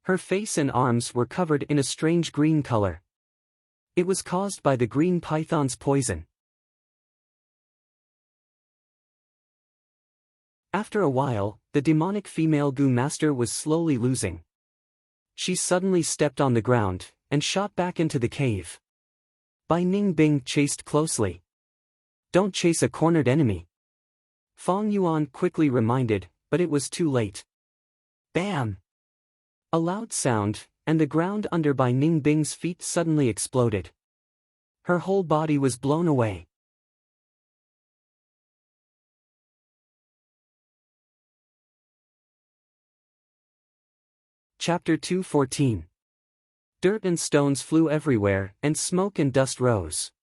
S1: Her face and arms were covered in a strange green color. It was caused by the green python's poison. After a while, the demonic female goo master was slowly losing. She suddenly stepped on the ground, and shot back into the cave. Bai Ningbing chased closely. Don't chase a cornered enemy. Fang Yuan quickly reminded, but it was too late. Bam! A loud sound, and the ground under Bai Ningbing's feet suddenly exploded. Her whole body was blown away. Chapter 2:14. Dirt and stones flew everywhere, and smoke and dust rose.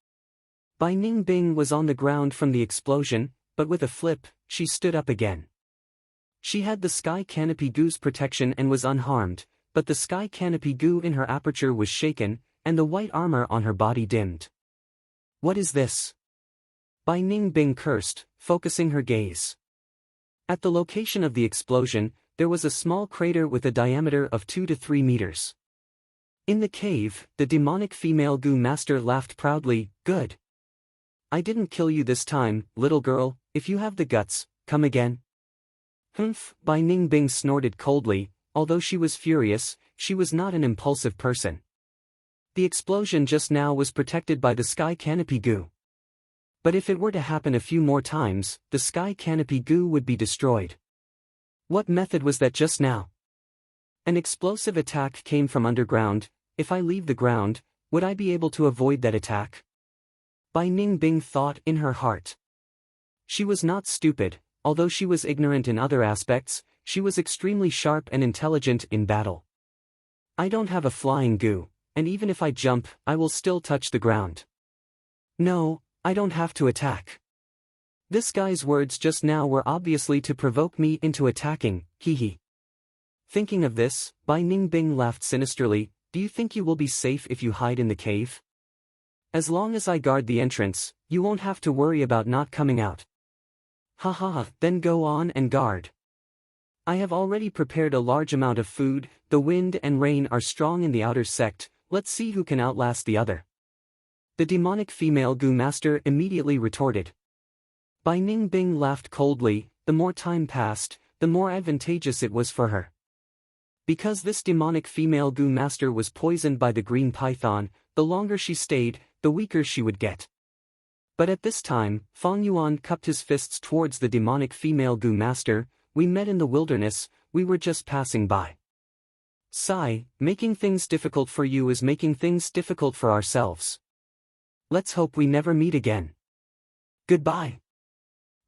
S1: Bai Ningbing was on the ground from the explosion, but with a flip, she stood up again. She had the sky canopy goo's protection and was unharmed, but the sky canopy goo in her aperture was shaken, and the white armor on her body dimmed. What is this? Bai Ningbing cursed, focusing her gaze. At the location of the explosion, there was a small crater with a diameter of 2 to 3 meters. In the cave, the demonic female goo master laughed proudly. Good. I didn't kill you this time, little girl. If you have the guts, come again. Humph, Bai Ningbing snorted coldly. Although she was furious, she was not an impulsive person. The explosion just now was protected by the sky canopy goo. But if it were to happen a few more times, the sky canopy goo would be destroyed. What method was that just now? An explosive attack came from underground. If I leave the ground, would I be able to avoid that attack? Bai Ningbing thought in her heart. She was not stupid, although she was ignorant in other aspects, she was extremely sharp and intelligent in battle. I don't have a flying goo, and even if I jump, I will still touch the ground. No, I don't have to attack. This guy's words just now were obviously to provoke me into attacking, hee. Thinking of this, Bai Ningbing laughed sinisterly. Do you think you will be safe if you hide in the cave? As long as I guard the entrance, you won't have to worry about not coming out. Ha ha ha, then go on and guard. I have already prepared a large amount of food. The wind and rain are strong in the outer sect. Let's see who can outlast the other. The demonic female goo master immediately retorted. Bai Ningbing laughed coldly. The more time passed, the more advantageous it was for her. Because this demonic female goo master was poisoned by the green python, the longer she stayed, the weaker she would get. But at this time, Fang Yuan cupped his fists towards the demonic female goo master. We met in the wilderness, we were just passing by. Sigh, making things difficult for you is making things difficult for ourselves. Let's hope we never meet again. Goodbye.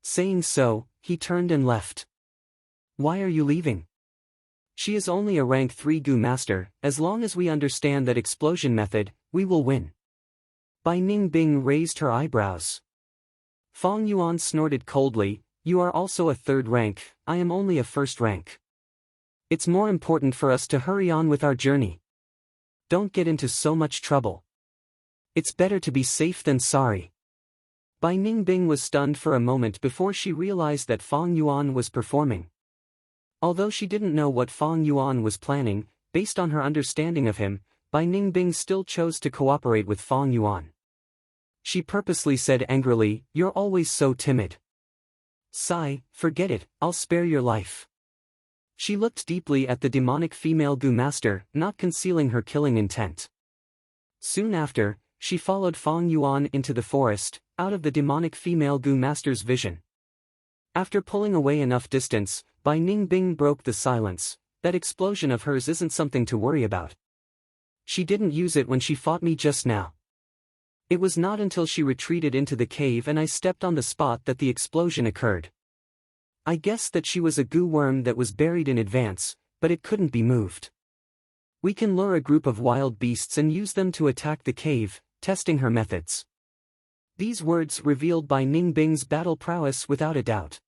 S1: Saying so, he turned and left. Why are you leaving? She is only a rank 3 goo master. As long as we understand that explosion method, we will win. Bai Ningbing raised her eyebrows. Fang Yuan snorted coldly. You are also a 3rd rank, I am only a 1st rank. It's more important for us to hurry on with our journey. Don't get into so much trouble. It's better to be safe than sorry. Bai Ningbing was stunned for a moment before she realized that Fang Yuan was performing. Although she didn't know what Fang Yuan was planning, based on her understanding of him, Bai Ningbing still chose to cooperate with Fang Yuan. She purposely said angrily, "You're always so timid." Sigh, forget it, I'll spare your life. She looked deeply at the demonic female goo master, not concealing her killing intent. Soon after, she followed Fang Yuan into the forest, out of the demonic female goo master's vision. After pulling away enough distance, Bai Ningbing broke the silence. That explosion of hers isn't something to worry about. She didn't use it when she fought me just now. It was not until she retreated into the cave and I stepped on the spot that the explosion occurred. I guessed that she was a goo worm that was buried in advance, but it couldn't be moved. We can lure a group of wild beasts and use them to attack the cave, testing her methods. These words revealed Bai Ningbing's battle prowess without a doubt.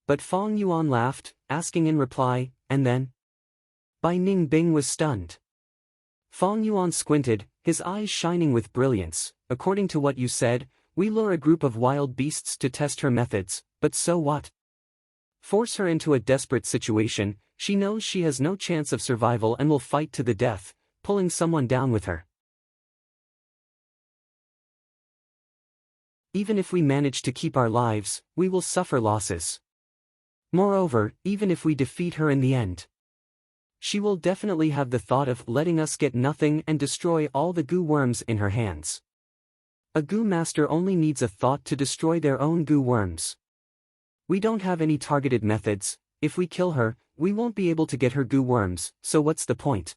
S1: But Fang Yuan laughed, asking in reply, and then? Bai Ningbing was stunned. Fang Yuan squinted, his eyes shining with brilliance. According to what you said, we lure a group of wild beasts to test her methods, but so what? Force her into a desperate situation, she knows she has no chance of survival and will fight to the death, pulling someone down with her. Even if we manage to keep our lives, we will suffer losses. Moreover, even if we defeat her in the end, she will definitely have the thought of letting us get nothing and destroy all the goo worms in her hands. A goo master only needs a thought to destroy their own goo worms. We don't have any targeted methods. If we kill her, we won't be able to get her goo worms, so what's the point?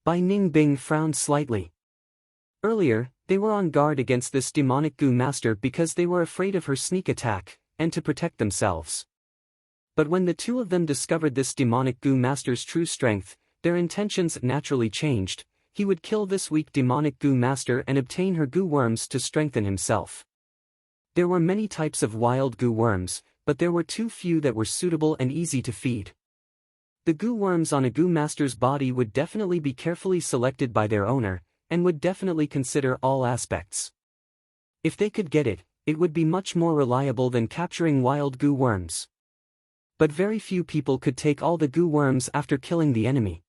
S1: Bai Ningbing frowned slightly. Earlier, they were on guard against this demonic goo master because they were afraid of her sneak attack, and to protect themselves. But when the two of them discovered this demonic goo master's true strength, their intentions naturally changed. He would kill this weak demonic goo master and obtain her goo worms to strengthen himself. There were many types of wild goo worms, but there were too few that were suitable and easy to feed. The goo worms on a goo master's body would definitely be carefully selected by their owner, and would definitely consider all aspects. If they could get it, it would be much more reliable than capturing wild goo worms. But very few people could take all the goo worms after killing the enemy.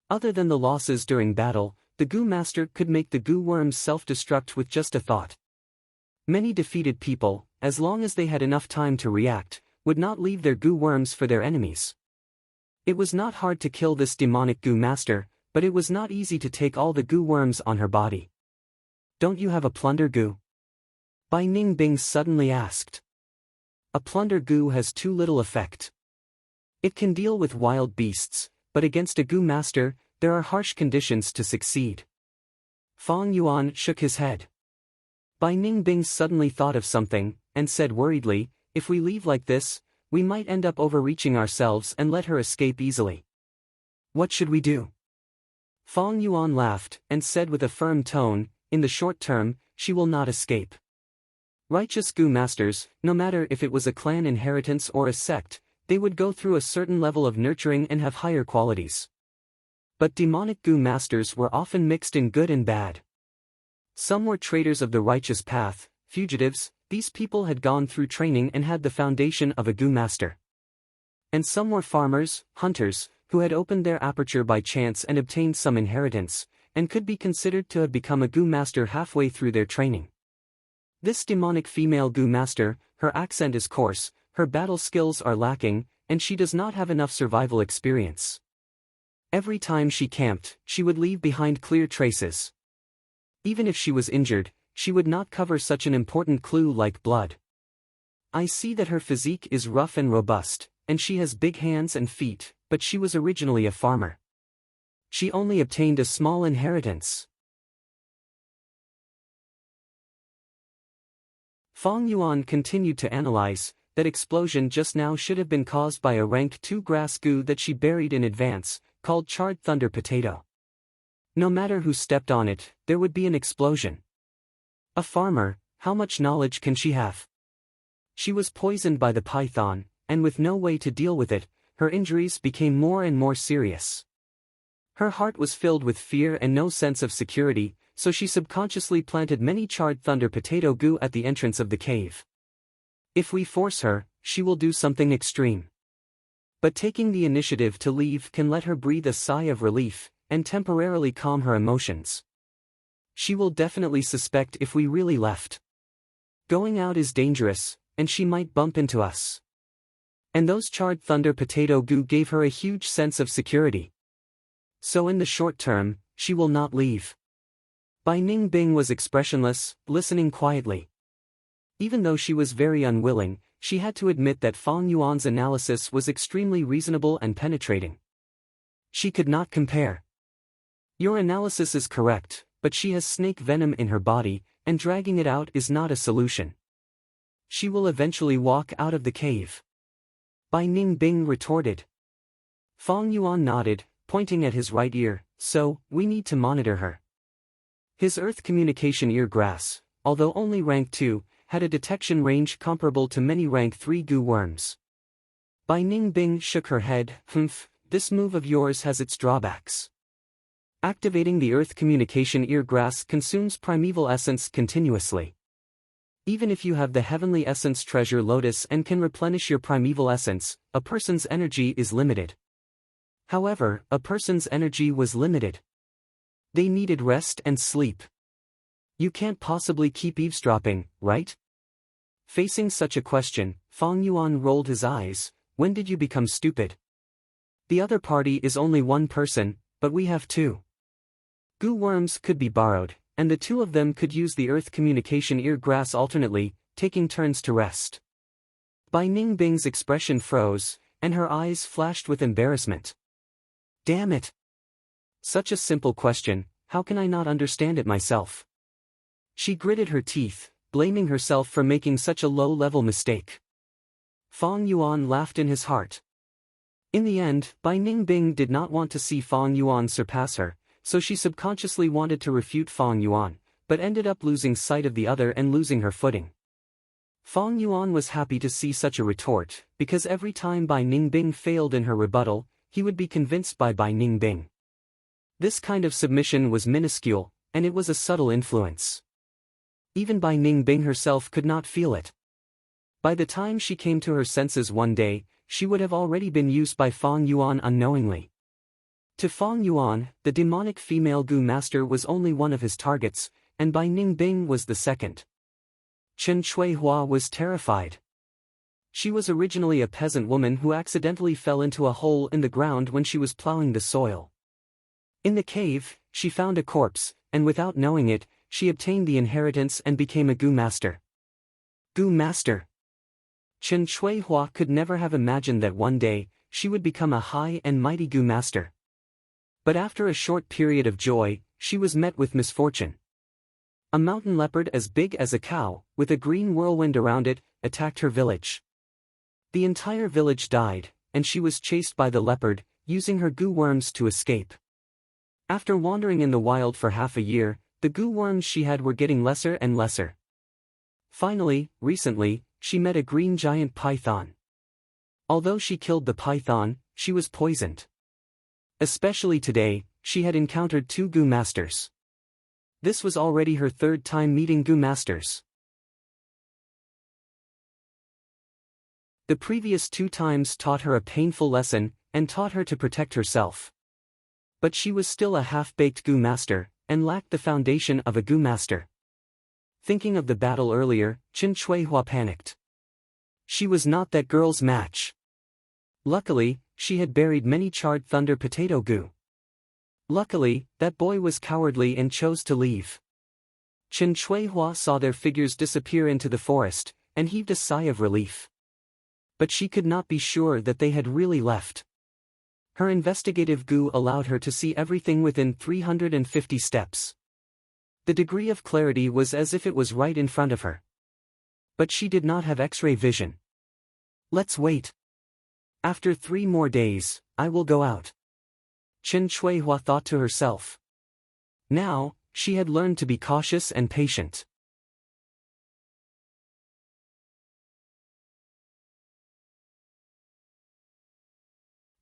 S1: Other than the losses during battle, the goo master could make the goo worms self-destruct with just a thought. Many defeated people, as long as they had enough time to react, would not leave their goo worms for their enemies. It was not hard to kill this demonic goo master, but it was not easy to take all the goo worms on her body. "Don't you have a plunder goo?" Bai Ningbing suddenly asked. A plunder goo has too little effect. It can deal with wild beasts, but against a goo master, there are harsh conditions to succeed. Fang Yuan shook his head. Bai Ningbing suddenly thought of something, and said worriedly, "If we leave like this, we might end up overreaching ourselves and let her escape easily. What should we do?" Fang Yuan laughed, and said with a firm tone, "In the short term, she will not escape. Righteous goo masters, no matter if it was a clan inheritance or a sect, they would go through a certain level of nurturing and have higher qualities. But demonic goo masters were often mixed in good and bad. Some were traitors of the righteous path, fugitives. These people had gone through training and had the foundation of a goo master. And some were farmers, hunters, who had opened their aperture by chance and obtained some inheritance, and could be considered to have become a goo master halfway through their training. This demonic female goo master, her accent is coarse, her battle skills are lacking, and she does not have enough survival experience. Every time she camped, she would leave behind clear traces. Even if she was injured, she would not cover such an important clue like blood. I see that her physique is rough and robust, and she has big hands and feet, but she was originally a farmer. She only obtained a small inheritance." Fang Yuan continued to analyze. That explosion just now should have been caused by a rank 2 grass goo that she buried in advance, called charred thunder potato. No matter who stepped on it, there would be an explosion. A farmer, how much knowledge can she have? She was poisoned by the python, and with no way to deal with it, her injuries became more and more serious. Her heart was filled with fear and no sense of security, so she subconsciously planted many charred thunder potato goo at the entrance of the cave. If we force her, she will do something extreme. But taking the initiative to leave can let her breathe a sigh of relief, and temporarily calm her emotions. She will definitely suspect if we really left. Going out is dangerous, and she might bump into us. And those charred thunder potato goo gave her a huge sense of security. So in the short term, she will not leave. Bai Ningbing was expressionless, listening quietly. Even though she was very unwilling, she had to admit that Fang Yuan's analysis was extremely reasonable and penetrating. She could not compare. "Your analysis is correct, but she has snake venom in her body, and dragging it out is not a solution. She will eventually walk out of the cave." Bai Ningbing retorted. Fang Yuan nodded, pointing at his right ear, "So, we need to monitor her." His earth communication ear grass, although only rank 2, had a detection range comparable to many rank 3 goo worms. Bai Ningbing shook her head. This move of yours has its drawbacks. Activating the earth communication ear grass consumes primeval essence continuously. Even if you have the heavenly essence treasure lotus and can replenish your primeval essence, a person's energy is limited. However, a person's energy was limited. They needed rest and sleep. You can't possibly keep eavesdropping, right? Facing such a question, Fang Yuan rolled his eyes. "When did you become stupid? The other party is only one person, but we have 2. Goo worms could be borrowed, and the 2 of them could use the earth communication ear grass alternately, taking turns to rest." Bai Ningbing's expression froze, and her eyes flashed with embarrassment. Damn it! Such a simple question, how can I not understand it myself? She gritted her teeth, blaming herself for making such a low-level mistake. Fang Yuan laughed in his heart. In the end, Bai Ningbing did not want to see Fang Yuan surpass her, so she subconsciously wanted to refute Fang Yuan, but ended up losing sight of the other and losing her footing. Fong Yuan was happy to see such a retort, because every time Bai Ningbing failed in her rebuttal, he would be convinced by Bai Ningbing. This kind of submission was minuscule, and it was a subtle influence. Even Bai Ningbing herself could not feel it. By the time she came to her senses one day, she would have already been used by Fong Yuan unknowingly. To Fong Yuan, the demonic female Gu master was only one of his targets, and Bai Ningbing was the second. Chen Chuihua was terrified. She was originally a peasant woman who accidentally fell into a hole in the ground when she was plowing the soil. In the cave, she found a corpse, and without knowing it, she obtained the inheritance and became a Gu master. Gu master. Chen Chuihua could never have imagined that one day, she would become a high and mighty Gu master. But after a short period of joy, she was met with misfortune. A mountain leopard as big as a cow, with a green whirlwind around it, attacked her village. The entire village died, and she was chased by the leopard, using her Gu worms to escape. After wandering in the wild for half a year, the Gu worms she had were getting lesser and lesser. Finally, recently, she met a green giant python. Although she killed the python, she was poisoned. Especially today, she had encountered 2 Gu masters. This was already her 3rd time meeting Gu masters. The previous 2 times taught her a painful lesson, and taught her to protect herself. But she was still a half-baked Gu master, and lacked the foundation of a Gu master. Thinking of the battle earlier, Chen Chuihua panicked. She was not that girl's match. Luckily, she had buried many charred thunder potato Gu. Luckily, that boy was cowardly and chose to leave. Chen Chuihua saw their figures disappear into the forest, and heaved a sigh of relief. But she could not be sure that they had really left. Her investigative Gu allowed her to see everything within 350 steps. The degree of clarity was as if it was right in front of her. But she did not have X-ray vision. Let's wait. After 3 more days, I will go out. Chen Chuihua thought to herself. Now, she had learned to be cautious and patient.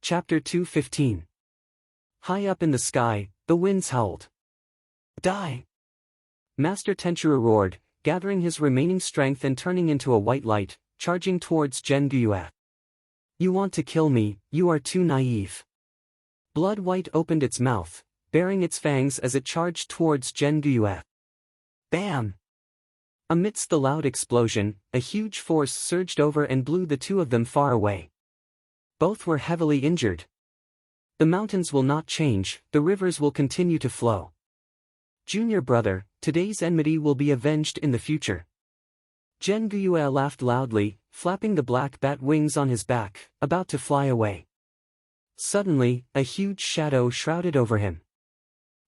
S1: Chapter 2:15. High up in the sky, the winds howled. Die! Master Tenchuru roared, gathering his remaining strength and turning into a white light, charging towards Zhen Guyue. You want to kill me, you are too naive. Blood White opened its mouth, baring its fangs as it charged towards Zhen Guyue. Bam! Amidst the loud explosion, a huge force surged over and blew the 2 of them far away. Both were heavily injured. The mountains will not change, the rivers will continue to flow. Junior brother, today's enmity will be avenged in the future. Zhen Guyue laughed loudly, flapping the black bat wings on his back, about to fly away. Suddenly, a huge shadow shrouded over him.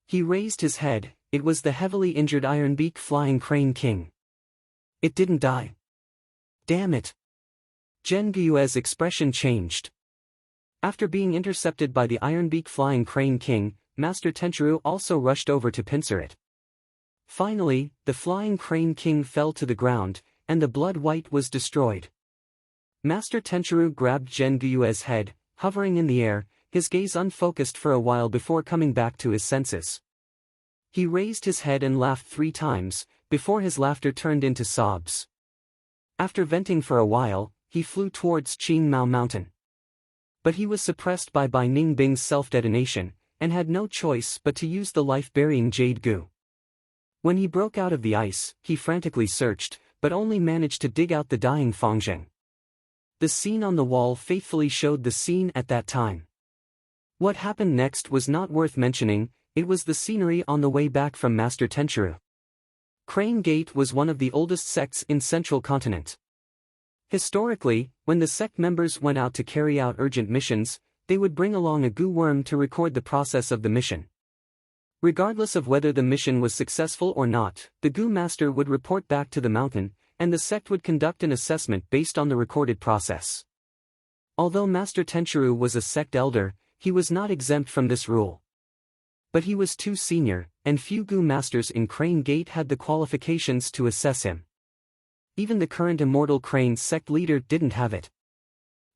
S1: He raised his head, it was the heavily injured Ironbeak Flying Crane King. It didn't die. Damn it! Zhen Guyue's expression changed. After being intercepted by the Ironbeak Flying Crane King, Master Tenchuru also rushed over to pincer it. Finally, the Flying Crane King fell to the ground, and the Blood White was destroyed. Master Tenchuru grabbed Zhen Guyue's head, hovering in the air, his gaze unfocused for a while before coming back to his senses. He raised his head and laughed 3 times, before his laughter turned into sobs. After venting for a while, he flew towards Qingmao Mountain. But he was suppressed by Bai Ningbing's self-detonation, and had no choice but to use the life-burying Jade Gu. When he broke out of the ice, he frantically searched, but only managed to dig out the dying Fangzheng. The scene on the wall faithfully showed the scene at that time. What happened next was not worth mentioning, it was the scenery on the way back from Master Tenchuru. Crane Gate was one of the oldest sects in Central Continent. Historically, when the sect members went out to carry out urgent missions, they would bring along a Gu worm to record the process of the mission. Regardless of whether the mission was successful or not, the Gu master would report back to the mountain, and the sect would conduct an assessment based on the recorded process. Although Master Tenchuru was a sect elder, he was not exempt from this rule. But he was too senior, and few Gu masters in Crane Gate had the qualifications to assess him. Even the current immortal crane sect leader didn't have it.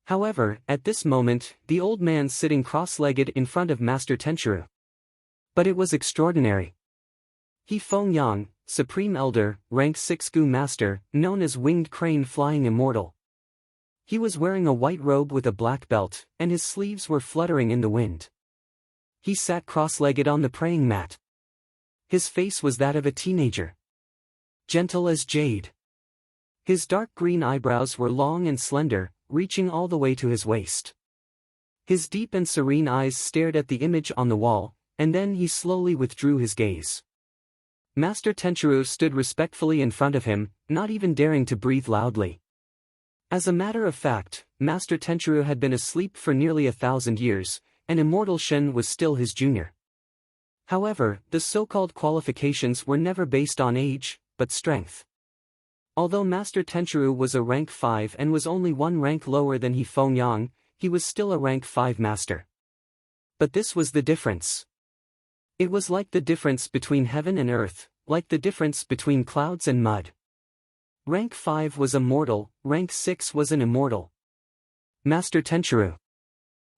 S1: However, at this moment, the old man sitting cross-legged in front of Master Tenchiru. But it was extraordinary. He Feng-yang, Supreme Elder, Rank 6 Gu Master, known as Winged Crane Flying Immortal. He was wearing a white robe with a black belt, and his sleeves were fluttering in the wind. He sat cross-legged on the praying mat. His face was that of a teenager. Gentle as jade. His dark green eyebrows were long and slender, reaching all the way to his waist. His deep and serene eyes stared at the image on the wall, and then he slowly withdrew his gaze. Master Tenchiru stood respectfully in front of him, not even daring to breathe loudly. As a matter of fact, Master Tenchiru had been asleep for nearly 1,000 years, and Immortal Shen was still his junior. However, the so-called qualifications were never based on age, but strength. Although Master Tenchiru was a rank 5 and was only one rank lower than He Feng-yang, he was still a rank 5 master. But this was the difference. It was like the difference between heaven and earth, like the difference between clouds and mud. Rank 5 was a mortal, rank 6 was an immortal. Master Tenchiru.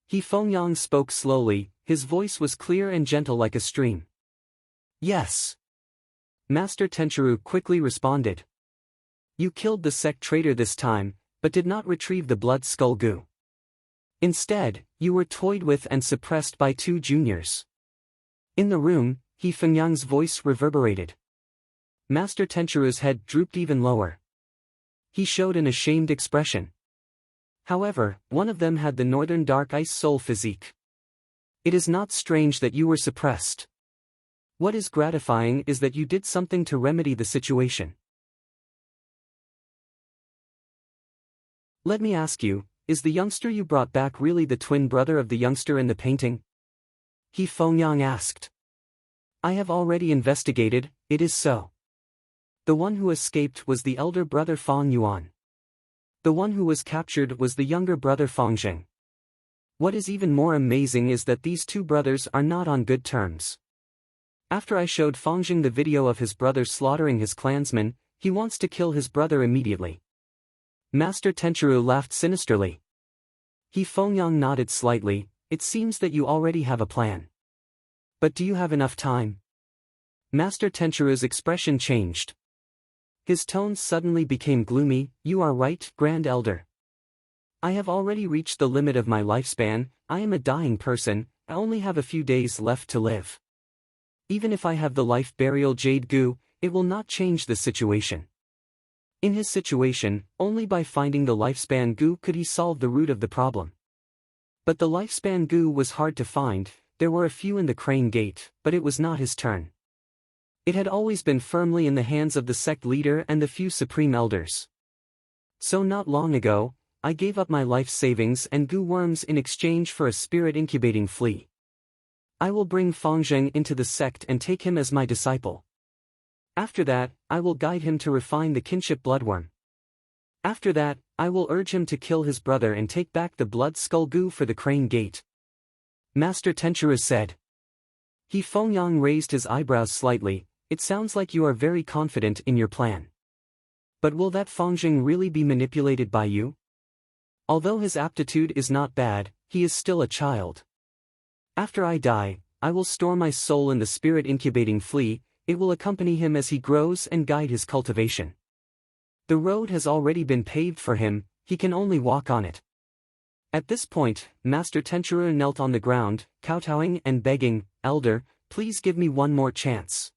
S1: He Feng-yang spoke slowly, his voice was clear and gentle like a stream. Yes. Master Tenchiru quickly responded. You killed the sect traitor this time, but did not retrieve the blood skull goo. Instead, you were toyed with and suppressed by 2 juniors. In the room, He Feng-yang's voice reverberated. Master Tenchiru's head drooped even lower. He showed an ashamed expression. However, one of them had the northern dark ice soul physique. It is not strange that you were suppressed. What is gratifying is that you did something to remedy the situation. Let me ask you, is the youngster you brought back really the twin brother of the youngster in the painting? He Feng-yang asked. I have already investigated, it is so. The one who escaped was the elder brother Feng Yuan. The one who was captured was the younger brother Feng Zheng. What is even more amazing is that these 2 brothers are not on good terms. After I showed Feng Zheng the video of his brother slaughtering his clansmen, he wants to kill his brother immediately. Master Tenchiru laughed sinisterly. He Feng-yang nodded slightly. It seems that you already have a plan. But do you have enough time? Master Tenchiru's expression changed. His tones suddenly became gloomy. You are right, Grand Elder. I have already reached the limit of my lifespan, I am a dying person, I only have a few days left to live. Even if I have the life burial jade goo, it will not change the situation. In his situation, only by finding the lifespan goo could he solve the root of the problem. But the lifespan goo was hard to find, there were a few in the crane gate, but it was not his turn. It had always been firmly in the hands of the sect leader and the few supreme elders. So not long ago, I gave up my life savings and goo worms in exchange for a spirit incubating flea. I will bring Feng Zheng into the sect and take him as my disciple. After that, I will guide him to refine the kinship bloodworm. After that, I will urge him to kill his brother and take back the blood skull goo for the crane gate. Master Tenchiru said. He Feng-yang raised his eyebrows slightly. It sounds like you are very confident in your plan. But will that Feng Zheng really be manipulated by you? Although his aptitude is not bad, he is still a child. After I die, I will store my soul in the spirit incubating flea, it will accompany him as he grows and guide his cultivation. The road has already been paved for him, he can only walk on it. At this point, Master Tenchiru knelt on the ground, kowtowing and begging, Elder, please give me one more chance.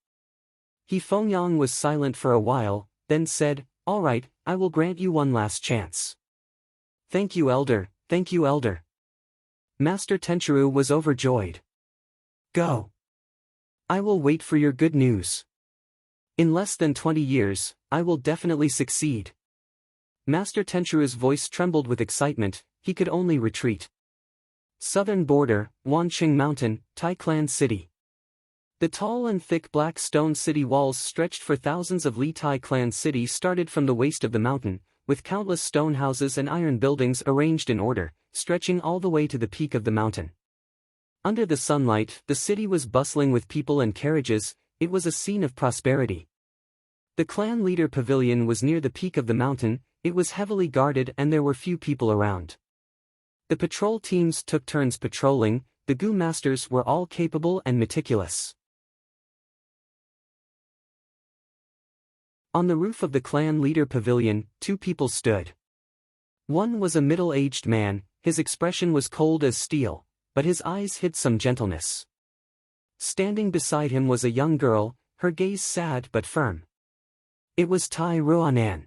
S1: He Feng-yang was silent for a while, then said, All right, I will grant you one last chance. Thank you, Elder, thank you, Elder. Master Tenchiru was overjoyed. Go. I will wait for your good news. In less than 20 years, I will definitely succeed. Master Tenchiru's voice trembled with excitement, he could only retreat. Southern border, Wanqing Mountain, Tai Clan City. The tall and thick black stone city walls stretched for thousands of li. Tai Clan City started from the waist of the mountain, with countless stone houses and iron buildings arranged in order, stretching all the way to the peak of the mountain. Under the sunlight, the city was bustling with people and carriages, it was a scene of prosperity. The clan leader pavilion was near the peak of the mountain. It was heavily guarded and there were few people around. The patrol teams took turns patrolling. The Gu masters were all capable and meticulous. On the roof of the clan leader pavilion, two people stood. One was a middle-aged man. His expression was cold as steel, but his eyes hid some gentleness. Standing beside him was a young girl, her gaze sad but firm. It was Tai Ruanan.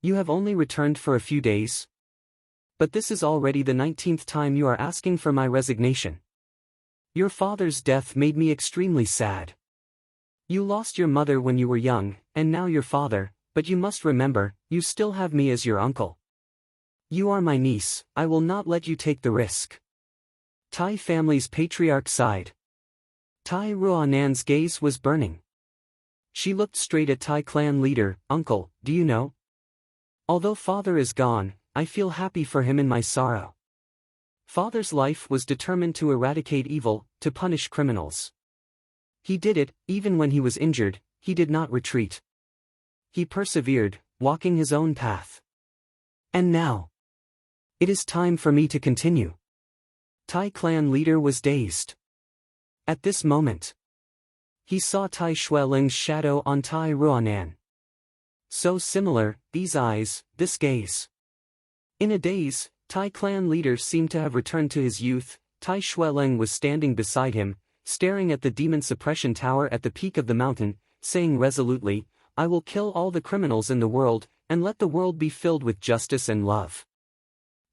S1: You have only returned for a few days? But this is already the 19th time you are asking for my resignation. Your father's death made me extremely sad. You lost your mother when you were young, and now your father, but you must remember, you still have me as your uncle. You are my niece, I will not let you take the risk. Tai family's patriarch sighed. Tai Ruanan's gaze was burning. She looked straight at Tai clan leader. Uncle, do you know? Although father is gone, I feel happy for him in my sorrow. Father's life was determined to eradicate evil, to punish criminals. He did it, even when he was injured, he did not retreat. He persevered, walking his own path. And now, it is time for me to continue. Tai clan leader was dazed. At this moment, he saw Tai Xueling's shadow on Tai Ruanan. So similar, these eyes, this gaze. In a daze, Tai clan leader seemed to have returned to his youth. Tai Xueling was standing beside him, staring at the demon suppression tower at the peak of the mountain, saying resolutely, I will kill all the criminals in the world, and let the world be filled with justice and love.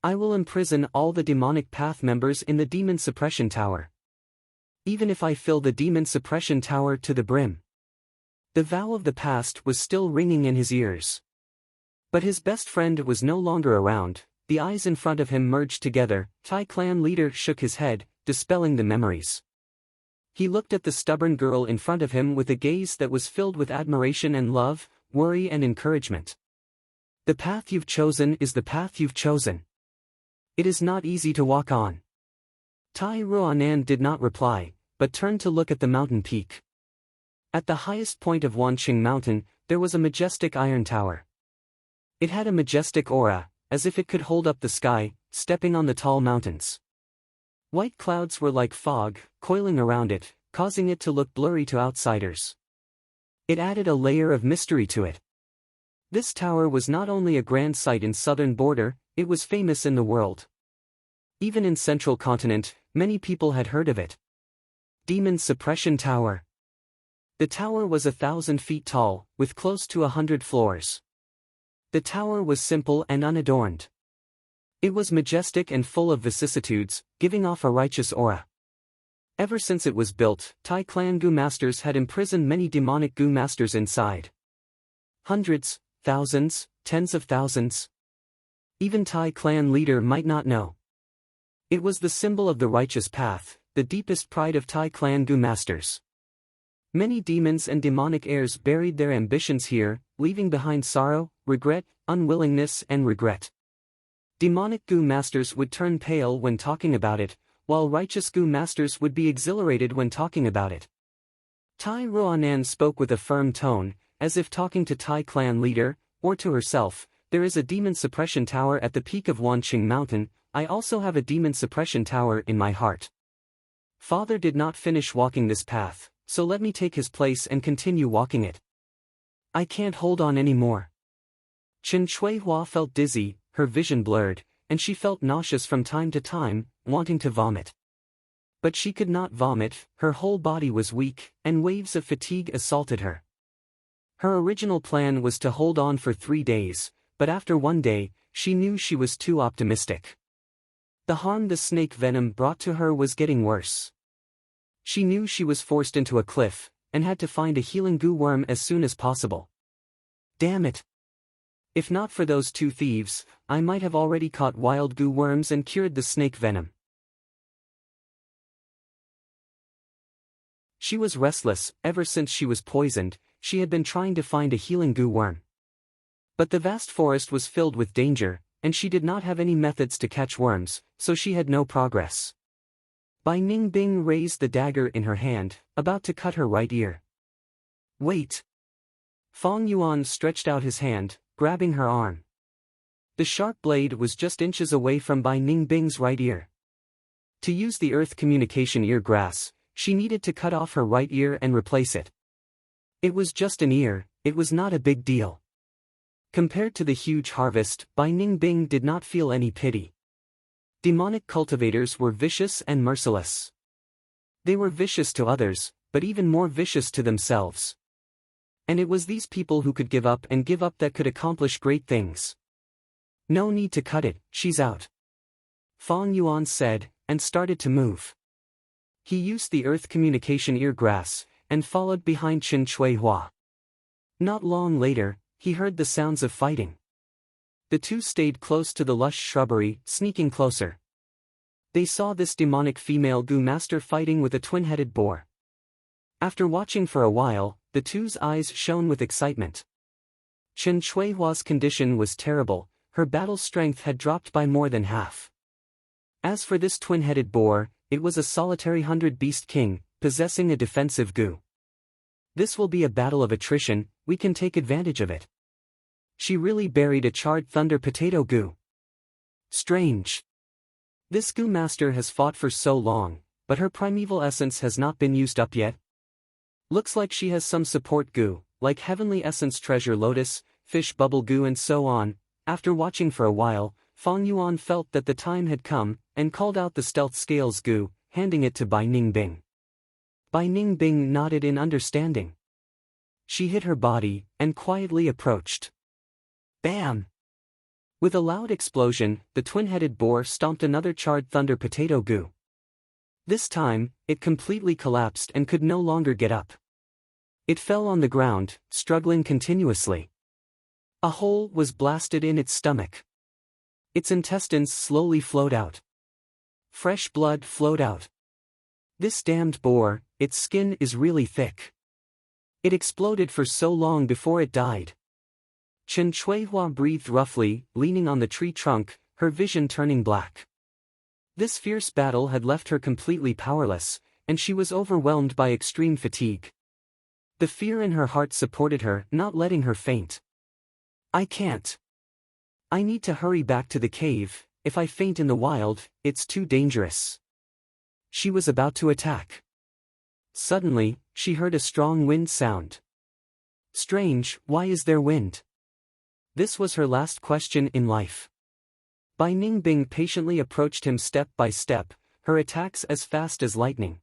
S1: I will imprison all the demonic path members in the demon suppression tower. Even if I fill the demon suppression tower to the brim. The vow of the past was still ringing in his ears. But his best friend was no longer around. The eyes in front of him merged together. Tai clan leader shook his head, dispelling the memories. He looked at the stubborn girl in front of him with a gaze that was filled with admiration and love, worry and encouragement. The path you've chosen is the path you've chosen. It is not easy to walk on. Tai Ruanan did not reply, but turned to look at the mountain peak. At the highest point of Wanqing Mountain, there was a majestic iron tower. It had a majestic aura, as if it could hold up the sky, stepping on the tall mountains. White clouds were like fog, coiling around it, causing it to look blurry to outsiders. It added a layer of mystery to it. This tower was not only a grand sight in southern border, it was famous in the world. Even in central continent, many people had heard of it. Demon Suppression Tower. The tower was 1,000 feet tall, with close to 100 floors. The tower was simple and unadorned. It was majestic and full of vicissitudes, giving off a righteous aura. Ever since it was built, Tai clan Gu masters had imprisoned many demonic Gu masters inside. Hundreds, thousands, tens of thousands. Even Tai clan leader might not know. It was the symbol of the righteous path, the deepest pride of Tai clan Gu masters. Many demons and demonic heirs buried their ambitions here, leaving behind sorrow, regret, unwillingness and regret. Demonic Gu masters would turn pale when talking about it, while righteous Gu masters would be exhilarated when talking about it. Tai Ruanan spoke with a firm tone, as if talking to Tai clan leader, or to herself. There is a demon suppression tower at the peak of Wanqing Mountain. I also have a demon suppression tower in my heart. Father did not finish walking this path, so let me take his place and continue walking it. I can't hold on anymore. Chen Chuihua felt dizzy, her vision blurred, and she felt nauseous from time to time, wanting to vomit. But she could not vomit, her whole body was weak, and waves of fatigue assaulted her. Her original plan was to hold on for 3 days, but after 1 day, she knew she was too optimistic. The harm the snake venom brought to her was getting worse. She knew she was forced into a cliff, and had to find a healing goo worm as soon as possible. Damn it! If not for those 2 thieves, I might have already caught wild goo worms and cured the snake venom. She was restless. Ever since she was poisoned, she had been trying to find a healing goo worm. But the vast forest was filled with danger, and she did not have any methods to catch worms, so she had no progress. Bai Ningbing raised the dagger in her hand, about to cut her right ear. Wait! Fong Yuan stretched out his hand, grabbing her arm. The sharp blade was just inches away from Bai Ningbing's right ear. To use the earth communication ear grass, she needed to cut off her right ear and replace it. It was just an ear, it was not a big deal. Compared to the huge harvest, Bai Ningbing did not feel any pity. Demonic cultivators were vicious and merciless. They were vicious to others, but even more vicious to themselves. And it was these people who could give up that could accomplish great things. No need to cut it, she's out. Fong Yuan said, and started to move. He used the earth communication ear grass, and followed behind Qin Shui Hua. Not long later, he heard the sounds of fighting. The two stayed close to the lush shrubbery, sneaking closer. They saw this demonic female Gu master fighting with a twin-headed boar. After watching for a while, the two's eyes shone with excitement. Qin Shui Hua's condition was terrible, her battle strength had dropped by more than half. As for this twin-headed boar, it was a solitary 100-beast king, possessing a defensive Gu. This will be a battle of attrition, we can take advantage of it. She really buried a charred thunder potato Gu. Strange. This Gu master has fought for so long, but her primeval essence has not been used up yet. Looks like she has some support Gu, like Heavenly Essence Treasure Lotus, Fish Bubble Gu and so on. After watching for a while, Fong Yuan felt that the time had come, and called out the Stealth Scales Gu, handing it to Bai Ningbing. Bai Ningbing nodded in understanding. She hid her body, and quietly approached. Bam! With a loud explosion, the twin-headed boar stomped another charred thunder potato Gu. This time, it completely collapsed and could no longer get up. It fell on the ground, struggling continuously. A hole was blasted in its stomach. Its intestines slowly flowed out. Fresh blood flowed out. This damned boar, its skin is really thick. It exploded for so long before it died. Qin Shui Hua breathed roughly, leaning on the tree trunk, her vision turning black. This fierce battle had left her completely powerless, and she was overwhelmed by extreme fatigue. The fear in her heart supported her, not letting her faint. I can't. I need to hurry back to the cave, if I faint in the wild, it's too dangerous. She was about to attack. Suddenly, she heard a strong wind sound. Strange, why is there wind? This was her last question in life. Bai Ningbing patiently approached him step by step, her attacks as fast as lightning.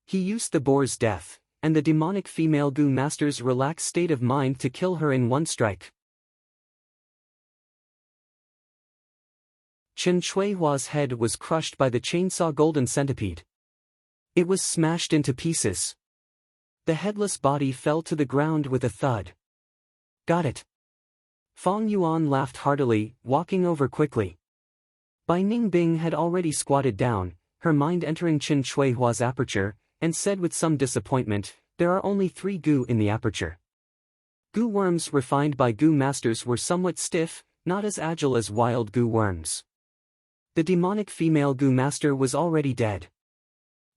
S1: He used the boar's death, and the demonic female Gu master's relaxed state of mind to kill her in one strike. Qin Shui Hua's head was crushed by the chainsaw golden centipede. It was smashed into pieces. The headless body fell to the ground with a thud. Got it. Fong Yuan laughed heartily, walking over quickly. Bai Ningbing had already squatted down, her mind entering Qin Shui Hua's aperture, and said with some disappointment, there are only 3 Gu in the aperture. Gu worms refined by Gu masters were somewhat stiff, not as agile as wild Gu worms. The demonic female Gu master was already dead.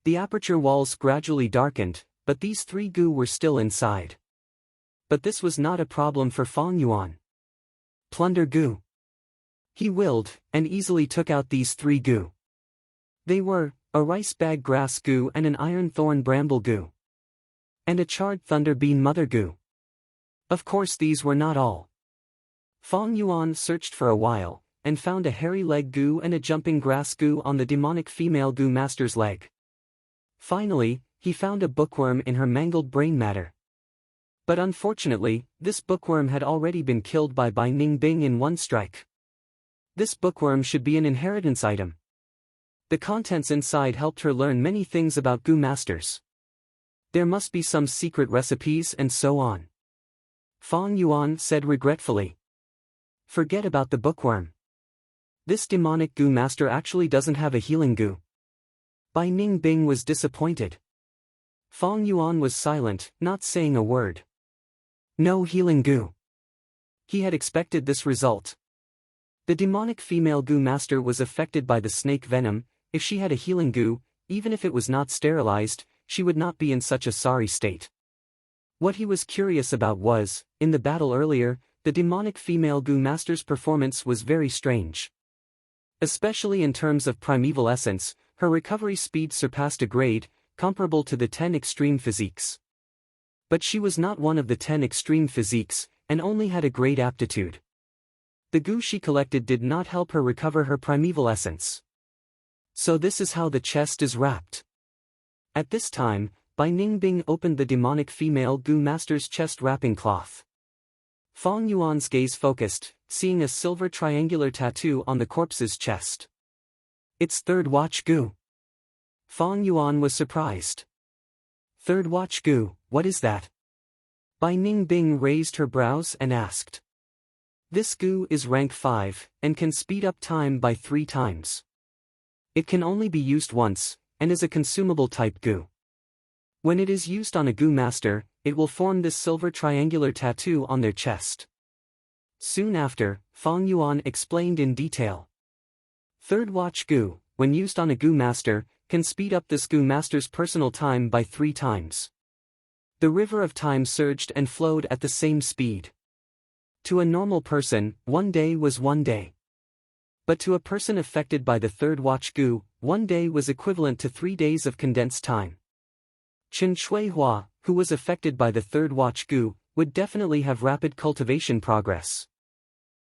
S1: The aperture walls gradually darkened, but these 3 Gu were still inside. But this was not a problem for Fong Yuan. Plunder Gu. He willed, and easily took out these 3 Gu. They were, a rice bag grass Gu and an iron thorn bramble Gu. And a charred thunder bean mother Gu. Of course these were not all. Fong Yuan searched for a while, and found a hairy leg Gu and a jumping grass Gu on the demonic female Gu master's leg. Finally, he found a bookworm in her mangled brain matter. But unfortunately, this bookworm had already been killed by Bai Ningbing in one strike. This bookworm should be an inheritance item. The contents inside helped her learn many things about Gu masters. There must be some secret recipes and so on. Fong Yuan said regretfully. Forget about the bookworm. This demonic Gu master actually doesn't have a healing Gu. Bai Ningbing was disappointed. Fong Yuan was silent, not saying a word. No healing Gu. He had expected this result. The demonic female Gu master was affected by the snake venom. If she had a healing Gu, even if it was not sterilized, she would not be in such a sorry state. What he was curious about was, in the battle earlier, the demonic female Gu Master's performance was very strange. Especially in terms of primeval essence, her recovery speed surpassed a grade, comparable to the 10 extreme physiques. But she was not one of the 10 extreme physiques, and only had a grade aptitude. The Gu she collected did not help her recover her primeval essence. So this is how the chest is wrapped. At this time, Bai Ningbing opened the demonic female Gu Master's chest wrapping cloth. Fong Yuan's gaze focused, seeing a silver triangular tattoo on the corpse's chest. It's third watch Gu. Fong Yuan was surprised. Third watch Gu, what is that? Bai Ningbing raised her brows and asked. This Gu is rank 5, and can speed up time by 3 times. It can only be used once, and is a consumable type Gu. When it is used on a Gu master, it will form this silver triangular tattoo on their chest. Soon after, Fong Yuan explained in detail. Third watch Gu, when used on a Gu master, can speed up this Gu master's personal time by 3 times. The river of time surged and flowed at the same speed. To a normal person, 1 day was 1 day. But to a person affected by the third watch Gu, 1 day was equivalent to 3 days of condensed time. Chen Shuihua, who was affected by the third watch Gu, would definitely have rapid cultivation progress.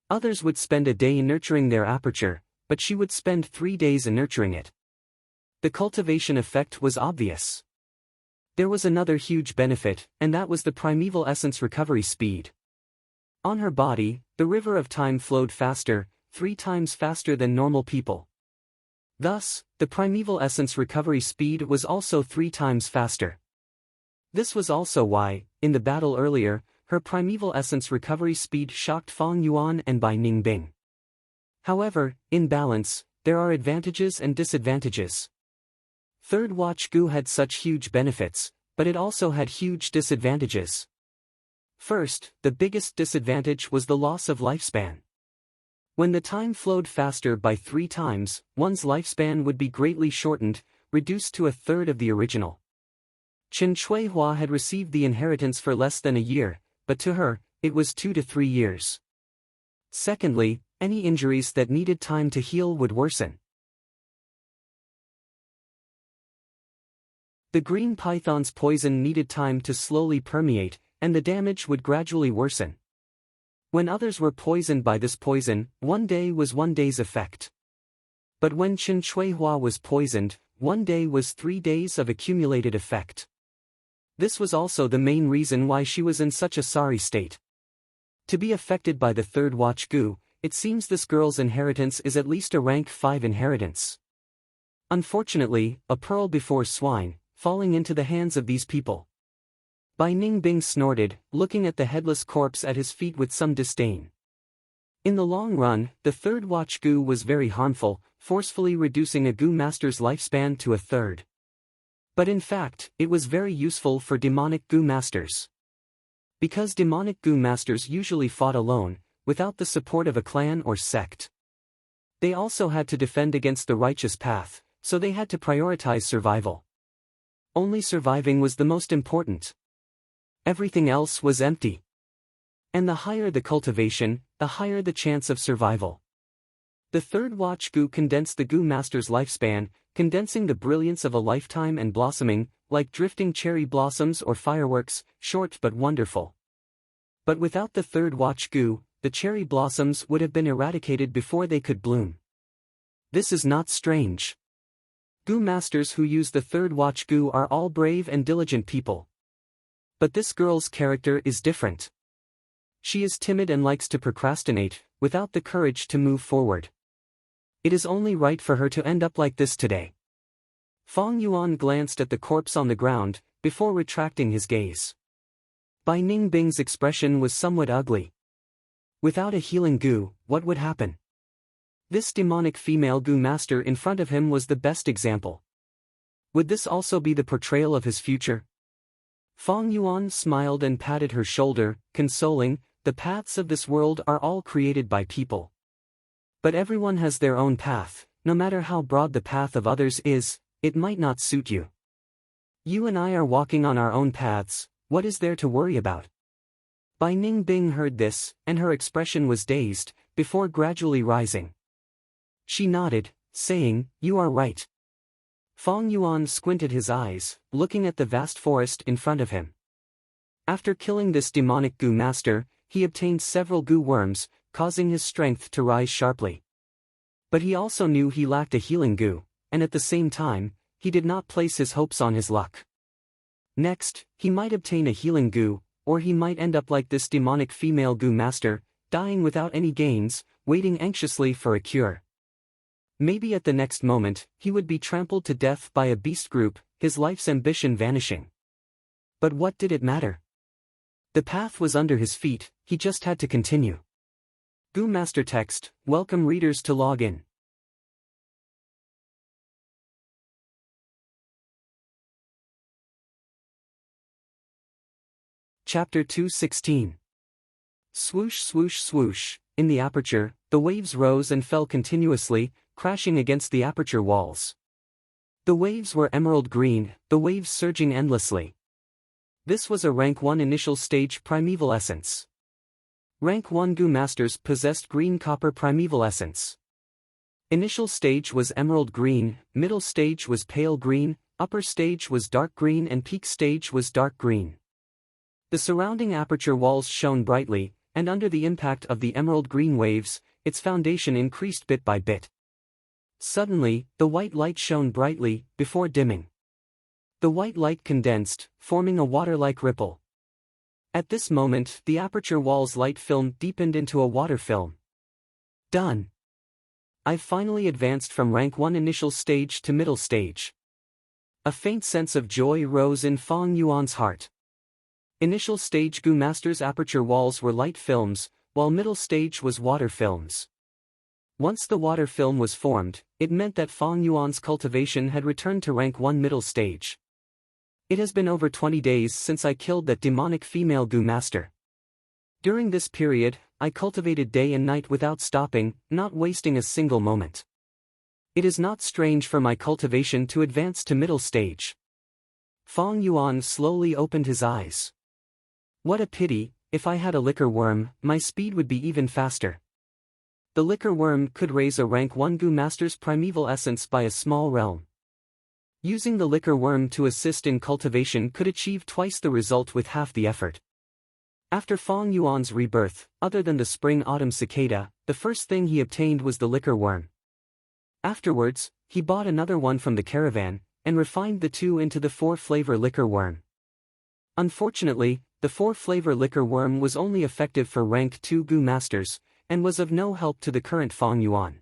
S1: Others would spend a day nurturing their aperture, but she would spend 3 days in nurturing it. The cultivation effect was obvious. There was another huge benefit, and that was the primeval essence recovery speed. On her body, the river of time flowed faster, 3 times faster than normal people. Thus, the primeval essence recovery speed was also 3 times faster. This was also why, in the battle earlier, her primeval essence recovery speed shocked Fong Yuan and Bai Ningbing. However, in balance, there are advantages and disadvantages. Third watch Gu had such huge benefits, but it also had huge disadvantages. First, the biggest disadvantage was the loss of lifespan. When the time flowed faster by 3 times, one's lifespan would be greatly shortened, reduced to a third of the original. Chen Shuihua had received the inheritance for less than a year, but to her, it was 2 to 3 years. Secondly, any injuries that needed time to heal would worsen. The green python's poison needed time to slowly permeate, and the damage would gradually worsen. When others were poisoned by this poison, 1 day was 1 day's effect. But when Chen Shuihua was poisoned, 1 day was 3 days of accumulated effect. This was also the main reason why she was in such a sorry state. To be affected by the third watch Gu, it seems this girl's inheritance is at least a rank 5 inheritance. Unfortunately, a pearl before swine, falling into the hands of these people. Bai Ningbing snorted, looking at the headless corpse at his feet with some disdain. In the long run, the third watch Gu was very harmful, forcefully reducing a Gu master's lifespan to a third. But in fact, it was very useful for demonic Gu masters. Because demonic Gu masters usually fought alone, without the support of a clan or sect. They also had to defend against the righteous path, so they had to prioritize survival. Only surviving was the most important. Everything else was empty. And the higher the cultivation, the higher the chance of survival. The third watch Gu condensed the Gu master's lifespan, condensing the brilliance of a lifetime and blossoming, like drifting cherry blossoms or fireworks, short but wonderful. But without the third watch Gu, the cherry blossoms would have been eradicated before they could bloom. This is not strange. Gu masters who use the third watch Gu are all brave and diligent people. But this girl's character is different. She is timid and likes to procrastinate, without the courage to move forward. It is only right for her to end up like this today. Fong Yuan glanced at the corpse on the ground, before retracting his gaze. Bai Ningbing's expression was somewhat ugly. Without a healing Gu, what would happen? This demonic female Gu master in front of him was the best example. Would this also be the portrayal of his future? Fong Yuan smiled and patted her shoulder, consoling, the paths of this world are all created by people. But everyone has their own path, no matter how broad the path of others is, it might not suit you. You and I are walking on our own paths, What is there to worry about? Bai Ningbing heard this, and her expression was dazed, before gradually rising. She nodded, saying, "You are right." Fong Yuan squinted his eyes, looking at the vast forest in front of him. After killing this demonic goo master, he obtained several goo worms, causing his strength to rise sharply. But he also knew he lacked a healing goo, and at the same time, he did not place his hopes on his luck. Next, he might obtain a healing goo, or he might end up like this demonic female goo master, dying without any gains, waiting anxiously for a cure. Maybe at the next moment, he would be trampled to death by a beast group, his life's ambition vanishing. But what did it matter? The path was under his feet, he just had to continue. Goo Master Text, welcome readers to log in. Chapter 2:16. Swoosh swoosh swoosh, in the aperture, the waves rose and fell continuously, crashing against the aperture walls. The waves were emerald green, the waves surging endlessly. This was a Rank 1 initial stage primeval essence. Rank 1 Goo Masters possessed green copper primeval essence. Initial stage was emerald green, middle stage was pale green, upper stage was dark green and peak stage was dark green. The surrounding aperture walls shone brightly, and under the impact of the emerald green waves, its foundation increased bit by bit. Suddenly, the white light shone brightly, before dimming. The white light condensed, forming a water-like ripple. At this moment, the aperture wall's light film deepened into a water film. Done. I've finally advanced from Rank 1 initial stage to middle stage. A faint sense of joy rose in Fong Yuan's heart. Initial stage Goo Master's aperture walls were light films, while middle stage was water films. Once the water film was formed, it meant that Fong Yuan's cultivation had returned to Rank 1 middle stage. It has been over 20 days since I killed that demonic female Goo Master. During this period, I cultivated day and night without stopping, not wasting a single moment. It is not strange for my cultivation to advance to middle stage. Fong Yuan slowly opened his eyes. What a pity, if I had a liquor worm, my speed would be even faster. The liquor worm could raise a Rank 1 Goo Master's primeval essence by a small realm. Using the liquor worm to assist in cultivation could achieve twice the result with half the effort. After Fong Yuan's rebirth, other than the spring-autumn cicada, the first thing he obtained was the liquor worm. Afterwards, he bought another one from the caravan, and refined the two into the 4-flavor liquor worm. Unfortunately, the 4-flavor liquor worm was only effective for Rank 2 Goo Masters, and was of no help to the current Fong Yuan.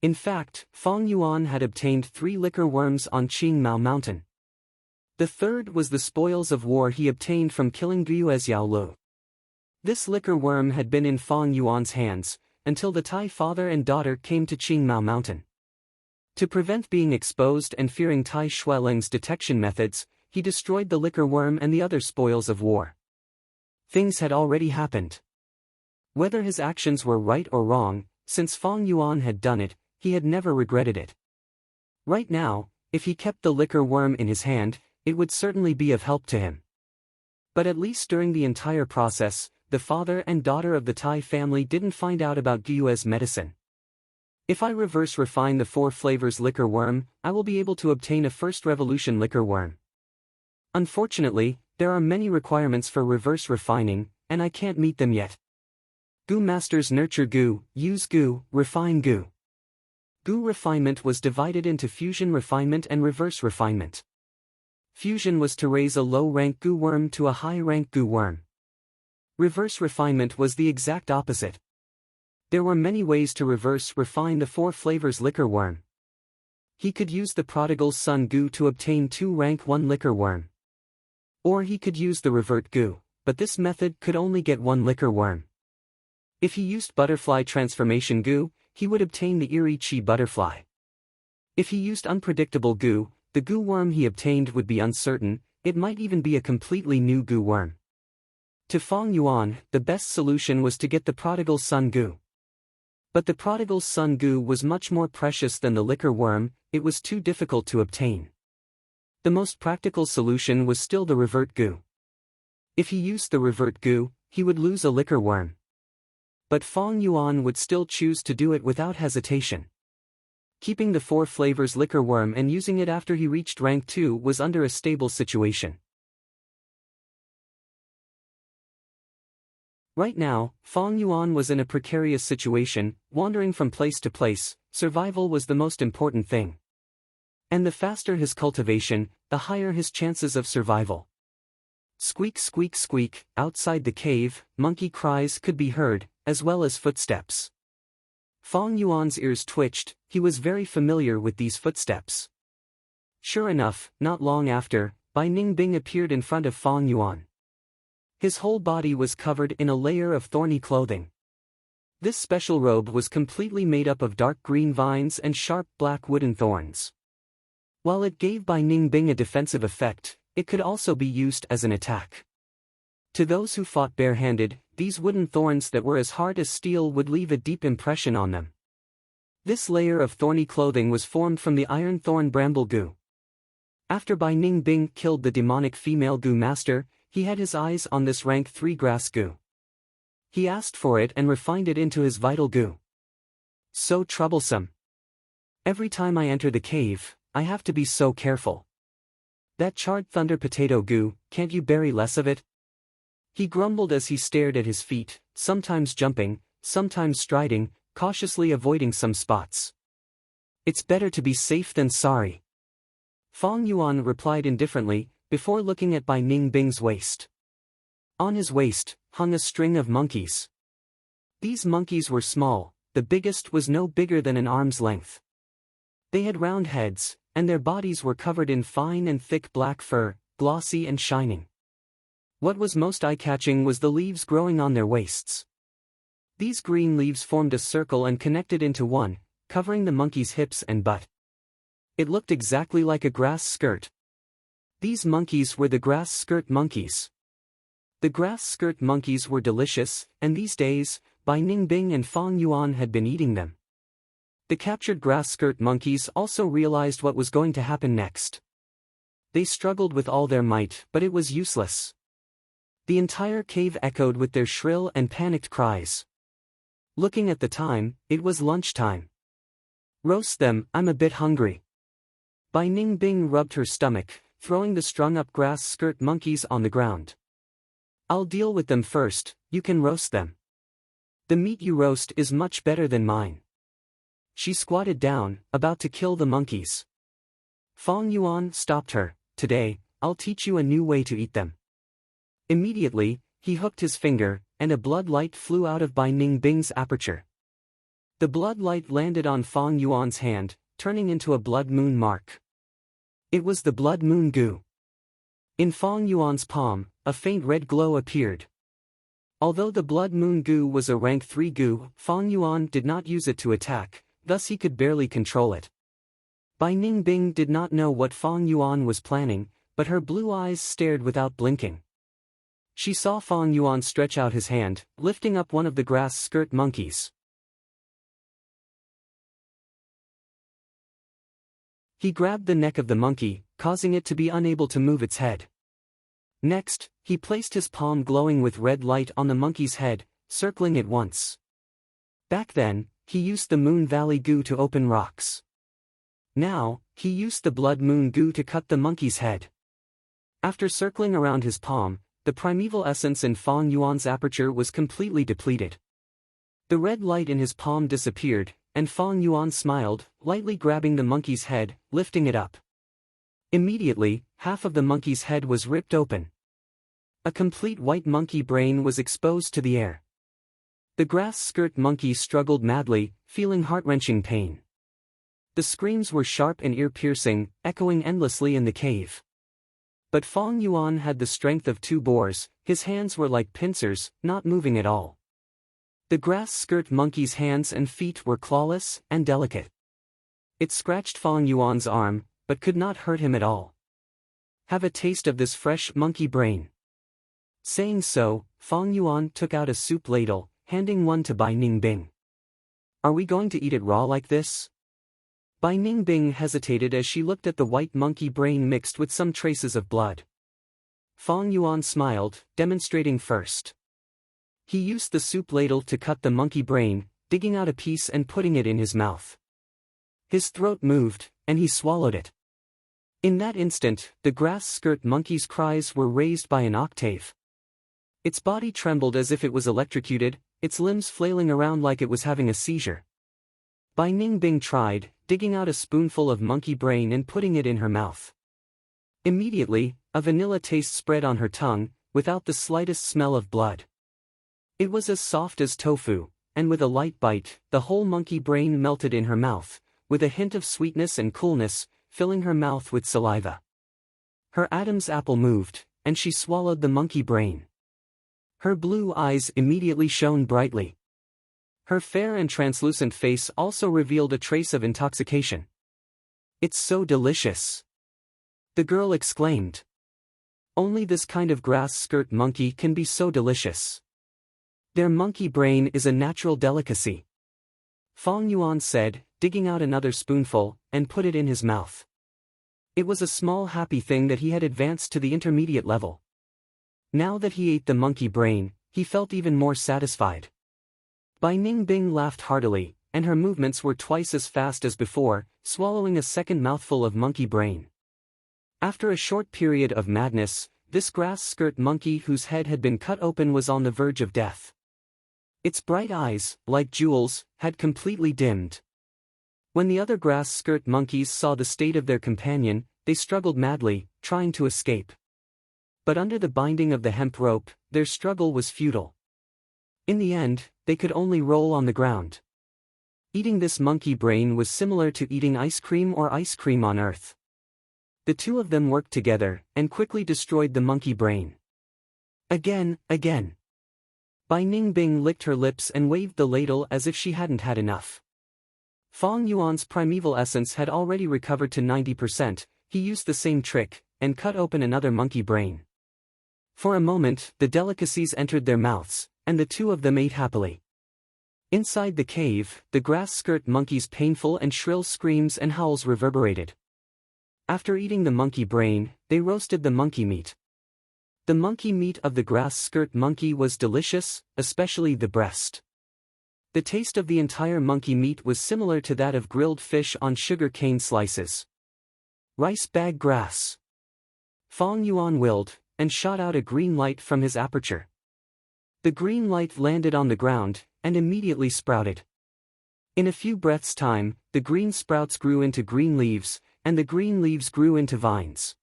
S1: In fact, Fong Yuan had obtained 3 liquor worms on Qingmao Mountain. The third was the spoils of war he obtained from killing Guo Xiaolu. This liquor worm had been in Fong Yuan's hands, until the Tai father and daughter came to Qingmao Mountain. To prevent being exposed and fearing Tai Xueling's detection methods, he destroyed the liquor worm and the other spoils of war. Things had already happened. Whether his actions were right or wrong, since Fong Yuan had done it, he had never regretted it. Right now, if he kept the liquor worm in his hand, it would certainly be of help to him. But at least during the entire process, the father and daughter of the Tai family didn't find out about Guo's medicine. If I reverse refine the 4 flavors liquor worm, I will be able to obtain a first revolution liquor worm. Unfortunately, there are many requirements for reverse refining, and I can't meet them yet. Goo Masters nurture Goo, use Goo, refine Goo. Goo refinement was divided into fusion refinement and reverse refinement. Fusion was to raise a low-rank Goo worm to a high-rank Goo worm. Reverse refinement was the exact opposite. There were many ways to reverse refine the 4 flavors liquor worm. He could use the prodigal son Goo to obtain 2 rank 1 liquor worm. Or he could use the revert Goo, but this method could only get 1 liquor worm. If he used butterfly transformation Goo, he would obtain the eerie Chi butterfly. If he used unpredictable Goo, the Goo worm he obtained would be uncertain, it might even be a completely new Goo worm. To Fong Yuan, the best solution was to get the prodigal son Goo. But the prodigal son Goo was much more precious than the liquor worm, it was too difficult to obtain. The most practical solution was still the revert Goo. If he used the revert goo, he would lose a liquor worm. But Fong Yuan would still choose to do it without hesitation. Keeping the 4 flavors liquor worm and using it after he reached rank 2 was under a stable situation. Right now, Fong Yuan was in a precarious situation, wandering from place to place. Survival was the most important thing. And the faster his cultivation, the higher his chances of survival. Squeak squeak squeak, outside the cave, monkey cries could be heard, as well as footsteps. Fong Yuan's ears twitched, he was very familiar with these footsteps. Sure enough, not long after, Bai Ningbing appeared in front of Fong Yuan. His whole body was covered in a layer of thorny clothing. This special robe was completely made up of dark green vines and sharp black wooden thorns. While it gave Bai Ningbing a defensive effect, it could also be used as an attack. To those who fought barehanded, these wooden thorns that were as hard as steel would leave a deep impression on them. This layer of thorny clothing was formed from the iron thorn bramble goo. After Bai Ningbing killed the demonic female goo master, he had his eyes on this rank 3 grass goo. He asked for it and refined it into his vital goo. So troublesome. Every time I enter the cave, I have to be so careful. That charred thunder potato goo, can't you bury less of it? He grumbled as he stared at his feet, sometimes jumping, sometimes striding, cautiously avoiding some spots. It's better to be safe than sorry. Fong Yuan replied indifferently, before looking at Bai Ningbing's waist. On his waist, hung a string of monkeys. These monkeys were small, the biggest was no bigger than an arm's length. They had round heads, and their bodies were covered in fine and thick black fur, glossy and shining. What was most eye-catching was the leaves growing on their waists. These green leaves formed a circle and connected into one, covering the monkey's hips and butt. It looked exactly like a grass skirt. These monkeys were the grass skirt monkeys. The grass skirt monkeys were delicious, and these days, Bai Ningbing and Fong Yuan had been eating them. The captured grass skirt monkeys also realized what was going to happen next. They struggled with all their might, but it was useless. The entire cave echoed with their shrill and panicked cries. Looking at the time, it was lunchtime. Roast them, I'm a bit hungry. Bai Ningbing rubbed her stomach, throwing the strung-up grass skirt monkeys on the ground. I'll deal with them first, you can roast them. The meat you roast is much better than mine. She squatted down, about to kill the monkeys. Fong Yuan stopped her. Today, I'll teach you a new way to eat them. Immediately, he hooked his finger, and a blood light flew out of Bai Ningbing's aperture. The blood light landed on Fong Yuan's hand, turning into a blood moon mark. It was the blood moon goo. In Fong Yuan's palm, a faint red glow appeared. Although the blood moon goo was a rank 3 goo, Fong Yuan did not use it to attack, thus he could barely control it. Bai Ningbing did not know what Fong Yuan was planning, but her blue eyes stared without blinking. She saw Fong Yuan stretch out his hand, lifting up one of the grass skirt monkeys. He grabbed the neck of the monkey, causing it to be unable to move its head. Next, he placed his palm glowing with red light on the monkey's head, circling it once. Back then, he used the Moon Valley goo to open rocks. Now, he used the blood moon goo to cut the monkey's head. After circling around his palm, the primeval essence in Fong Yuan's aperture was completely depleted. The red light in his palm disappeared, and Fong Yuan smiled, lightly grabbing the monkey's head, lifting it up. Immediately, half of the monkey's head was ripped open. A complete white monkey brain was exposed to the air. The grass skirt monkey struggled madly, feeling heart-wrenching pain. The screams were sharp and ear-piercing, echoing endlessly in the cave. But Fong Yuan had the strength of 2 boars, his hands were like pincers, not moving at all. The grass skirt monkey's hands and feet were clawless and delicate. It scratched Fong Yuan's arm, but could not hurt him at all. Have a taste of this fresh monkey brain. Saying so, Fong Yuan took out a soup ladle, handing one to Bai Ningbing. Are we going to eat it raw like this? Bai Ningbing hesitated as she looked at the white monkey brain mixed with some traces of blood. Fong Yuan smiled, demonstrating first. He used the soup ladle to cut the monkey brain, digging out a piece and putting it in his mouth. His throat moved, and he swallowed it. In that instant, the grass skirt monkey's cries were raised by an octave. Its body trembled as if it was electrocuted, its limbs flailing around like it was having a seizure. Bai Ningbing tried, digging out a spoonful of monkey brain and putting it in her mouth. Immediately, a vanilla taste spread on her tongue, without the slightest smell of blood. It was as soft as tofu, and with a light bite, the whole monkey brain melted in her mouth, with a hint of sweetness and coolness, filling her mouth with saliva. Her Adam's apple moved, and she swallowed the monkey brain. Her blue eyes immediately shone brightly. Her fair and translucent face also revealed a trace of intoxication. "It's so delicious!" the girl exclaimed. "Only this kind of grass skirt monkey can be so delicious. Their monkey brain is a natural delicacy," Fong Yuan said, digging out another spoonful, and put it in his mouth. It was a small happy thing that he had advanced to the intermediate level. Now that he ate the monkey brain, he felt even more satisfied. Bai Ningbing laughed heartily, and her movements were twice as fast as before, swallowing a second mouthful of monkey brain. After a short period of madness, this grass skirt monkey whose head had been cut open was on the verge of death. Its bright eyes, like jewels, had completely dimmed. When the other grass skirt monkeys saw the state of their companion, they struggled madly, trying to escape. But under the binding of the hemp rope, their struggle was futile. In the end, they could only roll on the ground. Eating this monkey brain was similar to eating ice cream or ice cream on Earth. The two of them worked together, and quickly destroyed the monkey brain. Again. Bai Ningbing licked her lips and waved the ladle as if she hadn't had enough. Fong Yuan's primeval essence had already recovered to 90%, he used the same trick, and cut open another monkey brain. For a moment, the delicacies entered their mouths, and the two of them ate happily. Inside the cave, the grass skirt monkey's painful and shrill screams and howls reverberated. After eating the monkey brain, they roasted the monkey meat. The monkey meat of the grass skirt monkey was delicious, especially the breast. The taste of the entire monkey meat was similar to that of grilled fish on sugar cane slices. "Rice bag grass," Fong Yuan willed, and shot out a green light from his aperture. The green light landed on the ground, and immediately sprouted. In a few breaths' time, the green sprouts grew into green leaves, and the green leaves grew into vines.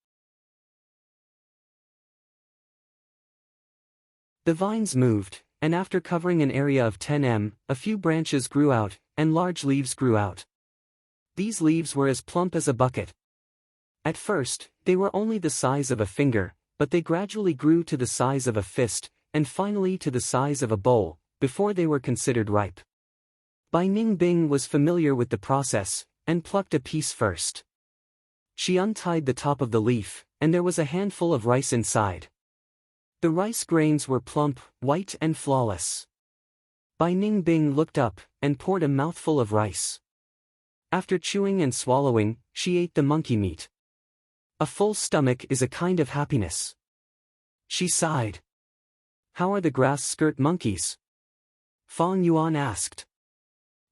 S1: The vines moved, and after covering an area of 10 m, a few branches grew out, and large leaves grew out. These leaves were as plump as a bucket. At first, they were only the size of a finger, but they gradually grew to the size of a fist, and finally to the size of a bowl, before they were considered ripe. Bai Ningbing was familiar with the process, and plucked a piece first. She untied the top of the leaf, and there was a handful of rice inside. The rice grains were plump, white and flawless. Bai Ningbing looked up, and poured a mouthful of rice. After chewing and swallowing, she ate the monkey meat. A full stomach is a kind of happiness. She sighed. "How are the grass skirt monkeys?" Fong Yuan asked.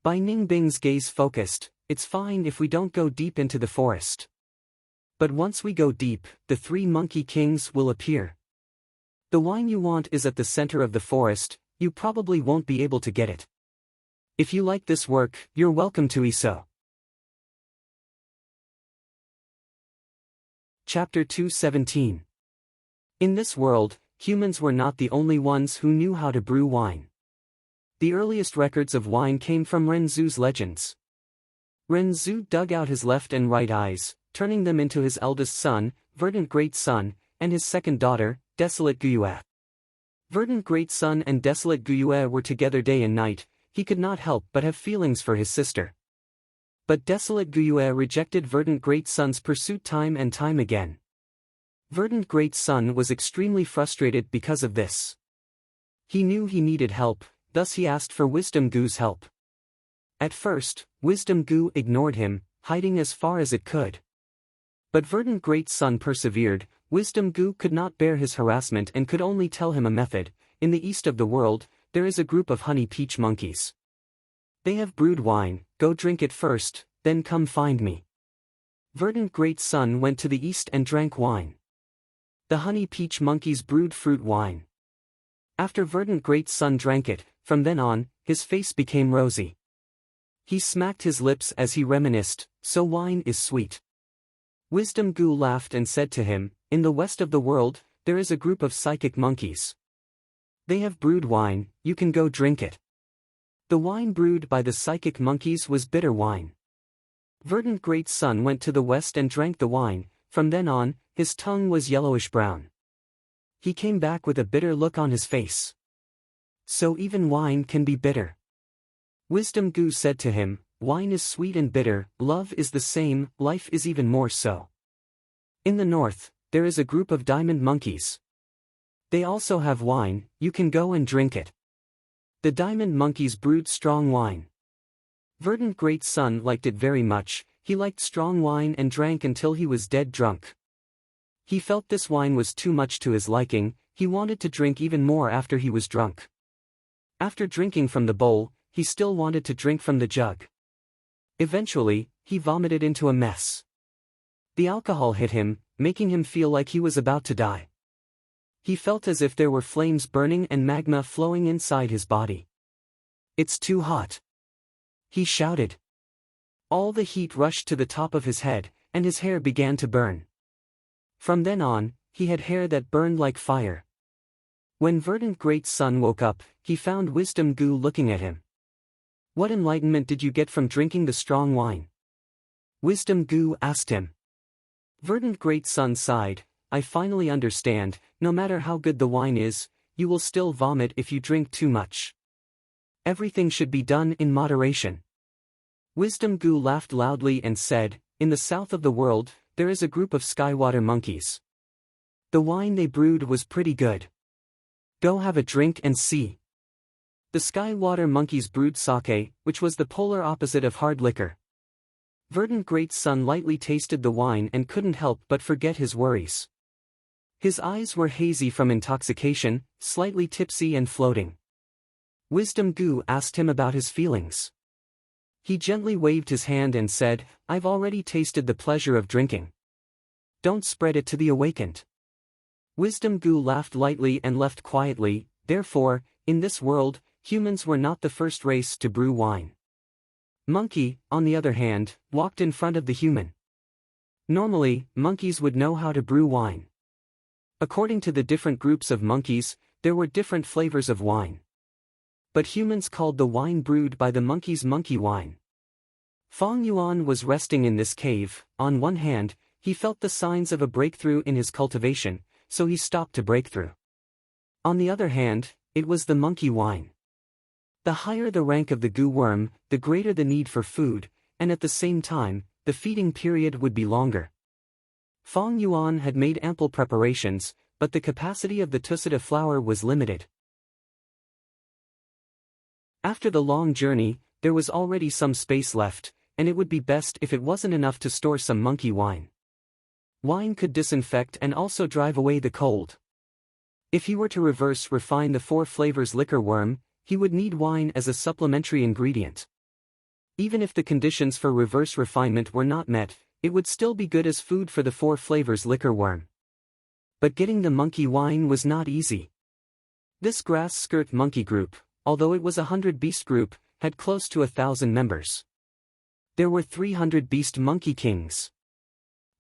S1: Bai Ningbing's gaze focused. "It's fine if we don't go deep into the forest. But once we go deep, the 3 monkey kings will appear. The wine you want is at the center of the forest, you probably won't be able to get it. If you like this work, you're welcome to Iso." Chapter 217. In this world, humans were not the only ones who knew how to brew wine. The earliest records of wine came from Renzu's legends. Renzu dug out his left and right eyes, turning them into his eldest son, Verdant Great Son, and his second daughter, Desolate Guyue. Verdant Great Son and Desolate Guyue were together day and night, he could not help but have feelings for his sister. But Desolate Guyue rejected Verdant Great Son's pursuit time and time again. Verdant Great Son was extremely frustrated because of this. He knew he needed help, thus he asked for Wisdom Gu's help. At first, Wisdom Gu ignored him, hiding as far as it could. But Verdant Great Son persevered, Wisdom Goo could not bear his harassment and could only tell him a method. In the east of the world, there is a group of honey peach monkeys. They have brewed wine, go drink it first, then come find me. Verdant Great Sun went to the east and drank wine. The honey peach monkeys brewed fruit wine. After Verdant Great Sun drank it, from then on, his face became rosy. He smacked his lips as he reminisced, so wine is sweet. Wisdom Goo laughed and said to him, in the west of the world, there is a group of psychic monkeys. They have brewed wine, you can go drink it. The wine brewed by the psychic monkeys was bitter wine. Verdant Great Sun went to the west and drank the wine, from then on, his tongue was yellowish-brown. He came back with a bitter look on his face. So even wine can be bitter. Wisdom Goo said to him, wine is sweet and bitter, love is the same, life is even more so. In the north, there is a group of diamond monkeys. They also have wine, you can go and drink it. The diamond monkeys brewed strong wine. Verdant Great Sun liked it very much, he liked strong wine and drank until he was dead drunk. He felt this wine was too much to his liking, he wanted to drink even more after he was drunk. After drinking from the bowl, he still wanted to drink from the jug. Eventually, he vomited into a mess. The alcohol hit him, making him feel like he was about to die. He felt as if there were flames burning and magma flowing inside his body. It's too hot. He shouted. All the heat rushed to the top of his head, and his hair began to burn. From then on, he had hair that burned like fire. When Verdant Great Sun woke up, he found Wisdom Goo looking at him. What enlightenment did you get from drinking the strong wine? Wisdom Goo asked him. Verdant Great Sun sighed, I finally understand, no matter how good the wine is, you will still vomit if you drink too much. Everything should be done in moderation. Wisdom Goo laughed loudly and said, in the south of the world, there is a group of skywater monkeys. The wine they brewed was pretty good. Go have a drink and see. The skywater monkeys brewed sake, which was the polar opposite of hard liquor. Verdant Great Sun lightly tasted the wine and couldn't help but forget his worries. His eyes were hazy from intoxication, slightly tipsy and floating. Wisdom Goo asked him about his feelings. He gently waved his hand and said, I've already tasted the pleasure of drinking. Don't spread it to the awakened. Wisdom Goo laughed lightly and left quietly, therefore, in this world, humans were not the first race to brew wine. Monkey, on the other hand, walked in front of the human. Normally, monkeys would know how to brew wine. According to the different groups of monkeys, there were different flavors of wine. But humans called the wine brewed by the monkeys monkey wine. Fong Yuan was resting in this cave. On one hand, he felt the signs of a breakthrough in his cultivation, so he stopped to break through. On the other hand, it was the monkey wine. The higher the rank of the goo worm, the greater the need for food, and at the same time, the feeding period would be longer. Fong Yuan had made ample preparations, but the capacity of the tusita flower was limited. After the long journey, there was already some space left, and it would be best if it wasn't enough to store some monkey wine. Wine could disinfect and also drive away the cold. If he were to reverse refine the 4 flavors liquor worm, he would need wine as a supplementary ingredient. Even if the conditions for reverse refinement were not met, it would still be good as food for the 4 flavors liquor worm. But getting the monkey wine was not easy. This grass skirt monkey group, although it was a 100 beast group, had close to 1,000 members. There were 300 beast monkey kings.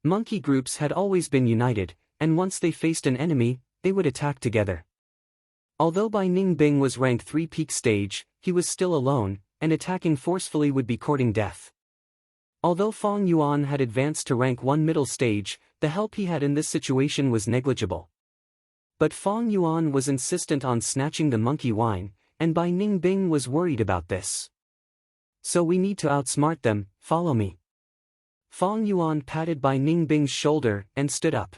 S1: Monkey groups had always been united, and once they faced an enemy, they would attack together. Although Bai Ningbing was rank 3 peak stage, he was still alone, and attacking forcefully would be courting death. Although Fong Yuan had advanced to rank 1 middle stage, the help he had in this situation was negligible. But Fong Yuan was insistent on snatching the monkey wine, and Bai Ningbing was worried about this. So we need to outsmart them, follow me. Fong Yuan patted Bai Ningbing's shoulder and stood up.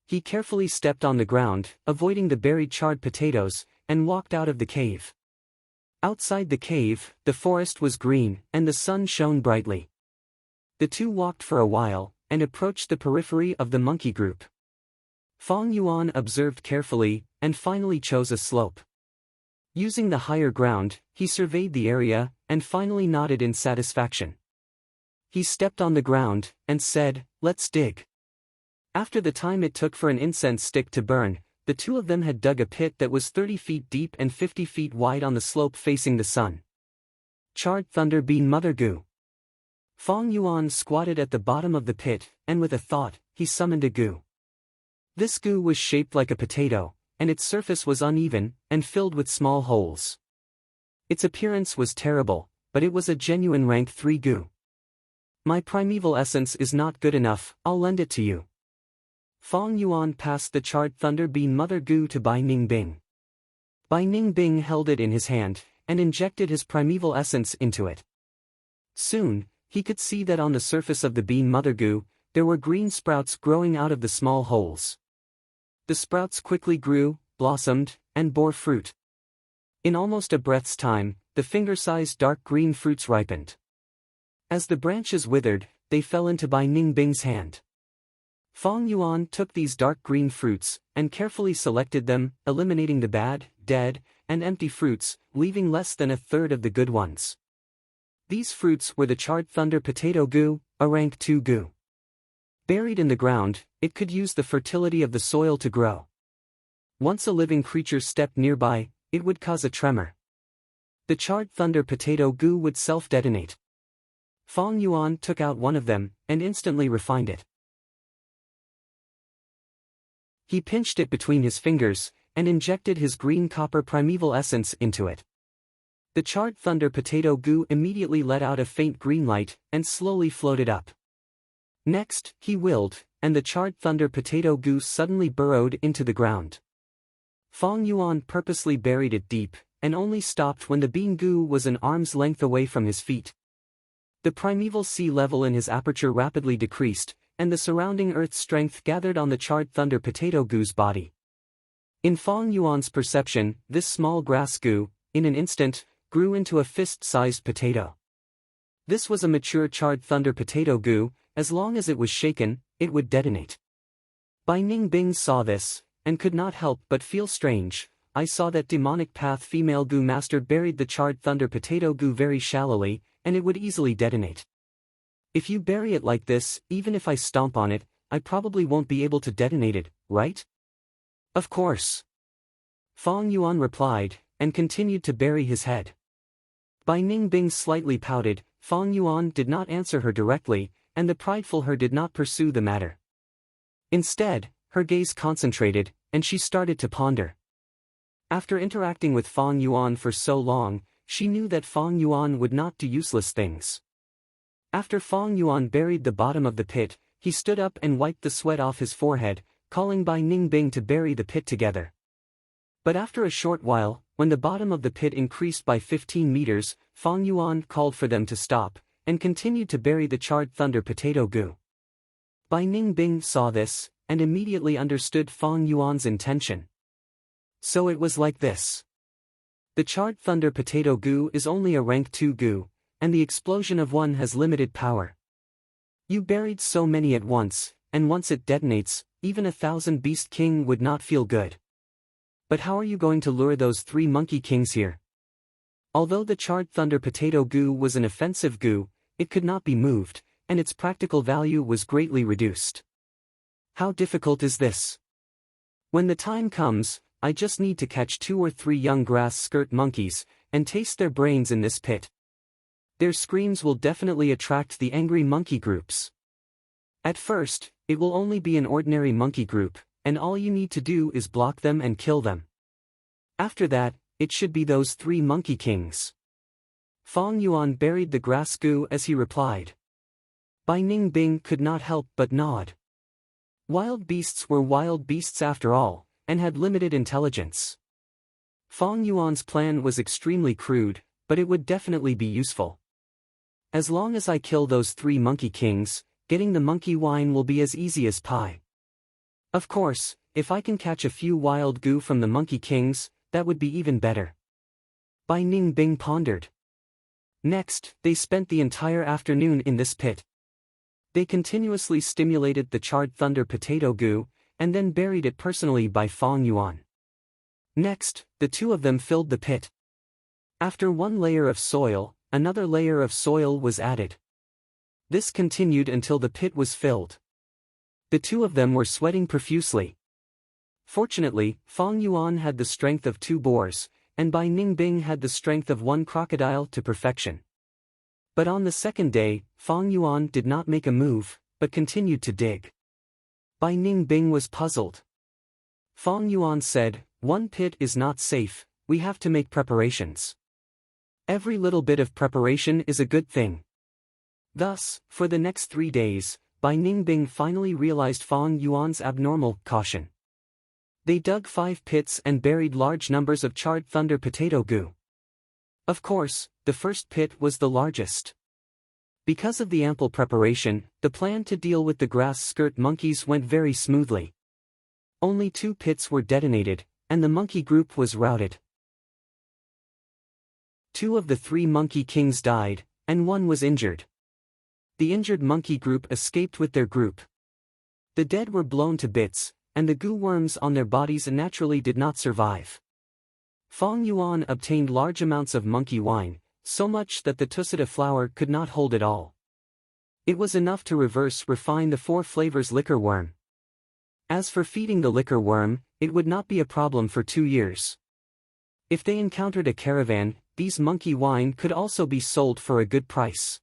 S1: He carefully stepped on the ground, avoiding the buried charred potatoes, and walked out of the cave. Outside the cave, the forest was green, and the sun shone brightly. The two walked for a while, and approached the periphery of the monkey group. Fong Yuan observed carefully, and finally chose a slope. Using the higher ground, he surveyed the area, and finally nodded in satisfaction. He stepped on the ground, and said, "Let's dig." After the time it took for an incense stick to burn, the two of them had dug a pit that was 30 feet deep and 50 feet wide on the slope facing the sun. Charred thunder bean mother goo. Fong Yuan squatted at the bottom of the pit, and with a thought, he summoned a goo. This goo was shaped like a potato, and its surface was uneven, and filled with small holes. Its appearance was terrible, but it was a genuine rank 3 goo. "My primeval essence is not good enough, I'll lend it to you." Fong Yuan passed the charred thunder bean mother goo to Bai Ningbing. Bai Ningbing held it in his hand, and injected his primeval essence into it. Soon, he could see that on the surface of the bean mother goo, there were green sprouts growing out of the small holes. The sprouts quickly grew, blossomed, and bore fruit. In almost a breath's time, the finger-sized dark green fruits ripened. As the branches withered, they fell into Bai Ningbing's hand. Fong Yuan took these dark green fruits, and carefully selected them, eliminating the bad, dead, and empty fruits, leaving less than a third of the good ones. These fruits were the charred thunder potato goo, a rank 2 goo. Buried in the ground, it could use the fertility of the soil to grow. Once a living creature stepped nearby, it would cause a tremor. The charred thunder potato goo would self-detonate. Fong Yuan took out one of them, and instantly refined it. He pinched it between his fingers, and injected his green copper primeval essence into it. The charred thunder potato goo immediately let out a faint green light, and slowly floated up. Next, he willed, and the charred thunder potato goo suddenly burrowed into the ground. Fong Yuan purposely buried it deep, and only stopped when the bean goo was an arm's length away from his feet. The primeval sea level in his aperture rapidly decreased, and the surrounding earth's strength gathered on the charred thunder potato goo's body. In Fong Yuan's perception, this small grass goo, in an instant, grew into a fist-sized potato. This was a mature charred thunder potato goo. As long as it was shaken, it would detonate. Bai Ningbing saw this, and could not help but feel strange. "I saw that demonic path female goo master buried the charred thunder potato goo very shallowly, and it would easily detonate. If you bury it like this, even if I stomp on it, I probably won't be able to detonate it, right?" "Of course." Fong Yuan replied, and continued to bury his head. Bai Ningbing slightly pouted. Fong Yuan did not answer her directly, and the prideful her did not pursue the matter. Instead, her gaze concentrated, and she started to ponder. After interacting with Fong Yuan for so long, she knew that Fong Yuan would not do useless things. After Fong Yuan buried the bottom of the pit, he stood up and wiped the sweat off his forehead, calling Bai Ningbing to bury the pit together. But after a short while, when the bottom of the pit increased by 15 meters, Fong Yuan called for them to stop, and continued to bury the charred thunder potato goo. Bai Ningbing saw this, and immediately understood Fong Yuan's intention. "So it was like this. The charred thunder potato goo is only a rank 2 goo, and the explosion of one has limited power. You buried so many at once, and once it detonates, even 1,000 Beast King would not feel good. But how are you going to lure those 3 Monkey Kings here?" Although the charred thunder potato goo was an offensive goo, it could not be moved, and its practical value was greatly reduced. "How difficult is this? When the time comes, I just need to catch 2 or 3 young grass skirt monkeys, and taste their brains in this pit. Their screams will definitely attract the angry monkey groups. At first, it will only be an ordinary monkey group, and all you need to do is block them and kill them. After that, it should be those 3 Monkey Kings." Fong Yuan buried the grass goo as he replied. Bai Ningbing could not help but nod. Wild beasts were wild beasts after all, and had limited intelligence. Fong Yuan's plan was extremely crude, but it would definitely be useful. "As long as I kill those 3 Monkey Kings, getting the monkey wine will be as easy as pie. Of course, if I can catch a few wild goo from the Monkey Kings, that would be even better." Bai Ningbing pondered. Next, they spent the entire afternoon in this pit. They continuously stimulated the charred thunder potato goo, and then buried it personally by Fong Yuan. Next, the two of them filled the pit. After one layer of soil, another layer of soil was added. This continued until the pit was filled. The two of them were sweating profusely. Fortunately, Fong Yuan had the strength of 2 boars, and Bai Ningbing had the strength of 1 crocodile to perfection. But on the second day, Fong Yuan did not make a move, but continued to dig. Bai Ningbing was puzzled. Fong Yuan said, "One pit is not safe, we have to make preparations. Every little bit of preparation is a good thing." Thus, for the next 3 days, Bai Ningbing finally realized Fong Yuan's abnormal caution. They dug 5 pits and buried large numbers of charred thunder potato goo. Of course, the first pit was the largest. Because of the ample preparation, the plan to deal with the grass skirt monkeys went very smoothly. Only 2 pits were detonated, and the monkey group was routed. 2 of the 3 monkey kings died, and 1 was injured. The injured monkey group escaped with their group. The dead were blown to bits, and the goo worms on their bodies naturally did not survive. Fong Yuan obtained large amounts of monkey wine, so much that the tusita flour could not hold it all. It was enough to refine the 4 flavors liquor worm. As for feeding the liquor worm, it would not be a problem for 2 years. If they encountered a caravan, these monkey wine could also be sold for a good price.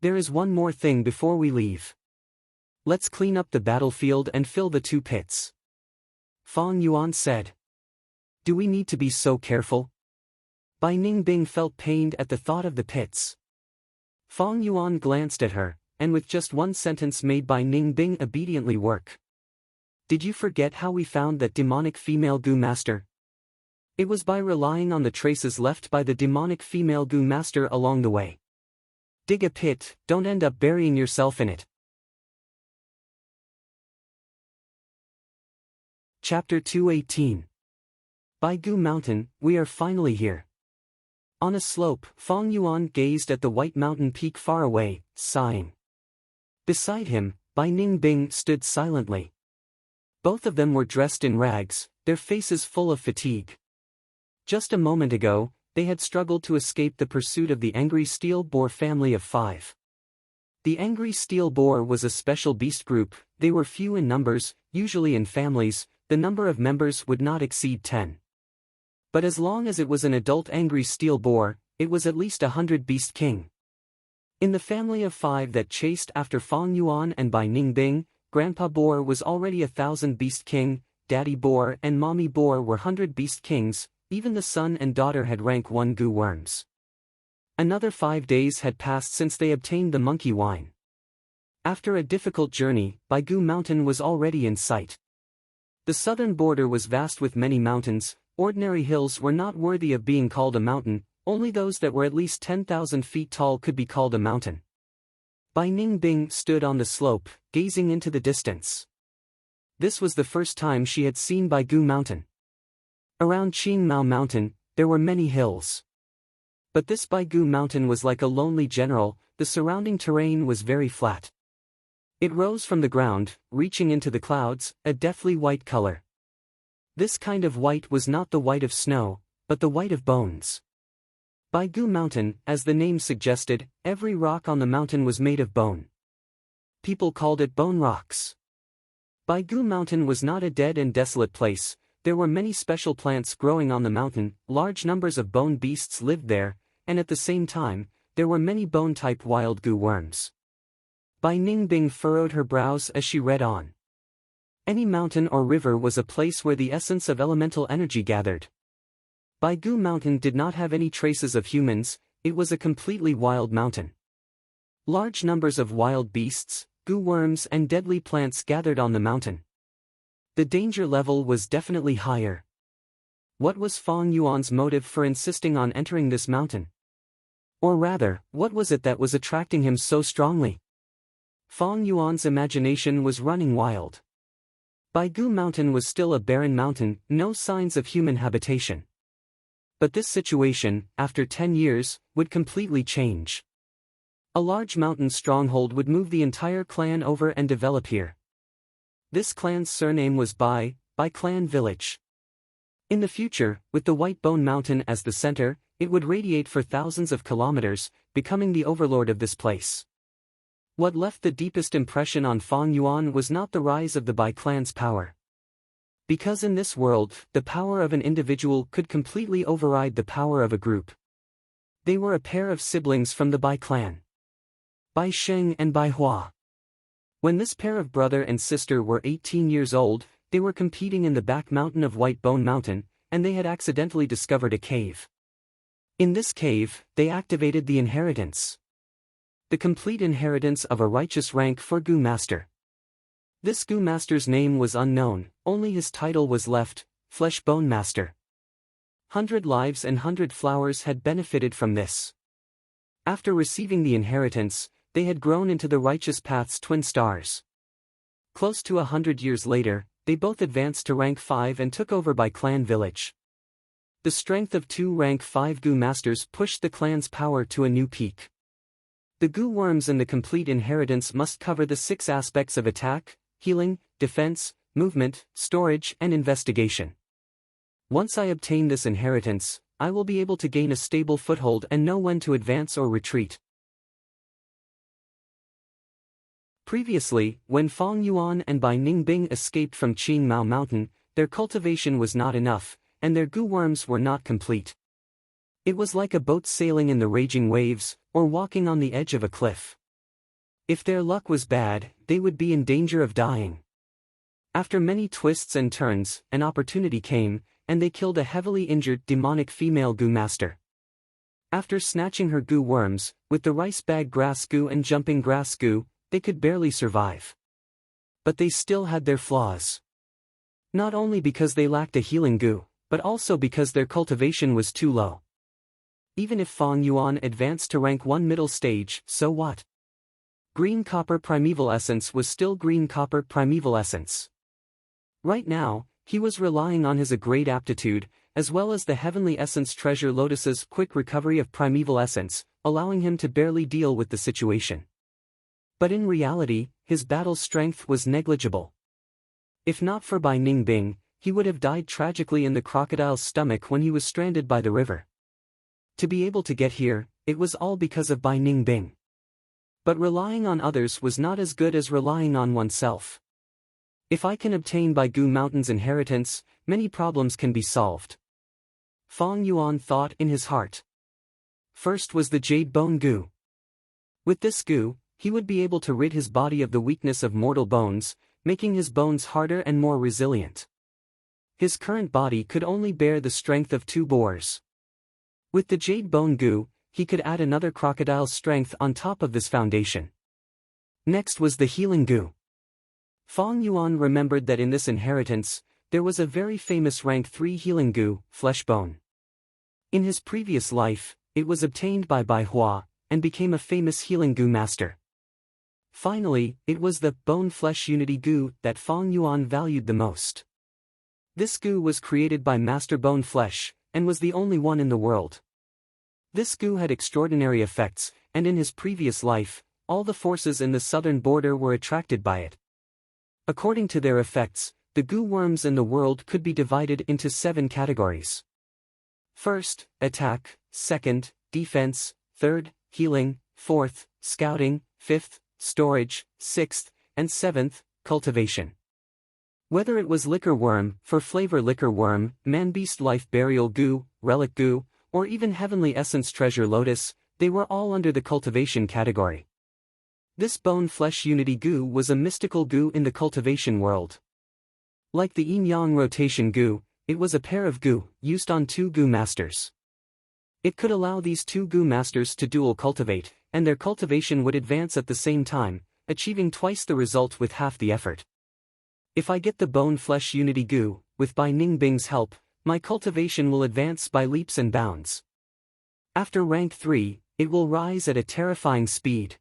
S1: There is one more thing before we leave. Let's clean up the battlefield and fill the 2 pits. Fong Yuan said. Do we need to be so careful? Bai Ningbing felt pained at the thought of the pits. Fong Yuan glanced at her, and with just one sentence made Bai Ningbing obediently work. Did you forget how we found that demonic female goo master? It was by relying on the traces left by the demonic female goo master along the way. Dig a pit, don't end up burying yourself in it. Chapter 218. By Goo Mountain, we are finally here. On a slope, Fong Yuan gazed at the white mountain peak far away, sighing. Beside him, Bai Ningbing stood silently. Both of them were dressed in rags, their faces full of fatigue. Just a moment ago, they had struggled to escape the pursuit of the angry steel boar family of 5. The angry steel boar was a special beast group. They were few in numbers, usually in families. The number of members would not exceed 10. But as long as it was an adult angry steel boar, it was at least 100 beast king. In the family of 5 that chased after Fong Yuan and Bai Ningbing, Grandpa Boar was already 1,000 beast king, Daddy Boar and Mommy Boar were 100 beast kings. Even the son and daughter had rank 1 goo worms. Another 5 days had passed since they obtained the monkey wine. After a difficult journey, Bai Goo Mountain was already in sight. The southern border was vast with many mountains. Ordinary hills were not worthy of being called a mountain, only those that were at least 10,000 feet tall could be called a mountain. Bai Ningbing stood on the slope, gazing into the distance. This was the first time she had seen Bai Goo Mountain. Around Qing Mao Mountain, there were many hills. But this Bai Goo Mountain was like a lonely general. The surrounding terrain was very flat. It rose from the ground, reaching into the clouds, a deathly white color. This kind of white was not the white of snow, but the white of bones. Bai Goo Mountain, as the name suggested, every rock on the mountain was made of bone. People called it bone rocks. Bai Goo Mountain was not a dead and desolate place. There were many special plants growing on the mountain, large numbers of bone beasts lived there, and at the same time, there were many bone-type wild goo worms. Bai Ningbing furrowed her brows as she read on. Any mountain or river was a place where the essence of elemental energy gathered. Bai Goo Mountain did not have any traces of humans. It was a completely wild mountain. Large numbers of wild beasts, goo worms and deadly plants gathered on the mountain. The danger level was definitely higher. What was Fong Yuan's motive for insisting on entering this mountain? Or rather, what was it that was attracting him so strongly? Fong Yuan's imagination was running wild. Bai Goo Mountain was still a barren mountain, no signs of human habitation. But this situation, after 10 years, would completely change. A large mountain stronghold would move the entire clan over and develop here. This clan's surname was Bai clan village. In the future, with the White Bone Mountain as the center, it would radiate for thousands of kilometers, becoming the overlord of this place. What left the deepest impression on Fang Yuan was not the rise of the Bai clan's power. Because in this world, the power of an individual could completely override the power of a group. They were a pair of siblings from the Bai clan. Bai Sheng and Bai Hua. When this pair of brother and sister were 18 years old, they were competing in the back mountain of White Bone Mountain, and they had accidentally discovered a cave. In this cave, they activated the inheritance. The complete inheritance of a righteous rank for Gu Master. This Gu Master's name was unknown, only his title was left, Flesh Bone Master. 100 lives and 100 flowers had benefited from this. After receiving the inheritance, they had grown into the Righteous Path's twin stars. Close to 100 years later, they both advanced to rank 5 and took over Bai clan village. The strength of 2 rank 5 Gu Masters pushed the clan's power to a new peak. The Gu Worms in the complete inheritance must cover the 6 aspects of attack, healing, defense, movement, storage and investigation. Once I obtain this inheritance, I will be able to gain a stable foothold and know when to advance or retreat. Previously, when Fang Yuan and Bai Ningbing escaped from Qing Mao Mountain, their cultivation was not enough, and their Gu Worms were not complete. It was like a boat sailing in the raging waves, or walking on the edge of a cliff. If their luck was bad, they would be in danger of dying. After many twists and turns, an opportunity came, and they killed a heavily injured demonic female Gu Master. After snatching her Gu Worms, with the rice bag grass Gu and jumping grass Gu, they could barely survive. But they still had their flaws. Not only because they lacked a healing Gu, but also because their cultivation was too low. Even if Fang Yuan advanced to rank 1 middle stage, so what? Green Copper Primeval Essence was still Green Copper Primeval Essence. Right now, he was relying on his great aptitude, as well as the Heavenly Essence Treasure Lotus's quick recovery of Primeval Essence, allowing him to barely deal with the situation. But in reality, his battle strength was negligible. If not for Bai Ningbing, he would have died tragically in the crocodile's stomach when he was stranded by the river. To be able to get here, it was all because of Bai Ningbing. But relying on others was not as good as relying on oneself. If I can obtain Bai Gu Mountain's inheritance, many problems can be solved. Fang Yuan thought in his heart. First was the Jade Bone Gu. With this Gu, he would be able to rid his body of the weakness of mortal bones, making his bones harder and more resilient. His current body could only bear the strength of 2 boars. With the Jade Bone Gu, he could add another crocodile's strength on top of this foundation. Next was the Healing Gu. Fang Yuan remembered that in this inheritance, there was a very famous rank 3 Healing Gu, Flesh Bone. In his previous life, it was obtained by Bai Hua, and became a famous Healing Gu Master. Finally, it was the Bone Flesh Unity Gu that Fang Yuan valued the most. This Gu was created by Master Bone Flesh, and was the only one in the world. This Gu had extraordinary effects, and in his previous life, all the forces in the southern border were attracted by it. According to their effects, the Gu Worms in the world could be divided into 7 categories. First, attack; second, defense; third, healing; fourth, scouting; fifth, storage; sixth, and seventh, cultivation. Whether it was Liquor Worm, for flavor Liquor Worm, Man-Beast Life Burial Gu, Relic Gu, or even Heavenly Essence Treasure Lotus, they were all under the cultivation category. This Bone Flesh Unity Gu was a mystical Gu in the cultivation world. Like the Yin-Yang Rotation Gu, it was a pair of Gu, used on 2 Gu Masters. It could allow these 2 Gu Masters to dual cultivate, and their cultivation would advance at the same time, achieving twice the result with half the effort. If I get the Bone Flesh Unity Gu, with Bai Ningbing's help, my cultivation will advance by leaps and bounds. After rank 3, it will rise at a terrifying speed.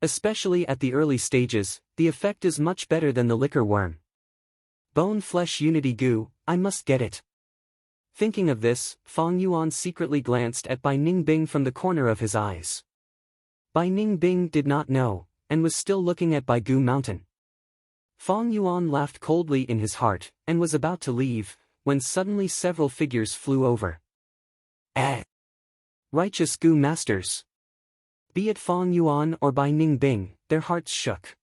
S1: Especially at the early stages, the effect is much better than the Liquor Worm. Bone Flesh Unity Gu, I must get it. Thinking of this, Fang Yuan secretly glanced at Bai Ningbing from the corner of his eyes. Bai Ningbing did not know, and was still looking at Baigu Mountain. Fong Yuan laughed coldly in his heart, and was about to leave, when suddenly several figures flew over. Righteous Gu Masters! Be it Fong Yuan or Bai Ningbing, their hearts shook.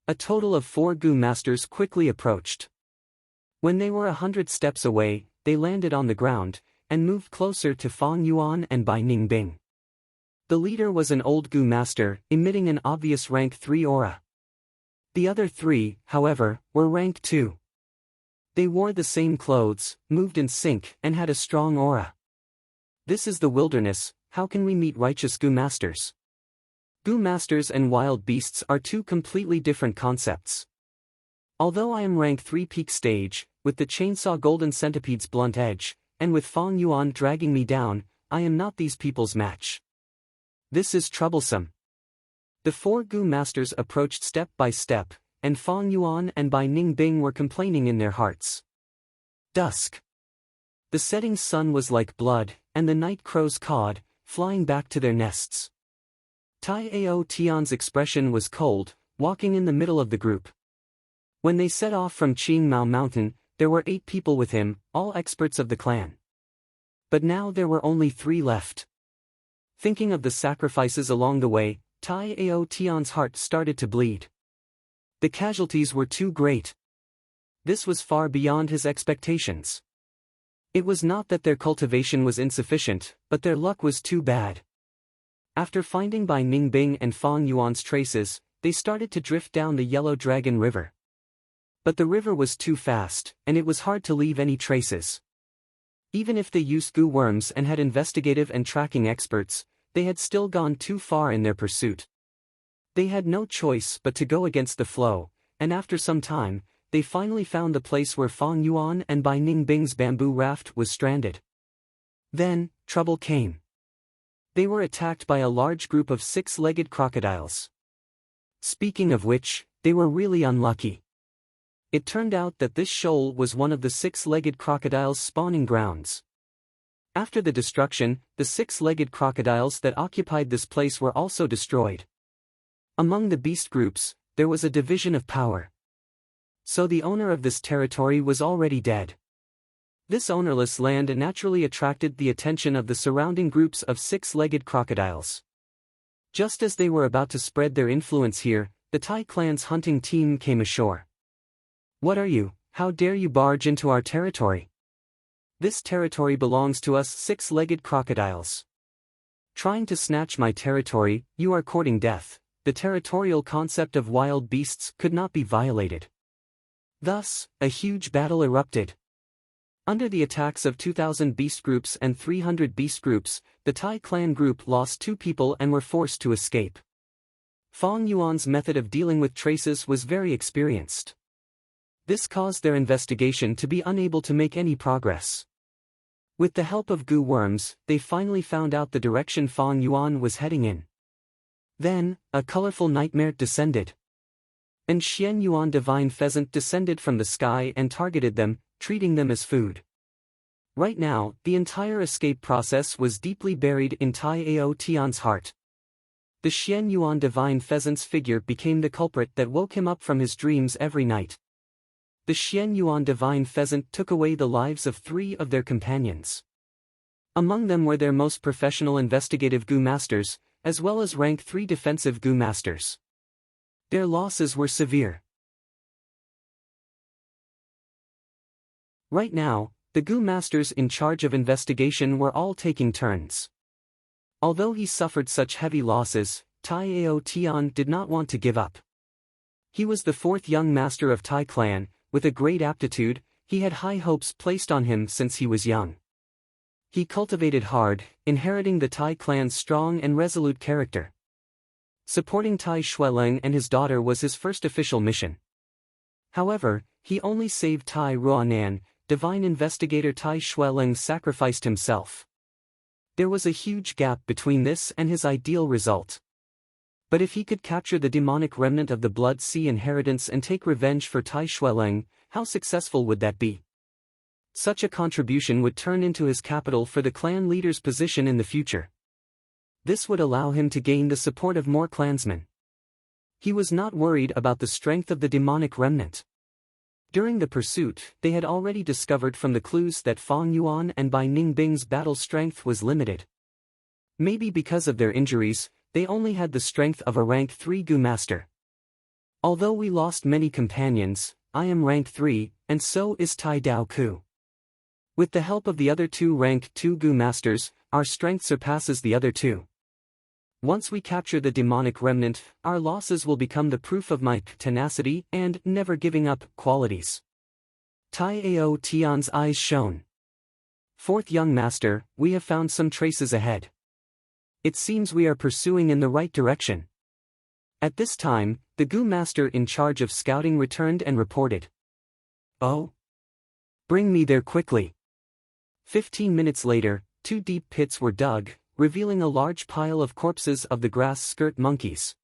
S1: A total of 4 Gu Masters quickly approached. When they were 100 steps away, they landed on the ground, and moved closer to Fong Yuan and Bai Ningbing. The leader was an old Gu Master, emitting an obvious rank 3 aura. The other 3, however, were rank 2. They wore the same clothes, moved in sync, and had a strong aura. This is the wilderness, how can we meet righteous Gu Masters? Gu Masters and wild beasts are 2 completely different concepts. Although I am rank 3 peak stage, with the chainsaw golden centipede's blunt edge, and with Fong Yuan dragging me down, I am not these people's match. This is troublesome. The 4 Gu Masters approached step by step, and Fong Yuan and Bai Ningbing were complaining in their hearts. Dusk. The setting sun was like blood, and the night crows cawed, flying back to their nests. Tai Ao Tian's expression was cold, walking in the middle of the group. When they set off from Qing Mao Mountain, there were 8 people with him, all experts of the clan. But now there were only 3 left. Thinking of the sacrifices along the way, Tai Ao Tian's heart started to bleed. The casualties were too great. This was far beyond his expectations. It was not that their cultivation was insufficient, but their luck was too bad. After finding Bai Ningbing and Fong Yuan's traces, they started to drift down the Yellow Dragon River. But the river was too fast, and it was hard to leave any traces. Even if they used Gu worms and had investigative and tracking experts, they had still gone too far in their pursuit. They had no choice but to go against the flow, and after some time, they finally found the place where Fong Yuan and Bai Ningbing's bamboo raft was stranded. Then, trouble came. They were attacked by a large group of 6-legged crocodiles. Speaking of which, they were really unlucky. It turned out that this shoal was one of the 6-legged crocodiles' spawning grounds. After the destruction, the 6-legged crocodiles that occupied this place were also destroyed. Among the beast groups, there was a division of power. So the owner of this territory was already dead. This ownerless land naturally attracted the attention of the surrounding groups of 6-legged crocodiles. Just as they were about to spread their influence here, the Tai clan's hunting team came ashore. "What are you? How dare you barge into our territory? This territory belongs to us 6-legged crocodiles. Trying to snatch my territory, you are courting death." The territorial concept of wild beasts could not be violated. Thus, a huge battle erupted. Under the attacks of 2,000 beast groups and 300 beast groups, the Tai clan group lost 2 people and were forced to escape. Fong Yuan's method of dealing with traces was very experienced. This caused their investigation to be unable to make any progress. With the help of Gu worms, they finally found out the direction Fong Yuan was heading in. Then, a colorful nightmare descended. An Xian Yuan divine pheasant descended from the sky and targeted them, treating them as food. Right now, the entire escape process was deeply buried in Tai Ao Tian's heart. The Xian Yuan divine pheasant's figure became the culprit that woke him up from his dreams every night. The Xian Yuan divine pheasant took away the lives of 3 of their companions. Among them were their most professional investigative Gu masters, as well as rank 3 defensive Gu masters. Their losses were severe. Right now, the Gu masters in charge of investigation were all taking turns. Although he suffered such heavy losses, Tai Ao Tian did not want to give up. He was the 4th young master of Tai clan, with a great aptitude. He had high hopes placed on him since he was young. He cultivated hard, inheriting the Tai clan's strong and resolute character. Supporting Tai Shueleng and his daughter was his first official mission. However, he only saved Tai Ruanan. Divine investigator Tai Shueleng sacrificed himself. There was a huge gap between this and his ideal result. But if he could capture the demonic remnant of the Blood Sea inheritance and take revenge for Tai Shueleng, how successful would that be? Such a contribution would turn into his capital for the clan leader's position in the future. This would allow him to gain the support of more clansmen. He was not worried about the strength of the demonic remnant. During the pursuit, they had already discovered from the clues that Fang Yuan and Bai Ningbing's battle strength was limited. Maybe because of their injuries, they only had the strength of a rank 3 Gu Master. Although we lost many companions, I am rank 3, and so is Tai Dao Ku. With the help of the other 2 rank 2 Gu Masters, our strength surpasses the other 2. Once we capture the demonic remnant, our losses will become the proof of my tenacity and never giving up qualities. Tai Ao Tian's eyes shone. Fourth young master, we have found some traces ahead. It seems we are pursuing in the right direction. At this time, the Gu master in charge of scouting returned and reported. Oh? Bring me there quickly. 15 minutes later, 2 deep pits were dug, revealing a large pile of corpses of the grass skirt monkeys.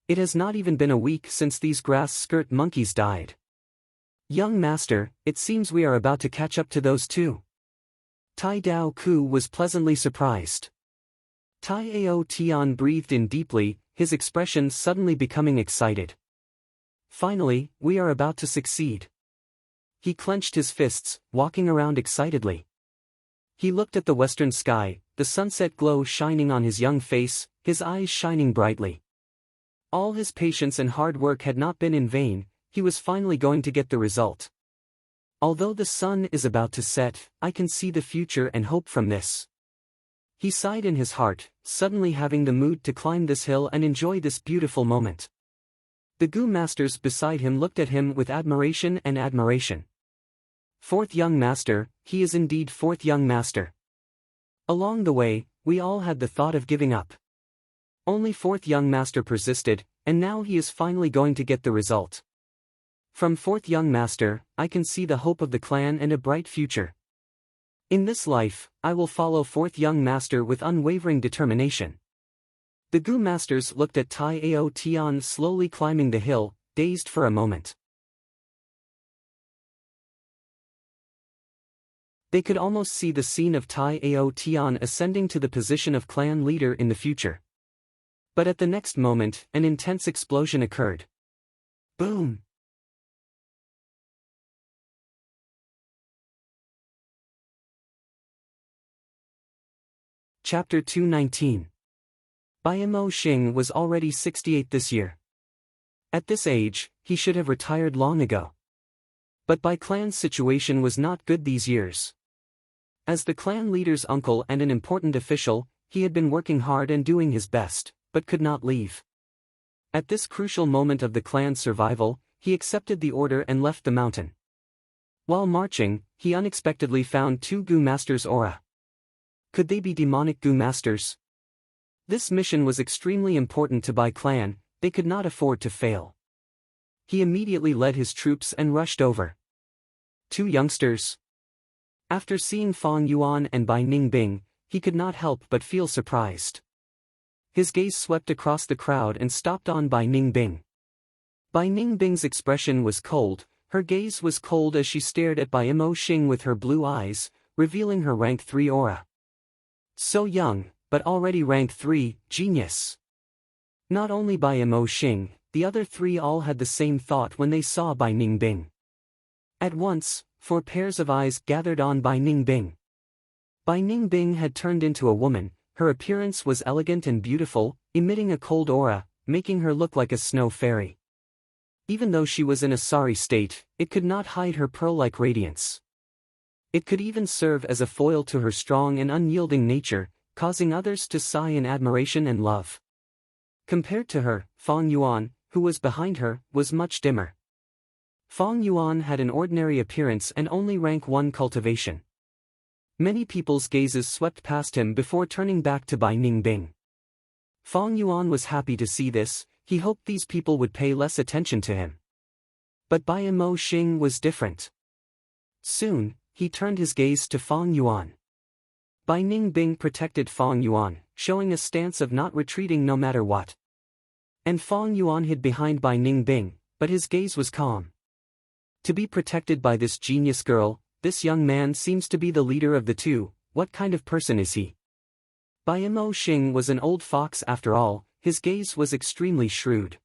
S1: It has not even been a week since these grass skirt monkeys died. Young master, it seems we are about to catch up to those too. Tai Dao Ku was pleasantly surprised. Tai Ao Tian breathed in deeply, his expression suddenly becoming excited. Finally, we are about to succeed. He clenched his fists, walking around excitedly. He looked at the western sky, the sunset glow shining on his young face, his eyes shining brightly. All his patience and hard work had not been in vain, he was finally going to get the result. Although the sun is about to set, I can see the future and hope from this. He sighed in his heart, suddenly having the mood to climb this hill and enjoy this beautiful moment. The Gu masters beside him looked at him with admiration and admiration. Fourth young master, he is indeed fourth young master. Along the way, we all had the thought of giving up. Only fourth young master persisted, and now he is finally going to get the result. From fourth young master, I can see the hope of the clan and a bright future. In this life, I will follow fourth young master with unwavering determination. The Gu masters looked at Tai Ao Tian slowly climbing the hill, dazed for a moment. They could almost see the scene of Tai Ao Tian ascending to the position of clan leader in the future. But at the next moment, an intense explosion occurred. Boom! Chapter 219. Bai Mo Xing was already 68 this year. At this age, he should have retired long ago. But Bai clan's situation was not good these years. As the clan leader's uncle and an important official, he had been working hard and doing his best, but could not leave. At this crucial moment of the clan's survival, he accepted the order and left the mountain. While marching, he unexpectedly found 2 Gu Masters' aura. Could they be demonic Gu Masters? This mission was extremely important to Bai clan, they could not afford to fail. He immediately led his troops and rushed over. 2 youngsters. After seeing Fang Yuan and Bai Ningbing, he could not help but feel surprised. His gaze swept across the crowd and stopped on Bai Ningbing. Bai Ningbing's expression was cold, her gaze was cold as she stared at Bai Mo Xing with her blue eyes, revealing her rank 3 aura. So young, but already rank 3, genius. Not only Bai Mo Xing, the other 3 all had the same thought when they saw Bai Ningbing. At once, 4 pairs of eyes gathered on Bai Ningbing. Bai Ningbing had turned into a woman, her appearance was elegant and beautiful, emitting a cold aura, making her look like a snow fairy. Even though she was in a sorry state, it could not hide her pearl-like radiance. It could even serve as a foil to her strong and unyielding nature, causing others to sigh in admiration and love. Compared to her, Fang Yuan, who was behind her, was much dimmer. Fang Yuan had an ordinary appearance and only rank 1 cultivation. Many people's gazes swept past him before turning back to Bai Ningbing. Fang Yuan was happy to see this, he hoped these people would pay less attention to him. But Bai Mo Xing was different. Soon, he turned his gaze to Fang Yuan. Bai Ningbing protected Fang Yuan, showing a stance of not retreating no matter what. And Fang Yuan hid behind Bai Ningbing, but his gaze was calm. To be protected by this genius girl, this young man seems to be the leader of the 2, what kind of person is he? Bai Mo Xing was an old fox after all, his gaze was extremely shrewd.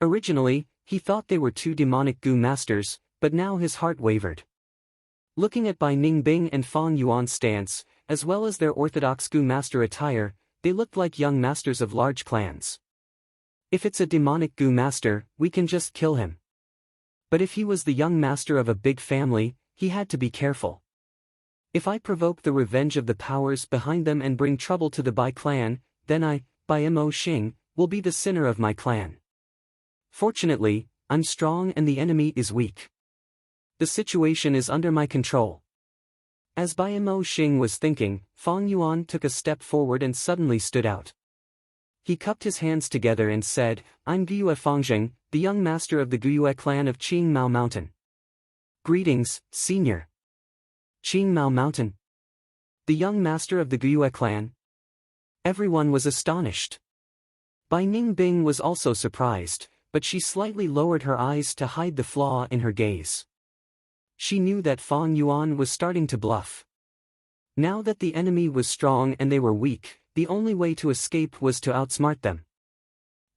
S1: Originally, he thought they were two demonic Gu masters, but now his heart wavered. Looking at Bai Ningbing and Fang Yuan's stance, as well as their orthodox Gu master attire, they looked like young masters of large clans. If it's a demonic Gu master, we can just kill him. But if he was the young master of a big family, he had to be careful. If I provoke the revenge of the powers behind them and bring trouble to the Bai clan, then I, Bai Mo Xing, will be the sinner of my clan. Fortunately, I'm strong and the enemy is weak. The situation is under my control. As Bai Mo Xing was thinking, Fang Yuan took a step forward and suddenly stood out. He cupped his hands together and said, I'm Guyue Fangzheng, the young master of the Guyue clan of Qingmao Mountain. Greetings, senior. Qingmao Mountain? The young master of the Guyue clan? Everyone was astonished. Bai Ningbing was also surprised, but she slightly lowered her eyes to hide the flaw in her gaze. She knew that Fang Yuan was starting to bluff. Now that the enemy was strong and they were weak, the only way to escape was to outsmart them.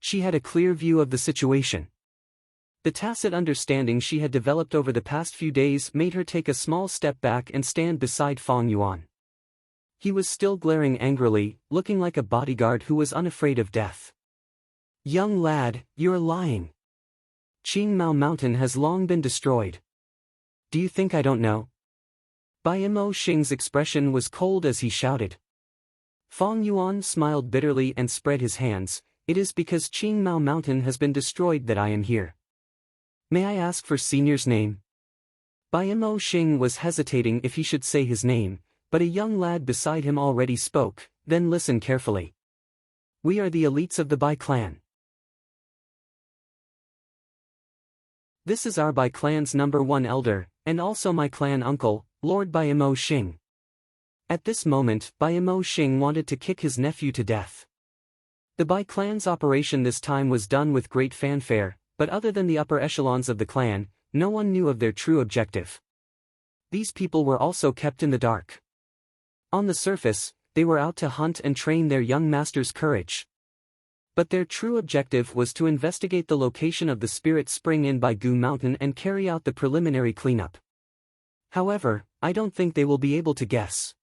S1: She had a clear view of the situation. The tacit understanding she had developed over the past few days made her take a small step back and stand beside Fang Yuan. He was still glaring angrily, looking like a bodyguard who was unafraid of death. Young lad, you're lying. Qingmao Mountain has long been destroyed. Do you think I don't know? Bai Mo Xing's expression was cold as he shouted. Fang Yuan smiled bitterly and spread his hands. It is because Qingmao Mountain has been destroyed that I am here. May I ask for senior's name? Bai Mo Xing was hesitating if he should say his name, but a young lad beside him already spoke. Then listen carefully. We are the elites of the Bai clan. This is our Bai clan's #1 elder, and also my clan uncle, Lord Bai Mo Xing. At this moment, Bai Mo Xing wanted to kick his nephew to death. The Bai clan's operation this time was done with great fanfare, but other than the upper echelons of the clan, no one knew of their true objective. These people were also kept in the dark. On the surface, they were out to hunt and train their young master's courage. But their true objective was to investigate the location of the spirit spring in Bai Gu Mountain and carry out the preliminary cleanup. However, I don't think they will be able to guess.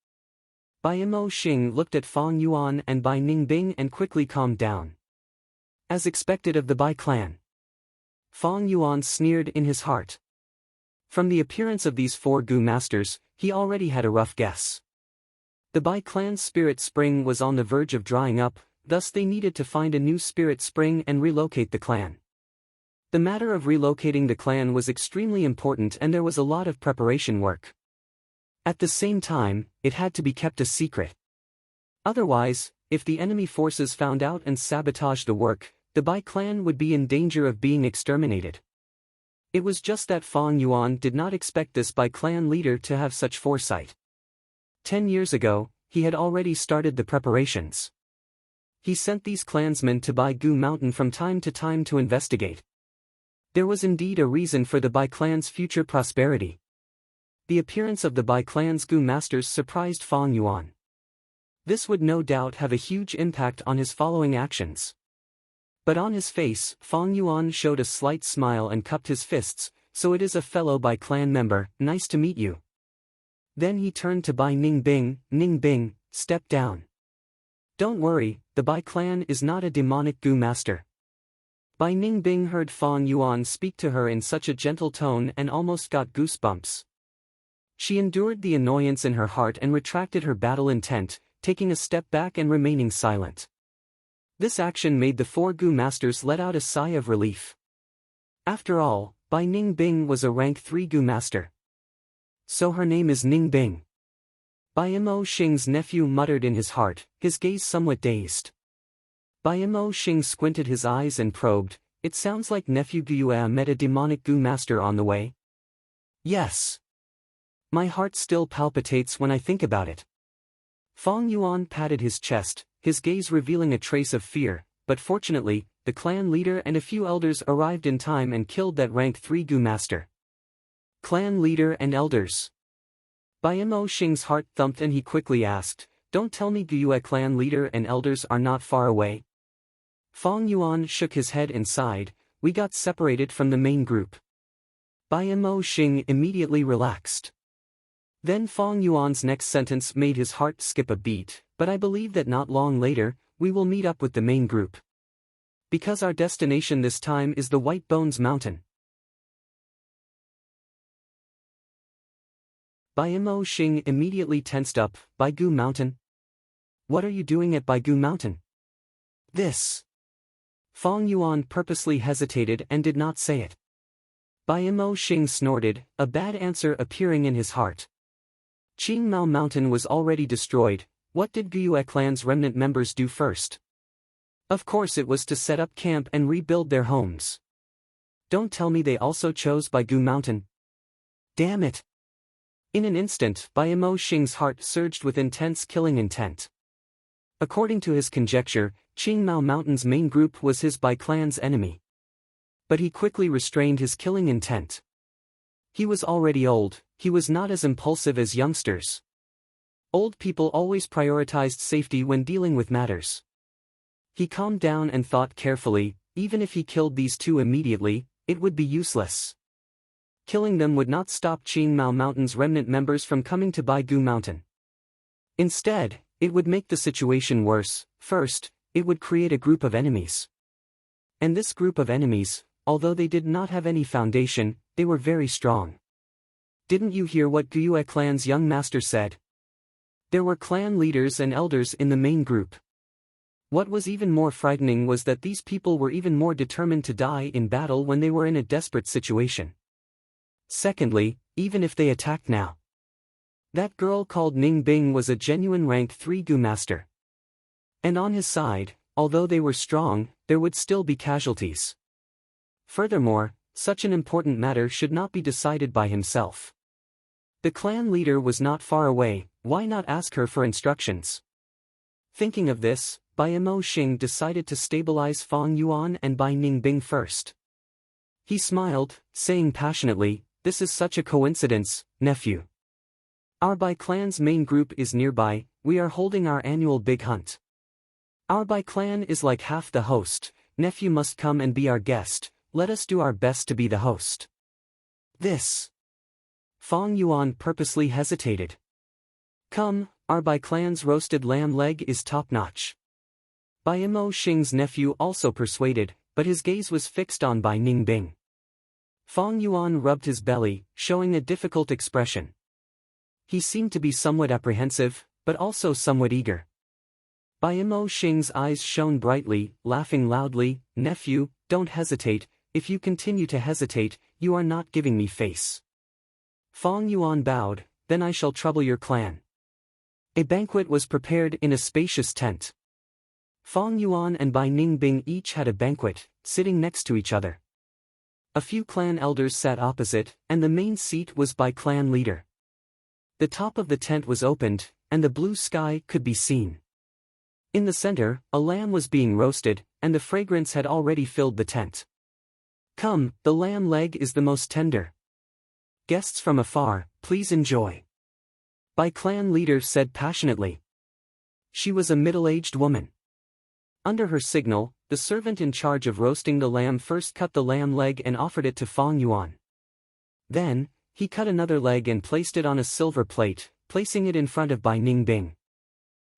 S1: Bai Mo Xing looked at Fang Yuan and Bai Ningbing and quickly calmed down. As expected of the Bai clan. Fang Yuan sneered in his heart. From the appearance of these four Gu masters, he already had a rough guess. The Bai clan's spirit spring was on the verge of drying up, thus they needed to find a new spirit spring and relocate the clan. The matter of relocating the clan was extremely important and there was a lot of preparation work. At the same time, it had to be kept a secret. Otherwise, if the enemy forces found out and sabotaged the work, the Bai clan would be in danger of being exterminated. It was just that Fang Yuan did not expect this Bai clan leader to have such foresight. 10 years ago, he had already started the preparations. He sent these clansmen to Bai Gu Mountain from time to time to investigate. There was indeed a reason for the Bai clan's future prosperity. The appearance of the Bai clan's Gu masters surprised Fang Yuan. This would no doubt have a huge impact on his following actions. But on his face, Fang Yuan showed a slight smile and cupped his fists. So it is a fellow Bai clan member, nice to meet you. Then he turned to Bai Ningbing. Ningbing, step down. Don't worry, the Bai clan is not a demonic Gu master. Bai Ningbing heard Fang Yuan speak to her in such a gentle tone and almost got goosebumps. She endured the annoyance in her heart and retracted her battle intent, taking a step back and remaining silent. This action made the four Gu masters let out a sigh of relief. After all, Bai Ningbing was a rank 3 Gu master. So her name is Ningbing. Bai Mo Xing's nephew muttered in his heart, his gaze somewhat dazed. Bai Mo Xing squinted his eyes and probed, it sounds like nephew Guyue met a demonic Gu master on the way. Yes. My heart still palpitates when I think about it. Fang Yuan patted his chest, his gaze revealing a trace of fear, but fortunately, the clan leader and a few elders arrived in time and killed that rank 3 Gu master. Clan leader and elders. Bai Mo Xing's heart thumped and he quickly asked, don't tell me Guyue clan leader and elders are not far away. Fang Yuan shook his head and sighed, we got separated from the main group. Bai Mo Xing immediately relaxed. Then Fong Yuan's next sentence made his heart skip a beat, but I believe that not long later, we will meet up with the main group. Because our destination this time is the White Bones Mountain. Bai Mo Xing immediately tensed up. Baigu Mountain? What are you doing at Baigu Mountain? This. Fong Yuan purposely hesitated and did not say it. Bai Mo Xing snorted, a bad answer appearing in his heart. Qingmao Mountain was already destroyed. What did Guyue clan's remnant members do first? Of course it was to set up camp and rebuild their homes. Don't tell me they also chose Baigu Mountain. Damn it! In an instant, Bai Mo Xing's heart surged with intense killing intent. According to his conjecture, Qingmao Mountain's main group was his Bai clan's enemy. But he quickly restrained his killing intent. He was already old, he was not as impulsive as youngsters. Old people always prioritized safety when dealing with matters. He calmed down and thought carefully, even if he killed these two immediately, it would be useless. Killing them would not stop Qingmao Mountain's remnant members from coming to Baigu Mountain. Instead, it would make the situation worse. First, it would create a group of enemies. And this group of enemies, although they did not have any foundation, they were very strong. Didn't you hear what Guyue clan's young master said? There were clan leaders and elders in the main group. What was even more frightening was that these people were even more determined to die in battle when they were in a desperate situation. Secondly, even if they attacked now. That girl called Ning Bing was a genuine rank 3 Gu master. And on his side, although they were strong, there would still be casualties. Furthermore, such an important matter should not be decided by himself. The clan leader was not far away, why not ask her for instructions? Thinking of this, Bai Mo Xing decided to stabilize Fong Yuan and Bai Ningbing first. He smiled, saying passionately, "This is such a coincidence, nephew. Our Bai clan's main group is nearby, we are holding our annual big hunt. Our Bai clan is like half the host, nephew must come and be our guest, let us do our best to be the host." This. Fong Yuan purposely hesitated. "Come, our Bai clan's roasted lamb leg is top-notch." Bai Mo Xing's nephew also persuaded, but his gaze was fixed on Bai Ningbing. Fong Yuan rubbed his belly, showing a difficult expression. He seemed to be somewhat apprehensive, but also somewhat eager. Bai Mo Xing's eyes shone brightly, laughing loudly, "Nephew, don't hesitate, if you continue to hesitate, you are not giving me face." Fong Yuan bowed, "Then I shall trouble your clan." A banquet was prepared in a spacious tent. Fong Yuan and Bai Ningbing each had a banquet, sitting next to each other. A few clan elders sat opposite, and the main seat was by clan leader. The top of the tent was opened, and the blue sky could be seen. In the center, a lamb was being roasted, and the fragrance had already filled the tent. "Come, the lamb leg is the most tender. Guests from afar, please enjoy." Bai clan leader said passionately. She was a middle-aged woman. Under her signal, the servant in charge of roasting the lamb first cut the lamb leg and offered it to Fong Yuan. Then, he cut another leg and placed it on a silver plate, placing it in front of Bai Ningbing.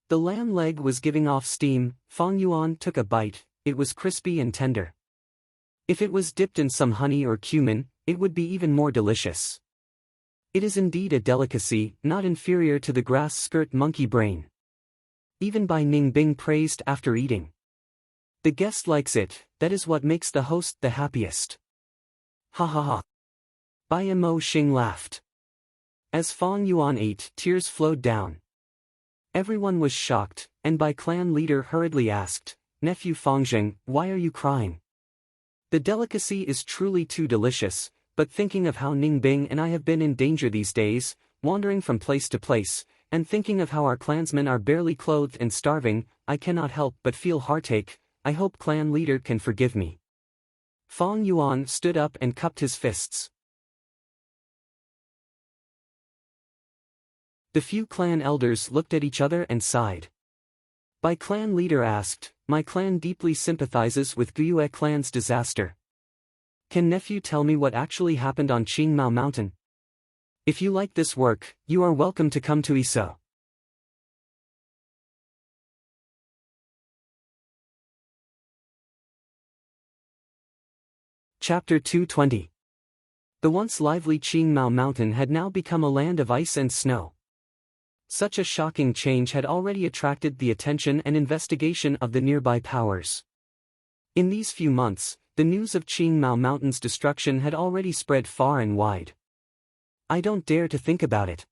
S1: The lamb leg was giving off steam. Fong Yuan took a bite, it was crispy and tender. If it was dipped in some honey or cumin, it would be even more delicious. It is indeed a delicacy, not inferior to the grass skirt monkey brain. Even Bai Ningbing praised after eating. "The guest likes it, that is what makes the host the happiest." Ha ha ha. Bai Mo Xing laughed. As Fong Yuan ate, tears flowed down. Everyone was shocked, and Bai clan leader hurriedly asked, "Nephew Fongzheng, why are you crying?" "The delicacy is truly too delicious, but thinking of how Ningbing and I have been in danger these days, wandering from place to place, and thinking of how our clansmen are barely clothed and starving, I cannot help but feel heartache. I hope clan leader can forgive me." Fong Yuan stood up and cupped his fists. The few clan elders looked at each other and sighed. Bai clan leader asked, "My clan deeply sympathizes with Guyue clan's disaster. Can nephew tell me what actually happened on Qingmao Mountain? If you like this work, you are welcome to come to ISO. Chapter 220. The once lively Qingmao Mountain had now become a land of ice and snow. Such a shocking change had already attracted the attention and investigation of the nearby powers. In these few months, the news of Qingmao Mountain's destruction had already spread far and wide. I don't dare to think about it.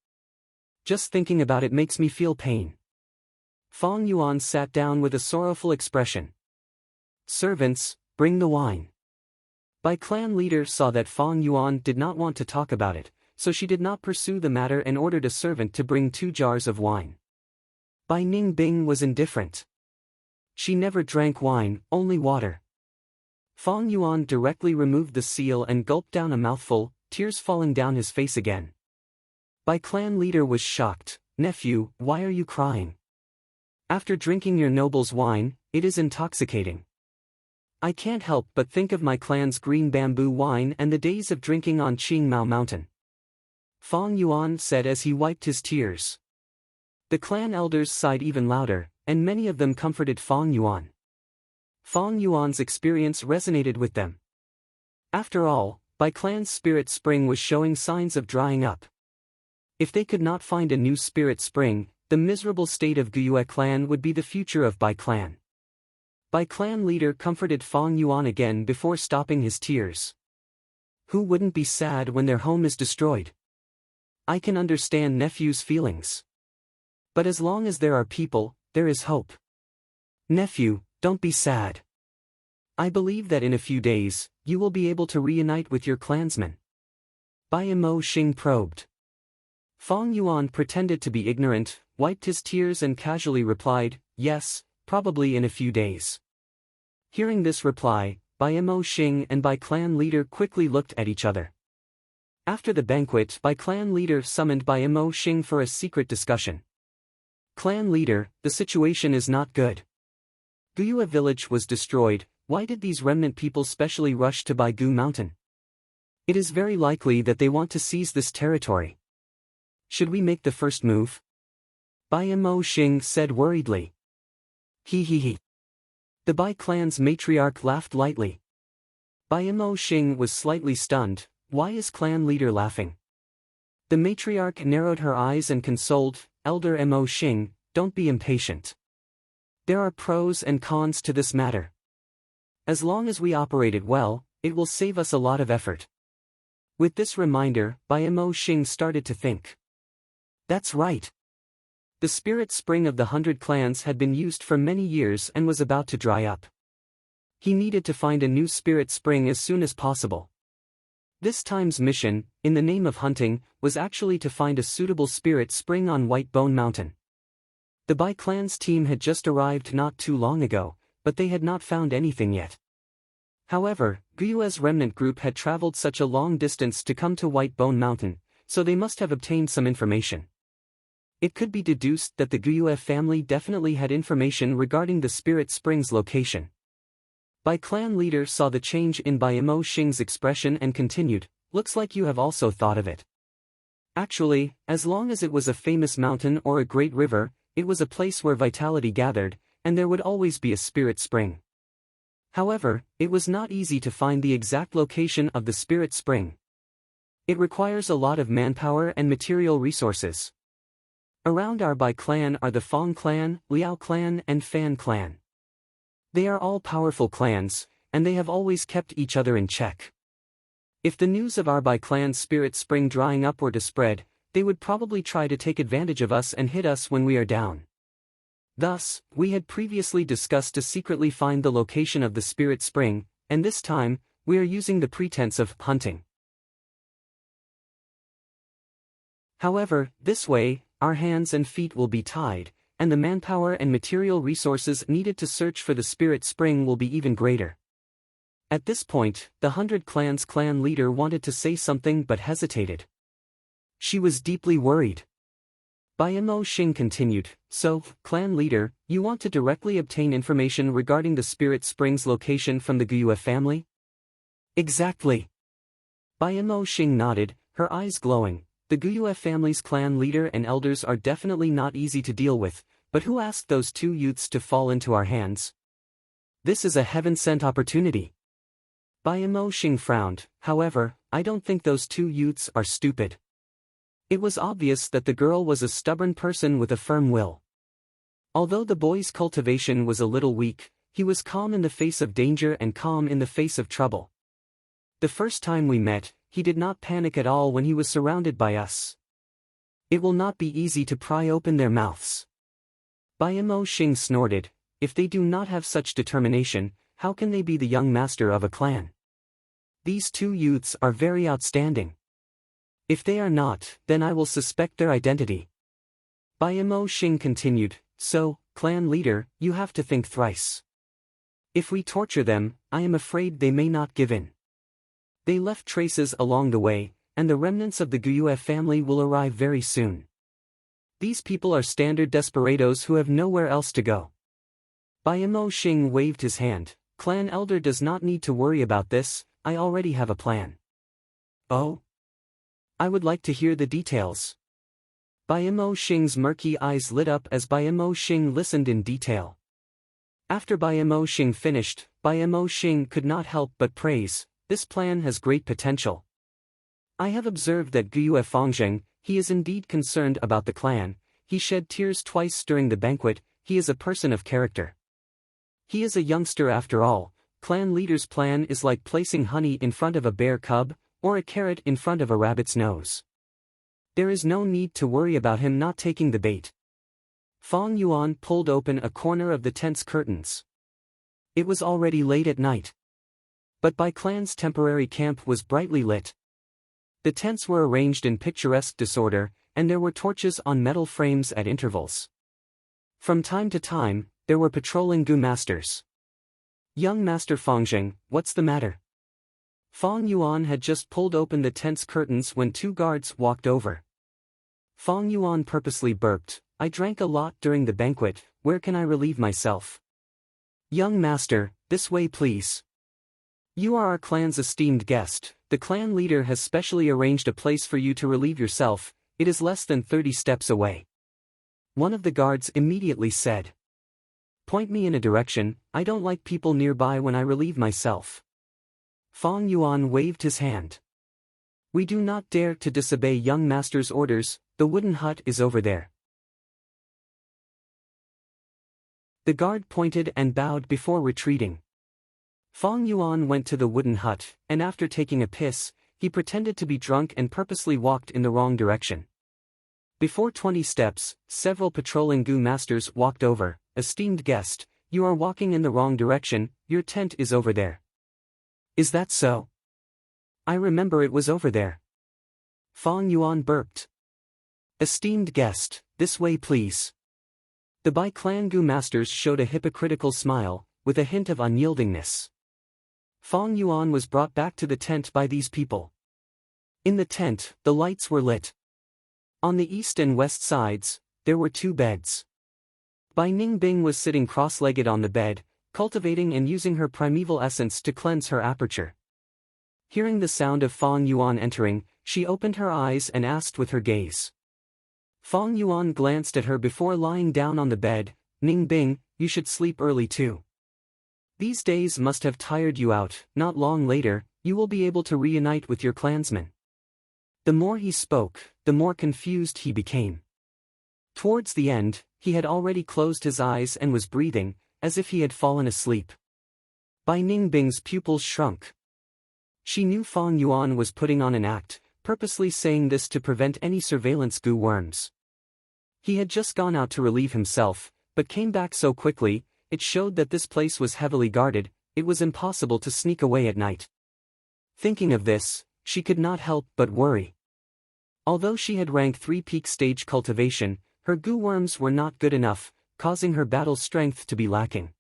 S1: Just thinking about it makes me feel pain. Fong Yuan sat down with a sorrowful expression. Servants, bring the wine. Bai clan leader saw that Fong Yuan did not want to talk about it, so she did not pursue the matter and ordered a servant to bring 2 jars of wine. Bai Ningbing was indifferent. She never drank wine, only water. Fong Yuan directly removed the seal and gulped down a mouthful, tears falling down his face again. Bai clan leader was shocked. Nephew, why are you crying? After drinking your noble's wine, it is intoxicating. I can't help but think of my clan's green bamboo wine and the days of drinking on Qingmao Mountain. Fong Yuan said as he wiped his tears. The clan elders sighed even louder, and many of them comforted Fong Yuan. Fong Yuan's experience resonated with them. After all, Bai clan's spirit spring was showing signs of drying up. If they could not find a new spirit spring, the miserable state of Guyue clan would be the future of Bai clan. Bai clan leader comforted Fong Yuan again before stopping his tears. Who wouldn't be sad when their home is destroyed? I can understand nephew's feelings. But as long as there are people, there is hope. Nephew, don't be sad. I believe that in a few days, you will be able to reunite with your clansmen. Bai Mo Xing probed. Fong Yuan pretended to be ignorant, wiped his tears and casually replied, yes, probably in a few days. Hearing this reply, Bai Mo Xing and Bai clan leader quickly looked at each other. After the banquet, Bai clan leader summoned Bai Mo Xing for a secret discussion. Clan leader, the situation is not good. Guyue village was destroyed. Why did these remnant people specially rush to Baigu Mountain? It is very likely that they want to seize this territory. Should we make the first move? Bai Mo Xing said worriedly. He. The Bai clan's matriarch laughed lightly. Bai Mo Xing was slightly stunned. Why is clan leader laughing? The matriarch narrowed her eyes and consoled, Elder Mo Xing, don't be impatient. There are pros and cons to this matter. As long as we operate it well, it will save us a lot of effort. With this reminder, Bai Mo Xing started to think. That's right. The spirit spring of the 100 clans had been used for many years and was about to dry up. He needed to find a new spirit spring as soon as possible. This time's mission, in the name of hunting, was actually to find a suitable spirit spring on White Bone Mountain. The Bai clan's team had just arrived not too long ago, but they had not found anything yet. However, Guyue's remnant group had traveled such a long distance to come to White Bone Mountain, so they must have obtained some information. It could be deduced that the Guyue family definitely had information regarding the spirit spring's location. Bai clan leader saw the change in Bai Mo Xing's expression and continued, looks like you have also thought of it. Actually, as long as it was a famous mountain or a great river, it was a place where vitality gathered, and there would always be a spirit spring. However, it was not easy to find the exact location of the spirit spring. It requires a lot of manpower and material resources. Around our Bai clan are the Fong clan, Liao clan and Fan clan. They are all powerful clans, and they have always kept each other in check. If the news of our Bai clan's spirit spring drying up were to spread, they would probably try to take advantage of us and hit us when we are down. Thus, we had previously discussed to secretly find the location of the spirit spring, and this time, we are using the pretense of hunting. However, this way, our hands and feet will be tied, and the manpower and material resources needed to search for the spirit spring will be even greater. At this point, the 100 Clans clan leader wanted to say something but hesitated. She was deeply worried. Bai Mo Xing continued, so, clan leader, you want to directly obtain information regarding the spirit spring's location from the Guyue family? Exactly. Bayamo Xing nodded, her eyes glowing. The Guyue family's clan leader and elders are definitely not easy to deal with, but who asked those two youths to fall into our hands? This is a heaven-sent opportunity. Bayamo Xing frowned, however, I don't think those two youths are stupid. It was obvious that the girl was a stubborn person with a firm will. Although the boy's cultivation was a little weak, he was calm in the face of danger and calm in the face of trouble. The first time we met, he did not panic at all when he was surrounded by us. It will not be easy to pry open their mouths. Bayamo Xing snorted, if they do not have such determination, how can they be the young master of a clan? These two youths are very outstanding. If they are not, then I will suspect their identity. Bayamo Xing continued, so, clan leader, you have to think thrice. If we torture them, I am afraid they may not give in. They left traces along the way, and the remnants of the Guyue family will arrive very soon. These people are standard desperados who have nowhere else to go. Bayamo Xing waved his hand, clan elder does not need to worry about this, I already have a plan. Oh? I would like to hear the details. Bayamo Xing's murky eyes lit up as Bayamo Xing listened in detail. After Bayamo Xing finished, Bayamo Xing could not help but praise, this plan has great potential. I have observed that Guyue Fangzheng, he is indeed concerned about the clan, he shed tears twice during the banquet, he is a person of character. He is a youngster after all, clan leader's plan is like placing honey in front of a bear cub, or a carrot in front of a rabbit's nose. There is no need to worry about him not taking the bait. Fang Yuan pulled open a corner of the tent's curtains. It was already late at night. But Bai Clan's temporary camp was brightly lit. The tents were arranged in picturesque disorder, and there were torches on metal frames at intervals. From time to time, there were patrolling Gu masters. Young Master Fangzheng, what's the matter? Fang Yuan had just pulled open the tent's curtains when two guards walked over. Fang Yuan purposely burped, I drank a lot during the banquet, where can I relieve myself? Young master, this way please. You are our clan's esteemed guest, the clan leader has specially arranged a place for you to relieve yourself, it is less than 30 steps away. One of the guards immediately said. Point me in a direction, I don't like people nearby when I relieve myself. Fang Yuan waved his hand. We do not dare to disobey young master's orders, the wooden hut is over there. The guard pointed and bowed before retreating. Fang Yuan went to the wooden hut, and after taking a piss, he pretended to be drunk and purposely walked in the wrong direction. Before 20 steps, several patrolling Gu masters walked over, esteemed guest, you are walking in the wrong direction, your tent is over there. Is that so? I remember it was over there. Fang Yuan burped. Esteemed guest, this way please. The Bai Clan Gu masters showed a hypocritical smile, with a hint of unyieldingness. Fang Yuan was brought back to the tent by these people. In the tent, the lights were lit. On the east and west sides, there were two beds. Bai Ningbing was sitting cross-legged on the bed, cultivating and using her primeval essence to cleanse her aperture. Hearing the sound of Fang Yuan entering, she opened her eyes and asked with her gaze. Fang Yuan glanced at her before lying down on the bed, Ningbing, you should sleep early too. These days must have tired you out, not long later, you will be able to reunite with your clansmen. The more he spoke, the more confused he became. Towards the end, he had already closed his eyes and was breathing, as if he had fallen asleep. Bai Ningbing's pupils shrunk. She knew Fang Yuan was putting on an act, purposely saying this to prevent any surveillance Gu worms. He had just gone out to relieve himself, but came back so quickly, it showed that this place was heavily guarded, it was impossible to sneak away at night. Thinking of this, she could not help but worry. Although she had rank 3 peak stage cultivation, her Gu worms were not good enough, causing her battle strength to be lacking.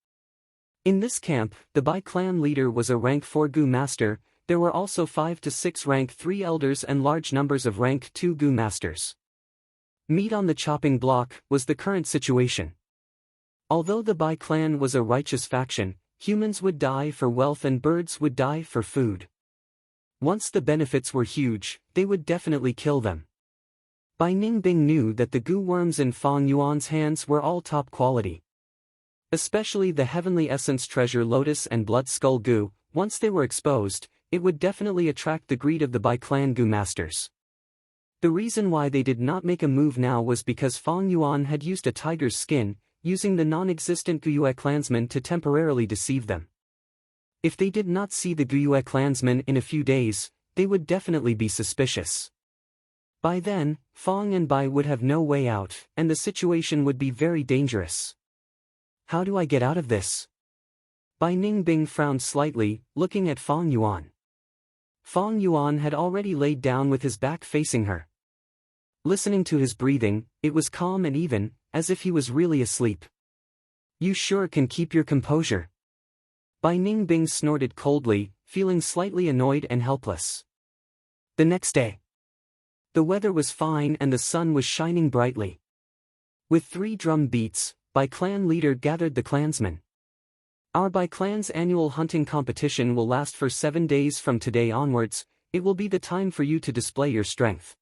S1: In this camp, the Bai clan leader was a rank 4 Gu master, there were also 5 to 6 rank 3 elders and large numbers of rank 2 Gu masters. Meat on the chopping block was the current situation. Although the Bai clan was a righteous faction, humans would die for wealth and birds would die for food. Once the benefits were huge, they would definitely kill them. Bai Ningbing knew that the goo worms in Fang Yuan's hands were all top quality. Especially the Heavenly Essence Treasure Lotus and Blood Skull goo, once they were exposed, it would definitely attract the greed of the Bai clan goo masters. The reason why they did not make a move now was because Fang Yuan had used a tiger's skin, using the non-existent Guyue clansmen to temporarily deceive them. If they did not see the Guyue clansmen in a few days, they would definitely be suspicious. By then, Fang and Bai would have no way out, and the situation would be very dangerous. How do I get out of this? Bai Ningbing frowned slightly, looking at Fang Yuan. Fang Yuan had already laid down with his back facing her. Listening to his breathing, it was calm and even, as if he was really asleep. You sure can keep your composure. Bai Ningbing snorted coldly, feeling slightly annoyed and helpless. The next day. The weather was fine and the sun was shining brightly. With 3 drum beats, Bai clan leader gathered the clansmen. Our Bai clan's annual hunting competition will last for 7 days from today onwards. It will be the time for you to display your strength.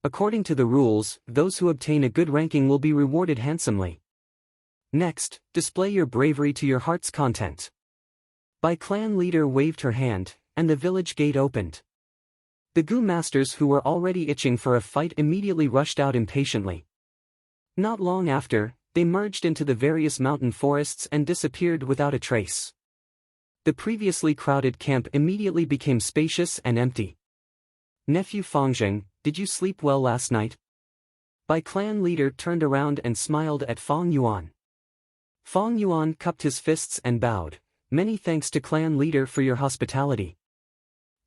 S1: According to the rules, those who obtain a good ranking will be rewarded handsomely. Next, display your bravery to your heart's content. Bai clan leader waved her hand, and the village gate opened. The goo masters who were already itching for a fight immediately rushed out impatiently. Not long after, they merged into the various mountain forests and disappeared without a trace. The previously crowded camp immediately became spacious and empty. Nephew Fangjing, did you sleep well last night? Bai clan leader turned around and smiled at Fang Yuan. Fang Yuan cupped his fists and bowed. Many thanks to clan leader for your hospitality.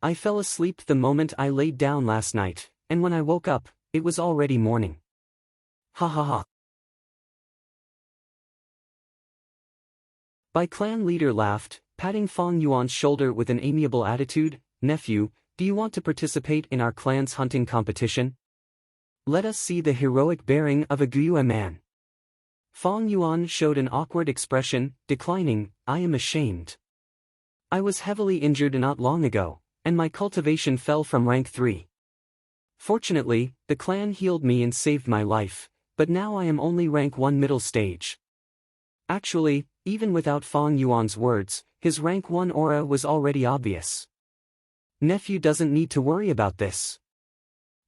S1: I fell asleep the moment I laid down last night, and when I woke up, it was already morning. Ha ha ha. Bai clan leader laughed, patting Fang Yuan's shoulder with an amiable attitude. Nephew, do you want to participate in our clan's hunting competition? Let us see the heroic bearing of a Guyue man. Fang Yuan showed an awkward expression, declining. I am ashamed. I was heavily injured not long ago, and my cultivation fell from rank 3. Fortunately, the clan healed me and saved my life, but now I am only rank 1 middle stage. Actually, even without Fang Yuan's words, his rank 1 aura was already obvious. Nephew doesn't need to worry about this.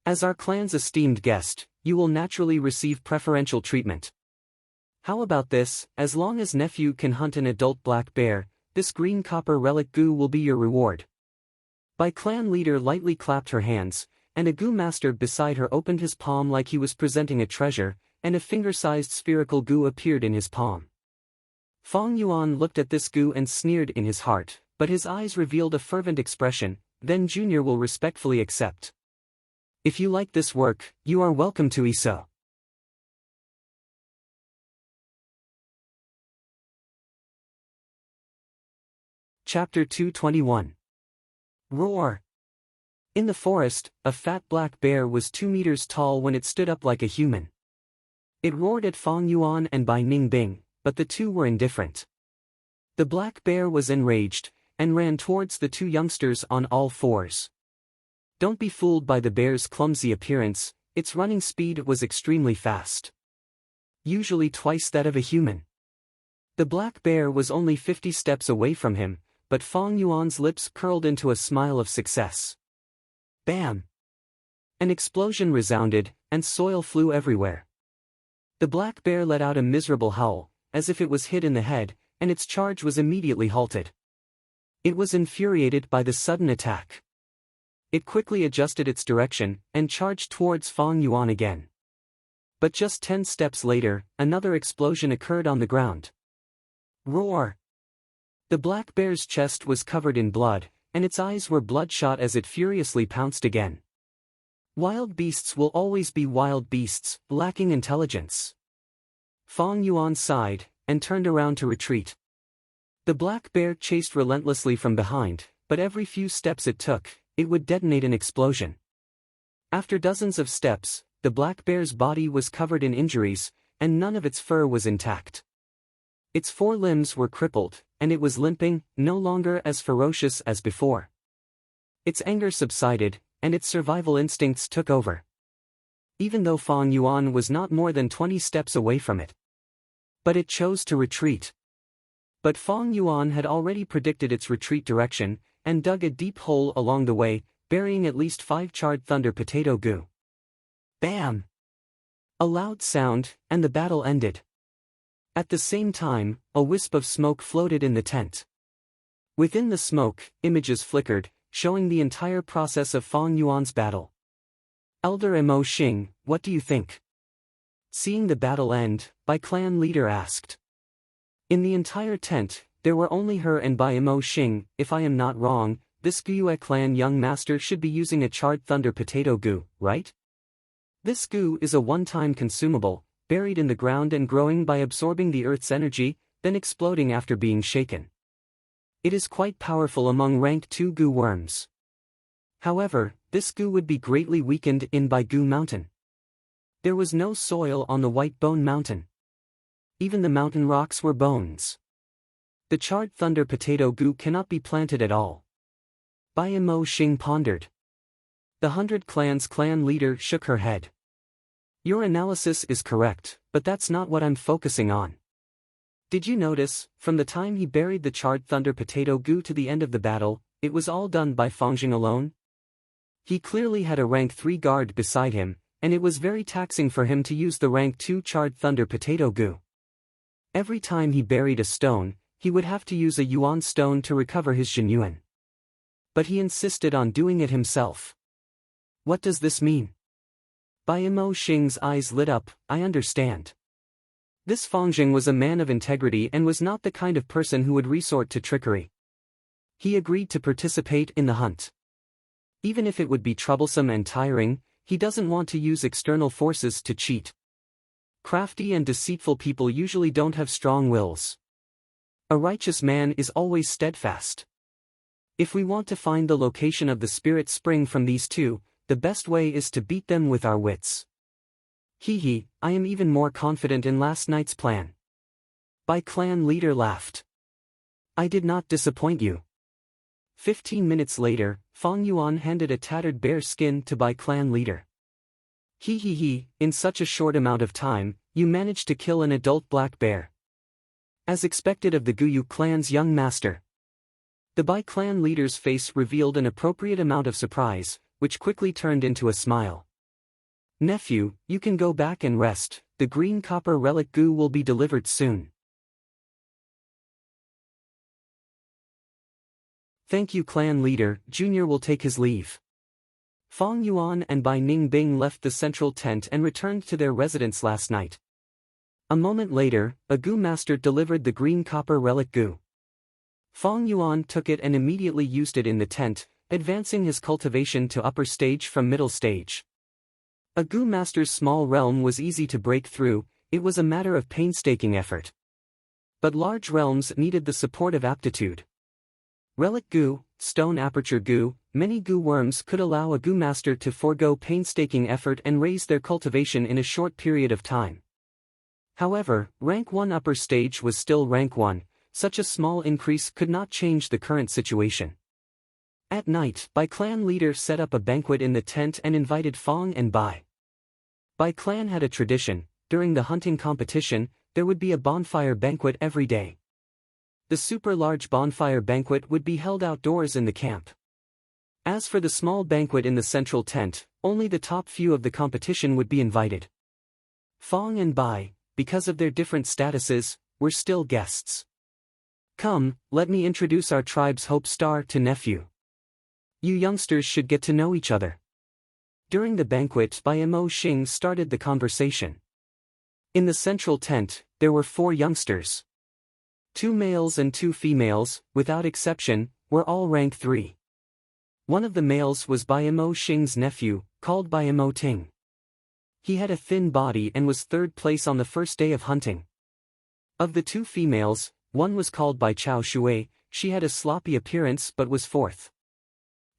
S1: As our clan's esteemed guest, you will naturally receive preferential treatment. How about this? As long as nephew can hunt an adult black bear, this green copper relic goo will be your reward. Bai clan leader lightly clapped her hands, and a goo master beside her opened his palm like he was presenting a treasure, and a finger-sized spherical goo appeared in his palm. Fang Yuan looked at this goo and sneered in his heart, but his eyes revealed a fervent expression. Then Junior will respectfully accept. If you like this work, you are welcome to Iso. Chapter 221. Roar. In the forest, a fat black bear was 2 meters tall when it stood up like a human. It roared at Fang Yuan and Bai Ningbing, but the two were indifferent. The black bear was enraged, and ran towards the 2 youngsters on all 4s. Don't be fooled by the bear's clumsy appearance, its running speed was extremely fast. Usually twice that of a human. The black bear was only 50 steps away from him, but Fang Yuan's lips curled into a smile of success. Bam! An explosion resounded, and soil flew everywhere. The black bear let out a miserable howl, as if it was hit in the head, and its charge was immediately halted. It was infuriated by the sudden attack. It quickly adjusted its direction, and charged towards Fang Yuan again. But just 10 steps later, another explosion occurred on the ground. Roar! The black bear's chest was covered in blood, and its eyes were bloodshot as it furiously pounced again. Wild beasts will always be wild beasts, lacking intelligence. Fang Yuan sighed, and turned around to retreat. The black bear chased relentlessly from behind, but every few steps it took, it would detonate an explosion. After dozens of steps, the black bear's body was covered in injuries, and none of its fur was intact. Its 4 limbs were crippled, and it was limping, no longer as ferocious as before. Its anger subsided, and its survival instincts took over. Even though Fong Yuan was not more than 20 steps away from it. But it chose to retreat. But Fong Yuan had already predicted its retreat direction, and dug a deep hole along the way, burying at least 5 charred thunder potato goo. Bam! A loud sound, and the battle ended. At the same time, a wisp of smoke floated in the tent. Within the smoke, images flickered, showing the entire process of Fong Yuan's battle. Elder Mo Xing, what do you think? Seeing the battle end, Bai clan leader asked. In the entire tent, there were only her and Bai Mo Xing. If I am not wrong, this Guyue clan young master should be using a charred thunder potato goo, right? This goo is a one-time consumable, buried in the ground and growing by absorbing the earth's energy, then exploding after being shaken. It is quite powerful among rank 2 goo worms. However, this goo would be greatly weakened in by Goo Mountain. There was no soil on the White Bone Mountain. Even the mountain rocks were bones. The charred thunder potato goo cannot be planted at all. Bai Mo Xing pondered. The 100 Clans clan leader shook her head. Your analysis is correct, but that's not what I'm focusing on. Did you notice, from the time he buried the charred thunder potato goo to the end of the battle, it was all done by Fongjing alone? He clearly had a rank 3 guard beside him, and it was very taxing for him to use the rank 2 charred thunder potato goo. Every time he buried a stone, he would have to use a yuan stone to recover his Jinyuan. But he insisted on doing it himself. What does this mean? Bai Mo Xing's eyes lit up. I understand. This Fongjing was a man of integrity and was not the kind of person who would resort to trickery. He agreed to participate in the hunt. Even if it would be troublesome and tiring, he doesn't want to use external forces to cheat. Crafty and deceitful people usually don't have strong wills. A righteous man is always steadfast. If we want to find the location of the spirit spring from these two, the best way is to beat them with our wits. Hee, I am even more confident in last night's plan. Bai clan leader laughed. I did not disappoint you. 15 minutes later, Fong Yuan handed a tattered bear skin to Bai clan leader. Hee, in such a short amount of time, you managed to kill an adult black bear. As expected of the Guyu clan's young master. The Bai clan leader's face revealed an appropriate amount of surprise, which quickly turned into a smile. Nephew, you can go back and rest, the green copper relic goo will be delivered soon. Thank you clan leader, Junior will take his leave. Fong Yuan and Bai Ningbing left the central tent and returned to their residence last night. A moment later, a goo master delivered the green copper relic goo. Fong Yuan took it and immediately used it in the tent, advancing his cultivation to upper stage from middle stage. A goo master's small realm was easy to break through, it was a matter of painstaking effort. But large realms needed the support of aptitude. Relic goo, stone aperture goo, many goo worms could allow a goo master to forego painstaking effort and raise their cultivation in a short period of time. However, rank 1 upper stage was still rank 1, such a small increase could not change the current situation. At night, Bai clan leader set up a banquet in the tent and invited Fong and Bai. Bai clan had a tradition, during the hunting competition, there would be a bonfire banquet every day. The super large bonfire banquet would be held outdoors in the camp. As for the small banquet in the central tent, only the top few of the competition would be invited. Fong and Bai, because of their different statuses, were still guests. Come, let me introduce our tribe's Hope Star to nephew. You youngsters should get to know each other. During the banquet, Bai Mo Xing started the conversation. In the central tent, there were 4 youngsters. 2 males and 2 females, without exception, were all rank 3. One of the males was Bai Mo Xing's nephew, called Bai Mo Ting. He had a thin body and was 3rd place on the first day of hunting. Of the 2 females, one was called Bai Chao Shui, she had a sloppy appearance but was 4th.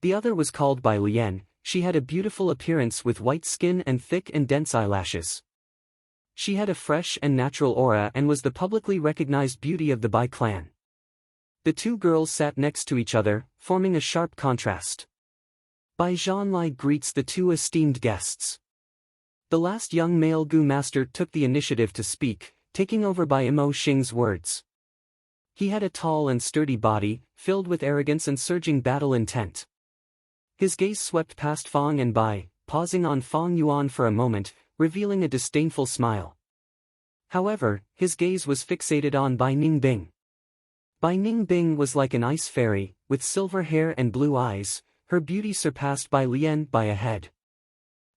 S1: The other was called Bai Lian, she had a beautiful appearance with white skin and thick and dense eyelashes. She had a fresh and natural aura and was the publicly recognized beauty of the Bai clan. The 2 girls sat next to each other, forming a sharp contrast. Bai Zhanlai greets the two esteemed guests. The last young male Gu master took the initiative to speak, taking over Bai Mo Xing's words. He had a tall and sturdy body, filled with arrogance and surging battle intent. His gaze swept past Fang and Bai, pausing on Fang Yuan for a moment, revealing a disdainful smile. However, his gaze was fixated on Bai Ningbing. Bai Ningbing was like an ice fairy, with silver hair and blue eyes. Her beauty surpassed Bai Lian by a head.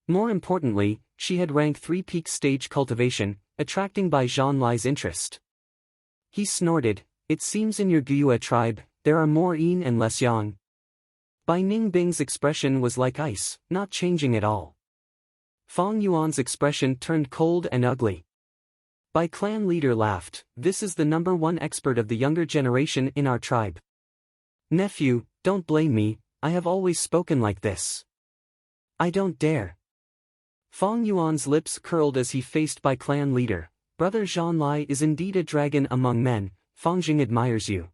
S1: More importantly, she had rank 3 peak stage cultivation, attracting Bai Zhanlai's interest. He snorted, "It seems in your Guyue tribe, there are more yin and less yang." Bai Ningbing's expression was like ice, not changing at all. Fang Yuan's expression turned cold and ugly. Bai clan leader laughed, "This is the #1 expert of the younger generation in our tribe. Nephew, don't blame me, I have always spoken like this. I don't dare." Fang Yuan's lips curled as he faced Bai clan leader. "Brother Zhanlai is indeed a dragon among men, Fang Jing admires you."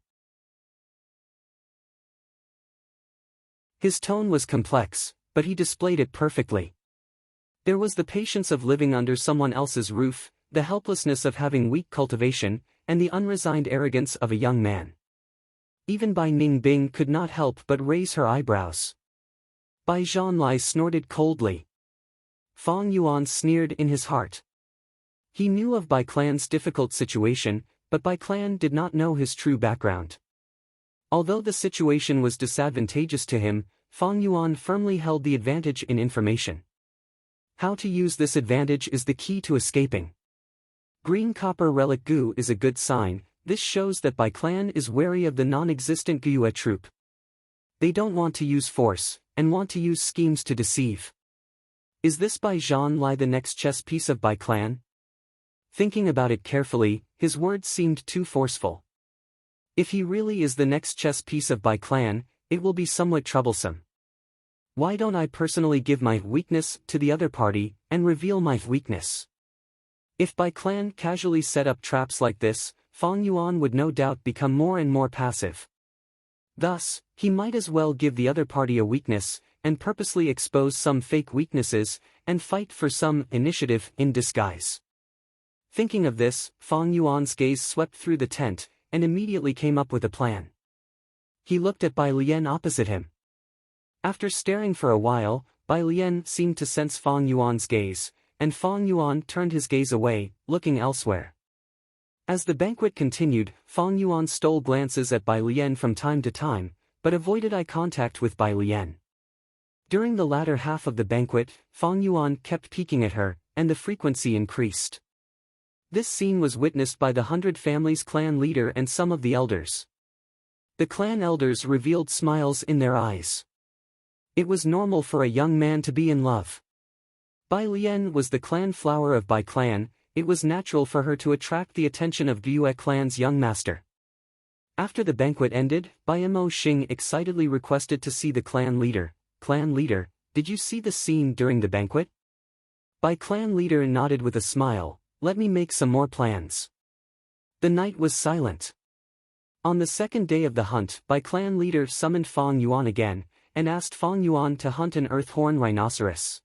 S1: His tone was complex, but he displayed it perfectly. There was the patience of living under someone else's roof, the helplessness of having weak cultivation, and the unresigned arrogance of a young man. Even Bai Ningbing could not help but raise her eyebrows. Bai Zhanlai snorted coldly. Fang Yuan sneered in his heart. He knew of Bai Clan's difficult situation, but Bai Clan did not know his true background. Although the situation was disadvantageous to him, Fang Yuan firmly held the advantage in information. How to use this advantage is the key to escaping. Green copper relic Gu is a good sign. This shows that Bai Clan is wary of the non-existent Guyue troop. They don't want to use force, and want to use schemes to deceive. Is this Bai Zhanlai the next chess piece of Bai Clan? Thinking about it carefully, his words seemed too forceful. If he really is the next chess piece of Bai Clan, it will be somewhat troublesome. Why don't I personally give my weakness to the other party, and reveal my weakness? If Bai Clan casually set up traps like this, Fang Yuan would no doubt become more and more passive. Thus, he might as well give the other party a weakness, and purposely expose some fake weaknesses, and fight for some initiative in disguise. Thinking of this, Fang Yuan's gaze swept through the tent, and immediately came up with a plan. He looked at Bai Lian opposite him. After staring for a while, Bai Lian seemed to sense Fang Yuan's gaze, and Fang Yuan turned his gaze away, looking elsewhere. As the banquet continued, Fang Yuan stole glances at Bai Lian from time to time, but avoided eye contact with Bai Lian. During the latter half of the banquet, Fang Yuan kept peeking at her, and the frequency increased. This scene was witnessed by the 100 Families clan leader and some of the elders. The clan elders revealed smiles in their eyes. It was normal for a young man to be in love. Bai Lian was the clan flower of Bai clan. It was natural for her to attract the attention of Guyue clan's young master. After the banquet ended, Bai Mo Xing excitedly requested to see the clan leader. "Clan leader, did you see the scene during the banquet?" Bai clan leader nodded with a smile. "Let me make some more plans." The night was silent. On the second day of the hunt, Bai clan leader summoned Fang Yuan again, and asked Fang Yuan to hunt an earthhorn rhinoceros.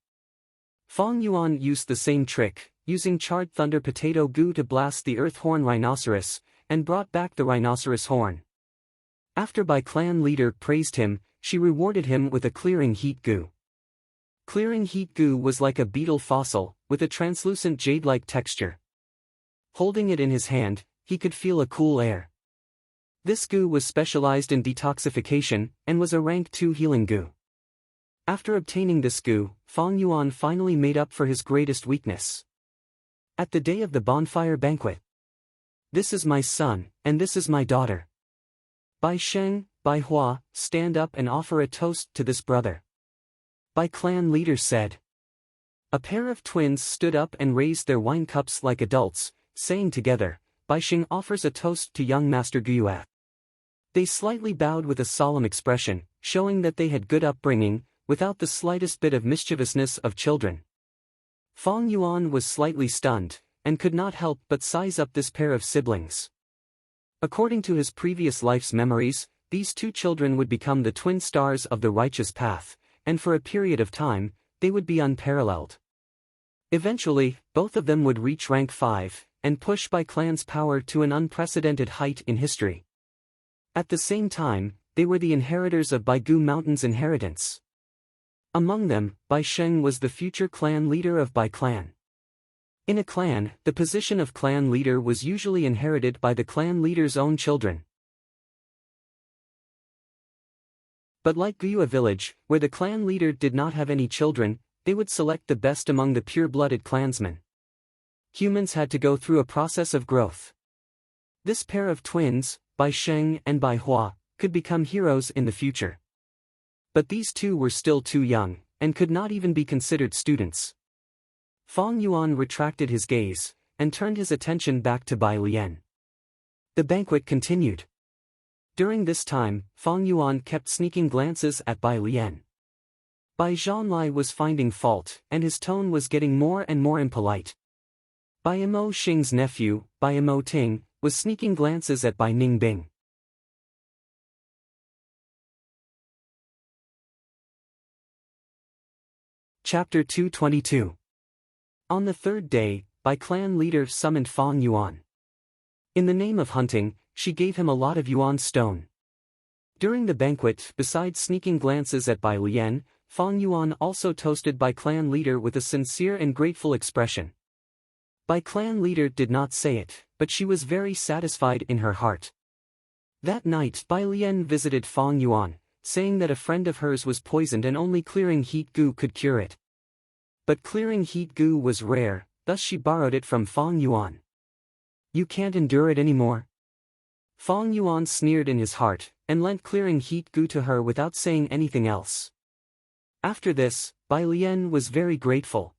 S1: Fang Yuan used the same trick, using charred thunder potato goo to blast the earthhorn rhinoceros, and brought back the rhinoceros horn. After Bai clan leader praised him, she rewarded him with a clearing heat goo. Clearing heat goo was like a beetle fossil, with a translucent jade-like texture. Holding it in his hand, he could feel a cool air. This goo was specialized in detoxification, and was a rank 2 healing goo. After obtaining this goo, Fang Yuan finally made up for his greatest weakness. At the day of the bonfire banquet. "This is my son, and this is my daughter. Bai Sheng, Bai Hua, stand up and offer a toast to this brother." Bai clan leader said. A pair of twins stood up and raised their wine cups like adults, saying together, "Bai Sheng offers a toast to young Master Guyue." They slightly bowed with a solemn expression, showing that they had good upbringing, without the slightest bit of mischievousness of children. Fang Yuan was slightly stunned, and could not help but size up this pair of siblings. According to his previous life's memories, these two children would become the twin stars of the righteous path, and for a period of time, they would be unparalleled. Eventually, both of them would reach rank 5, and push Bai Clan's power to an unprecedented height in history. At the same time, they were the inheritors of Baigu Mountain's inheritance. Among them, Bai Sheng was the future clan leader of Bai Clan. In a clan, the position of clan leader was usually inherited by the clan leader's own children. But like Guyua village, where the clan leader did not have any children, they would select the best among the pure-blooded clansmen. Humans had to go through a process of growth. This pair of twins, Bai Sheng and Bai Hua, could become heroes in the future. But these two were still too young, and could not even be considered students. Fong Yuan retracted his gaze, and turned his attention back to Bai Lian. The banquet continued. During this time, Fong Yuan kept sneaking glances at Bai Lian. Bai Zhanlai was finding fault, and his tone was getting more and more impolite. Bai Mo Xing's nephew, Bai Mo Ting, was sneaking glances at Bai Ningbing. Chapter 222. On the third day, Bai clan leader summoned Fong Yuan. In the name of hunting, she gave him a lot of yuan stone. During the banquet, besides sneaking glances at Bai Lian, Fong Yuan also toasted Bai clan leader with a sincere and grateful expression. Bai clan leader did not say it, but she was very satisfied in her heart. That night, Bai Lian visited Fong Yuan, saying that a friend of hers was poisoned and only clearing heat goo could cure it. But clearing heat goo was rare, thus she borrowed it from Fong Yuan. You can't endure it anymore? Fong Yuan sneered in his heart, and lent clearing heat goo to her without saying anything else. After this, Bai Lian was very grateful.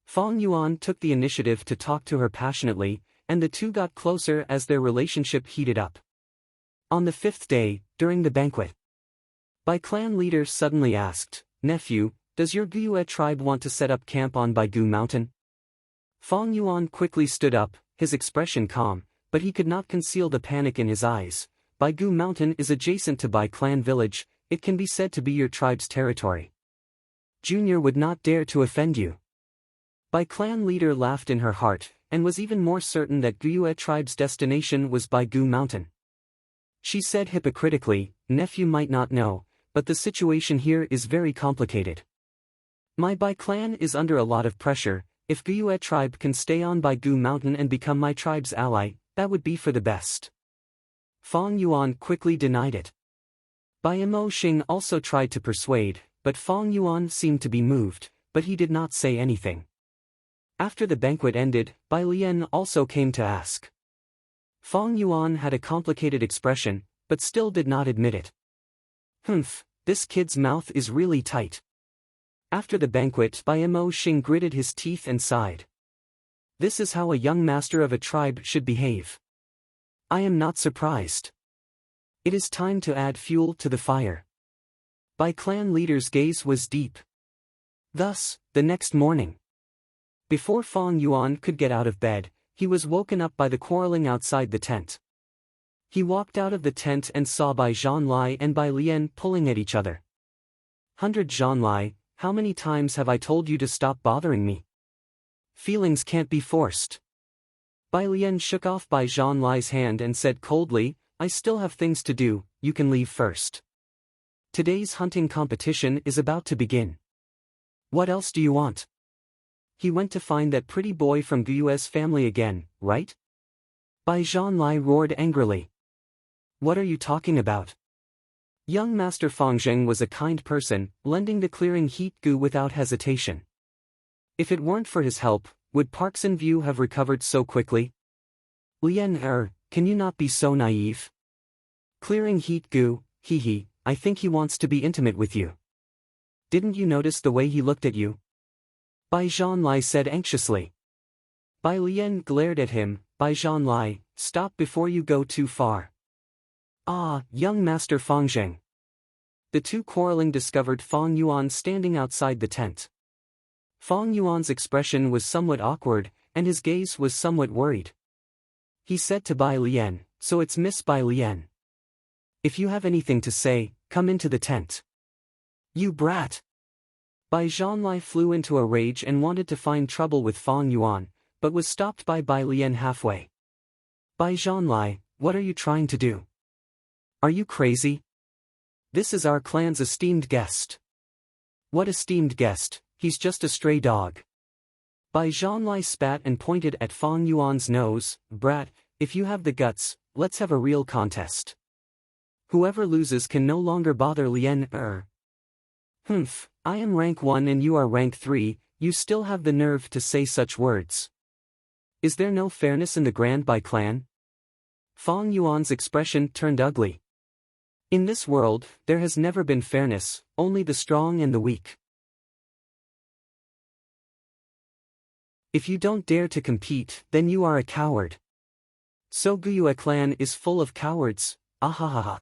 S1: Fong Yuan took the initiative to talk to her passionately, and the two got closer as their relationship heated up. On the fifth day, during the banquet, Bai clan leader suddenly asked, "Nephew, does your Guyue tribe want to set up camp on Baigu Mountain?" Fong Yuan quickly stood up, his expression calm, but he could not conceal the panic in his eyes. Baigu Mountain is adjacent to Bai clan village, it can be said to be your tribe's territory. Junior would not dare to offend you. Bai clan leader laughed in her heart, and was even more certain that Guyue tribe's destination was Baigu Mountain. She said hypocritically, "Nephew might not know, but the situation here is very complicated. My Bai clan is under a lot of pressure. If Guyue tribe can stay on Baigu Mountain and become my tribe's ally, that would be for the best." Fong Yuan quickly denied it. Bai Mo Xing also tried to persuade, but Fong Yuan seemed to be moved, but he did not say anything. After the banquet ended, Bai Lian also came to ask. Fong Yuan had a complicated expression, but still did not admit it. "Humph, this kid's mouth is really tight." After the banquet, Bai Mo Xing gritted his teeth and sighed. This is how a young master of a tribe should behave. I am not surprised. It is time to add fuel to the fire. Bai clan leader's gaze was deep. Thus, the next morning, before Fong Yuan could get out of bed, he was woken up by the quarreling outside the tent. He walked out of the tent and saw Bai Zhanlai and Bai Lian pulling at each other. "100 Zhanlai, how many times have I told you to stop bothering me? Feelings can't be forced." Bai Lian shook off Bai Zhanlai's hand and said coldly, "I still have things to do, you can leave first. Today's hunting competition is about to begin. What else do you want?" He went to find that pretty boy from Guyue's family again, right? Bai Zhanlai roared angrily. "What are you talking about?" Young Master Fong Zheng was a kind person, lending the clearing heat goo without hesitation. If it weren't for his help, would Parkson View have recovered so quickly? "Lian can you not be so naive? Clearing heat goo, hee, I think he wants to be intimate with you. Didn't you notice the way he looked at you?" Bai Zhanlai said anxiously. Bai Lian glared at him. "Bai Zhanlai, stop before you go too far." "Ah, young Master Fong Zheng." The two quarreling discovered Fong Yuan standing outside the tent. Fong Yuan's expression was somewhat awkward, and his gaze was somewhat worried. He said to Bai Lian, "So it's Miss Bai Lian. If you have anything to say, come into the tent." You brat! Bai Zhanlai flew into a rage and wanted to find trouble with Fang Yuan, but was stopped by Bai Lian halfway. Bai Zhanlai, what are you trying to do? Are you crazy? This is our clan's esteemed guest. What esteemed guest? He's just a stray dog. Bai Zhanlai spat and pointed at Fang Yuan's nose. Brat, if you have the guts, let's have a real contest. Whoever loses can no longer bother Lian. Humph, I am rank 1 and you are rank 3, you still have the nerve to say such words. Is there no fairness in the Grand Bai clan? Fang Yuan's expression turned ugly. In this world, there has never been fairness, only the strong and the weak. If you don't dare to compete, then you are a coward. So Guyue clan is full of cowards, ahahaha.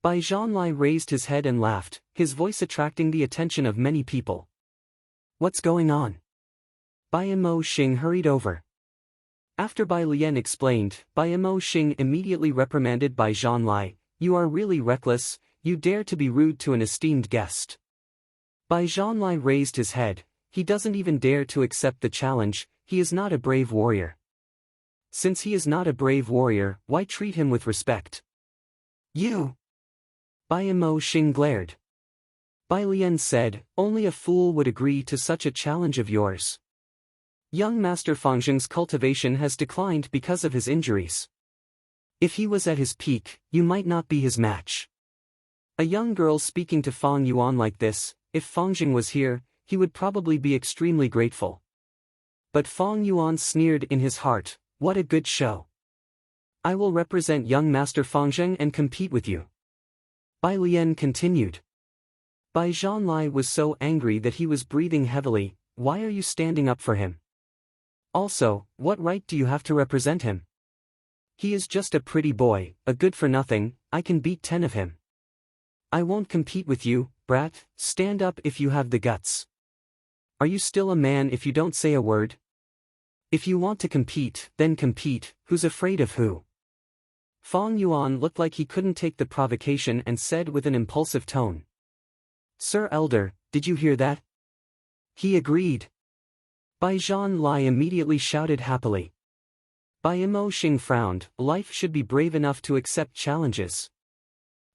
S1: Bai Zhanlai raised his head and laughed, his voice attracting the attention of many people. What's going on? Bai Mo Xing hurried over. After Bai Lian explained, Bai Mo Xing immediately reprimanded Bai Zhanlai. You are really reckless, you dare to be rude to an esteemed guest. Bai Zhanlai raised his head, he doesn't even dare to accept the challenge, he is not a brave warrior. Since he is not a brave warrior, why treat him with respect? You! Bai Mo Xing glared. Bai Lian said, only a fool would agree to such a challenge of yours. Young Master Fangzheng's cultivation has declined because of his injuries. If he was at his peak, you might not be his match. A young girl speaking to Fang Yuan like this, if Fangzheng was here, he would probably be extremely grateful. But Fang Yuan sneered in his heart, what a good show. I will represent young Master Fangzheng and compete with you. Bai Lian continued. Bai Zhanlai was so angry that he was breathing heavily. Why are you standing up for him? Also, what right do you have to represent him? He is just a pretty boy, a good-for-nothing, I can beat 10 of him. I won't compete with you, brat, stand up if you have the guts. Are you still a man if you don't say a word? If you want to compete, then compete, who's afraid of who? Fang Yuan looked like he couldn't take the provocation and said with an impulsive tone. Sir Elder, did you hear that? He agreed. Bai Zhanlai immediately shouted happily. Bai Mo Xing frowned, life should be brave enough to accept challenges.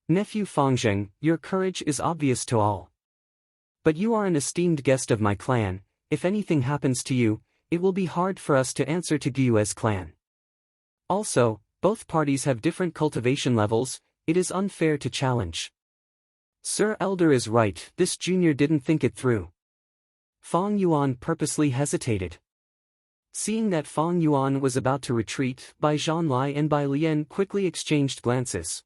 S1: Nephew Fangzheng, your courage is obvious to all. But you are an esteemed guest of my clan, if anything happens to you, it will be hard for us to answer to Guyue's clan. Also, both parties have different cultivation levels, it is unfair to challenge. Sir Elder is right, this junior didn't think it through. Fang Yuan purposely hesitated. Seeing that Fang Yuan was about to retreat, Bai Zhanlai and Bai Lian quickly exchanged glances.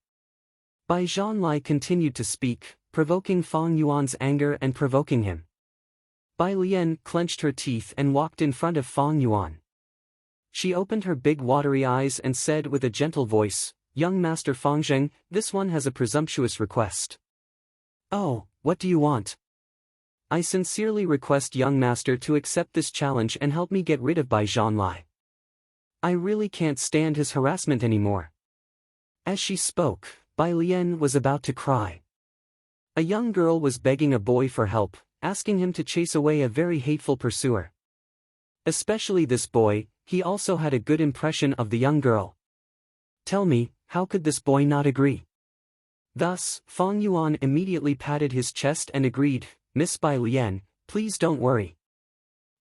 S1: Bai Zhanlai continued to speak, provoking Fang Yuan's anger and provoking him. Bai Lian clenched her teeth and walked in front of Fang Yuan. She opened her big watery eyes and said with a gentle voice, Young Master Fangzheng, this one has a presumptuous request. Oh, what do you want? I sincerely request young master to accept this challenge and help me get rid of Bai Zhanlai. I really can't stand his harassment anymore. As she spoke, Bai Lian was about to cry. A young girl was begging a boy for help, asking him to chase away a very hateful pursuer. Especially this boy, he also had a good impression of the young girl. Tell me, how could this boy not agree? Thus, Fang Yuan immediately patted his chest and agreed, Miss Bai Lian, please don't worry.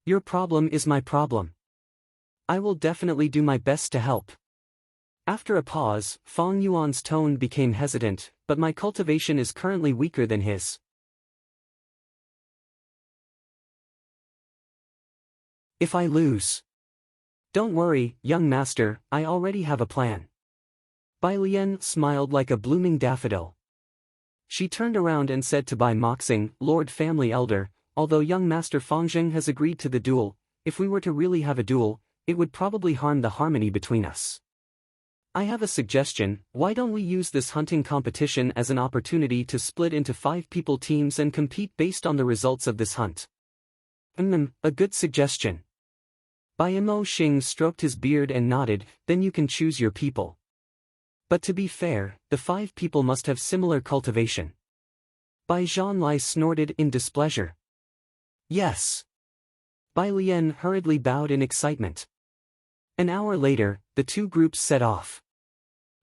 S1: Your problem is my problem. I will definitely do my best to help. After a pause, Fang Yuan's tone became hesitant, but my cultivation is currently weaker than his. If I lose. Don't worry, young master, I already have a plan. Bai Lian smiled like a blooming daffodil. She turned around and said to Bai Moxing, Lord Family Elder, although young Master Fangzheng has agreed to the duel, if we were to really have a duel, it would probably harm the harmony between us. I have a suggestion, why don't we use this hunting competition as an opportunity to split into 5-people teams and compete based on the results of this hunt? A good suggestion. Bai Mo Xing stroked his beard and nodded, then you can choose your people. But to be fair, the 5 people must have similar cultivation. Bai Zhanlai snorted in displeasure. Yes. Bai Lian hurriedly bowed in excitement. An hour later, the two groups set off.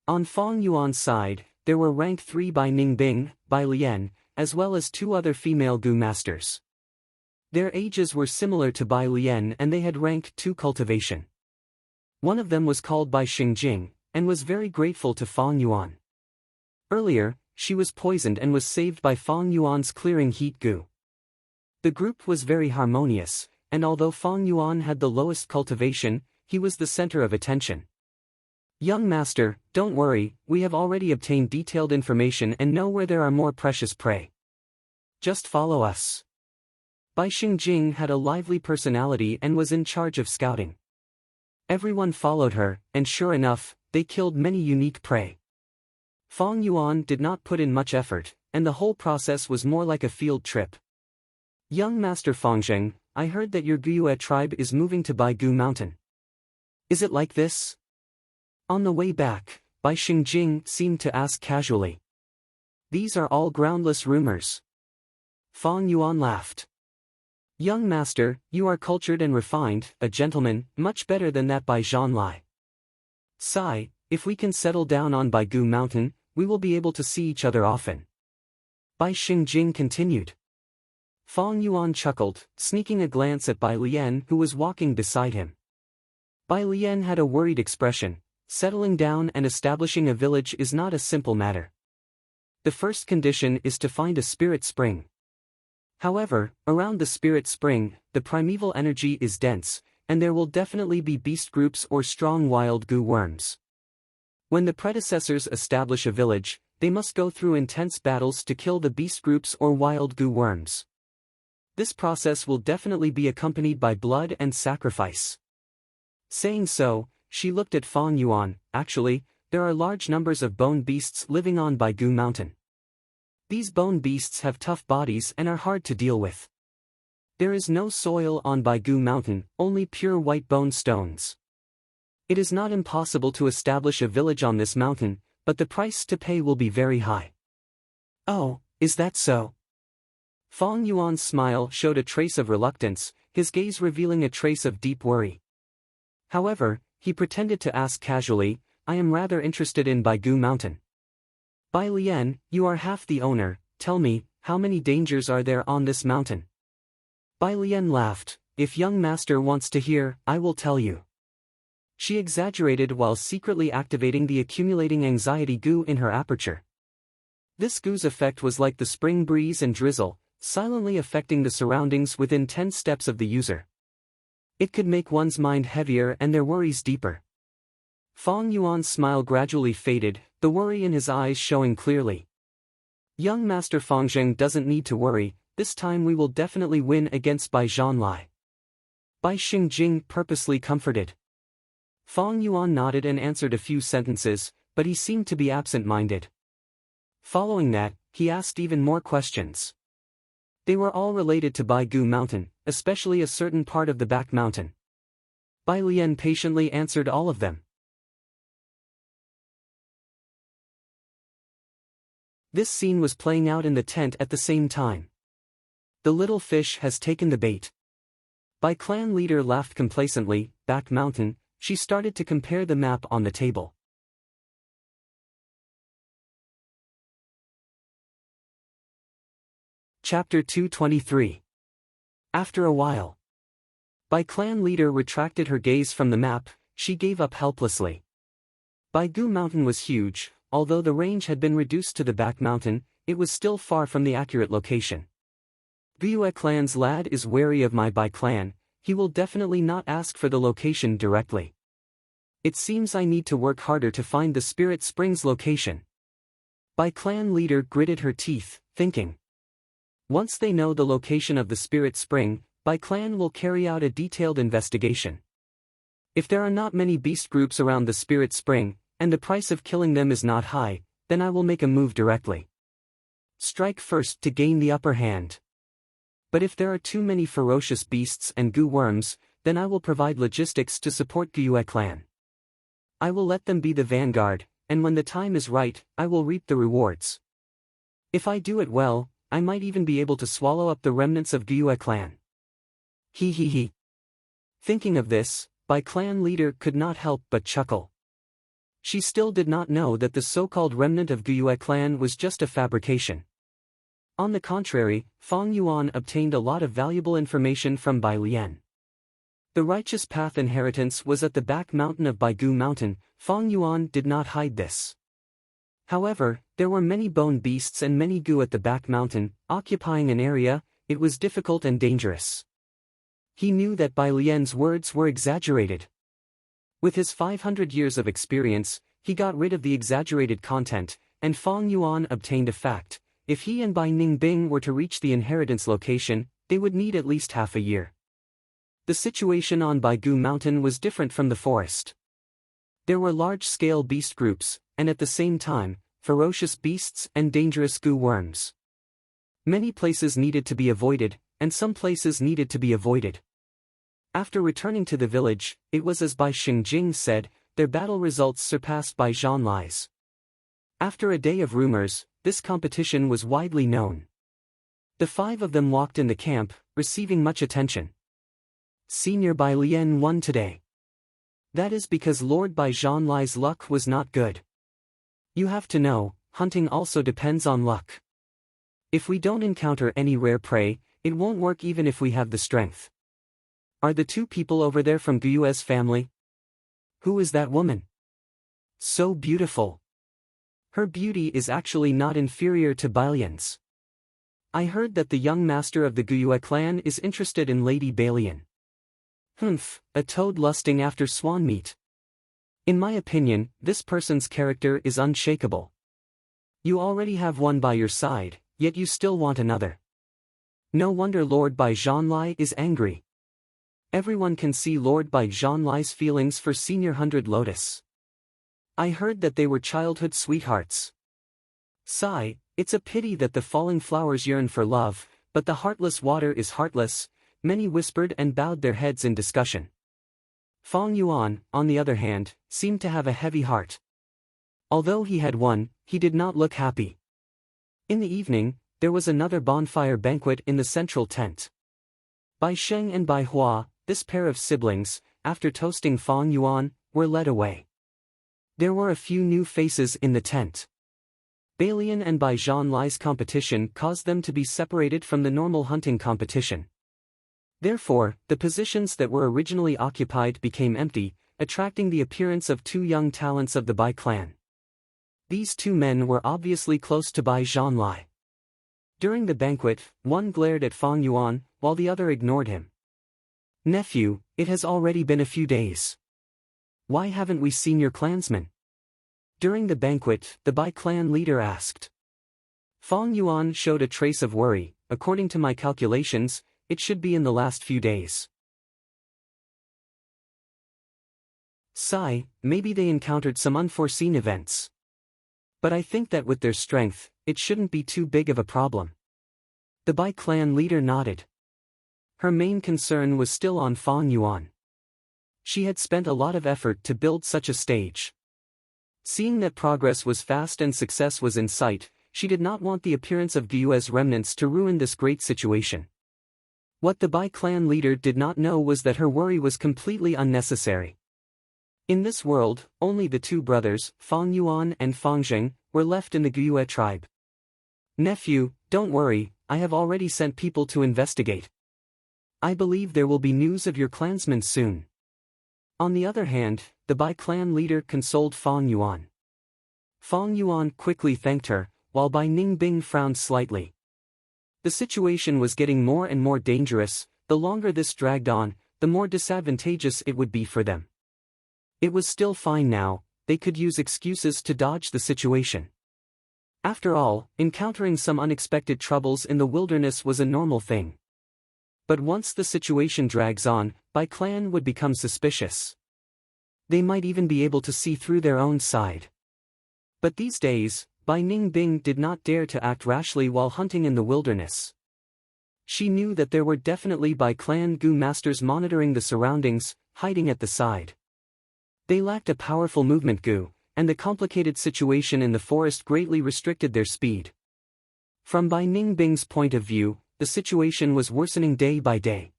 S1: On Fong Yuan's side, there were rank 3 Bai Ningbing, Bai Lian, as well as 2 other female Gu masters. Their ages were similar to Bai Lian and they had rank 2 cultivation. One of them was called Bai Xingjing, and was very grateful to Fong Yuan. Earlier, she was poisoned and was saved by Fong Yuan's clearing heat Gu. The group was very harmonious, and although Fong Yuan had the lowest cultivation, he was the center of attention. Young master, don't worry, we have already obtained detailed information and know where there are more precious prey. Just follow us. Bai Xingjing had a lively personality and was in charge of scouting. Everyone followed her, and sure enough, they killed many unique prey. Fong Yuan did not put in much effort, and the whole process was more like a field trip. Young Master Fongzheng, I heard that your Guyue tribe is moving to Baigu Mountain. Is it like this? On the way back, Bai Xingjing seemed to ask casually. These are all groundless rumors. Fong Yuan laughed. Young master, you are cultured and refined, a gentleman, much better than that Bai Zhanlai. Sigh, if we can settle down on Baigu Mountain, we will be able to see each other often. Bai Xingjing continued. Fong Yuan chuckled, sneaking a glance at Bai Lian who was walking beside him. Bai Lian had a worried expression. Settling down and establishing a village is not a simple matter. The first condition is to find a spirit spring. However, around the spirit spring, the primeval energy is dense, and there will definitely be beast groups or strong wild Gu worms. When the predecessors establish a village, they must go through intense battles to kill the beast groups or wild Gu worms. This process will definitely be accompanied by blood and sacrifice. Saying so, she looked at Fong Yuan. Actually, there are large numbers of bone beasts living on Baigu Mountain. These bone beasts have tough bodies and are hard to deal with. There is no soil on Baigu Mountain, only pure white bone stones. It is not impossible to establish a village on this mountain, but the price to pay will be very high. Oh, is that so? Fong Yuan's smile showed a trace of reluctance, his gaze revealing a trace of deep worry. However, he pretended to ask casually, I am rather interested in Baigu Mountain. Bai Lian, you are half the owner, tell me, how many dangers are there on this mountain? Bai Lian laughed, if young master wants to hear, I will tell you. She exaggerated while secretly activating the accumulating anxiety Gu in her aperture. This Gu's effect was like the spring breeze and drizzle, silently affecting the surroundings within 10 steps of the user. It could make one's mind heavier and their worries deeper. Fong Yuan's smile gradually faded, the worry in his eyes showing clearly. Young Master Fongzheng doesn't need to worry, this time we will definitely win against Bai Zhanlai. Bai Xingjing purposely comforted. Fong Yuan nodded and answered a few sentences, but he seemed to be absent-minded. Following that, he asked even more questions. They were all related to Baigu Mountain, especially a certain part of the back mountain. Bai Lian patiently answered all of them. This scene was playing out in the tent at the same time. The little fish has taken the bait. Bai clan leader laughed complacently. Back mountain, she started to compare the map on the table. Chapter 223. After a while, Bai clan leader retracted her gaze from the map, she gave up helplessly. Baigu Mountain was huge, although the range had been reduced to the back mountain, it was still far from the accurate location. Guyue clan's lad is wary of my Bai clan, he will definitely not ask for the location directly. It seems I need to work harder to find the spirit spring's location. Bai clan leader gritted her teeth, thinking. Once they know the location of the spirit spring, Bai clan will carry out a detailed investigation. If there are not many beast groups around the spirit spring, and the price of killing them is not high, then I will make a move directly. Strike first to gain the upper hand. But if there are too many ferocious beasts and Gu worms, then I will provide logistics to support Guyue clan. I will let them be the vanguard, and when the time is right, I will reap the rewards. If I do it well, I might even be able to swallow up the remnants of Gyue clan. He he he. Thinking of this, Bai clan leader could not help but chuckle. She still did not know that the so-called remnant of Gyue clan was just a fabrication. On the contrary, Fang Yuan obtained a lot of valuable information from Bai Lian. The righteous path inheritance was at the back mountain of Baigu Mountain. Fang Yuan did not hide this. However, there were many bone beasts and many gu at the back mountain, occupying an area. It was difficult and dangerous. He knew that Bai Lian's words were exaggerated. With his 500 years of experience, he got rid of the exaggerated content, and Fang Yuan obtained a fact. If he and Bai Ningbing were to reach the inheritance location, they would need at least half a year. The situation on Baigu Mountain was different from the forest. There were large-scale beast groups, and at the same time, ferocious beasts and dangerous gu worms. Many places needed to be avoided, and some places needed to be avoided. After returning to the village, it was as Bai Xingjing said, their battle results surpassed Bai Zhanlai's. After a day of rumors, this competition was widely known. The five of them walked in the camp, receiving much attention. Senior Bai Lian won today. That is because Lord Bai Zhanlai's luck was not good. You have to know, hunting also depends on luck. If we don't encounter any rare prey, it won't work even if we have the strength. Are the two people over there from Gyue's family? Who is that woman? So beautiful. Her beauty is actually not inferior to Bailian's. I heard that the young master of the Gyue clan is interested in Lady Bailian. Humph, a toad lusting after swan meat. In my opinion, this person's character is unshakable. You already have one by your side, yet you still want another. No wonder Lord Bai Zhanlai is angry. Everyone can see Lord Bai Zhanlai's feelings for Senior 100 Lotus. I heard that they were childhood sweethearts. Sigh, it's a pity that the falling flowers yearn for love, but the heartless water is heartless. Many whispered and bowed their heads in discussion. Fang Yuan, on the other hand, seemed to have a heavy heart. Although he had won, he did not look happy. In the evening, there was another bonfire banquet in the central tent. Bai Sheng and Bai Hua, this pair of siblings, after toasting Fang Yuan, were led away. There were a few new faces in the tent. Bailian and Bai Zhanlai's competition caused them to be separated from the normal hunting competition. Therefore, the positions that were originally occupied became empty, attracting the appearance of two young talents of the Bai clan. These two men were obviously close to Bai Zhanlai. During the banquet, one glared at Fang Yuan, while the other ignored him. Nephew, it has already been a few days. Why haven't we seen your clansmen? During the banquet, the Bai clan leader asked. Fang Yuan showed a trace of worry. According to my calculations, it should be in the last few days. Sigh, maybe they encountered some unforeseen events. But I think that with their strength, it shouldn't be too big of a problem. The Bai clan leader nodded. Her main concern was still on Fang Yuan. She had spent a lot of effort to build such a stage. Seeing that progress was fast and success was in sight, she did not want the appearance of Gyue's remnants to ruin this great situation. What the Bai clan leader did not know was that her worry was completely unnecessary. In this world, only the two brothers, Fang Yuan and Fang Zheng, were left in the Gyue tribe. Nephew, don't worry, I have already sent people to investigate. I believe there will be news of your clansmen soon. On the other hand, the Bai clan leader consoled Fang Yuan. Fang Yuan quickly thanked her, while Bai Ningbing frowned slightly. The situation was getting more and more dangerous. The longer this dragged on, the more disadvantageous it would be for them. It was still fine now, they could use excuses to dodge the situation. After all, encountering some unexpected troubles in the wilderness was a normal thing. But once the situation drags on, Bai clan would become suspicious. They might even be able to see through their own side. But these days, Bai Ningbing did not dare to act rashly while hunting in the wilderness. She knew that there were definitely Bai clan gu masters monitoring the surroundings, hiding at the side. They lacked a powerful movement gu, and the complicated situation in the forest greatly restricted their speed. From Bai Ningbing's point of view, the situation was worsening day by day.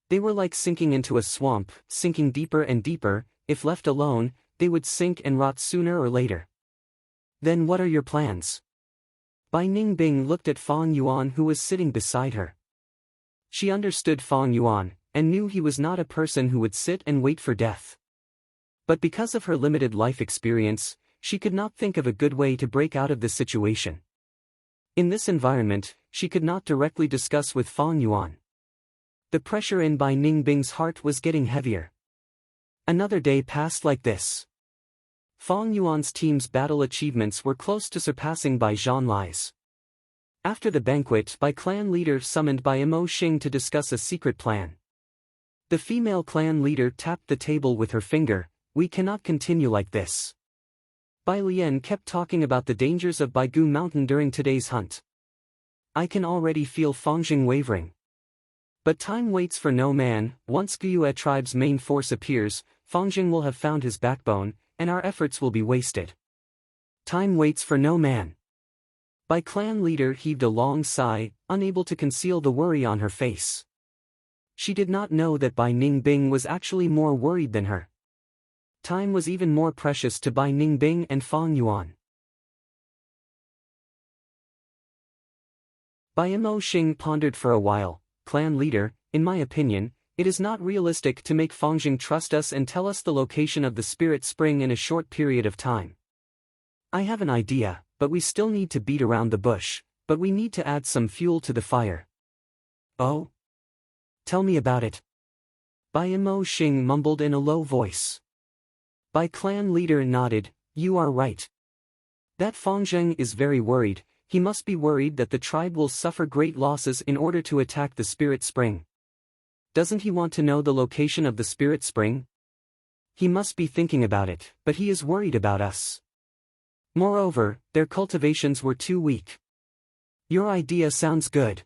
S1: They were like sinking into a swamp, sinking deeper and deeper. If left alone, they would sink and rot sooner or later. Then what are your plans? Bai Ningbing looked at Fang Yuan, who was sitting beside her. She understood Fang Yuan, and knew he was not a person who would sit and wait for death. But because of her limited life experience, she could not think of a good way to break out of this situation. In this environment, she could not directly discuss with Fang Yuan. The pressure in Bai Ningbing's heart was getting heavier. Another day passed like this. Fang Yuan's team's battle achievements were close to surpassing Bai Zhanlai's. After the banquet, Bai clan leader summoned Bai Mo Xing to discuss a secret plan. The female clan leader tapped the table with her finger. We cannot continue like this. Bai Lian kept talking about the dangers of Baigu Mountain during today's hunt. I can already feel Fangjing wavering. But time waits for no man. Once Guyue tribe's main force appears, Fangjing will have found his backbone, and our efforts will be wasted. Time waits for no man. Bai clan leader heaved a long sigh, unable to conceal the worry on her face. She did not know that Bai Ningbing was actually more worried than her. Time was even more precious to Bai Ningbing and Fang Yuan. Bai Mo Xing pondered for a while. Clan leader, in my opinion, it is not realistic to make Fangjing trust us and tell us the location of the spirit spring in a short period of time. I have an idea, but we still need to beat around the bush, but we need to add some fuel to the fire. Oh? Tell me about it. Bai Mo Xing mumbled in a low voice. Bai clan leader nodded. You are right. That Fangjing is very worried. He must be worried that the tribe will suffer great losses in order to attack the spirit spring. Doesn't he want to know the location of the spirit spring? He must be thinking about it, but he is worried about us. Moreover, their cultivations were too weak. Your idea sounds good.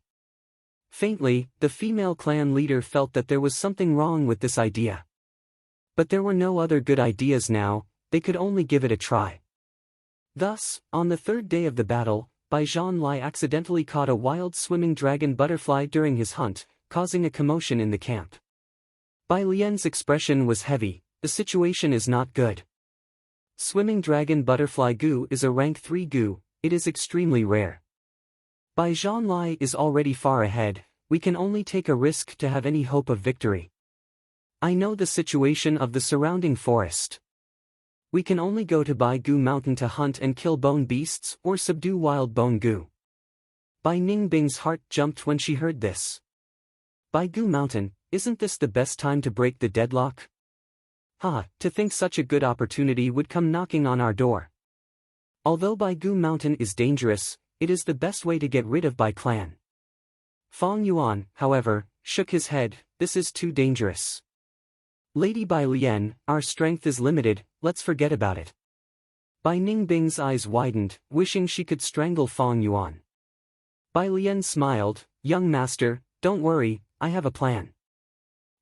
S1: Faintly, the female clan leader felt that there was something wrong with this idea. But there were no other good ideas now, they could only give it a try. Thus, on the third day of the battle, Bai Zhanlai accidentally caught a wild swimming dragon butterfly during his hunt, causing a commotion in the camp. Bai Lian's expression was heavy. The situation is not good. Swimming dragon butterfly goo is a rank 3 goo, it is extremely rare. Bai Zhanlai is already far ahead, we can only take a risk to have any hope of victory. I know the situation of the surrounding forest. We can only go to Baigu Mountain to hunt and kill bone beasts or subdue wild bone goo. Bai Ningbing's heart jumped when she heard this. Baigu Mountain, isn't this the best time to break the deadlock? To think such a good opportunity would come knocking on our door. Although Baigu Mountain is dangerous, it is the best way to get rid of Bai clan. Fang Yuan, however, shook his head. This is too dangerous. Lady Bai Lian, our strength is limited, let's forget about it. Bai Ningbing's eyes widened, wishing she could strangle Fang Yuan. Bai Lian smiled. Young master, don't worry, I have a plan.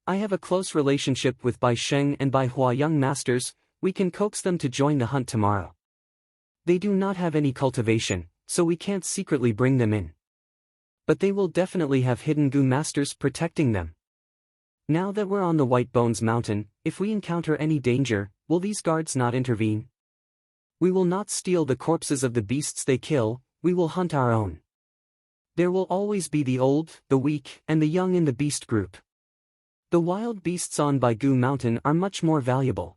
S1: I have a close relationship with Bai Sheng and Bai Hua young masters, we can coax them to join the hunt tomorrow. They do not have any cultivation, so we can't secretly bring them in. But they will definitely have hidden goo masters protecting them. Now that we're on the White Bones Mountain, if we encounter any danger, will these guards not intervene? We will not steal the corpses of the beasts they kill, we will hunt our own. There will always be the old, the weak, and the young in the beast group. The wild beasts on Baigu Mountain are much more valuable.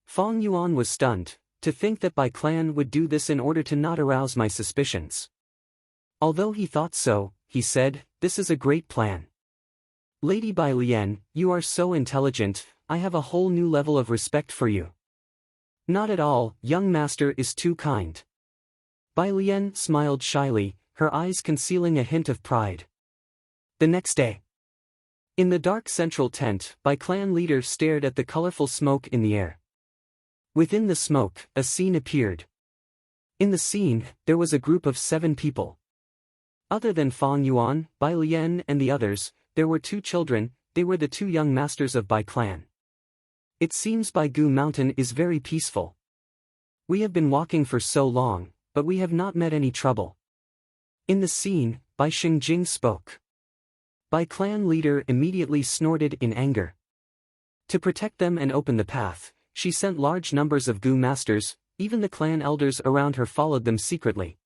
S1: Fang Yuan was stunned, to think that Bai clan would do this in order to not arouse my suspicions. Although he thought so, he said, this is a great plan. Lady Bai Lian, you are so intelligent, I have a whole new level of respect for you. Not at all, young master is too kind. Bai Lian smiled shyly, her eyes concealing a hint of pride. The next day. In the dark central tent, Bai clan leader stared at the colorful smoke in the air. Within the smoke, a scene appeared. In the scene, there was a group of 7 people. Other than Fang Yuan, Bai Lian and the others, there were 2 children, they were the 2 young masters of Bai clan. It seems Baigu Mountain is very peaceful. We have been walking for so long, but we have not met any trouble. In the scene, Bai Xingjing spoke. Bai clan leader immediately snorted in anger. To protect them and open the path, she sent large numbers of Gu masters, even the clan elders around her followed them secretly.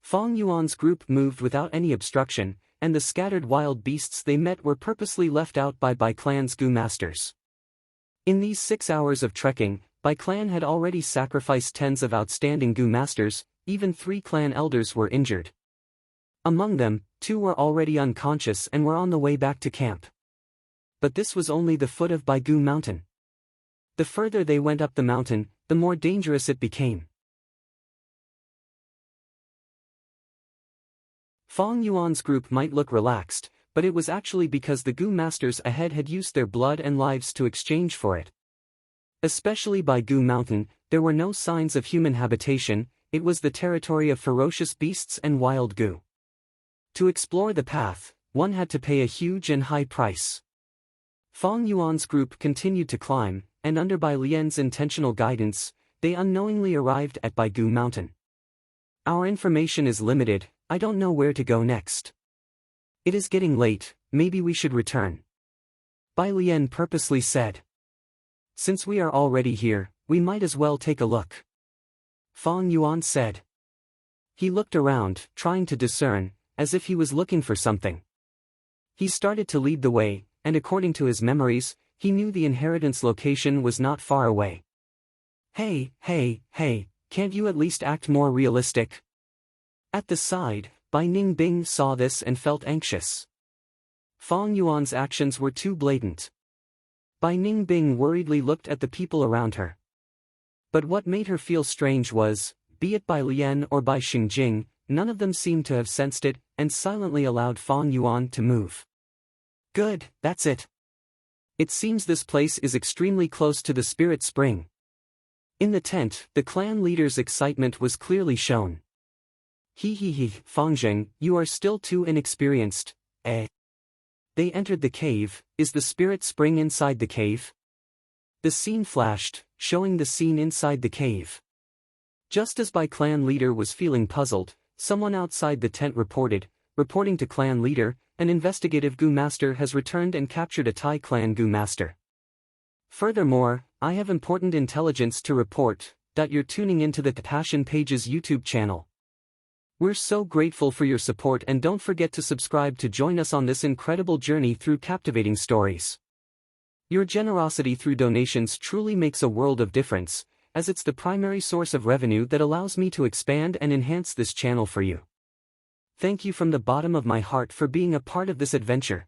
S1: Fang Yuan's group moved without any obstruction, and the scattered wild beasts they met were purposely left out by Bai clan's Gu masters. In these 6 hours of trekking, Bai clan had already sacrificed tens of outstanding Gu masters, even 3 clan elders were injured. Among them, 2 were already unconscious and were on the way back to camp. But this was only the foot of Baigu Mountain. The further they went up the mountain, the more dangerous it became. Fang Yuan's group might look relaxed, but it was actually because the Gu masters ahead had used their blood and lives to exchange for it. Especially by Gu Mountain, there were no signs of human habitation, it was the territory of ferocious beasts and wild Gu. To explore the path, one had to pay a huge and high price. Fang Yuan's group continued to climb, and under Bai Lian's intentional guidance, they unknowingly arrived at Baigu Mountain. Our information is limited, I don't know where to go next. It is getting late, maybe we should return. Bai Lian purposely said. Since we are already here, we might as well take a look. Fang Yuan said. He looked around, trying to discern, as if he was looking for something. He started to lead the way, and according to his memories, he knew the inheritance location was not far away. Hey, can't you at least act more realistic? At the side, Bai Ningbing saw this and felt anxious. Fang Yuan's actions were too blatant. Bai Ningbing worriedly looked at the people around her. But what made her feel strange was, be it Bai Lian or Bai Xingjing, none of them seemed to have sensed it, and silently allowed Fang Yuan to move. Good, that's it. It seems this place is extremely close to the spirit spring. In the tent, the clan leader's excitement was clearly shown. Fangzheng, you are still too inexperienced, eh? They entered the cave. Is the spirit spring inside the cave? The scene flashed, showing the scene inside the cave. Just as Bai clan leader was feeling puzzled, someone outside the tent reporting to clan leader, an investigative Gu master has returned and captured a Thai clan Gu master. Furthermore, I have important intelligence to report, that you're tuning into the Passion Pages YouTube channel. We're so grateful for your support, and don't forget to subscribe to join us on this incredible journey through captivating stories. Your generosity through donations truly makes a world of difference, as it's the primary source of revenue that allows me to expand and enhance this channel for you. Thank you from the bottom of my heart for being a part of this adventure.